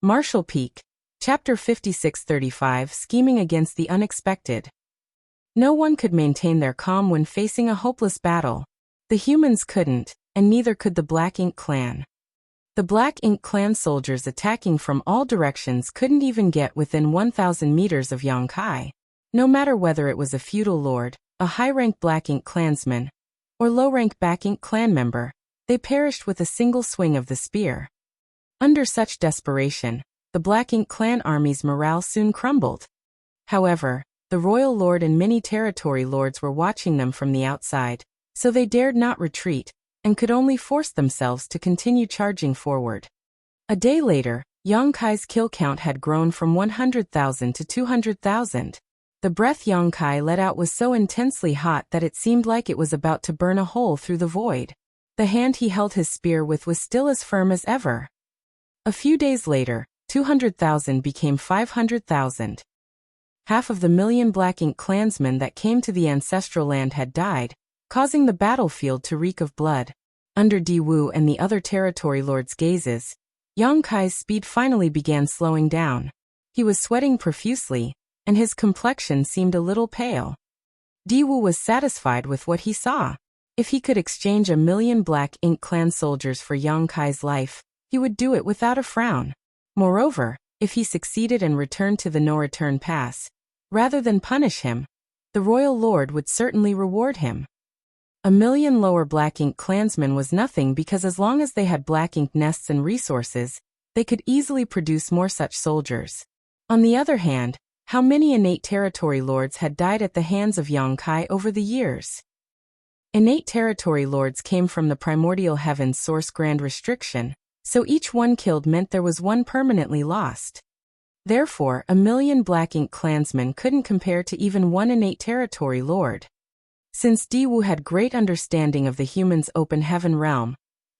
Martial Peak, Chapter 56-35 Scheming Against the Unexpected. No one could maintain their calm when facing a hopeless battle. The humans couldn't, and neither could the Black Ink clan. The Black Ink clan soldiers attacking from all directions couldn't even get within 1,000 meters of Yongkai. No matter whether it was a feudal lord, a high-rank Black Ink clansman, or low-rank Black Ink clan member, they perished with a single swing of the spear. Under such desperation, the Black Ink clan army's morale soon crumbled. However, the royal lord and many territory lords were watching them from the outside, so they dared not retreat, and could only force themselves to continue charging forward. A day later, Yongkai's kill count had grown from 100,000 to 200,000. The breath Yongkai let out was so intensely hot that it seemed like it was about to burn a hole through the void. The hand he held his spear with was still as firm as ever. A few days later, 200,000 became 500,000. Half of the million Black Ink clansmen that came to the ancestral land had died, causing the battlefield to reek of blood. Under Diwu and the other territory lords' gazes, Yongkai's speed finally began slowing down. He was sweating profusely, and his complexion seemed a little pale. Diwu was satisfied with what he saw. If he could exchange 1 million Black Ink clan soldiers for Yongkai's life, he would do it without a frown. Moreover, if he succeeded and returned to the no-return pass, rather than punish him, the royal lord would certainly reward him. 1 million lower Black Ink clansmen was nothing because as long as they had Black Ink nests and resources, they could easily produce more such soldiers. On the other hand, how many innate territory lords had died at the hands of Yongkai over the years? Innate territory lords came from the primordial heaven's source grand restriction, so each one killed meant there was one permanently lost. Therefore, 1 million Black Ink clansmen couldn't compare to even one innate territory lord. Since Diwu had great understanding of the human's open heaven realm,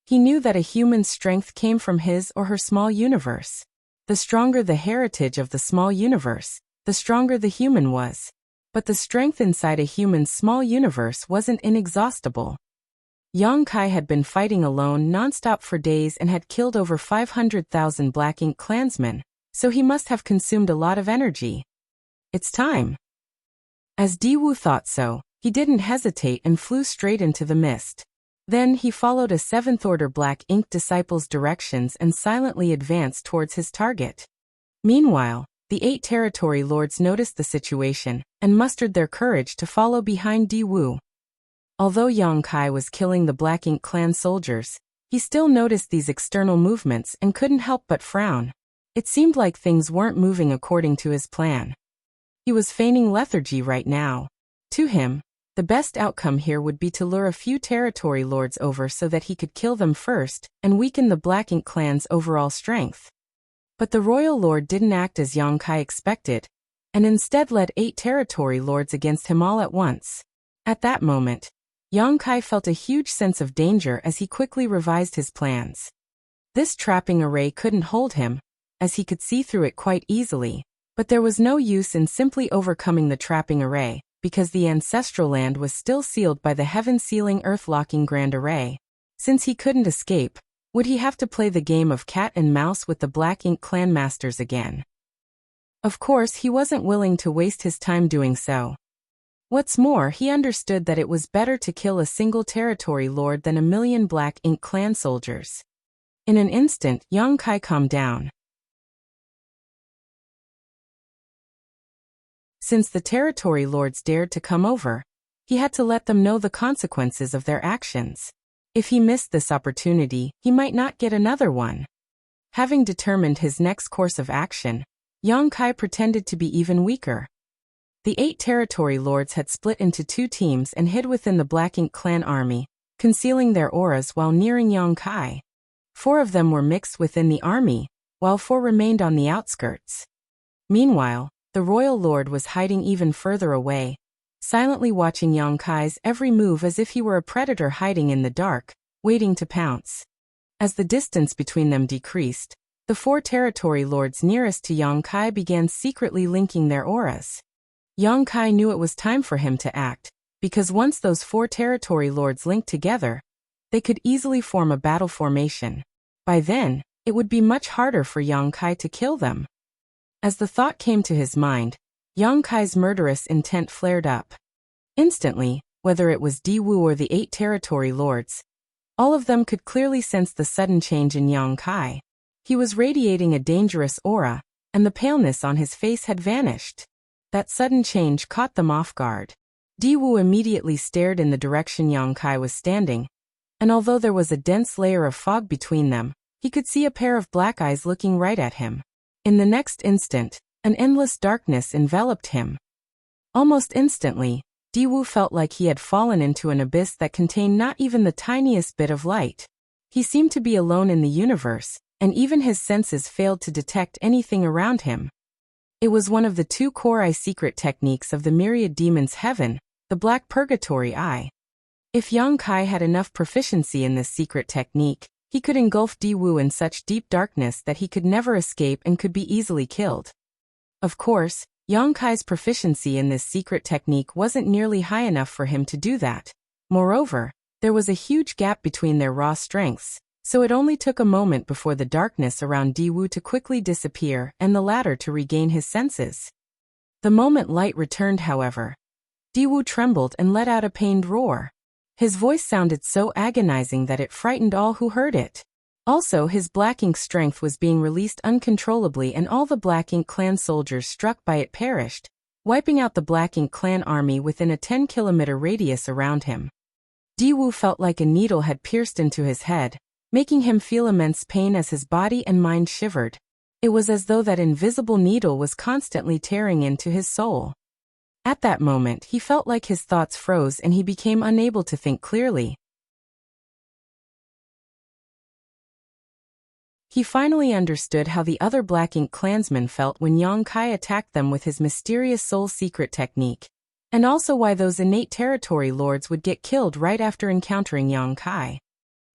he knew that a human's strength came from his or her small universe. The stronger the heritage of the small universe, the stronger the human was. But the strength inside a human's small universe wasn't inexhaustible. Yongkai had been fighting alone non-stop for days and had killed over 500,000 Black Ink clansmen, so he must have consumed a lot of energy. It's time. As Diwu thought so, he didn't hesitate and flew straight into the mist. Then he followed a 7th-order Black Ink disciple's directions and silently advanced towards his target. Meanwhile, the 8 territory lords noticed the situation and mustered their courage to follow behind Diwu. Although Yongkai was killing the Black Ink clan soldiers, he still noticed these external movements and couldn't help but frown. It seemed like things weren't moving according to his plan. He was feigning lethargy right now. To him, the best outcome here would be to lure a few territory lords over so that he could kill them first and weaken the Black Ink clan's overall strength. But the royal lord didn't act as Yongkai expected, and instead led 8 territory lords against him all at once. At that moment, Yang Kai felt a huge sense of danger as he quickly revised his plans. This trapping array couldn't hold him, as he could see through it quite easily, but there was no use in simply overcoming the trapping array, because the ancestral land was still sealed by the heaven-sealing earth-locking grand array. Since he couldn't escape, would he have to play the game of cat and mouse with the Black Ink clan masters again? Of course, he wasn't willing to waste his time doing so. What's more, he understood that it was better to kill a single territory lord than a million Black Ink clan soldiers. In an instant, Yang Kai calmed down. Since the territory lords dared to come over, he had to let them know the consequences of their actions. If he missed this opportunity, he might not get another one. Having determined his next course of action, Yang Kai pretended to be even weaker. The 8 territory lords had split into 2 teams and hid within the Black Ink clan army, concealing their auras while nearing Yang Kai. 4 of them were mixed within the army, while 4 remained on the outskirts. Meanwhile, the royal lord was hiding even further away, silently watching Yang Kai's every move as if he were a predator hiding in the dark, waiting to pounce. As the distance between them decreased, the 4 territory lords nearest to Yang Kai began secretly linking their auras. Yang Kai knew it was time for him to act, because once those 4 territory lords linked together, they could easily form a battle formation. By then, it would be much harder for Yang Kai to kill them. As the thought came to his mind, Yang Kai's murderous intent flared up. Instantly, whether it was Di Wu or the 8 territory lords, all of them could clearly sense the sudden change in Yang Kai. He was radiating a dangerous aura, and the paleness on his face had vanished. That sudden change caught them off guard. Di Wu immediately stared in the direction Yang Kai was standing, and although there was a dense layer of fog between them, he could see a pair of black eyes looking right at him. In the next instant, an endless darkness enveloped him. Almost instantly, Di Wu felt like he had fallen into an abyss that contained not even the tiniest bit of light. He seemed to be alone in the universe, and even his senses failed to detect anything around him. It was one of the 2 core eye secret techniques of the myriad demons' heaven, the Black Purgatory Eye. If Yang Kai had enough proficiency in this secret technique, he could engulf Di Wu in such deep darkness that he could never escape and could be easily killed. Of course, Yang Kai's proficiency in this secret technique wasn't nearly high enough for him to do that. Moreover, there was a huge gap between their raw strengths, so it only took a moment before the darkness around Di Wu to quickly disappear and the latter to regain his senses. The moment light returned, however, Di Wu trembled and let out a pained roar. His voice sounded so agonizing that it frightened all who heard it. Also, his Black Ink strength was being released uncontrollably and all the Black Ink clan soldiers struck by it perished, wiping out the Black Ink clan army within a 10-kilometer radius around him. Di Wu felt like a needle had pierced into his head, making him feel immense pain as his body and mind shivered. It was as though that invisible needle was constantly tearing into his soul. At that moment, he felt like his thoughts froze and he became unable to think clearly. He finally understood how the other Black Ink clansmen felt when Yang Kai attacked them with his mysterious soul secret technique, and also why those innate territory lords would get killed right after encountering Yang Kai.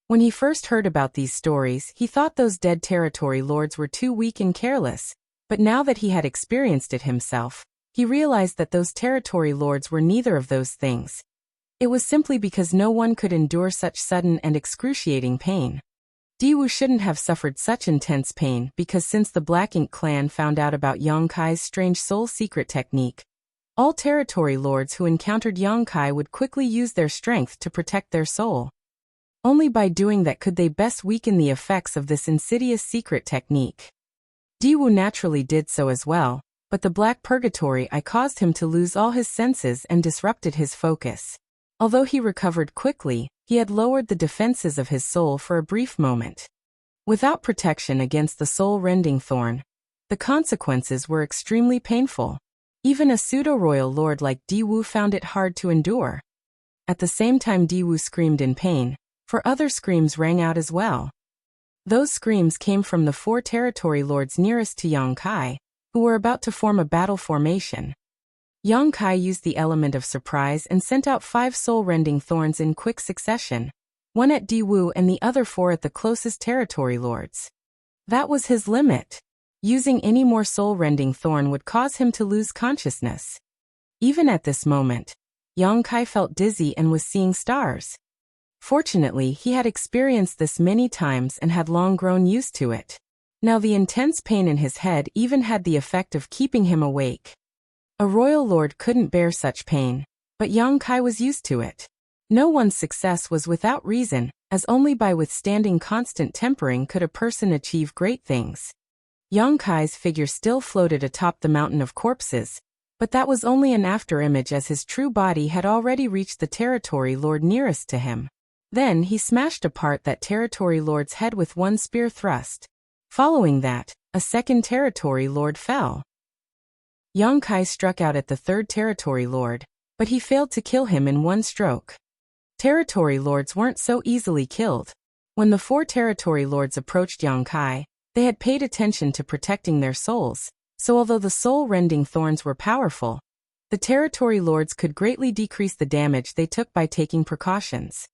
When he first heard about these stories, he thought those dead territory lords were too weak and careless, but now that he had experienced it himself, he realized that those territory lords were neither of those things. It was simply because no one could endure such sudden and excruciating pain. Di Wu shouldn't have suffered such intense pain because since the Black Ink clan found out about Yang Kai's strange soul secret technique, all territory lords who encountered Yang Kai would quickly use their strength to protect their soul. Only by doing that could they best weaken the effects of this insidious secret technique. Di Wu naturally did so as well, but the Black Purgatory Eye caused him to lose all his senses and disrupted his focus. Although he recovered quickly, he had lowered the defenses of his soul for a brief moment. Without protection against the soul-rending thorn, the consequences were extremely painful. Even a pseudo-royal lord like Di Wu found it hard to endure. At the same time Di Wu screamed in pain, for other screams rang out as well. Those screams came from the 4 territory lords nearest to Yang Kai, who were about to form a battle formation. Yang Kai used the element of surprise and sent out 5 soul-rending thorns in quick succession, one at Diwu and the other 4 at the closest territory lords. That was his limit. Using any more soul-rending thorn would cause him to lose consciousness. Even at this moment, Yang Kai felt dizzy and was seeing stars. Fortunately, he had experienced this many times and had long grown used to it. Now the intense pain in his head even had the effect of keeping him awake. A royal lord couldn't bear such pain, but Yang Kai was used to it. No one's success was without reason, as only by withstanding constant tempering could a person achieve great things. Yang Kai's figure still floated atop the mountain of corpses, but that was only an afterimage as his true body had already reached the territory lord nearest to him. Then he smashed apart that territory lord's head with one spear thrust. Following that, a second territory lord fell. Yang Kai struck out at the third territory lord, but he failed to kill him in one stroke. Territory lords weren't so easily killed. When the 4 territory lords approached Yang Kai, they had paid attention to protecting their souls, so although the soul-rending thorns were powerful, the territory lords could greatly decrease the damage they took by taking precautions.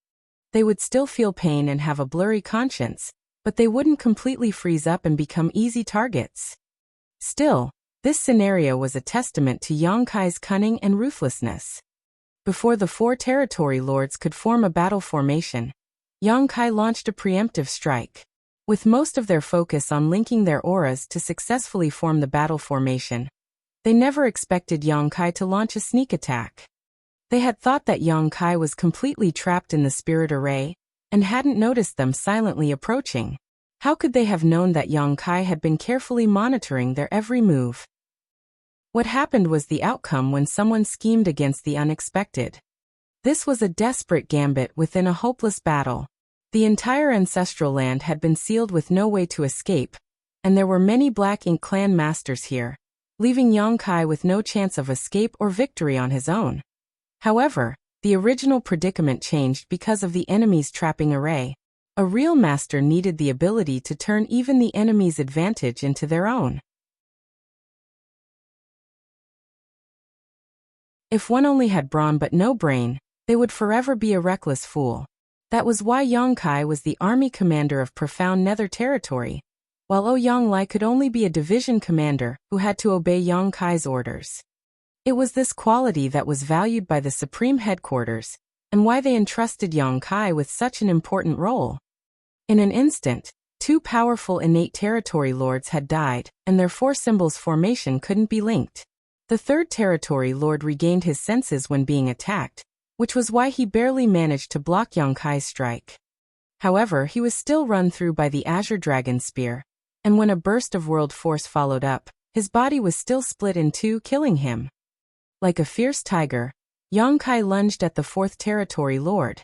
They would still feel pain and have a blurry conscience, but they wouldn't completely freeze up and become easy targets. Still, this scenario was a testament to Yang Kai's cunning and ruthlessness. Before the 4 territory lords could form a battle formation, Yang Kai launched a preemptive strike. With most of their focus on linking their auras to successfully form the battle formation, they never expected Yang Kai to launch a sneak attack. They had thought that Yang Kai was completely trapped in the spirit array, and hadn't noticed them silently approaching. How could they have known that Yang Kai had been carefully monitoring their every move? What happened was the outcome when someone schemed against the unexpected. This was a desperate gambit within a hopeless battle. The entire ancestral land had been sealed with no way to escape, and there were many Black Ink clan masters here, leaving Yang Kai with no chance of escape or victory on his own. However, the original predicament changed because of the enemy's trapping array. A real master needed the ability to turn even the enemy's advantage into their own. If one only had brawn but no brain, they would forever be a reckless fool. That was why Yang Kai was the army commander of profound Nether territory, while Ouyang Lai could only be a division commander who had to obey Yang Kai's orders. It was this quality that was valued by the Supreme Headquarters, and why they entrusted Yang Kai with such an important role. In an instant, 2 powerful innate territory lords had died, and their 4 symbols formation couldn't be linked. The 3rd territory lord regained his senses when being attacked, which was why he barely managed to block Yang Kai's strike. However, he was still run through by the Azure Dragon Spear, and when a burst of world force followed up, his body was still split in 2, killing him. Like a fierce tiger, Yang Kai lunged at the 4th territory lord.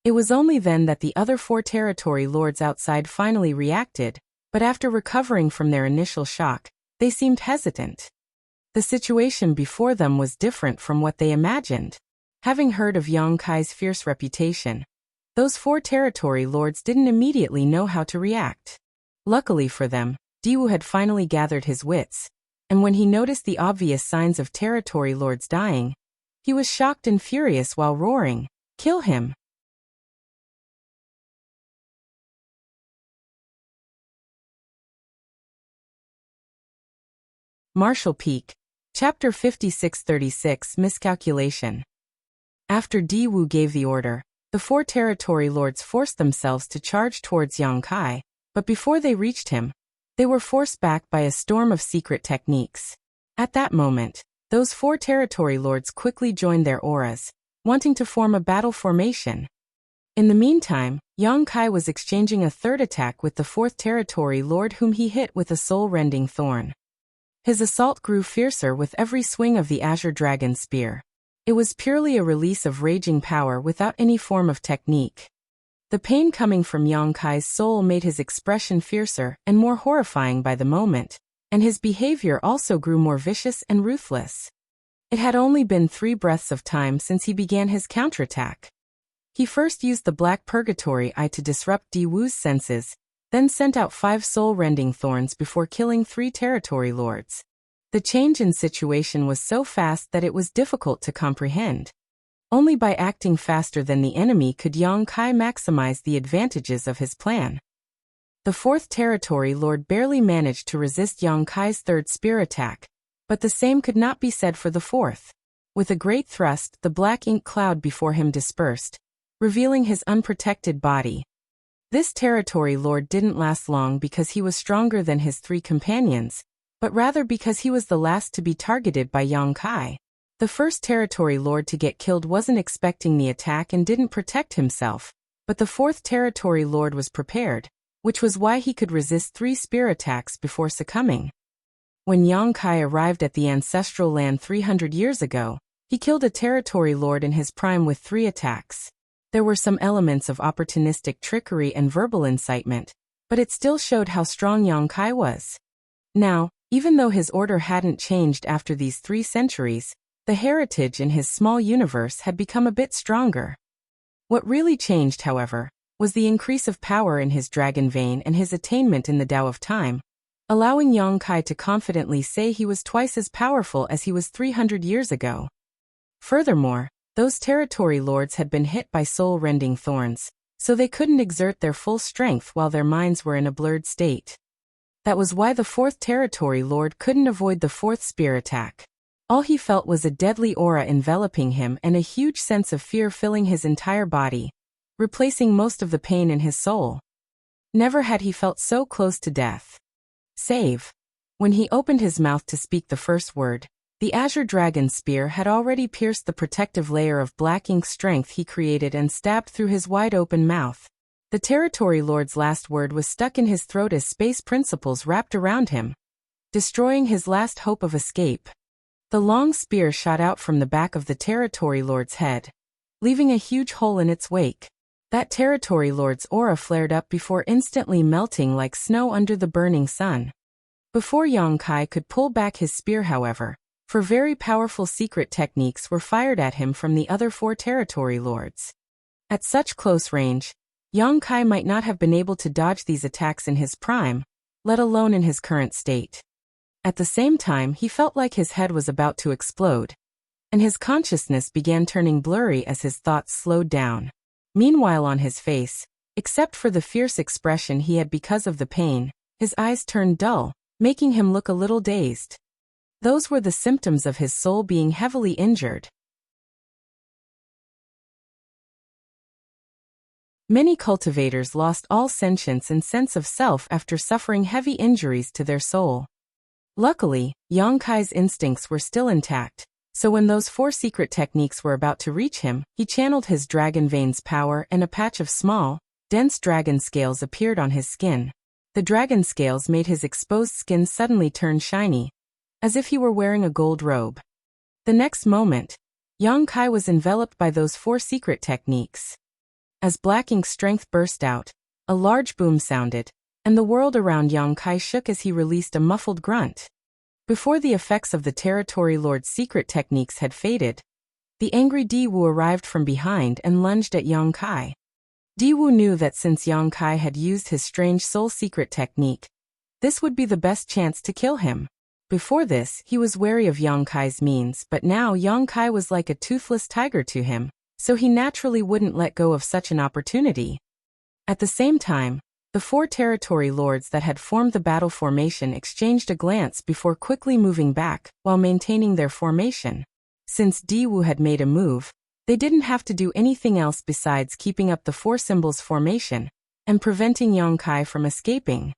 It was only then that the other 4 territory lords outside finally reacted, but after recovering from their initial shock, they seemed hesitant. The situation before them was different from what they imagined. Having heard of Yang Kai's fierce reputation, those 4 territory lords didn't immediately know how to react. Luckily for them, Diwu had finally gathered his wits, and when he noticed the obvious signs of territory lords dying, he was shocked and furious while roaring, "Kill him!" Martial Peak, Chapter 5636 Miscalculation. After Diwu gave the order, the 4 territory lords forced themselves to charge towards Yang Kai, but before they reached him, they were forced back by a storm of secret techniques. At that moment, those 4 territory lords quickly joined their auras, wanting to form a battle formation. In the meantime, Yang Kai was exchanging a 3rd attack with the 4th territory lord whom he hit with a soul-rending thorn. His assault grew fiercer with every swing of the Azure Dragon Spear. It was purely a release of raging power without any form of technique. The pain coming from Yang Kai's soul made his expression fiercer and more horrifying by the moment, and his behavior also grew more vicious and ruthless. It had only been 3 breaths of time since he began his counterattack. He first used the Black Purgatory Eye to disrupt Diwu's senses, then sent out 5 soul-rending thorns before killing 3 territory lords. The change in situation was so fast that it was difficult to comprehend. Only by acting faster than the enemy could Yang Kai maximize the advantages of his plan. The fourth territory lord barely managed to resist Yang Kai's third spear attack, but the same could not be said for the fourth. With a great thrust, the black ink cloud before him dispersed, revealing his unprotected body. This territory lord didn't last long because he was stronger than his three companions, but rather because he was the last to be targeted by Yang Kai. The first territory lord to get killed wasn't expecting the attack and didn't protect himself, but the fourth territory lord was prepared, which was why he could resist 3 spear attacks before succumbing. When Yang Kai arrived at the ancestral land 300 years ago, he killed a territory lord in his prime with 3 attacks. There were some elements of opportunistic trickery and verbal incitement, but it still showed how strong Yang Kai was. Now, even though his order hadn't changed after these 3 centuries, the heritage in his small universe had become a bit stronger. What really changed, however, was the increase of power in his dragon vein and his attainment in the Tao of Time, allowing Yang Kai to confidently say he was twice as powerful as he was 300 years ago. Furthermore, those territory lords had been hit by soul-rending thorns, so they couldn't exert their full strength while their minds were in a blurred state. That was why the fourth territory lord couldn't avoid the fourth spear attack. All he felt was a deadly aura enveloping him and a huge sense of fear filling his entire body, replacing most of the pain in his soul. Never had he felt so close to death. Save. When he opened his mouth to speak the first word, the azure dragon spear had already pierced the protective layer of black ink strength he created and stabbed through his wide-open mouth. The territory lord's last word was stuck in his throat as space principles wrapped around him, destroying his last hope of escape. The long spear shot out from the back of the territory lord's head, leaving a huge hole in its wake. That territory lord's aura flared up before instantly melting like snow under the burning sun. Before Yang Kai could pull back his spear, however, 4 very powerful secret techniques were fired at him from the other 4 territory lords. At such close range, Yang Kai might not have been able to dodge these attacks in his prime, let alone in his current state. At the same time, he felt like his head was about to explode, and his consciousness began turning blurry as his thoughts slowed down. Meanwhile, on his face, except for the fierce expression he had because of the pain, his eyes turned dull, making him look a little dazed. Those were the symptoms of his soul being heavily injured. Many cultivators lost all sentience and sense of self after suffering heavy injuries to their soul. Luckily, Yang Kai's instincts were still intact, so when those 4 secret techniques were about to reach him, he channeled his dragon vein's power and a patch of small, dense dragon scales appeared on his skin. The dragon scales made his exposed skin suddenly turn shiny, as if he were wearing a gold robe. The next moment, Yang Kai was enveloped by those 4 secret techniques. As black ink strength burst out, a large boom sounded, and the world around Yang Kai shook as he released a muffled grunt. Before the effects of the territory lord's secret techniques had faded, the angry Diwu arrived from behind and lunged at Yang Kai. Diwu knew that since Yang Kai had used his strange soul secret technique, this would be the best chance to kill him. Before this, he was wary of Yang Kai's means, but now Yang Kai was like a toothless tiger to him, so he naturally wouldn't let go of such an opportunity. At the same time, the 4 territory lords that had formed the battle formation exchanged a glance before quickly moving back, while maintaining their formation. Since Diwu had made a move, they didn't have to do anything else besides keeping up the 4 symbols formation, and preventing Yang Kai from escaping.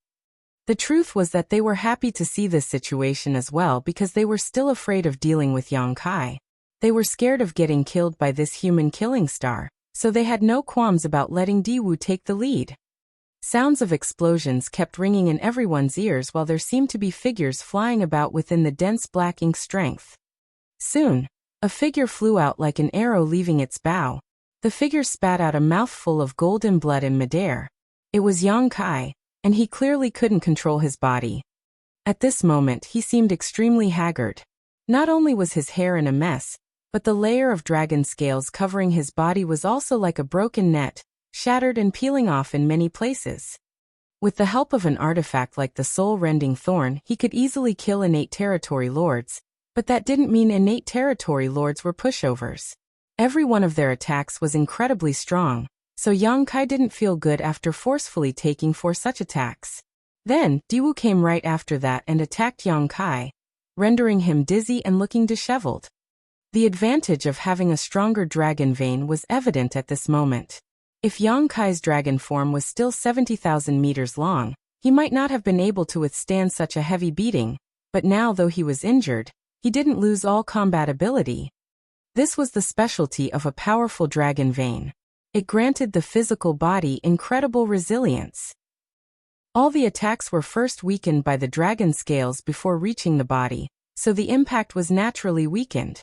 The truth was that they were happy to see this situation as well because they were still afraid of dealing with Yang Kai. They were scared of getting killed by this human killing star, so they had no qualms about letting Diwu take the lead. Sounds of explosions kept ringing in everyone's ears while there seemed to be figures flying about within the dense black ink strength. Soon, a figure flew out like an arrow leaving its bow. The figure spat out a mouthful of golden blood in midair. It was Yang Kai, and he clearly couldn't control his body. At this moment, he seemed extremely haggard. Not only was his hair in a mess, but the layer of dragon scales covering his body was also like a broken net, shattered and peeling off in many places. With the help of an artifact like the soul-rending thorn, he could easily kill innate territory lords, but that didn't mean innate territory lords were pushovers. Every one of their attacks was incredibly strong, so Yang Kai didn't feel good after forcefully taking 4 such attacks. Then, Diwu came right after that and attacked Yang Kai, rendering him dizzy and looking disheveled. The advantage of having a stronger dragon vein was evident at this moment. If Yang Kai's dragon form was still 70,000 meters long, he might not have been able to withstand such a heavy beating, but now though he was injured, he didn't lose all combat ability. This was the specialty of a powerful dragon vein. It granted the physical body incredible resilience. All the attacks were first weakened by the dragon scales before reaching the body, so the impact was naturally weakened.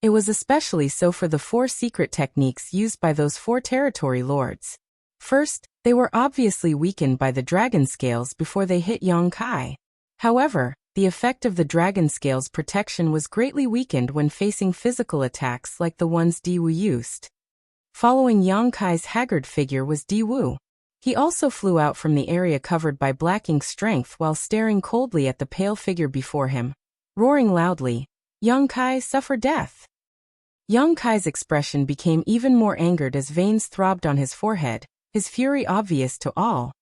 It was especially so for the 4 secret techniques used by those 4 territory lords. First, they were obviously weakened by the dragon scales before they hit Yang Kai. However, the effect of the dragon scales' protection was greatly weakened when facing physical attacks like the ones Diwu used. Following Yang Kai's haggard figure was Diwu. He also flew out from the area covered by blacking strength while staring coldly at the pale figure before him. Roaring loudly, "Yang Kai, suffer death!" Yang Kai's expression became even more angered as veins throbbed on his forehead, his fury obvious to all.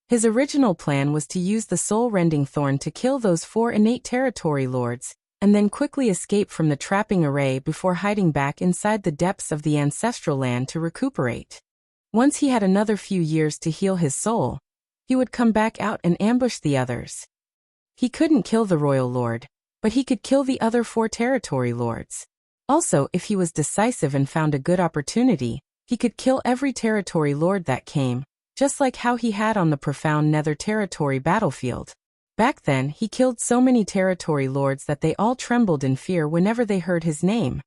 His original plan was to use the soul-rending thorn to kill those 4 innate territory lords, and then quickly escape from the trapping array before hiding back inside the depths of the ancestral land to recuperate. Once he had another few years to heal his soul, he would come back out and ambush the others. He couldn't kill the royal lord, but he could kill the other 4 territory lords. Also, if he was decisive and found a good opportunity, he could kill every territory lord that came, just like how he had on the profound Nether territory battlefield. Back then, he killed so many territory lords that they all trembled in fear whenever they heard his name.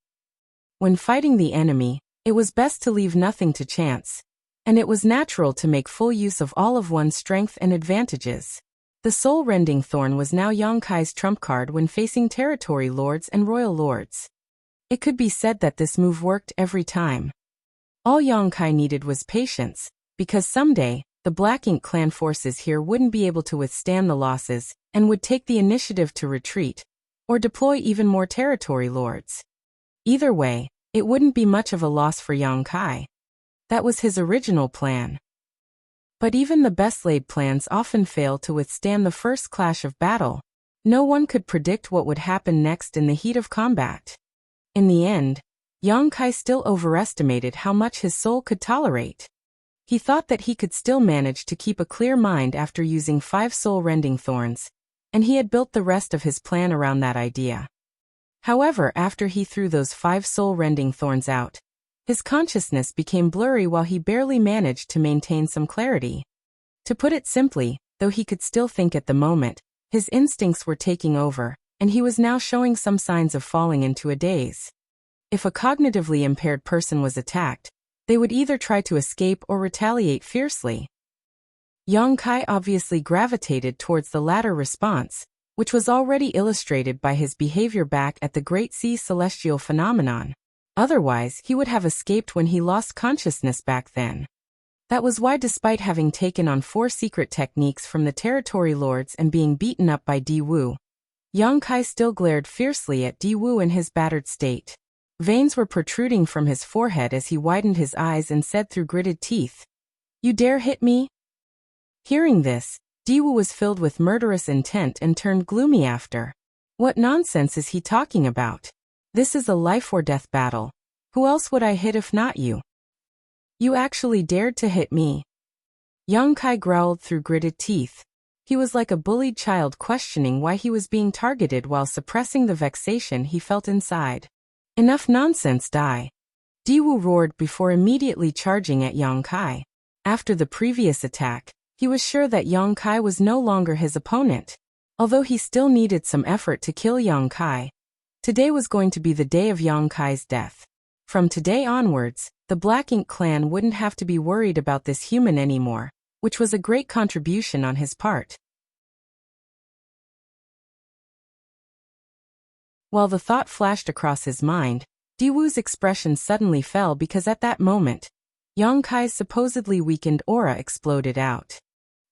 When fighting the enemy, it was best to leave nothing to chance, and it was natural to make full use of all of one's strength and advantages. The soul-rending thorn was now Yang Kai's trump card when facing territory lords and royal lords. It could be said that this move worked every time. All Yang Kai needed was patience, because someday, the Black Ink clan forces here wouldn't be able to withstand the losses, and would take the initiative to retreat, or deploy even more territory lords. Either way, it wouldn't be much of a loss for Yang Kai. That was his original plan. But even the best-laid plans often fail to withstand the first clash of battle. No one could predict what would happen next in the heat of combat. In the end, Yang Kai still overestimated how much his soul could tolerate. He thought that he could still manage to keep a clear mind after using 5 soul-rending thorns, and he had built the rest of his plan around that idea. However, after he threw those 5 soul-rending thorns out, his consciousness became blurry while he barely managed to maintain some clarity. To put it simply, though he could still think at the moment, his instincts were taking over, and he was now showing some signs of falling into a daze. If a cognitively impaired person was attacked, they would either try to escape or retaliate fiercely. Yang Kai obviously gravitated towards the latter response, which was already illustrated by his behavior back at the Great Sea Celestial phenomenon. Otherwise, he would have escaped when he lost consciousness back then. That was why, despite having taken on 4 secret techniques from the territory lords and being beaten up by Diwu, Yang Kai still glared fiercely at Diwu in his battered state. Veins were protruding from his forehead as he widened his eyes and said through gritted teeth, "You dare hit me?" Hearing this, Diwu was filled with murderous intent and turned gloomy after. What nonsense is he talking about? This is a life-or-death battle. Who else would I hit if not you? You actually dared to hit me. Yang Kai growled through gritted teeth. He was like a bullied child questioning why he was being targeted while suppressing the vexation he felt inside. Enough nonsense, die. Diwu roared before immediately charging at Yang Kai. After the previous attack, he was sure that Yang Kai was no longer his opponent. Although he still needed some effort to kill Yang Kai, today was going to be the day of Yang Kai's death. From today onwards, the Black Ink clan wouldn't have to be worried about this human anymore, which was a great contribution on his part. While the thought flashed across his mind, Diwu's expression suddenly fell because at that moment, Yang Kai's supposedly weakened aura exploded out.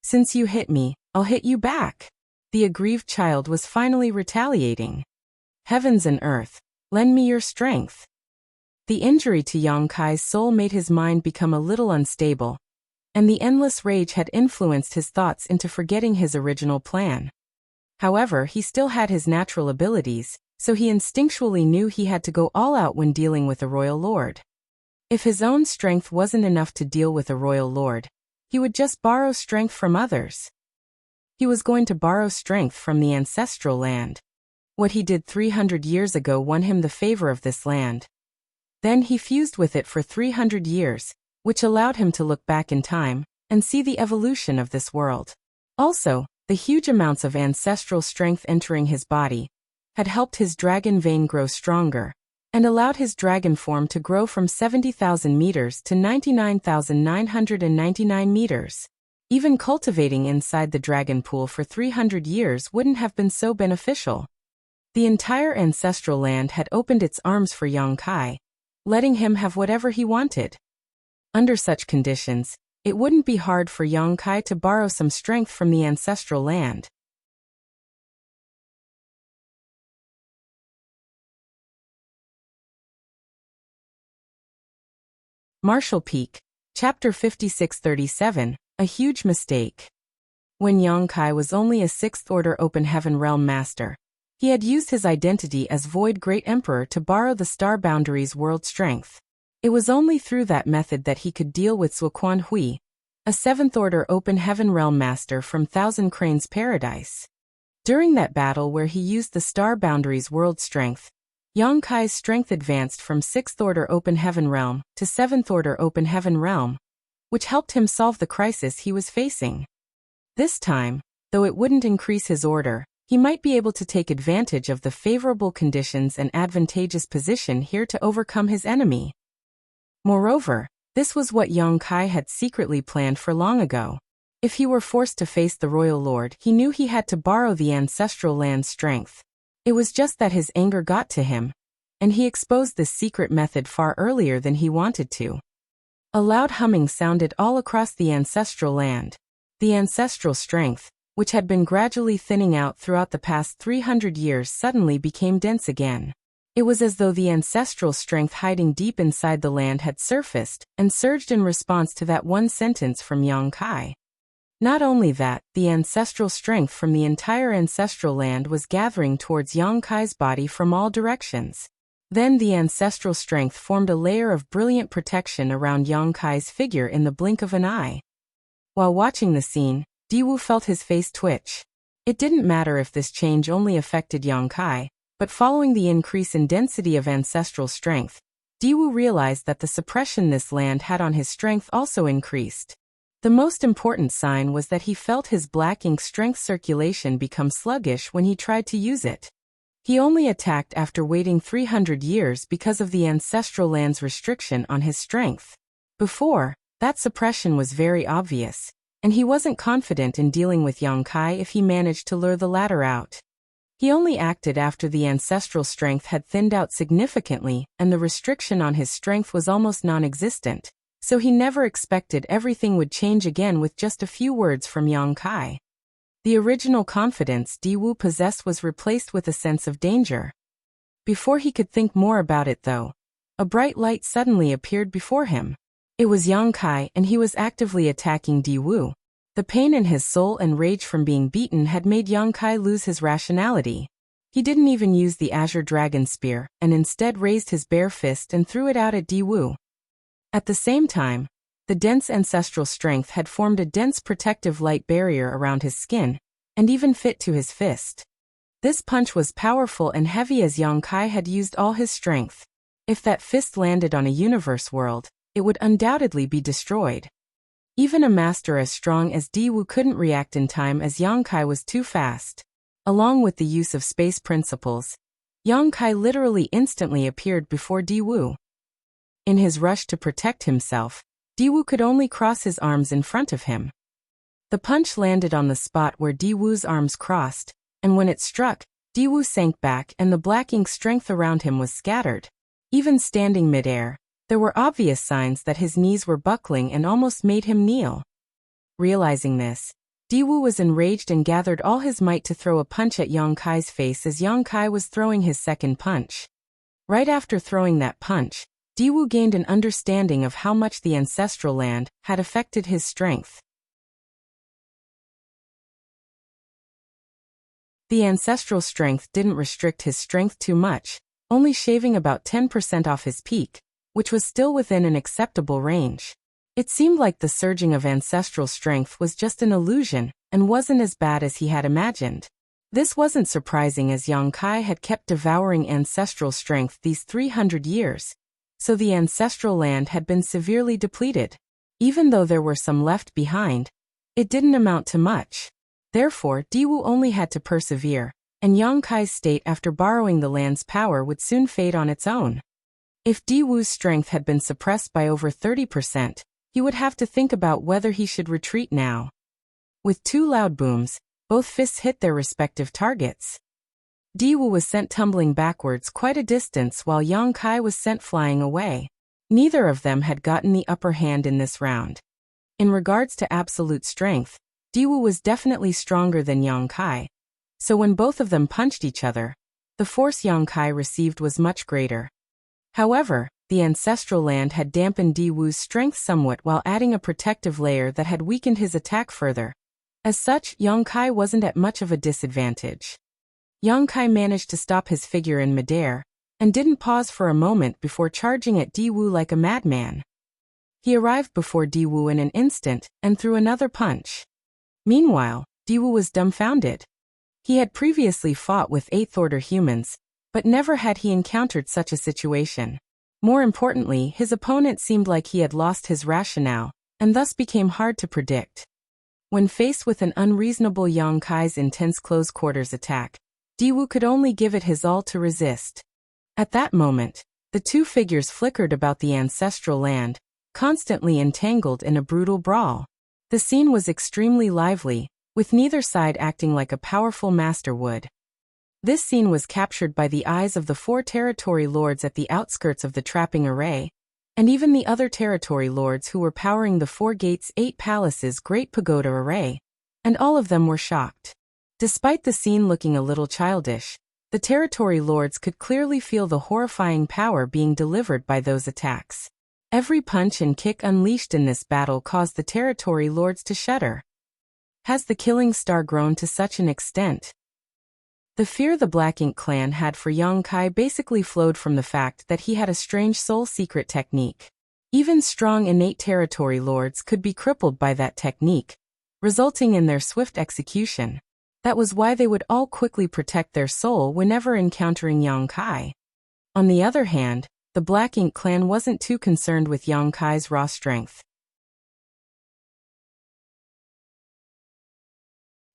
Since you hit me, I'll hit you back. The aggrieved child was finally retaliating. Heavens and earth, lend me your strength. The injury to Yang Kai's soul made his mind become a little unstable, and the endless rage had influenced his thoughts into forgetting his original plan. However, he still had his natural abilities, so he instinctually knew he had to go all out when dealing with a royal lord. If his own strength wasn't enough to deal with a royal lord, he would just borrow strength from others. He was going to borrow strength from the ancestral land. What he did 300 years ago won him the favor of this land. Then he fused with it for 300 years, which allowed him to look back in time and see the evolution of this world. Also, the huge amounts of ancestral strength entering his body had helped his dragon vein grow stronger and allowed his dragon form to grow from 70,000 meters to 99,999 meters. Even cultivating inside the dragon pool for 300 years wouldn't have been so beneficial. The entire ancestral land had opened its arms for Yang Kai, letting him have whatever he wanted. Under such conditions, it wouldn't be hard for Yang Kai to borrow some strength from the ancestral land. Martial Peak, Chapter 5637, A Huge Mistake. When Yang Kai was only a 6th Order Open Heaven Realm Master, he had used his identity as Void Great Emperor to borrow the Star Boundaries world strength. It was only through that method that he could deal with Suoquan Hui, a 7th Order Open Heaven Realm Master from Thousand Cranes Paradise. During that battle where he used the Star Boundaries world strength, Yang Kai's strength advanced from 6th Order Open Heaven Realm to 7th Order Open Heaven Realm, which helped him solve the crisis he was facing. This time, though it wouldn't increase his order, he might be able to take advantage of the favorable conditions and advantageous position here to overcome his enemy. Moreover, this was what Yang Kai had secretly planned for long ago. If he were forced to face the Royal Lord, he knew he had to borrow the ancestral land's strength. It was just that his anger got to him, and he exposed this secret method far earlier than he wanted to. A loud humming sounded all across the ancestral land. The ancestral strength, which had been gradually thinning out throughout the past 300 years, suddenly became dense again. It was as though the ancestral strength hiding deep inside the land had surfaced and surged in response to that one sentence from Yang Kai. Not only that, the ancestral strength from the entire ancestral land was gathering towards Yang Kai's body from all directions. Then the ancestral strength formed a layer of brilliant protection around Yang Kai's figure in the blink of an eye. While watching the scene, Diwu felt his face twitch. It didn't matter if this change only affected Yang Kai, but following the increase in density of ancestral strength, Diwu realized that the suppression this land had on his strength also increased. The most important sign was that he felt his black ink strength circulation become sluggish when he tried to use it. He only attacked after waiting 300 years because of the ancestral land's restriction on his strength. Before, that suppression was very obvious, and he wasn't confident in dealing with Yang Kai if he managed to lure the latter out. He only acted after the ancestral strength had thinned out significantly and the restriction on his strength was almost non-existent. So he never expected everything would change again with just a few words from Yang Kai. The original confidence Diwu possessed was replaced with a sense of danger. Before he could think more about it though, a bright light suddenly appeared before him. It was Yang Kai and he was actively attacking Diwu. The pain in his soul and rage from being beaten had made Yang Kai lose his rationality. He didn't even use the Azure Dragon Spear and instead raised his bare fist and threw it out at Diwu. At the same time, the dense ancestral strength had formed a dense protective light barrier around his skin, and even fit to his fist. This punch was powerful and heavy as Yang Kai had used all his strength. If that fist landed on a universe world, it would undoubtedly be destroyed. Even a master as strong as Diwu couldn't react in time as Yang Kai was too fast. Along with the use of space principles, Yang Kai literally instantly appeared before Diwu. In his rush to protect himself, Diwu could only cross his arms in front of him. The punch landed on the spot where Diwu's arms crossed, and when it struck, Diwu sank back and the black ink strength around him was scattered. Even standing midair, There were obvious signs that his knees were buckling and almost made him kneel. Realizing this, Diwu was enraged and gathered all his might to throw a punch at Yang Kai's face as Yang Kai was throwing his second punch. Right after throwing that punch, Diwu gained an understanding of how much the ancestral land had affected his strength. The ancestral strength didn't restrict his strength too much, only shaving about 10% off his peak, which was still within an acceptable range. It seemed like the surging of ancestral strength was just an illusion and wasn't as bad as he had imagined. This wasn't surprising as Yang Kai had kept devouring ancestral strength these 300 years, so the ancestral land had been severely depleted. Even though there were some left behind, it didn't amount to much. Therefore, Diwu only had to persevere, and Yang Kai's state after borrowing the land's power would soon fade on its own. If Diwu's strength had been suppressed by over 30%, he would have to think about whether he should retreat now. With two loud booms, both fists hit their respective targets. Diwu was sent tumbling backwards quite a distance while Yang Kai was sent flying away. Neither of them had gotten the upper hand in this round. In regards to absolute strength, Diwu was definitely stronger than Yang Kai, so when both of them punched each other, the force Yang Kai received was much greater. However, the ancestral land had dampened Diwu's strength somewhat while adding a protective layer that had weakened his attack further. As such, Yang Kai wasn't at much of a disadvantage. Yang Kai managed to stop his figure in midair, and didn't pause for a moment before charging at Diwu like a madman. He arrived before Diwu in an instant, and threw another punch. Meanwhile, Diwu was dumbfounded. He had previously fought with 8th Order humans, but never had he encountered such a situation. More importantly, his opponent seemed like he had lost his rationale, and thus became hard to predict. When faced with an unreasonable Yang Kai's intense close-quarters attack, Diwu could only give it his all to resist. At that moment, the two figures flickered about the ancestral land, constantly entangled in a brutal brawl. The scene was extremely lively, with neither side acting like a powerful master would. This scene was captured by the eyes of the 4 territory lords at the outskirts of the trapping array, and even the other territory lords who were powering the 4 gates 8 palaces great pagoda array, and all of them were shocked. Despite the scene looking a little childish, the territory lords could clearly feel the horrifying power being delivered by those attacks. Every punch and kick unleashed in this battle caused the territory lords to shudder. Has the killing star grown to such an extent? The fear the Black Ink clan had for Yang Kai basically flowed from the fact that he had a strange soul secret technique. Even strong innate territory lords could be crippled by that technique, resulting in their swift execution. That was why they would all quickly protect their soul whenever encountering Yang Kai. On the other hand, the Black Ink clan wasn't too concerned with Yang Kai's raw strength.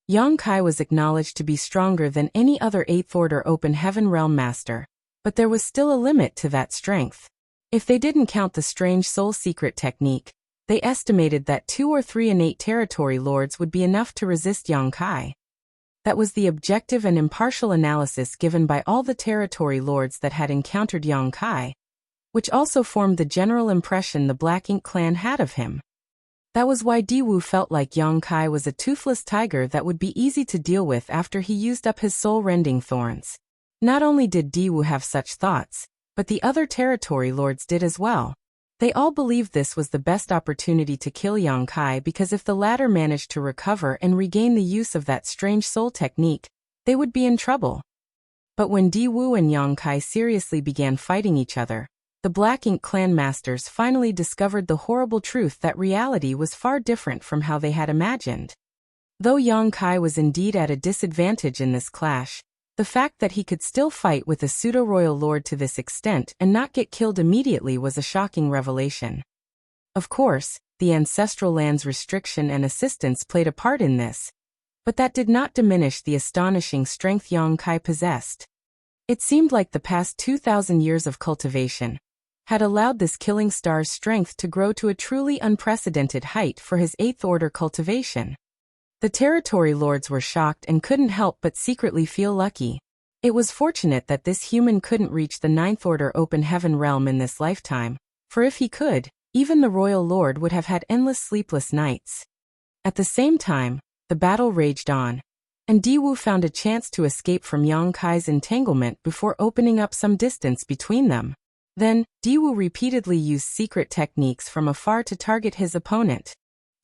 Yang Kai was acknowledged to be stronger than any other 8th Order Open Heaven Realm Master, but there was still a limit to that strength. If they didn't count the strange soul secret technique, they estimated that 2 or 3 innate territory lords would be enough to resist Yang Kai. That was the objective and impartial analysis given by all the territory lords that had encountered Yang Kai, which also formed the general impression the Black Ink clan had of him. That was why Diwu felt like Yang Kai was a toothless tiger that would be easy to deal with after he used up his soul-rending thorns. Not only did Diwu have such thoughts, but the other territory lords did as well. They all believed this was the best opportunity to kill Yang Kai because if the latter managed to recover and regain the use of that strange soul technique, they would be in trouble. But when Diwu and Yang Kai seriously began fighting each other, the Black Ink clan masters finally discovered the horrible truth that reality was far different from how they had imagined. Though Yang Kai was indeed at a disadvantage in this clash, the fact that he could still fight with a pseudo-royal lord to this extent and not get killed immediately was a shocking revelation. Of course, the ancestral land's restriction and assistance played a part in this, but that did not diminish the astonishing strength Yang Kai possessed. It seemed like the past 2,000 years of cultivation had allowed this killing star's strength to grow to a truly unprecedented height for his 8th Order cultivation. The territory lords were shocked and couldn't help but secretly feel lucky. It was fortunate that this human couldn't reach the 9th Order Open Heaven realm in this lifetime, For if he could, even the royal lord would have had endless sleepless nights. At the same time, the battle raged on, and Diwu found a chance to escape from Yang Kai's entanglement before opening up some distance between them. Then, Diwu repeatedly used secret techniques from afar to target his opponent.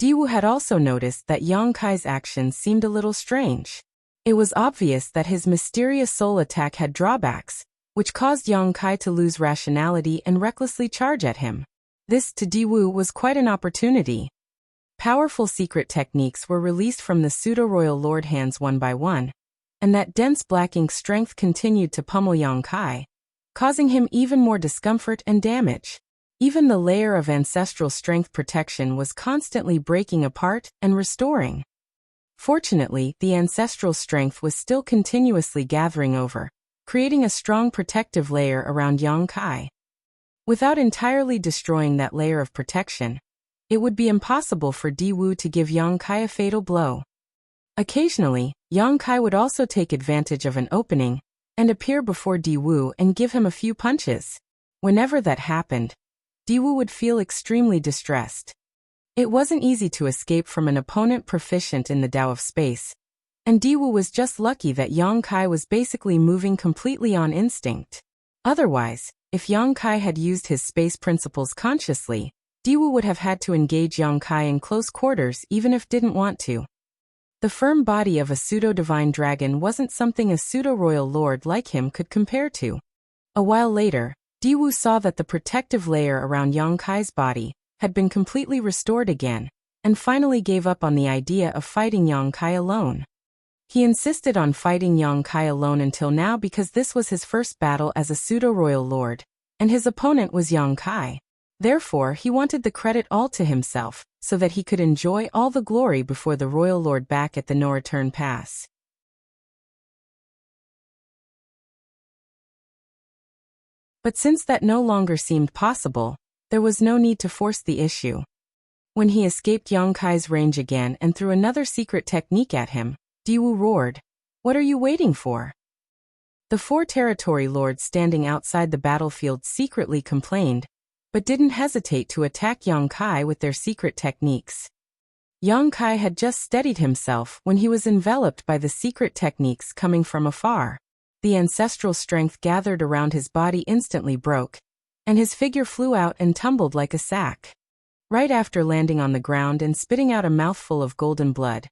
Diwu had also noticed that Yang Kai's actions seemed a little strange. It was obvious that his mysterious soul attack had drawbacks, which caused Yang Kai to lose rationality and recklessly charge at him. This, to Diwu, was quite an opportunity. Powerful secret techniques were released from the pseudo-royal lord hands one by one, and that dense black ink strength continued to pummel Yang Kai, causing him even more discomfort and damage. Even the layer of ancestral strength protection was constantly breaking apart and restoring. Fortunately, the ancestral strength was still continuously gathering over, creating a strong protective layer around Yang Kai. Without entirely destroying that layer of protection, it would be impossible for Diwu to give Yang Kai a fatal blow. Occasionally, Yang Kai would also take advantage of an opening and appear before Diwu and give him a few punches. Whenever that happened, Diwu would feel extremely distressed. It wasn't easy to escape from an opponent proficient in the Tao of space, and Diwu was just lucky that Yang Kai was basically moving completely on instinct. Otherwise, if Yang Kai had used his space principles consciously, Diwu would have had to engage Yang Kai in close quarters even if didn't want to. The firm body of a pseudo-divine dragon wasn't something a pseudo-royal lord like him could compare to. A while later, Diwu saw that the protective layer around Yang Kai's body had been completely restored again, and finally gave up on the idea of fighting Yang Kai alone. He insisted on fighting Yang Kai alone until now because this was his first battle as a pseudo-royal lord, and his opponent was Yang Kai. Therefore, he wanted the credit all to himself, so that he could enjoy all the glory before the royal lord back at the no-return pass. But since that no longer seemed possible, there was no need to force the issue. When he escaped Yang Kai's range again and threw another secret technique at him, Diwu roared, "What are you waiting for?" The 4 territory lords standing outside the battlefield secretly complained, but didn't hesitate to attack Yang Kai with their secret techniques. Yang Kai had just steadied himself when he was enveloped by the secret techniques coming from afar. The ancestral strength gathered around his body instantly broke, and his figure flew out and tumbled like a sack. Right after landing on the ground and spitting out a mouthful of golden blood,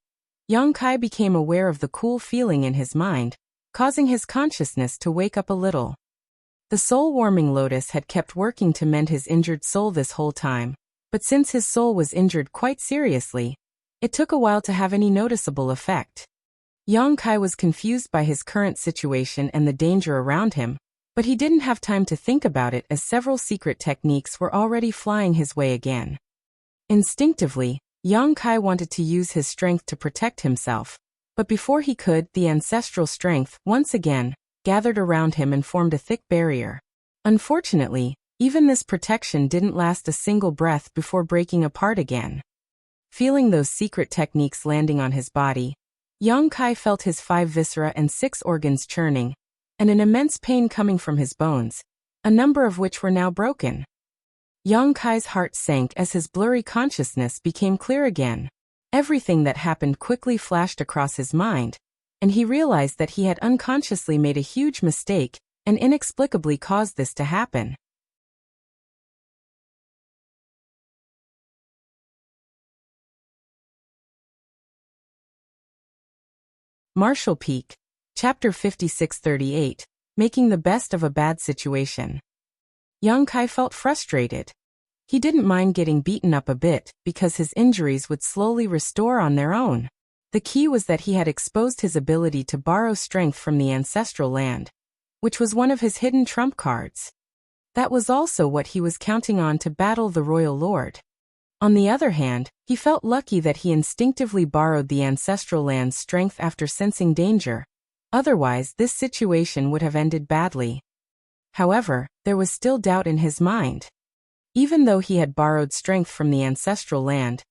Yang Kai became aware of the cool feeling in his mind, causing his consciousness to wake up a little. The soul-warming lotus had kept working to mend his injured soul this whole time, but since his soul was injured quite seriously, it took a while to have any noticeable effect. Yang Kai was confused by his current situation and the danger around him, but he didn't have time to think about it as several secret techniques were already flying his way again. Instinctively, Yang Kai wanted to use his strength to protect himself, but before he could, the ancestral strength, once again, gathered around him and formed a thick barrier. Unfortunately, even this protection didn't last a single breath before breaking apart again. Feeling those secret techniques landing on his body, Yang Kai felt his 5 viscera and 6 organs churning, and an immense pain coming from his bones, a number of which were now broken. Yang Kai's heart sank as his blurry consciousness became clear again. Everything that happened quickly flashed across his mind, and he realized that he had unconsciously made a huge mistake and inexplicably caused this to happen. Martial Peak, Chapter 5638, Making the Best of a Bad Situation. Yang Kai felt frustrated. He didn't mind getting beaten up a bit because his injuries would slowly restore on their own. The key was that he had exposed his ability to borrow strength from the ancestral land, which was one of his hidden trump cards. That was also what he was counting on to battle the royal lord. On the other hand, he felt lucky that he instinctively borrowed the ancestral land's strength after sensing danger. Otherwise, this situation would have ended badly. However, there was still doubt in his mind. Even though he had borrowed strength from the ancestral land,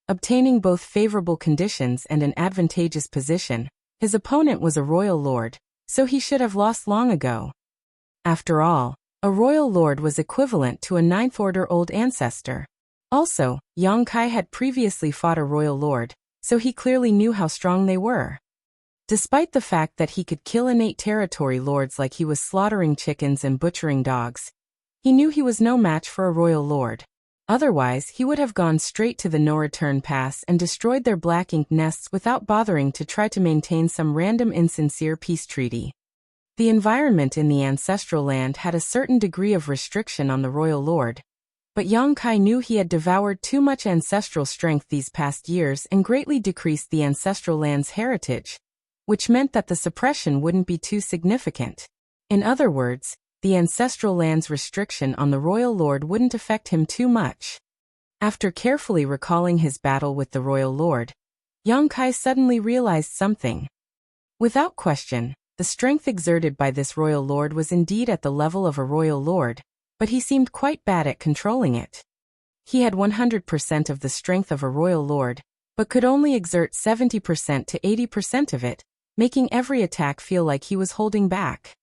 obtaining both favorable conditions and an advantageous position, his opponent was a royal lord, so he should have lost long ago. After all, A royal lord was equivalent to a ninth-order old ancestor. Also, Yang Kai had previously fought a royal lord, so he clearly knew how strong they were. Despite the fact that he could kill innate territory lords like he was slaughtering chickens and butchering dogs, he knew he was no match for a royal lord. Otherwise, he would have gone straight to the no-return pass and destroyed their black ink nests without bothering to try to maintain some random insincere peace treaty. The environment in the ancestral land had a certain degree of restriction on the royal lord, but Yang Kai knew he had devoured too much ancestral strength these past years and greatly decreased the ancestral land's heritage, which meant that the suppression wouldn't be too significant. In other words, the ancestral land's restriction on the royal lord wouldn't affect him too much. After carefully recalling his battle with the royal lord, Yang Kai suddenly realized something. Without question, the strength exerted by this royal lord was indeed at the level of a royal lord, but he seemed quite bad at controlling it. He had 100% of the strength of a royal lord, but could only exert 70% to 80% of it, making every attack feel like he was holding back.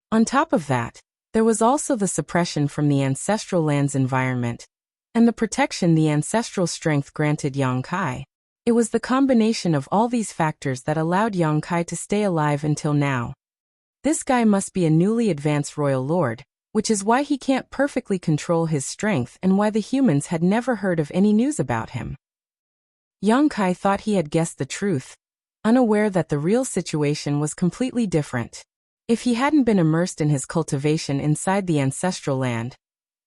On top of that, there was also the suppression from the ancestral land's environment, and the protection the ancestral strength granted Yang Kai. It was the combination of all these factors that allowed Yang Kai to stay alive until now. This guy must be a newly advanced royal lord, which is why he can't perfectly control his strength and why the humans had never heard of any news about him. Yang Kai thought he had guessed the truth, unaware that the real situation was completely different. If he hadn't been immersed in his cultivation inside the ancestral land,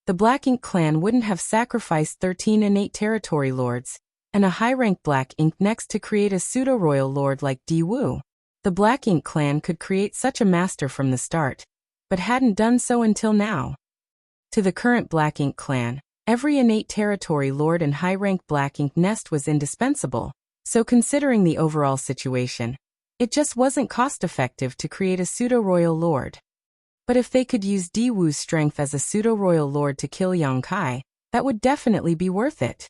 the Black Ink clan wouldn't have sacrificed 13 innate territory lords and a high-ranked Black Ink next to create a pseudo-royal lord like Di Wu. The Black Ink clan could create such a master from the start, but hadn't done so until now. To the current Black Ink clan, every innate territory lord and high-ranked Black Ink nest was indispensable, so considering the overall situation, it just wasn't cost-effective to create a pseudo-royal lord. But if they could use Di Wu's strength as a pseudo-royal lord to kill Yang Kai, that would definitely be worth it.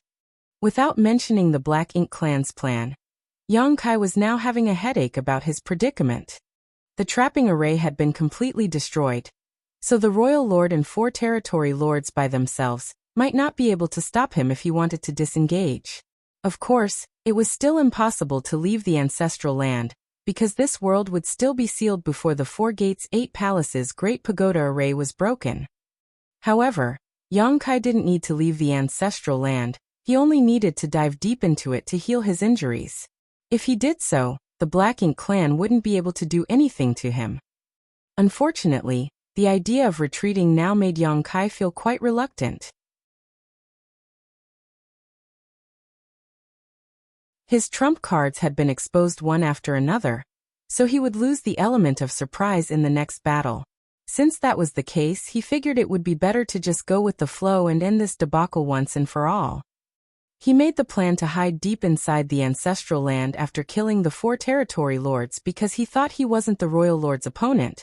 Without mentioning the Black Ink clan's plan, Yang Kai was now having a headache about his predicament. The trapping array had been completely destroyed, so the royal lord and 4 territory lords by themselves might not be able to stop him if he wanted to disengage. Of course, it was still impossible to leave the ancestral land, because this world would still be sealed before the 4 gates 8 palaces Great Pagoda array was broken. However, Yang Kai didn't need to leave the ancestral land, he only needed to dive deep into it to heal his injuries. If he did so, the Black Ink clan wouldn't be able to do anything to him. Unfortunately, the idea of retreating now made Yang Kai feel quite reluctant. His trump cards had been exposed one after another, so he would lose the element of surprise in the next battle. Since that was the case, he figured it would be better to just go with the flow and end this debacle once and for all. He made the plan to hide deep inside the ancestral land after killing the 4 territory lords because he thought he wasn't the royal lord's opponent.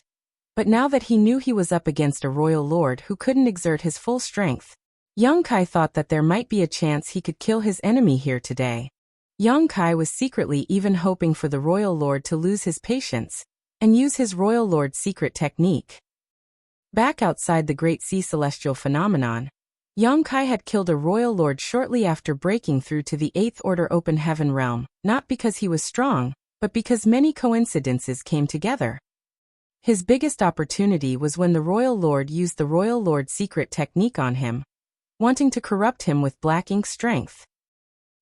But now that he knew he was up against a royal lord who couldn't exert his full strength, Yang Kai thought that there might be a chance he could kill his enemy here today. Yang Kai was secretly even hoping for the royal lord to lose his patience and use his royal lord's secret technique. Back outside the Great Sea Celestial Phenomenon, Yang Kai had killed a royal lord shortly after breaking through to the 8th Order Open Heaven realm, not because he was strong, but because many coincidences came together. His biggest opportunity was when the royal lord used the royal lord's secret technique on him, wanting to corrupt him with Black Ink strength.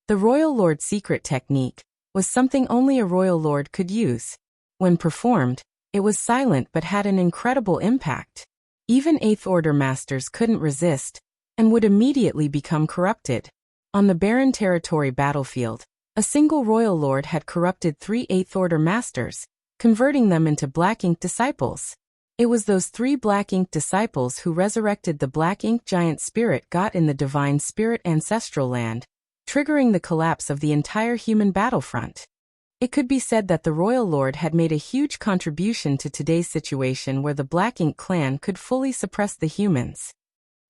The royal lord's secret technique was something only a royal lord could use. When performed, it was silent but had an incredible impact. Even 8th Order masters couldn't resist, and would immediately become corrupted. On the barren territory battlefield, a single royal lord had corrupted 3 8th Order masters, converting them into Black Ink disciples. It was those 3 Black Ink disciples who resurrected the Black Ink giant spirit got in the divine spirit ancestral land, triggering the collapse of the entire human battlefront. It could be said that the royal lord had made a huge contribution to today's situation where the Black Ink clan could fully suppress the humans.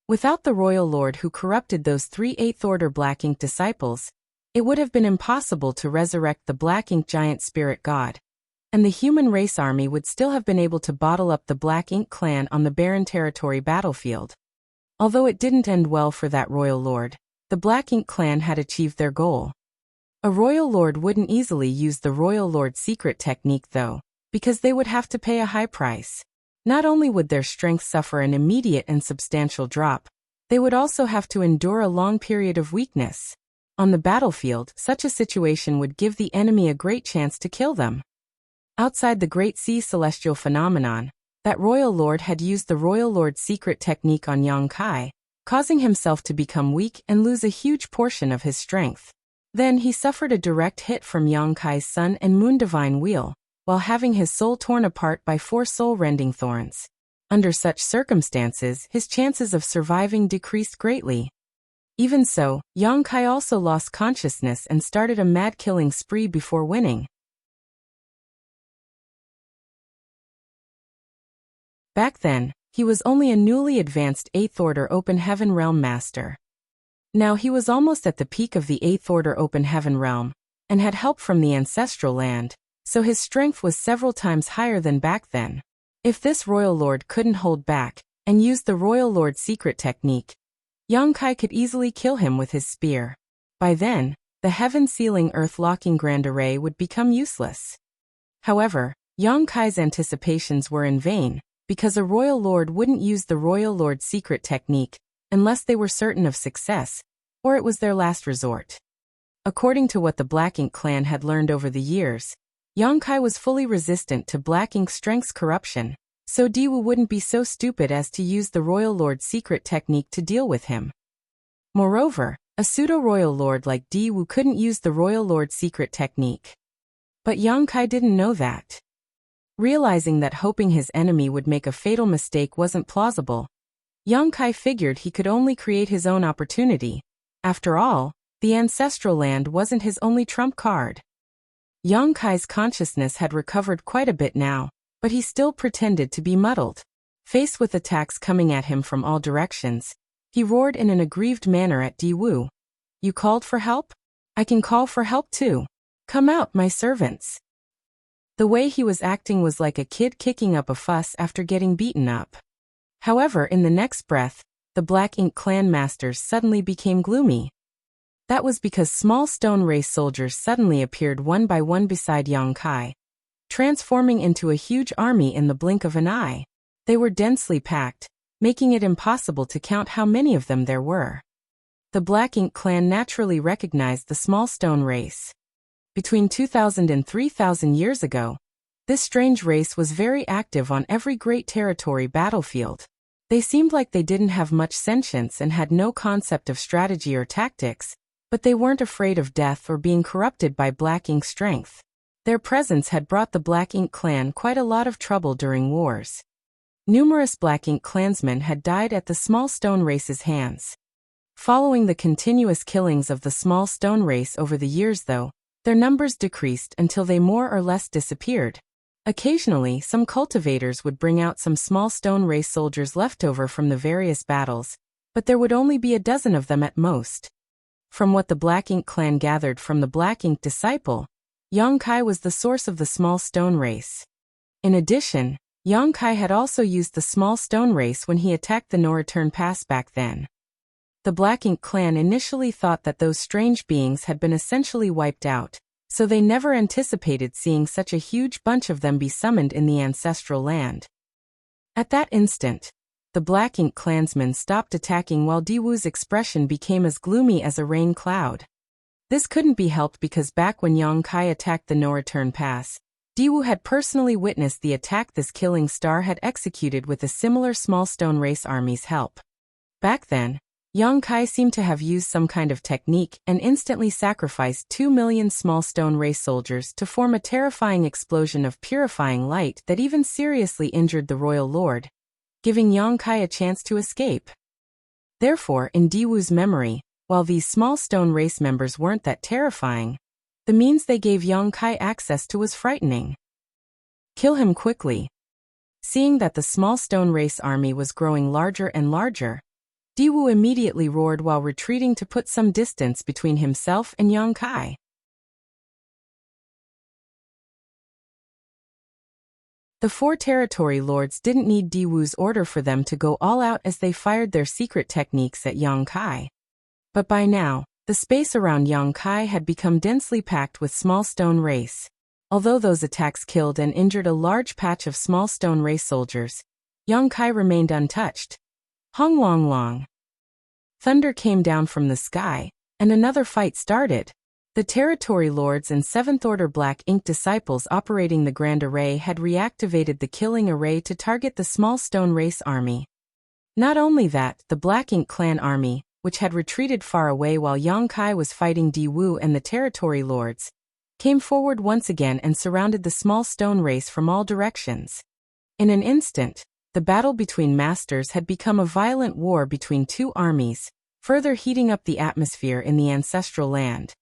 Without the royal lord who corrupted those 3 8th Order Black Ink disciples, it would have been impossible to resurrect the Black Ink giant spirit god. and the human race army would still have been able to bottle up the Black Ink clan on the barren territory battlefield. Although it didn't end well for that royal lord, the Black Ink clan had achieved their goal. A royal lord wouldn't easily use the royal lord secret technique though, because they would have to pay a high price. Not only would their strength suffer an immediate and substantial drop, they would also have to endure a long period of weakness. On the battlefield, such a situation would give the enemy a great chance to kill them. Outside the Great Sea celestial phenomenon, that royal lord had used the royal lord's secret technique on Yang Kai, causing himself to become weak and lose a huge portion of his strength. Then he suffered a direct hit from Yang Kai's Sun and Moon Divine Wheel, while having his soul torn apart by 4 soul-rending thorns. Under such circumstances, his chances of surviving decreased greatly. Even so, Yang Kai also lost consciousness and started a mad-killing spree before winning. Back then, he was only a newly advanced 8th Order Open Heaven Realm Master. Now he was almost at the peak of the 8th Order Open Heaven Realm, and had help from the ancestral land, so his strength was several times higher than back then. If this royal lord couldn't hold back, and used the royal lord's secret technique, Yang Kai could easily kill him with his spear. By then, the heaven-sealing earth-locking Grand Array would become useless. However, Yang Kai's anticipations were in vain, because a royal lord wouldn't use the royal lord's secret technique unless they were certain of success, or it was their last resort. According to what the Black Ink clan had learned over the years, Yang Kai was fully resistant to Black Ink's strength's corruption, so Diwu wouldn't be so stupid as to use the royal lord's secret technique to deal with him. Moreover, a pseudo-royal lord like Diwu couldn't use the royal lord's secret technique. But Yang Kai didn't know that. Realizing that hoping his enemy would make a fatal mistake wasn't plausible, Yang Kai figured he could only create his own opportunity. After all, the ancestral land wasn't his only trump card. Yang Kai's consciousness had recovered quite a bit now, but he still pretended to be muddled. Faced with attacks coming at him from all directions, he roared in an aggrieved manner at Diwu. "You called for help? I can call for help too. Come out, my servants." The way he was acting was like a kid kicking up a fuss after getting beaten up. However, in the next breath, the Black Ink clan masters suddenly became gloomy. That was because small stone race soldiers suddenly appeared one by one beside Yang Kai, transforming into a huge army in the blink of an eye. They were densely packed, making it impossible to count how many of them there were. The Black Ink clan naturally recognized the small stone race. Between 2,000 and 3,000 years ago, this strange race was very active on every great territory battlefield. They seemed like they didn't have much sentience and had no concept of strategy or tactics, but they weren't afraid of death or being corrupted by Black Ink's strength. Their presence had brought the Black Ink clan quite a lot of trouble during wars. Numerous Black Ink clansmen had died at the small stone race's hands. Following the continuous killings of the small stone race over the years though, their numbers decreased until they more or less disappeared. Occasionally, some cultivators would bring out some small stone race soldiers left over from the various battles, but there would only be a dozen of them at most. From what the Black Ink clan gathered from the Black Ink disciple, Yang Kai was the source of the small stone race. In addition, Yang Kai had also used the small stone race when he attacked the No-Return Pass back then. The Black Ink clan initially thought that those strange beings had been essentially wiped out, so they never anticipated seeing such a huge bunch of them be summoned in the ancestral land. At that instant, the Black Ink clansmen stopped attacking while Diwu's expression became as gloomy as a rain cloud. This couldn't be helped because back when Yang Kai attacked the No-Return Pass, Diwu had personally witnessed the attack this killing star had executed with a similar small stone race army's help. Back then, Yang Kai seemed to have used some kind of technique and instantly sacrificed 2 million small stone race soldiers to form a terrifying explosion of purifying light that even seriously injured the royal lord, giving Yang Kai a chance to escape. Therefore, in Diwu's memory, while these small stone race members weren't that terrifying, the means they gave Yang Kai access to was frightening. Kill him quickly. Seeing that the small stone race army was growing larger and larger, Diwu immediately roared while retreating to put some distance between himself and Yang Kai. The four territory lords didn't need Diwu's order for them to go all out as they fired their secret techniques at Yang Kai. But by now, the space around Yang Kai had become densely packed with small stone race. Although those attacks killed and injured a large patch of small stone race soldiers, Yang Kai remained untouched. Hong long long. Thunder came down from the sky, and another fight started. The territory lords and 7th Order Black Ink disciples operating the Grand Array had reactivated the killing array to target the small stone race army. Not only that, the Black Ink clan army, which had retreated far away while Yang Kai was fighting Diwu and the territory lords, came forward once again and surrounded the small stone race from all directions. In an instant, the battle between masters had become a violent war between two armies, further heating up the atmosphere in the ancestral land.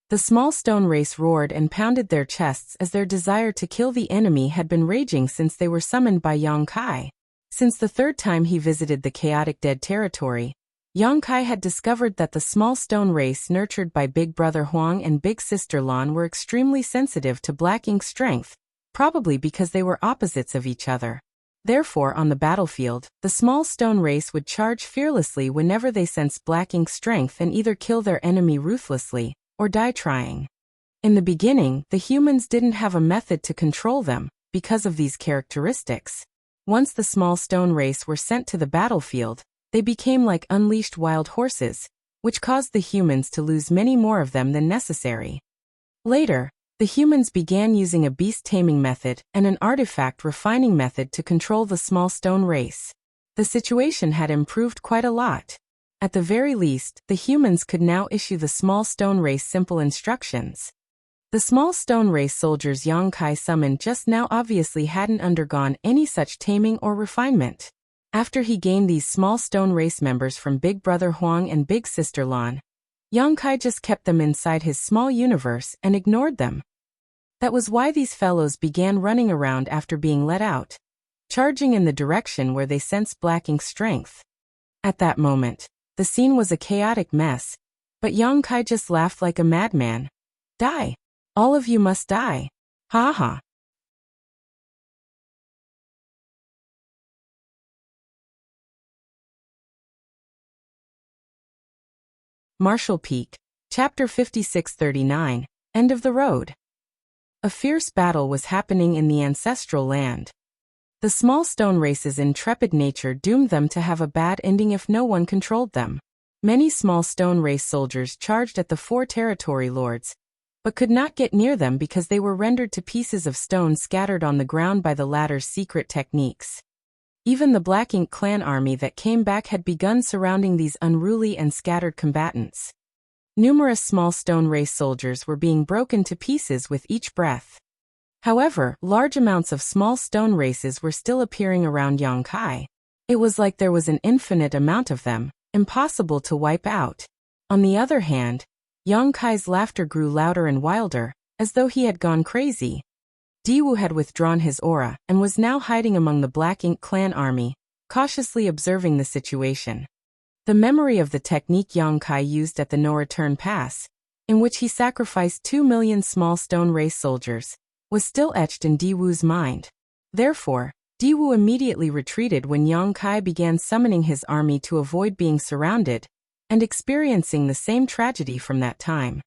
The small stone race roared and pounded their chests as their desire to kill the enemy had been raging since they were summoned by Yang Kai. Since the third time he visited the chaotic dead territory, Yang Kai had discovered that the small stone race nurtured by Big Brother Huang and Big Sister Lan were extremely sensitive to Black Ink's strength, probably because they were opposites of each other. Therefore, on the battlefield, the small stone race would charge fearlessly whenever they sensed Black Ink's strength and either kill their enemy ruthlessly, or die trying. In the beginning, the humans didn't have a method to control them, because of these characteristics. Once the small stone race were sent to the battlefield, they became like unleashed wild horses, which caused the humans to lose many more of them than necessary. Later, the humans began using a beast taming method and an artifact refining method to control the small stone race. The situation had improved quite a lot. At the very least, the humans could now issue the small stone race simple instructions. The small stone race soldiers Yang Kai summoned just now obviously hadn't undergone any such taming or refinement. After he gained these small stone race members from Big Brother Huang and Big Sister Lan, Yang Kai just kept them inside his small universe and ignored them. That was why these fellows began running around after being let out, charging in the direction where they sensed Black Ink's strength. At that moment, the scene was a chaotic mess, but Yang Kai just laughed like a madman. Die! All of you must die! Ha ha! Marshall Peak, Chapter 5639, End of the Road. A fierce battle was happening in the ancestral land. The small stone race's intrepid nature doomed them to have a bad ending if no one controlled them. Many small stone race soldiers charged at the four territory lords, but could not get near them because they were rendered to pieces of stone scattered on the ground by the latter's secret techniques. Even the Black Ink clan army that came back had begun surrounding these unruly and scattered combatants. Numerous small stone race soldiers were being broken to pieces with each breath. However, large amounts of small stone races were still appearing around Yang Kai. It was like there was an infinite amount of them, impossible to wipe out. On the other hand, Yang Kai's laughter grew louder and wilder, as though he had gone crazy. Diwu had withdrawn his aura and was now hiding among the Black Ink clan army, cautiously observing the situation. The memory of the technique Yang Kai used at the no-return pass, in which he sacrificed 2 million small stone race soldiers, was still etched in Diwu's mind. Therefore, Diwu immediately retreated when Yang Kai began summoning his army to avoid being surrounded, and experiencing the same tragedy from that time.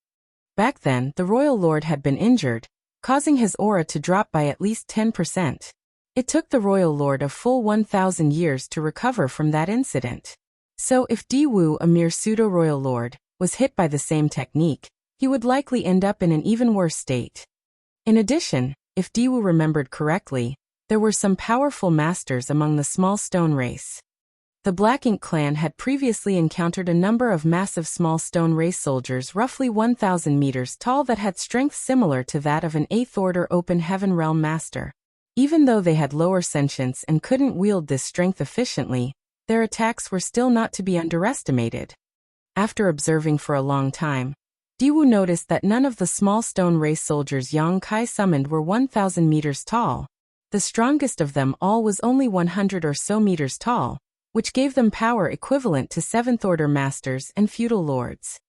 Back then, the royal lord had been injured, causing his aura to drop by at least 10%. It took the royal lord a full 1,000 years to recover from that incident. So if Diwu, a mere pseudo-royal lord, was hit by the same technique, he would likely end up in an even worse state. In addition, if Diwu remembered correctly, there were some powerful masters among the small stone race. The Black Ink clan had previously encountered a number of massive small stone race soldiers roughly 1,000 meters tall that had strength similar to that of an 8th Order Open Heaven Realm Master. Even though they had lower sentience and couldn't wield this strength efficiently, their attacks were still not to be underestimated. After observing for a long time, Diwu noticed that none of the small stone race soldiers Yang Kai summoned were 1,000 meters tall. The strongest of them all was only 100 or so meters tall, which gave them power equivalent to 7th Order masters and feudal lords.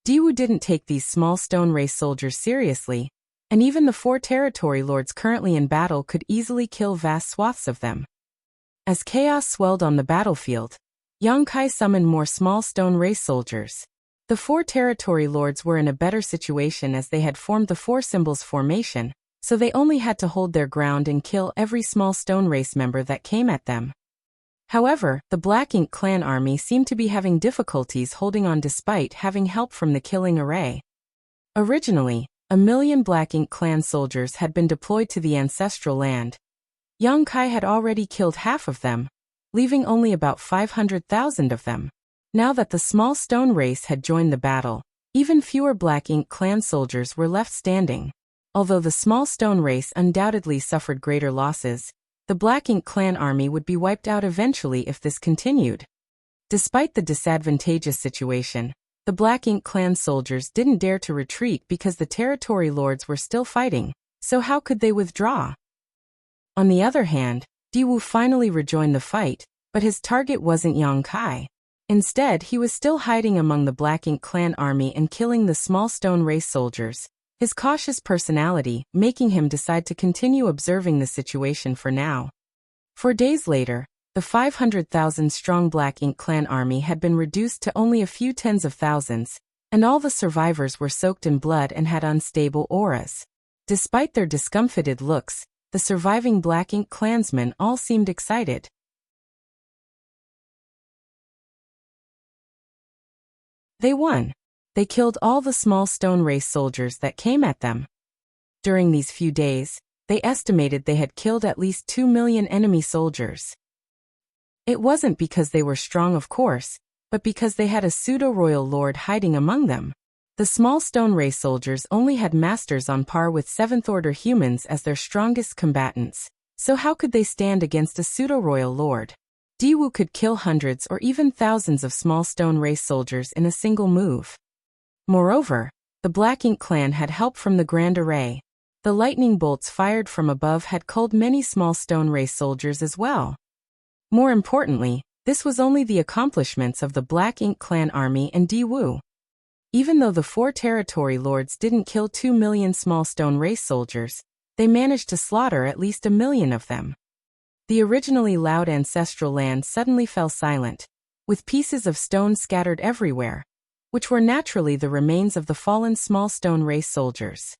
Diwu didn't take these small stone race soldiers seriously, and even the 4 territory lords currently in battle could easily kill vast swaths of them. As chaos swelled on the battlefield, Yang Kai summoned more small stone race soldiers. The 4 territory lords were in a better situation as they had formed the 4 symbols formation, so they only had to hold their ground and kill every small stone race member that came at them. However, the Black Ink clan army seemed to be having difficulties holding on despite having help from the killing array. Originally, 1,000,000 Black Ink clan soldiers had been deployed to the ancestral land. Yang Kai had already killed half of them, leaving only about 500,000 of them. Now that the small stone race had joined the battle, even fewer Black Ink clan soldiers were left standing. Although the small stone race undoubtedly suffered greater losses, the Black Ink clan army would be wiped out eventually if this continued. Despite the disadvantageous situation, the Black Ink clan soldiers didn't dare to retreat because the territory lords were still fighting, so how could they withdraw? On the other hand, Diwu finally rejoined the fight, but his target wasn't Yang Kai. Instead, he was still hiding among the Black Ink clan army and killing the small stone race soldiers, his cautious personality making him decide to continue observing the situation for now. 4 days later, the 500,000-strong Black Ink clan army had been reduced to only a few tens of thousands, and all the survivors were soaked in blood and had unstable auras. Despite their discomfited looks, the surviving Black Ink clansmen all seemed excited. They won. They killed all the small stone race soldiers that came at them. During these few days, they estimated they had killed at least 2 million enemy soldiers. It wasn't because they were strong, of course, but because they had a pseudo-royal lord hiding among them. The small stone race soldiers only had masters on par with 7th-order humans as their strongest combatants, so how could they stand against a pseudo-royal lord? Diwu could kill hundreds or even thousands of small stone race soldiers in a single move. Moreover, the Black Ink clan had help from the Grand Array. The lightning bolts fired from above had culled many small stone race soldiers as well. More importantly, this was only the accomplishments of the Black Ink clan army and Diwu. Even though the 4 territory lords didn't kill 2 million small stone race soldiers, they managed to slaughter at least 1 million of them. The originally loud ancestral land suddenly fell silent, with pieces of stone scattered everywhere, which were naturally the remains of the fallen small stone race soldiers.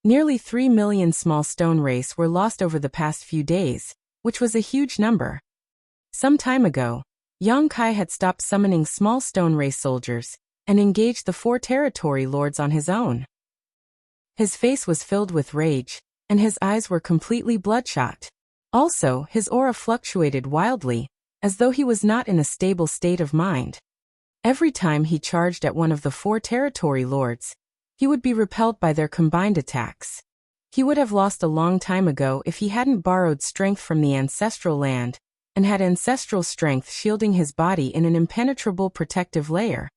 Nearly 3 million small stone race were lost over the past few days, which was a huge number. Some time ago, Yang Kai had stopped summoning small stone race soldiers and engaged the 4 territory lords on his own. His face was filled with rage, and his eyes were completely bloodshot. Also, his aura fluctuated wildly, as though he was not in a stable state of mind. Every time he charged at one of the 4 territory lords, he would be repelled by their combined attacks. He would have lost a long time ago if he hadn't borrowed strength from the ancestral land, and had ancestral strength shielding his body in an impenetrable protective layer.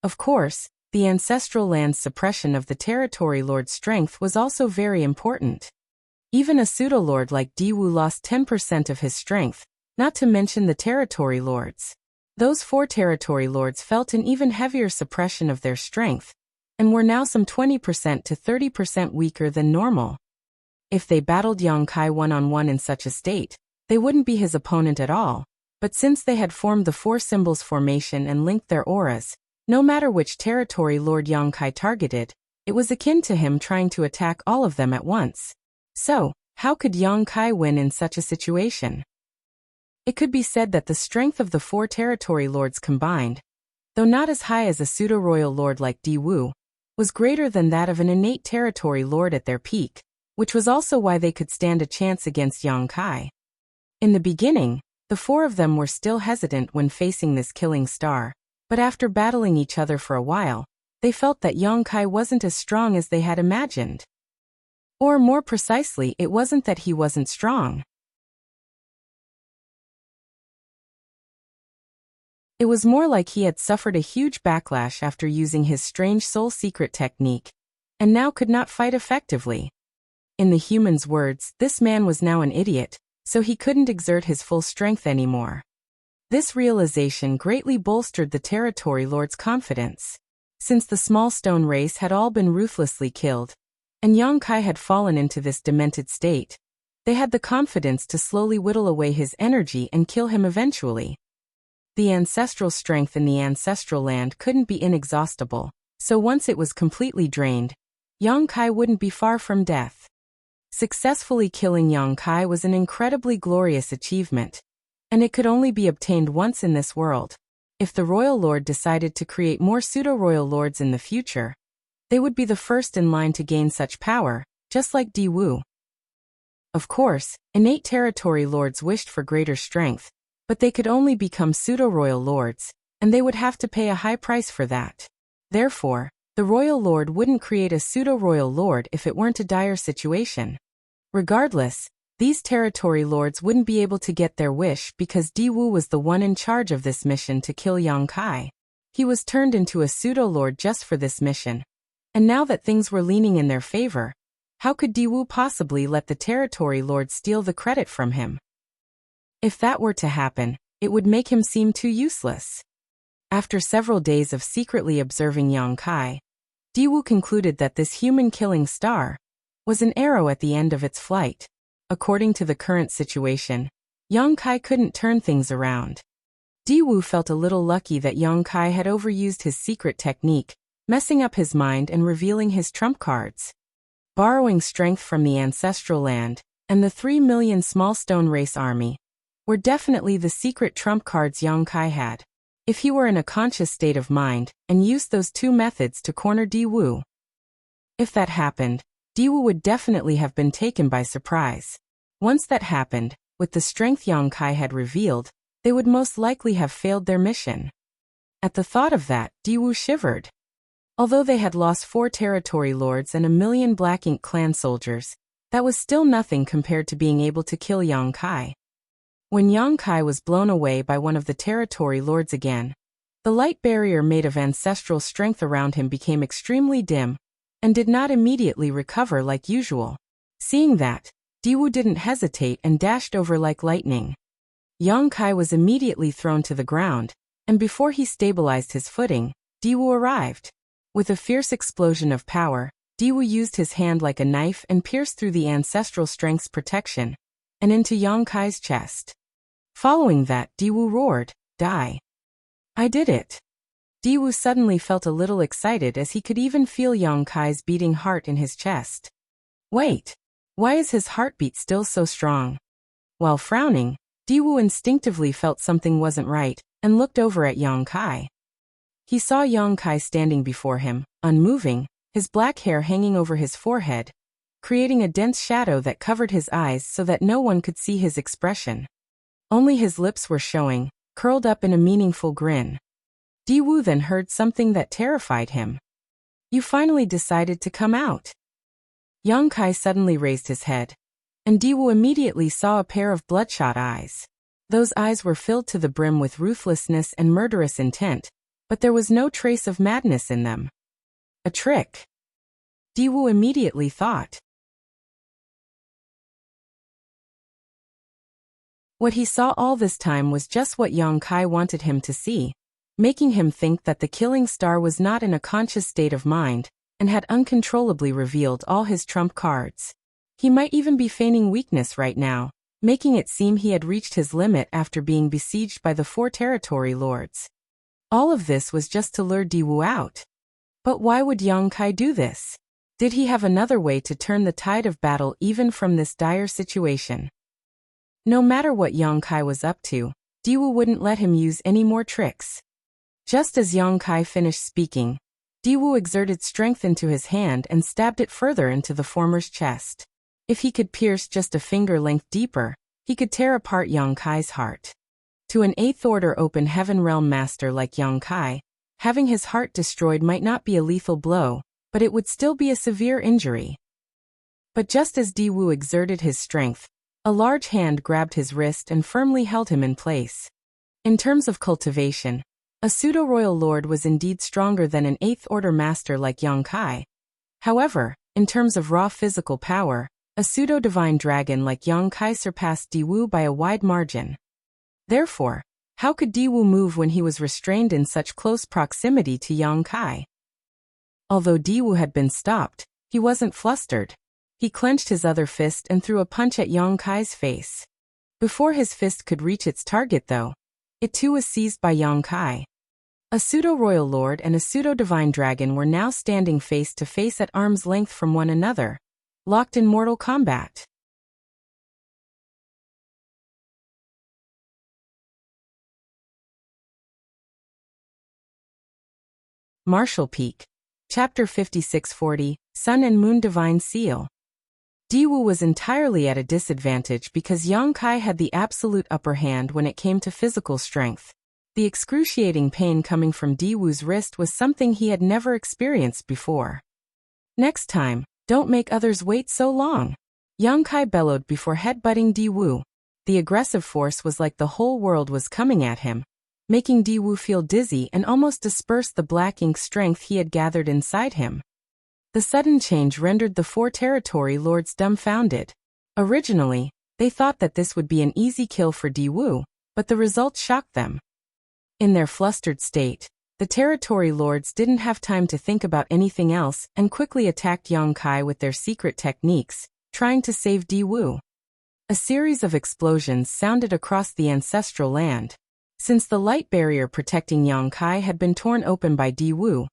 Of course, the ancestral land's suppression of the territory lord's strength was also very important. Even a pseudo-lord like Diwu lost 10% of his strength, not to mention the territory lords. Those 4 territory lords felt an even heavier suppression of their strength, and were now some 20% to 30% weaker than normal. If they battled Yang Kai one-on-one in such a state, they wouldn't be his opponent at all, but since they had formed the 4 symbols formation and linked their auras, no matter which territory lord Yang Kai targeted, it was akin to him trying to attack all of them at once. So, how could Yang Kai win in such a situation? It could be said that the strength of the 4 territory lords combined, though not as high as a pseudo-royal lord like Diwu, was greater than that of an innate territory lord at their peak, which was also why they could stand a chance against Yang Kai. In the beginning, the 4 of them were still hesitant when facing this killing star, but after battling each other for a while, they felt that Yang Kai wasn't as strong as they had imagined. Or more precisely, it wasn't that he wasn't strong. It was more like he had suffered a huge backlash after using his strange soul secret technique, and now could not fight effectively. In the human's words, this man was now an idiot, so he couldn't exert his full strength anymore. This realization greatly bolstered the territory lord's confidence. Since the small stone race had all been ruthlessly killed, and Yang Kai had fallen into this demented state. They had the confidence to slowly whittle away his energy and kill him eventually. The ancestral strength in the ancestral land couldn't be inexhaustible, so once it was completely drained, Yang Kai wouldn't be far from death. Successfully killing Yang Kai was an incredibly glorious achievement, and it could only be obtained once in this world. If the Royal Lord decided to create more pseudo-royal lords in the future, they would be the first in line to gain such power, just like Di Wu. Of course, innate territory lords wished for greater strength, but they could only become pseudo-royal lords, and they would have to pay a high price for that. Therefore, the royal lord wouldn't create a pseudo-royal lord if it weren't a dire situation. Regardless, these territory lords wouldn't be able to get their wish because Di Wu was the one in charge of this mission to kill Yang Kai. He was turned into a pseudo-lord just for this mission. And now that things were leaning in their favor, how could Di Wu possibly let the territory lord steal the credit from him? If that were to happen, it would make him seem too useless. After several days of secretly observing Yang Kai, Di Wu concluded that this human-killing star was an arrow at the end of its flight. According to the current situation, Yang Kai couldn't turn things around. Di Wu felt a little lucky that Yang Kai had overused his secret technique, messing up his mind and revealing his trump cards. Borrowing strength from the ancestral land and the 3 million small stone race army were definitely the secret trump cards Yang Kai had. If he were in a conscious state of mind and used those two methods to corner Di Wu. If that happened, Di Wu would definitely have been taken by surprise. Once that happened, with the strength Yang Kai had revealed, they would most likely have failed their mission. At the thought of that, Di Wu shivered. Although they had lost 4 territory lords and 1 million Black Ink clan soldiers, that was still nothing compared to being able to kill Yang Kai. When Yang Kai was blown away by one of the territory lords again, the light barrier made of ancestral strength around him became extremely dim, and did not immediately recover like usual. Seeing that, Di Wu didn't hesitate and dashed over like lightning. Yang Kai was immediately thrown to the ground, and before he stabilized his footing, Di Wu arrived. With a fierce explosion of power, Di Wu used his hand like a knife and pierced through the ancestral strength's protection, and into Yang Kai's chest. Following that, Di Wu roared, "Die! I did it!" Di Wu suddenly felt a little excited as he could even feel Yang Kai's beating heart in his chest. Wait! Why is his heartbeat still so strong? While frowning, Di Wu instinctively felt something wasn't right, and looked over at Yang Kai. He saw Yang Kai standing before him, unmoving, his black hair hanging over his forehead, creating a dense shadow that covered his eyes so that no one could see his expression. Only his lips were showing, curled up in a meaningful grin. Di Wu then heard something that terrified him. "You finally decided to come out." Yang Kai suddenly raised his head, and Di Wu immediately saw a pair of bloodshot eyes. Those eyes were filled to the brim with ruthlessness and murderous intent, but there was no trace of madness in them. A trick, Di Wu immediately thought. What he saw all this time was just what Yang Kai wanted him to see, making him think that the killing star was not in a conscious state of mind, and had uncontrollably revealed all his trump cards. He might even be feigning weakness right now, making it seem he had reached his limit after being besieged by the 4 territory lords. All of this was just to lure Di Wu out. But why would Yang Kai do this? Did he have another way to turn the tide of battle even from this dire situation? No matter what Yang Kai was up to, Di Wu wouldn't let him use any more tricks. Just as Yang Kai finished speaking, Di Wu exerted strength into his hand and stabbed it further into the former's chest. If he could pierce just a finger length deeper, he could tear apart Yang Kai's heart. To an 8th Order Open Heaven Realm master like Yang Kai, having his heart destroyed might not be a lethal blow, but it would still be a severe injury. But just as Di Wu exerted his strength, a large hand grabbed his wrist and firmly held him in place. In terms of cultivation, a pseudo-royal lord was indeed stronger than an 8th Order master like Yang Kai. However, in terms of raw physical power, a pseudo-divine dragon like Yang Kai surpassed Di Wu by a wide margin. Therefore, how could Di Wu move when he was restrained in such close proximity to Yang Kai? Although Di Wu had been stopped, He wasn't flustered. He clenched his other fist and threw a punch at Yang Kai's face. Before his fist could reach its target though, it too was seized by Yang Kai. A pseudo-royal lord and a pseudo-divine dragon were now standing face to face at arm's length from one another, locked in mortal combat. Martial Peak. Chapter 5640, Sun and Moon Divine Seal. Diwu was entirely at a disadvantage because Yang Kai had the absolute upper hand when it came to physical strength. The excruciating pain coming from Diwu's wrist was something he had never experienced before. Next time, don't make others wait so long, Yang Kai bellowed before headbutting Diwu. The aggressive force was like the whole world was coming at him, making Diwu feel dizzy and almost disperse the black ink strength he had gathered inside him. The sudden change rendered the 4 territory lords dumbfounded. Originally, they thought that this would be an easy kill for Diwu, but the result shocked them. In their flustered state, the territory lords didn't have time to think about anything else and quickly attacked Yang Kai with their secret techniques, trying to save Diwu. A series of explosions sounded across the ancestral land. Since the light barrier protecting Yang Kai had been torn open by Diwu,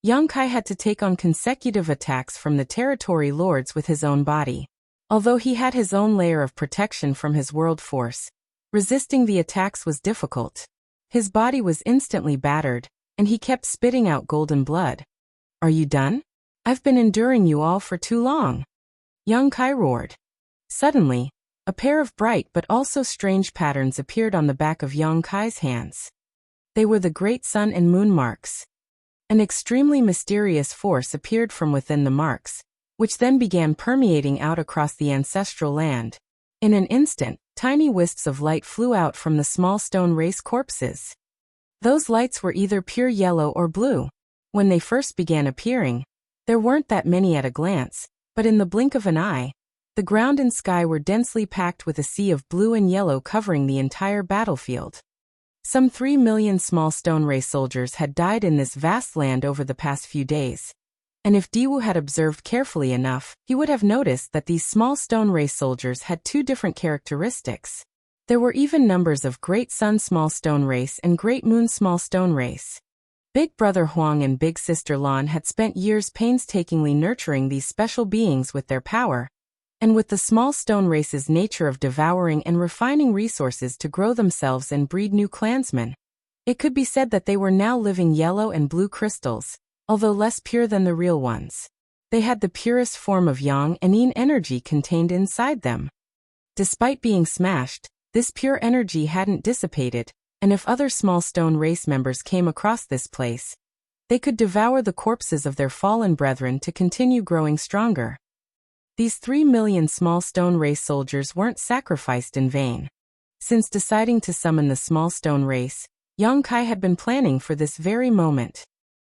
Yang Kai had to take on consecutive attacks from the territory lords with his own body. Although he had his own layer of protection from his world force, resisting the attacks was difficult. His body was instantly battered, and he kept spitting out golden blood. "Are you done? I've been enduring you all for too long," Yang Kai roared. Suddenly, a pair of bright but also strange patterns appeared on the back of Yang Kai's hands. They were the great sun and moon marks. An extremely mysterious force appeared from within the marks, which then began permeating out across the ancestral land. In an instant, tiny wisps of light flew out from the small stone race corpses. Those lights were either pure yellow or blue. When they first began appearing, there weren't that many at a glance, but in the blink of an eye, the ground and sky were densely packed with a sea of blue and yellow covering the entire battlefield. Some 3 million small stone race soldiers had died in this vast land over the past few days. And if Diwu had observed carefully enough, he would have noticed that these small stone race soldiers had 2 different characteristics. There were even numbers of Great Sun Small Stone Race and Great Moon Small Stone Race. Big Brother Huang and Big Sister Lan had spent years painstakingly nurturing these special beings with their power, and with the small stone race's nature of devouring and refining resources to grow themselves and breed new clansmen, it could be said that they were now living yellow and blue crystals, although less pure than the real ones. They had the purest form of yang and yin energy contained inside them. Despite being smashed, this pure energy hadn't dissipated, and if other small stone race members came across this place, they could devour the corpses of their fallen brethren to continue growing stronger. These 3 million small stone race soldiers weren't sacrificed in vain. Since deciding to summon the small stone race, Yang Kai had been planning for this very moment.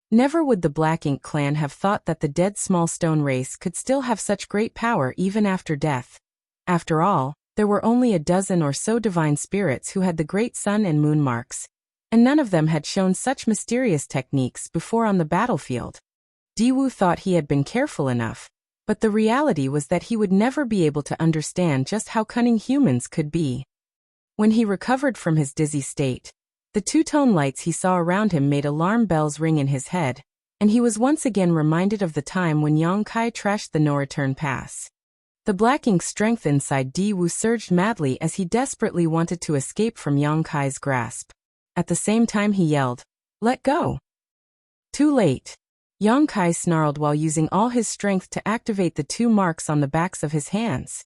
Never would the Black Ink clan have thought that the dead small stone race could still have such great power even after death. After all, there were only a dozen or so divine spirits who had the great sun and moon marks, and none of them had shown such mysterious techniques before on the battlefield. Diwu thought he had been careful enough, but the reality was that he would never be able to understand just how cunning humans could be. When he recovered from his dizzy state, the 2-tone lights he saw around him made alarm bells ring in his head, and he was once again reminded of the time when Yang Kai trashed the no-return pass. The black ink strength inside Diwu surged madly as he desperately wanted to escape from Yang Kai's grasp. At the same time he yelled, "Let go!" Too late. Yang Kai snarled while using all his strength to activate the 2 marks on the backs of his hands.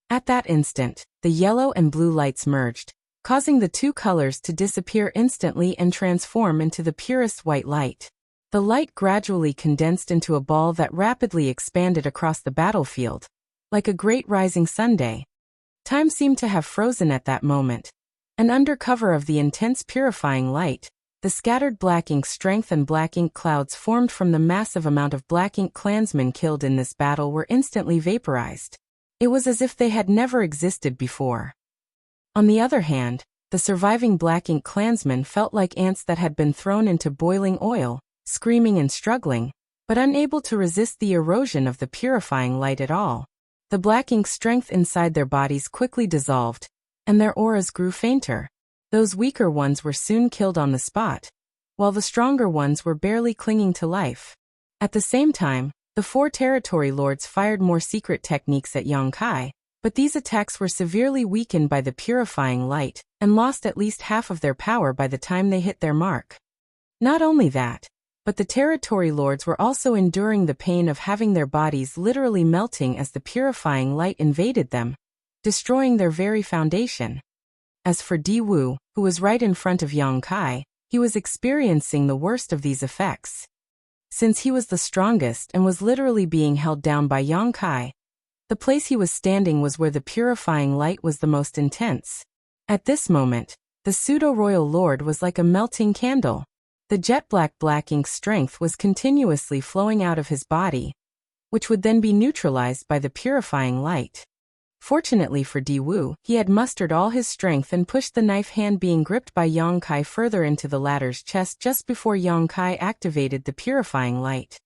At that instant, the yellow and blue lights merged, causing the 2 colors to disappear instantly and transform into the purest white light. The light gradually condensed into a ball that rapidly expanded across the battlefield, like a great rising sunday. Time seemed to have frozen at that moment, and under cover of the intense purifying light, the scattered black ink strength and black ink clouds formed from the massive amount of black ink clansmen killed in this battle were instantly vaporized. It was as if they had never existed before. On the other hand, the The surviving Black Ink clansmen felt like ants that had been thrown into boiling oil, screaming and struggling, but unable to resist the erosion of the purifying light at all. The Black Ink's strength inside their bodies quickly dissolved, and their auras grew fainter. Those weaker ones were soon killed on the spot, while the stronger ones were barely clinging to life. At the same time, the 4 territory lords fired more secret techniques at Yongkai, but these attacks were severely weakened by the purifying light, and lost at least half of their power by the time they hit their mark. Not only that, but the territory lords were also enduring the pain of having their bodies literally melting as the purifying light invaded them, destroying their very foundation. As for Di Wu, who was right in front of Yongkai, he was experiencing the worst of these effects. Since he was the strongest and was literally being held down by Yongkai, the place he was standing was where the purifying light was the most intense. At this moment, the pseudo-royal lord was like a melting candle. The jet-black Black Ink's strength was continuously flowing out of his body, which would then be neutralized by the purifying light. Fortunately for Di Wu, he had mustered all his strength and pushed the knife hand being gripped by Yongkai further into the latter's chest just before Yongkai activated the purifying light.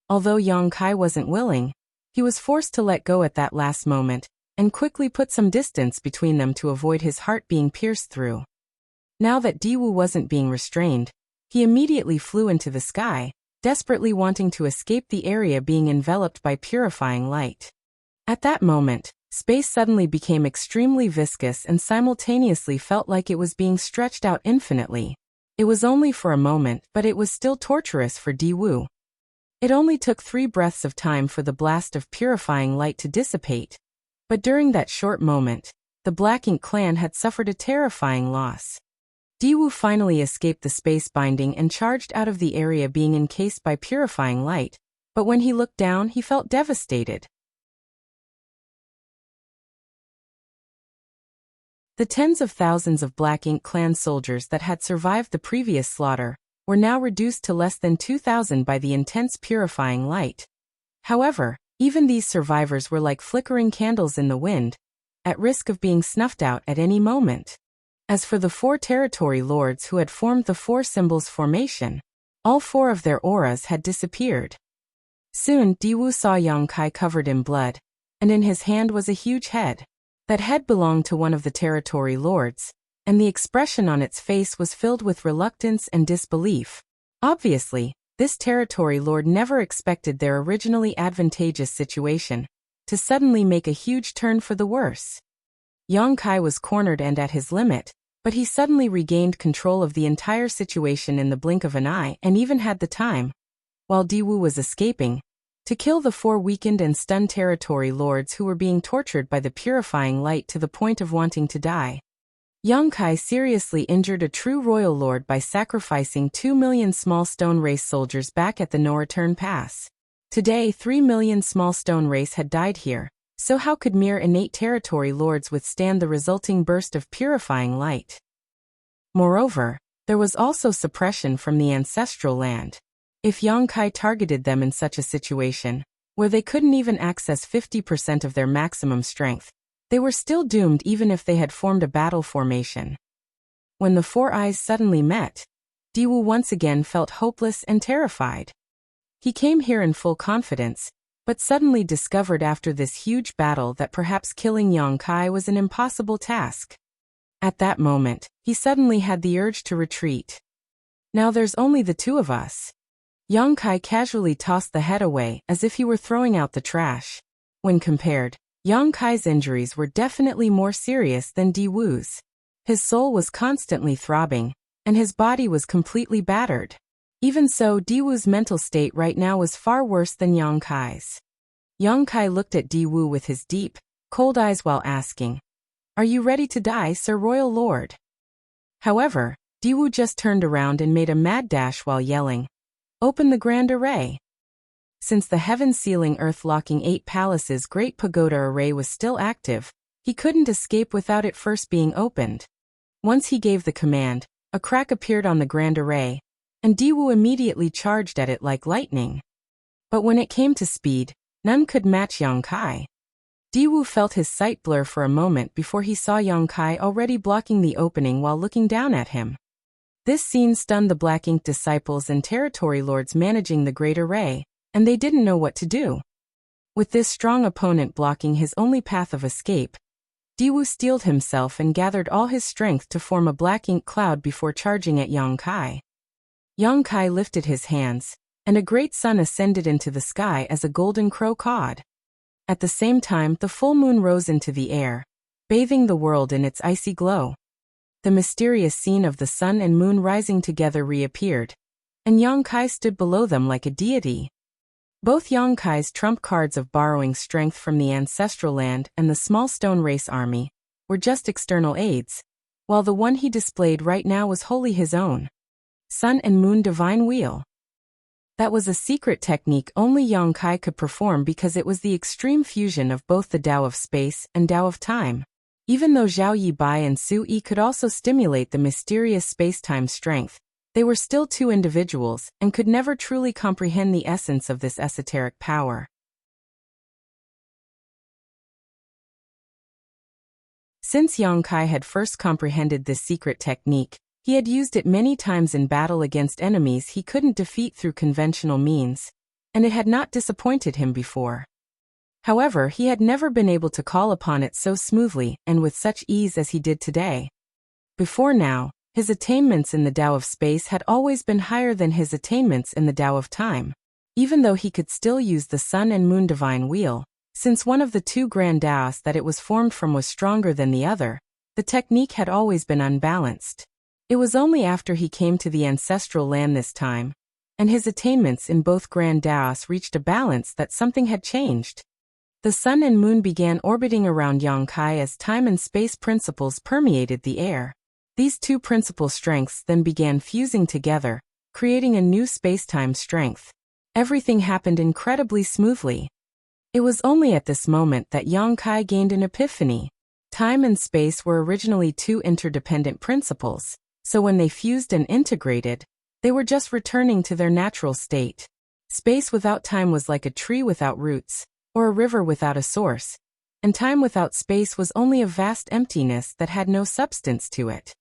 Although Yongkai wasn't willing, he was forced to let go at that last moment, and quickly put some distance between them to avoid his heart being pierced through. Now that Di Wu wasn't being restrained, he immediately flew into the sky, desperately wanting to escape the area being enveloped by purifying light. At that moment, space suddenly became extremely viscous and simultaneously felt like it was being stretched out infinitely. It was only for a moment, but it was still torturous for Di Wu. It only took 3 breaths of time for the blast of purifying light to dissipate. But during that short moment, the Black Ink clan had suffered a terrifying loss. Di Wu finally escaped the space binding and charged out of the area being encased by purifying light, but when he looked down, he felt devastated. The tens of thousands of Black Ink clan soldiers that had survived the previous slaughter were now reduced to less than 2,000 by the intense purifying light. However, even these survivors were like flickering candles in the wind, at risk of being snuffed out at any moment. As for the 4 territory lords who had formed the 4 symbols formation, all 4 of their auras had disappeared. Soon Di Wu saw Yongkai covered in blood, and in his hand was a huge head. That head belonged to one of the territory lords, and the expression on its face was filled with reluctance and disbelief. Obviously, this territory lord never expected their originally advantageous situation to suddenly make a huge turn for the worse. Yongkai was cornered and at his limit, but he suddenly regained control of the entire situation in the blink of an eye and even had the time, while Di Wu was escaping, to kill the 4 weakened and stunned territory lords who were being tortured by the purifying light to the point of wanting to die. Yongkai seriously injured a true royal lord by sacrificing 2 million small stone race soldiers back at the no-return pass. Today 3 million small stone race had died here, so how could mere innate territory lords withstand the resulting burst of purifying light? Moreover, there was also suppression from the ancestral land. If Yongkai targeted them in such a situation, where they couldn't even access 50% of their maximum strength, they were still doomed even if they had formed a battle formation. When the 4 eyes suddenly met, Di Wu once again felt hopeless and terrified. He came here in full confidence, but suddenly discovered after this huge battle that perhaps killing Yongkai was an impossible task. At that moment, he suddenly had the urge to retreat. Now there's only the 2 of us. Yongkai casually tossed the head away as if he were throwing out the trash. When compared, Yongkai's injuries were definitely more serious than Di Wu's. His soul was constantly throbbing, and his body was completely battered. Even so, Di Wu's mental state right now was far worse than Yongkai's. Yongkai looked at Di Wu with his deep, cold eyes while asking, "Are you ready to die, Sir Royal Lord?" However, Di Wu just turned around and made a mad dash while yelling, "Open the Grand Array!" Since the heaven-sealing earth-locking 8 palaces Great Pagoda Array was still active, he couldn't escape without it first being opened. Once he gave the command, a crack appeared on the Grand Array, and Di Wu immediately charged at it like lightning. But when it came to speed, none could match Yongkai. Diwu felt his sight blur for a moment before he saw Yang Kai already blocking the opening while looking down at him. This scene stunned the Black Ink disciples and territory lords managing the Great Array, and they didn't know what to do. With this strong opponent blocking his only path of escape, Diwu steeled himself and gathered all his strength to form a black ink cloud before charging at Yang Kai. Yang Kai lifted his hands, and a great sun ascended into the sky as a golden crow cawed. At the same time, the full moon rose into the air, bathing the world in its icy glow. The mysterious scene of the sun and moon rising together reappeared, and Yang Kai stood below them like a deity. Both Yang Kai's trump cards of borrowing strength from the ancestral land and the small stone race army were just external aids, while the one he displayed right now was wholly his own. Sun and Moon Divine Wheel. That was a secret technique only Yang Kai could perform because it was the extreme fusion of both the Tao of space and Tao of time. Even though Zhao Yi Bai and Su Yi could also stimulate the mysterious space-time strength, they were still two individuals and could never truly comprehend the essence of this esoteric power. Since Yang Kai had first comprehended this secret technique, he had used it many times in battle against enemies he couldn't defeat through conventional means, and it had not disappointed him before. However, he had never been able to call upon it so smoothly and with such ease as he did today. Before now, his attainments in the Tao of space had always been higher than his attainments in the Tao of time, even though he could still use the Sun and Moon Divine Wheel, since one of the two grand Taos that it was formed from was stronger than the other. The technique had always been unbalanced. It was only after he came to the ancestral land this time, and his attainments in both grand Taos reached a balance, that something had changed. The sun and moon began orbiting around Yang Kai as time and space principles permeated the air. These two principal strengths then began fusing together, creating a new space-time strength. Everything happened incredibly smoothly. It was only at this moment that Yang Kai gained an epiphany. Time and space were originally two interdependent principles, so when they fused and integrated, they were just returning to their natural state. Space without time was like a tree without roots, or a river without a source, and time without space was only a vast emptiness that had no substance to it.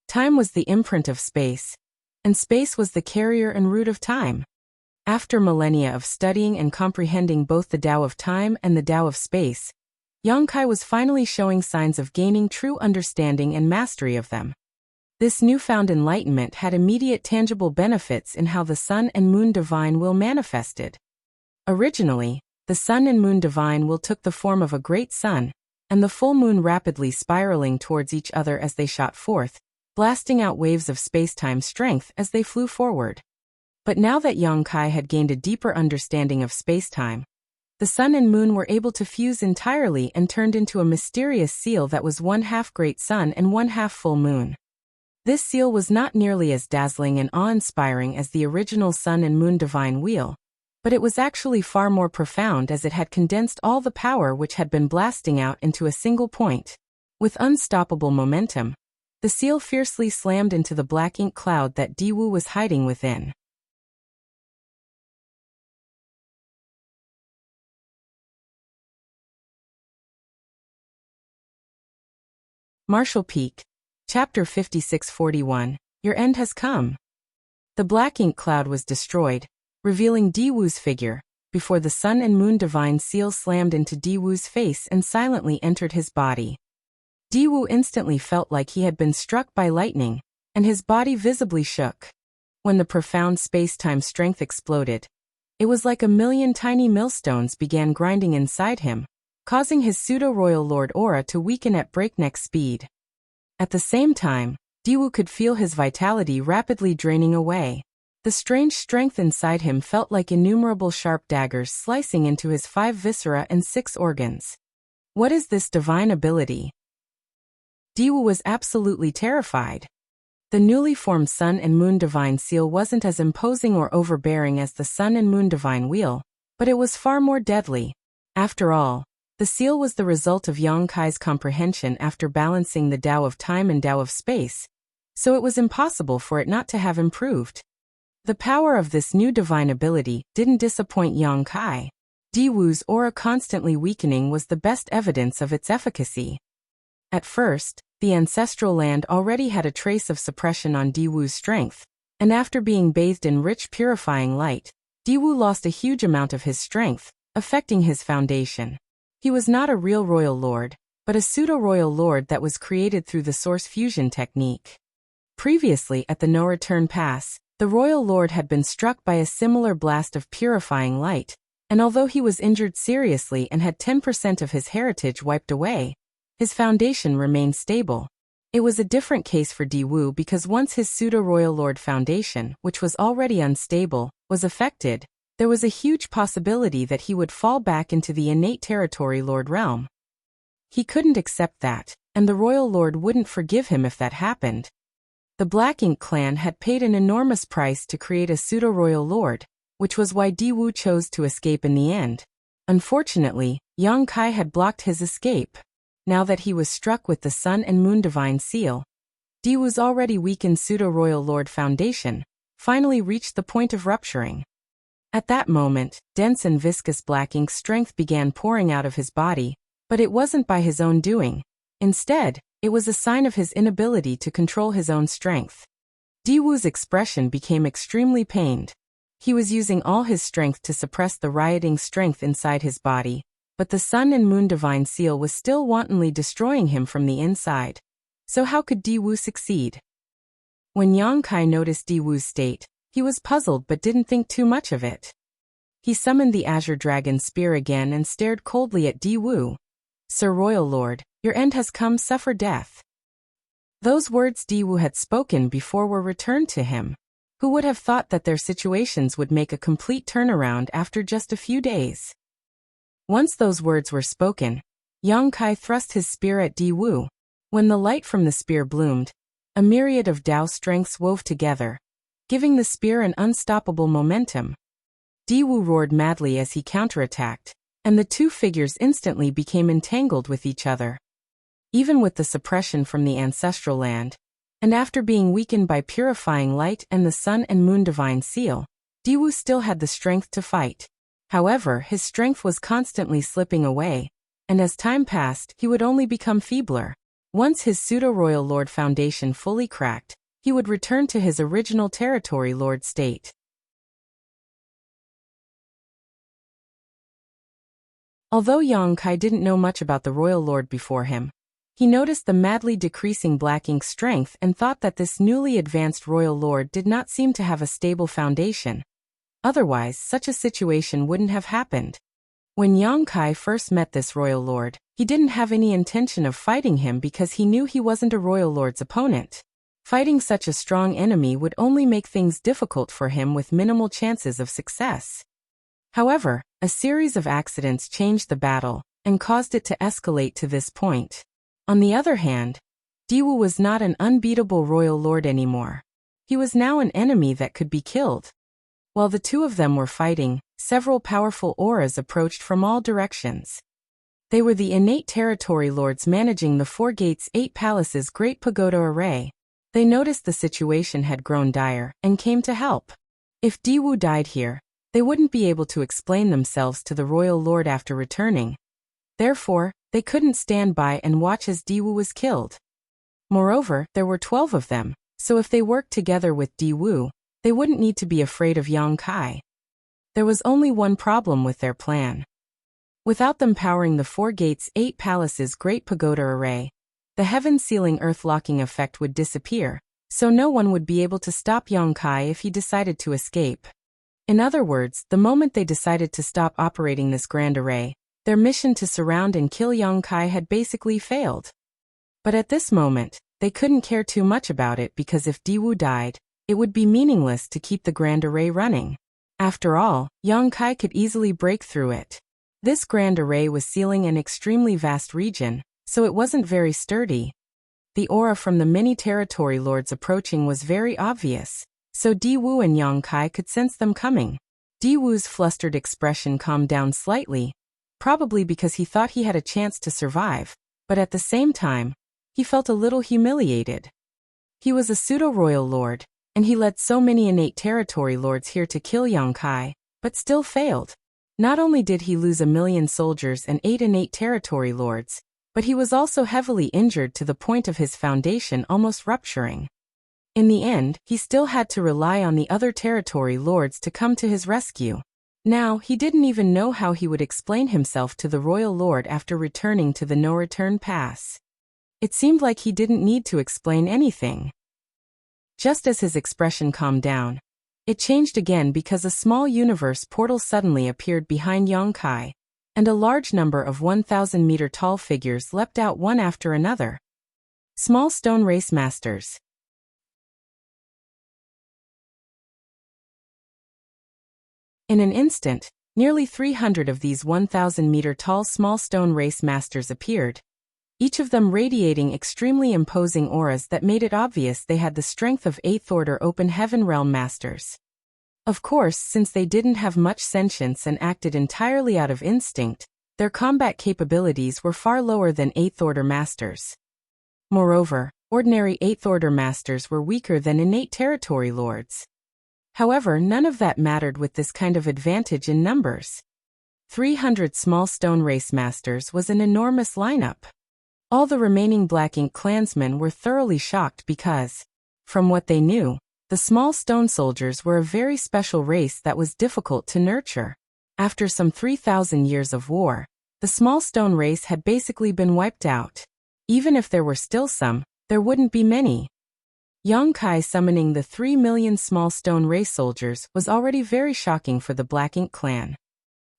Time was the imprint of space, and space was the carrier and root of time. After millennia of studying and comprehending both the Tao of time and the Tao of space, Yang Kai was finally showing signs of gaining true understanding and mastery of them. This newfound enlightenment had immediate tangible benefits in how the Sun and Moon Divine Will manifested. Originally, the Sun and Moon Divine Will took the form of a great sun, and the full moon rapidly spiraling towards each other as they shot forth, blasting out waves of space-time strength as they flew forward. But now that Yang Kai had gained a deeper understanding of space-time, the sun and moon were able to fuse entirely and turned into a mysterious seal that was one half great sun and one half full moon. This seal was not nearly as dazzling and awe-inspiring as the original Sun and Moon Divine Wheel, but it was actually far more profound as it had condensed all the power which had been blasting out into a single point. With unstoppable momentum, the seal fiercely slammed into the black ink cloud that Diwu was hiding within. Martial Peak. Chapter 5641. Your end has come. The black ink cloud was destroyed, revealing Diwu's figure, before the Sun and Moon Divine Seal slammed into Diwu's face and silently entered his body. Diwu instantly felt like he had been struck by lightning, and his body visibly shook. When the profound space-time strength exploded, it was like a million tiny millstones began grinding inside him, causing his pseudo-royal lord aura to weaken at breakneck speed. At the same time, Diwu could feel his vitality rapidly draining away. The strange strength inside him felt like innumerable sharp daggers slicing into his 5 viscera and 6 organs. What is this divine ability? Diwu was absolutely terrified. The newly formed Sun and Moon Divine Seal wasn't as imposing or overbearing as the Sun and Moon Divine Wheel, but it was far more deadly. After all, the seal was the result of Yang Kai's comprehension after balancing the Tao of time and Tao of space, so it was impossible for it not to have improved. The power of this new divine ability didn't disappoint Yang Kai. Diwu's aura constantly weakening was the best evidence of its efficacy. At first, the ancestral land already had a trace of suppression on Diwu's strength, and after being bathed in rich purifying light, Diwu lost a huge amount of his strength, affecting his foundation. He was not a real royal lord, but a pseudo-royal lord that was created through the source fusion technique. Previously at the no-return pass, the royal lord had been struck by a similar blast of purifying light, and although he was injured seriously and had 10% of his heritage wiped away, his foundation remained stable. It was a different case for Diwu because once his pseudo-royal lord foundation, which was already unstable, was affected, there was a huge possibility that he would fall back into the innate territory lord realm. He couldn't accept that, and the royal lord wouldn't forgive him if that happened. The Black Ink clan had paid an enormous price to create a pseudo-royal lord, which was why Diwu chose to escape in the end. Unfortunately, Yang Kai had blocked his escape. Now that he was struck with the Sun and Moon Divine Seal, Diwu's already weakened pseudo-royal lord foundation finally reached the point of rupturing. At that moment, dense and viscous black ink strength began pouring out of his body, but it wasn't by his own doing. Instead, it was a sign of his inability to control his own strength. Diwu's expression became extremely pained. He was using all his strength to suppress the rioting strength inside his body, but the Sun and Moon Divine Seal was still wantonly destroying him from the inside. So how could Diwu succeed? When Yang Kai noticed Diwu's state, he was puzzled but didn't think too much of it. He summoned the Azure Dragon Spear again and stared coldly at Diwu. "Sir Royal Lord, your end has come, suffer death." Those words Diwu had spoken before were returned to him. Who would have thought that their situations would make a complete turnaround after just a few days? Once those words were spoken, Yang Kai thrust his spear at Diwu. When the light from the spear bloomed, a myriad of Tao strengths wove together, giving the spear an unstoppable momentum. Diwu roared madly as he counterattacked, and the two figures instantly became entangled with each other. Even with the suppression from the ancestral land, and after being weakened by purifying light and the Sun and Moon Divine Seal, Diwu still had the strength to fight. However, his strength was constantly slipping away, and as time passed, he would only become feebler. Once his pseudo-royal lord foundation fully cracked, he would return to his original territory lord state. Although Yang Kai didn't know much about the royal lord before him, he noticed the madly decreasing black ink strength and thought that this newly advanced royal lord did not seem to have a stable foundation. Otherwise, such a situation wouldn't have happened. When Yang Kai first met this royal lord, he didn't have any intention of fighting him because he knew he wasn't a royal lord's opponent. Fighting such a strong enemy would only make things difficult for him with minimal chances of success. However, a series of accidents changed the battle and caused it to escalate to this point. On the other hand, Diwu was not an unbeatable royal lord anymore. He was now an enemy that could be killed. While the two of them were fighting, several powerful auras approached from all directions. They were the innate territory lords managing the Four Gates 8 Palaces' Great Pagoda Array. They noticed the situation had grown dire and came to help. If Diwu died here, they wouldn't be able to explain themselves to the royal lord after returning. Therefore, they couldn't stand by and watch as Diwu was killed. Moreover, there were 12 of them, so if they worked together with Diwu, they wouldn't need to be afraid of Yang Kai. There was only one problem with their plan. Without them powering the Four Gates 8 Palaces' Great Pagoda Array, the heaven-sealing earth-locking effect would disappear, so no one would be able to stop Yang Kai if he decided to escape. In other words, the moment they decided to stop operating this grand array, their mission to surround and kill Yang Kai had basically failed. But at this moment, they couldn't care too much about it because if Diwu died, it would be meaningless to keep the grand array running. After all, Yang Kai could easily break through it. This grand array was sealing an extremely vast region, so it wasn't very sturdy. The aura from the many territory lords approaching was very obvious, so Diwu and Yang Kai could sense them coming. Diwu's flustered expression calmed down slightly, probably because he thought he had a chance to survive, but at the same time, he felt a little humiliated. He was a pseudo-royal lord, and he led so many innate territory lords here to kill Yang Kai, but still failed. Not only did he lose 1,000,000 soldiers and 8 territory lords, but he was also heavily injured to the point of his foundation almost rupturing. In the end, he still had to rely on the other territory lords to come to his rescue. Now, he didn't even know how he would explain himself to the royal lord after returning to the no-return pass. It seemed like he didn't need to explain anything. Just as his expression calmed down, it changed again because a small universe portal suddenly appeared behind Yang Kai, and a large number of 1,000-meter-tall figures leapt out one after another. Small stone race masters. In an instant, nearly 300 of these 1,000-meter-tall small stone race masters appeared, each of them radiating extremely imposing auras that made it obvious they had the strength of 8th-order open heaven realm masters. Of course, since they didn't have much sentience and acted entirely out of instinct, their combat capabilities were far lower than 8th-order masters. Moreover, ordinary 8th-order masters were weaker than innate territory lords. However, none of that mattered with this kind of advantage in numbers. 300 small stone race masters was an enormous lineup. All the remaining Black Ink clansmen were thoroughly shocked because, from what they knew, the small stone soldiers were a very special race that was difficult to nurture. After some 3,000 years of war, the small stone race had basically been wiped out. Even if there were still some, there wouldn't be many. Yang Kai summoning the 3 million small stone race soldiers was already very shocking for the Black Ink clan.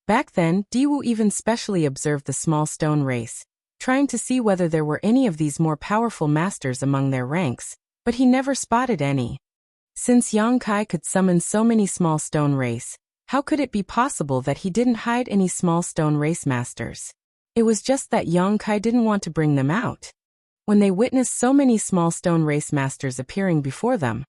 Back then, Diwu even specially observed the small stone race, trying to see whether there were any of these more powerful masters among their ranks, but he never spotted any. Since Yang Kai could summon so many small stone race, how could it be possible that he didn't hide any small stone race masters? It was just that Yang Kai didn't want to bring them out. When they witnessed so many small stone race masters appearing before them,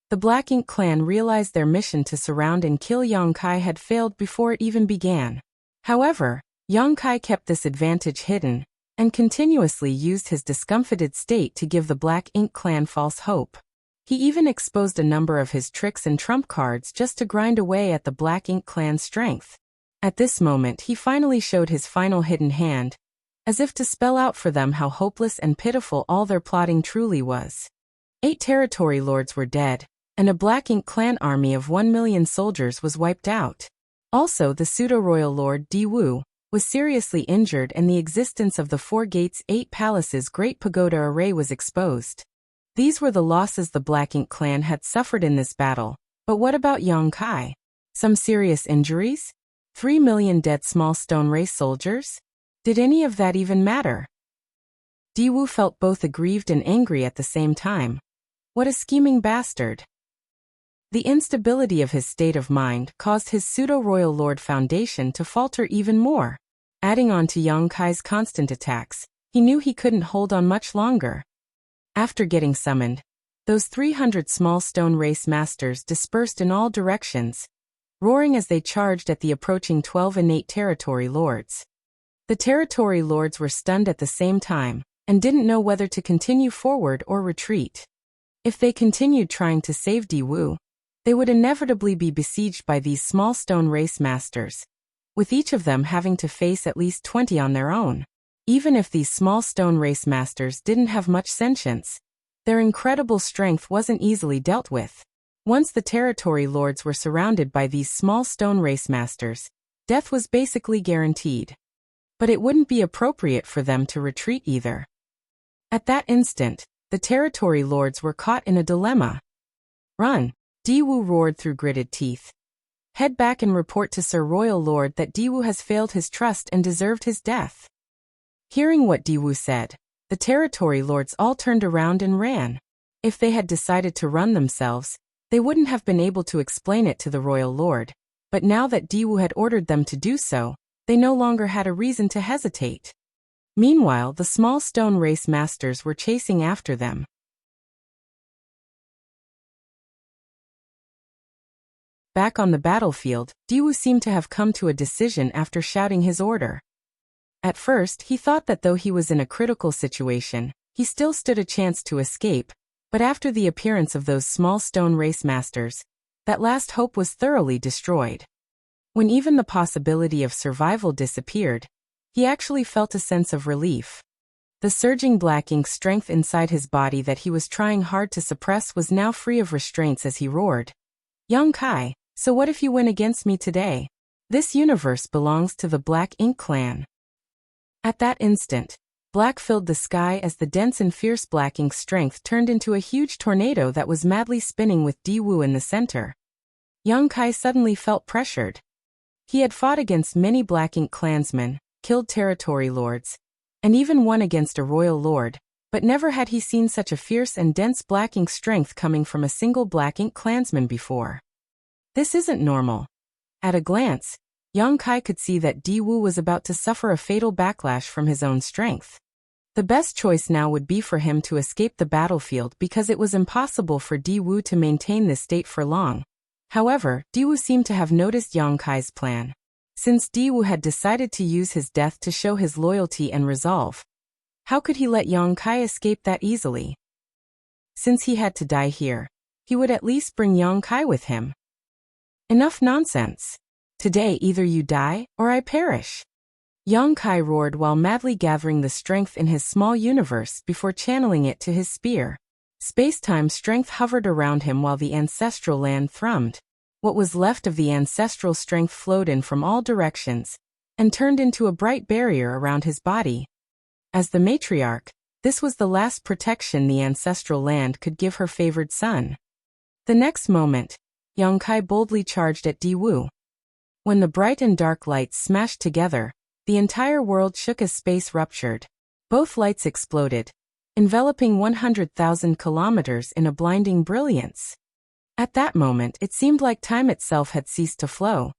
the Black Ink clan realized their mission to surround and kill Yang Kai had failed before it even began. However, Yang Kai kept this advantage hidden, and continuously used his discomfited state to give the Black Ink clan false hope. He even exposed a number of his tricks and trump cards just to grind away at the Black Ink clan's strength. At this moment he finally showed his final hidden hand, as if to spell out for them how hopeless and pitiful all their plotting truly was. 8 territory lords were dead, and a Black Ink clan army of 1,000,000 soldiers was wiped out. Also, the pseudo-royal lord Diwu was seriously injured, and the existence of the 4 gates 8 palaces great pagoda array was exposed. These were the losses the Black Ink clan had suffered in this battle, but what about Yang Kai? Some serious injuries? 3 million dead small stone race soldiers? Did any of that even matter? Diwu felt both aggrieved and angry at the same time. What a scheming bastard. The instability of his state of mind caused his pseudo-royal lord foundation to falter even more. Adding on to Yang Kai's constant attacks, he knew he couldn't hold on much longer. After getting summoned, those 300 small stone race masters dispersed in all directions, roaring as they charged at the approaching 12 innate territory lords. The territory lords were stunned at the same time, and didn't know whether to continue forward or retreat. If they continued trying to save Diwu, they would inevitably be besieged by these small stone race masters, with each of them having to face at least 20 on their own. Even if these small stone race masters didn't have much sentience, their incredible strength wasn't easily dealt with. Once the territory lords were surrounded by these small stone race masters, death was basically guaranteed. But it wouldn't be appropriate for them to retreat either. At that instant, the territory lords were caught in a dilemma. Run! Diwu roared through gritted teeth. Head back and report to Sir Royal Lord that Diwu has failed his trust and deserved his death. Hearing what Diwu said, the territory lords all turned around and ran. If they had decided to run themselves, they wouldn't have been able to explain it to the Royal Lord, but now that Diwu had ordered them to do so, they no longer had a reason to hesitate. Meanwhile, the small stone race masters were chasing after them. Back on the battlefield, Diwu seemed to have come to a decision after shouting his order. At first, he thought that though he was in a critical situation, he still stood a chance to escape, but after the appearance of those small stone race masters, that last hope was thoroughly destroyed. When even the possibility of survival disappeared, he actually felt a sense of relief. The surging black ink strength inside his body that he was trying hard to suppress was now free of restraints as he roared. Young Kai, so what if you win against me today? This universe belongs to the Black Ink clan. At that instant, black filled the sky as the dense and fierce black ink strength turned into a huge tornado that was madly spinning with Di-Wu in the center. Young Kai suddenly felt pressured. He had fought against many black ink clansmen, killed territory lords, and even won against a royal lord, but never had he seen such a fierce and dense black ink strength coming from a single black ink clansman before. This isn't normal. At a glance, Young Kai could see that Di-Wu was about to suffer a fatal backlash from his own strength. The best choice now would be for him to escape the battlefield because it was impossible for Di-Wu to maintain this state for long. However, Di-Wu seemed to have noticed Young Kai's plan. Since Di-Wu had decided to use his death to show his loyalty and resolve, how could he let Young Kai escape that easily? Since he had to die here, he would at least bring Young Kai with him. Enough nonsense. Today either you die, or I perish. Young Kai roared while madly gathering the strength in his small universe before channeling it to his spear. Space-time strength hovered around him while the ancestral land thrummed. What was left of the ancestral strength flowed in from all directions, and turned into a bright barrier around his body. As the matriarch, this was the last protection the ancestral land could give her favored son. The next moment, Young Kai boldly charged at Di-Wu. When the bright and dark lights smashed together, the entire world shook as space ruptured. Both lights exploded, enveloping 100,000 kilometers in a blinding brilliance. At that moment, it seemed like time itself had ceased to flow.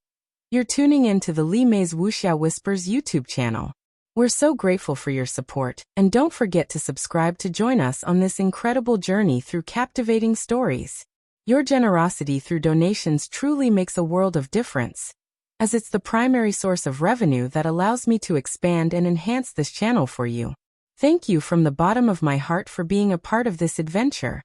You're tuning in to the Li Mei's Wuxia Whispers YouTube channel. We're so grateful for your support, and don't forget to subscribe to join us on this incredible journey through captivating stories. Your generosity through donations truly makes a world of difference, as it's the primary source of revenue that allows me to expand and enhance this channel for you. Thank you from the bottom of my heart for being a part of this adventure.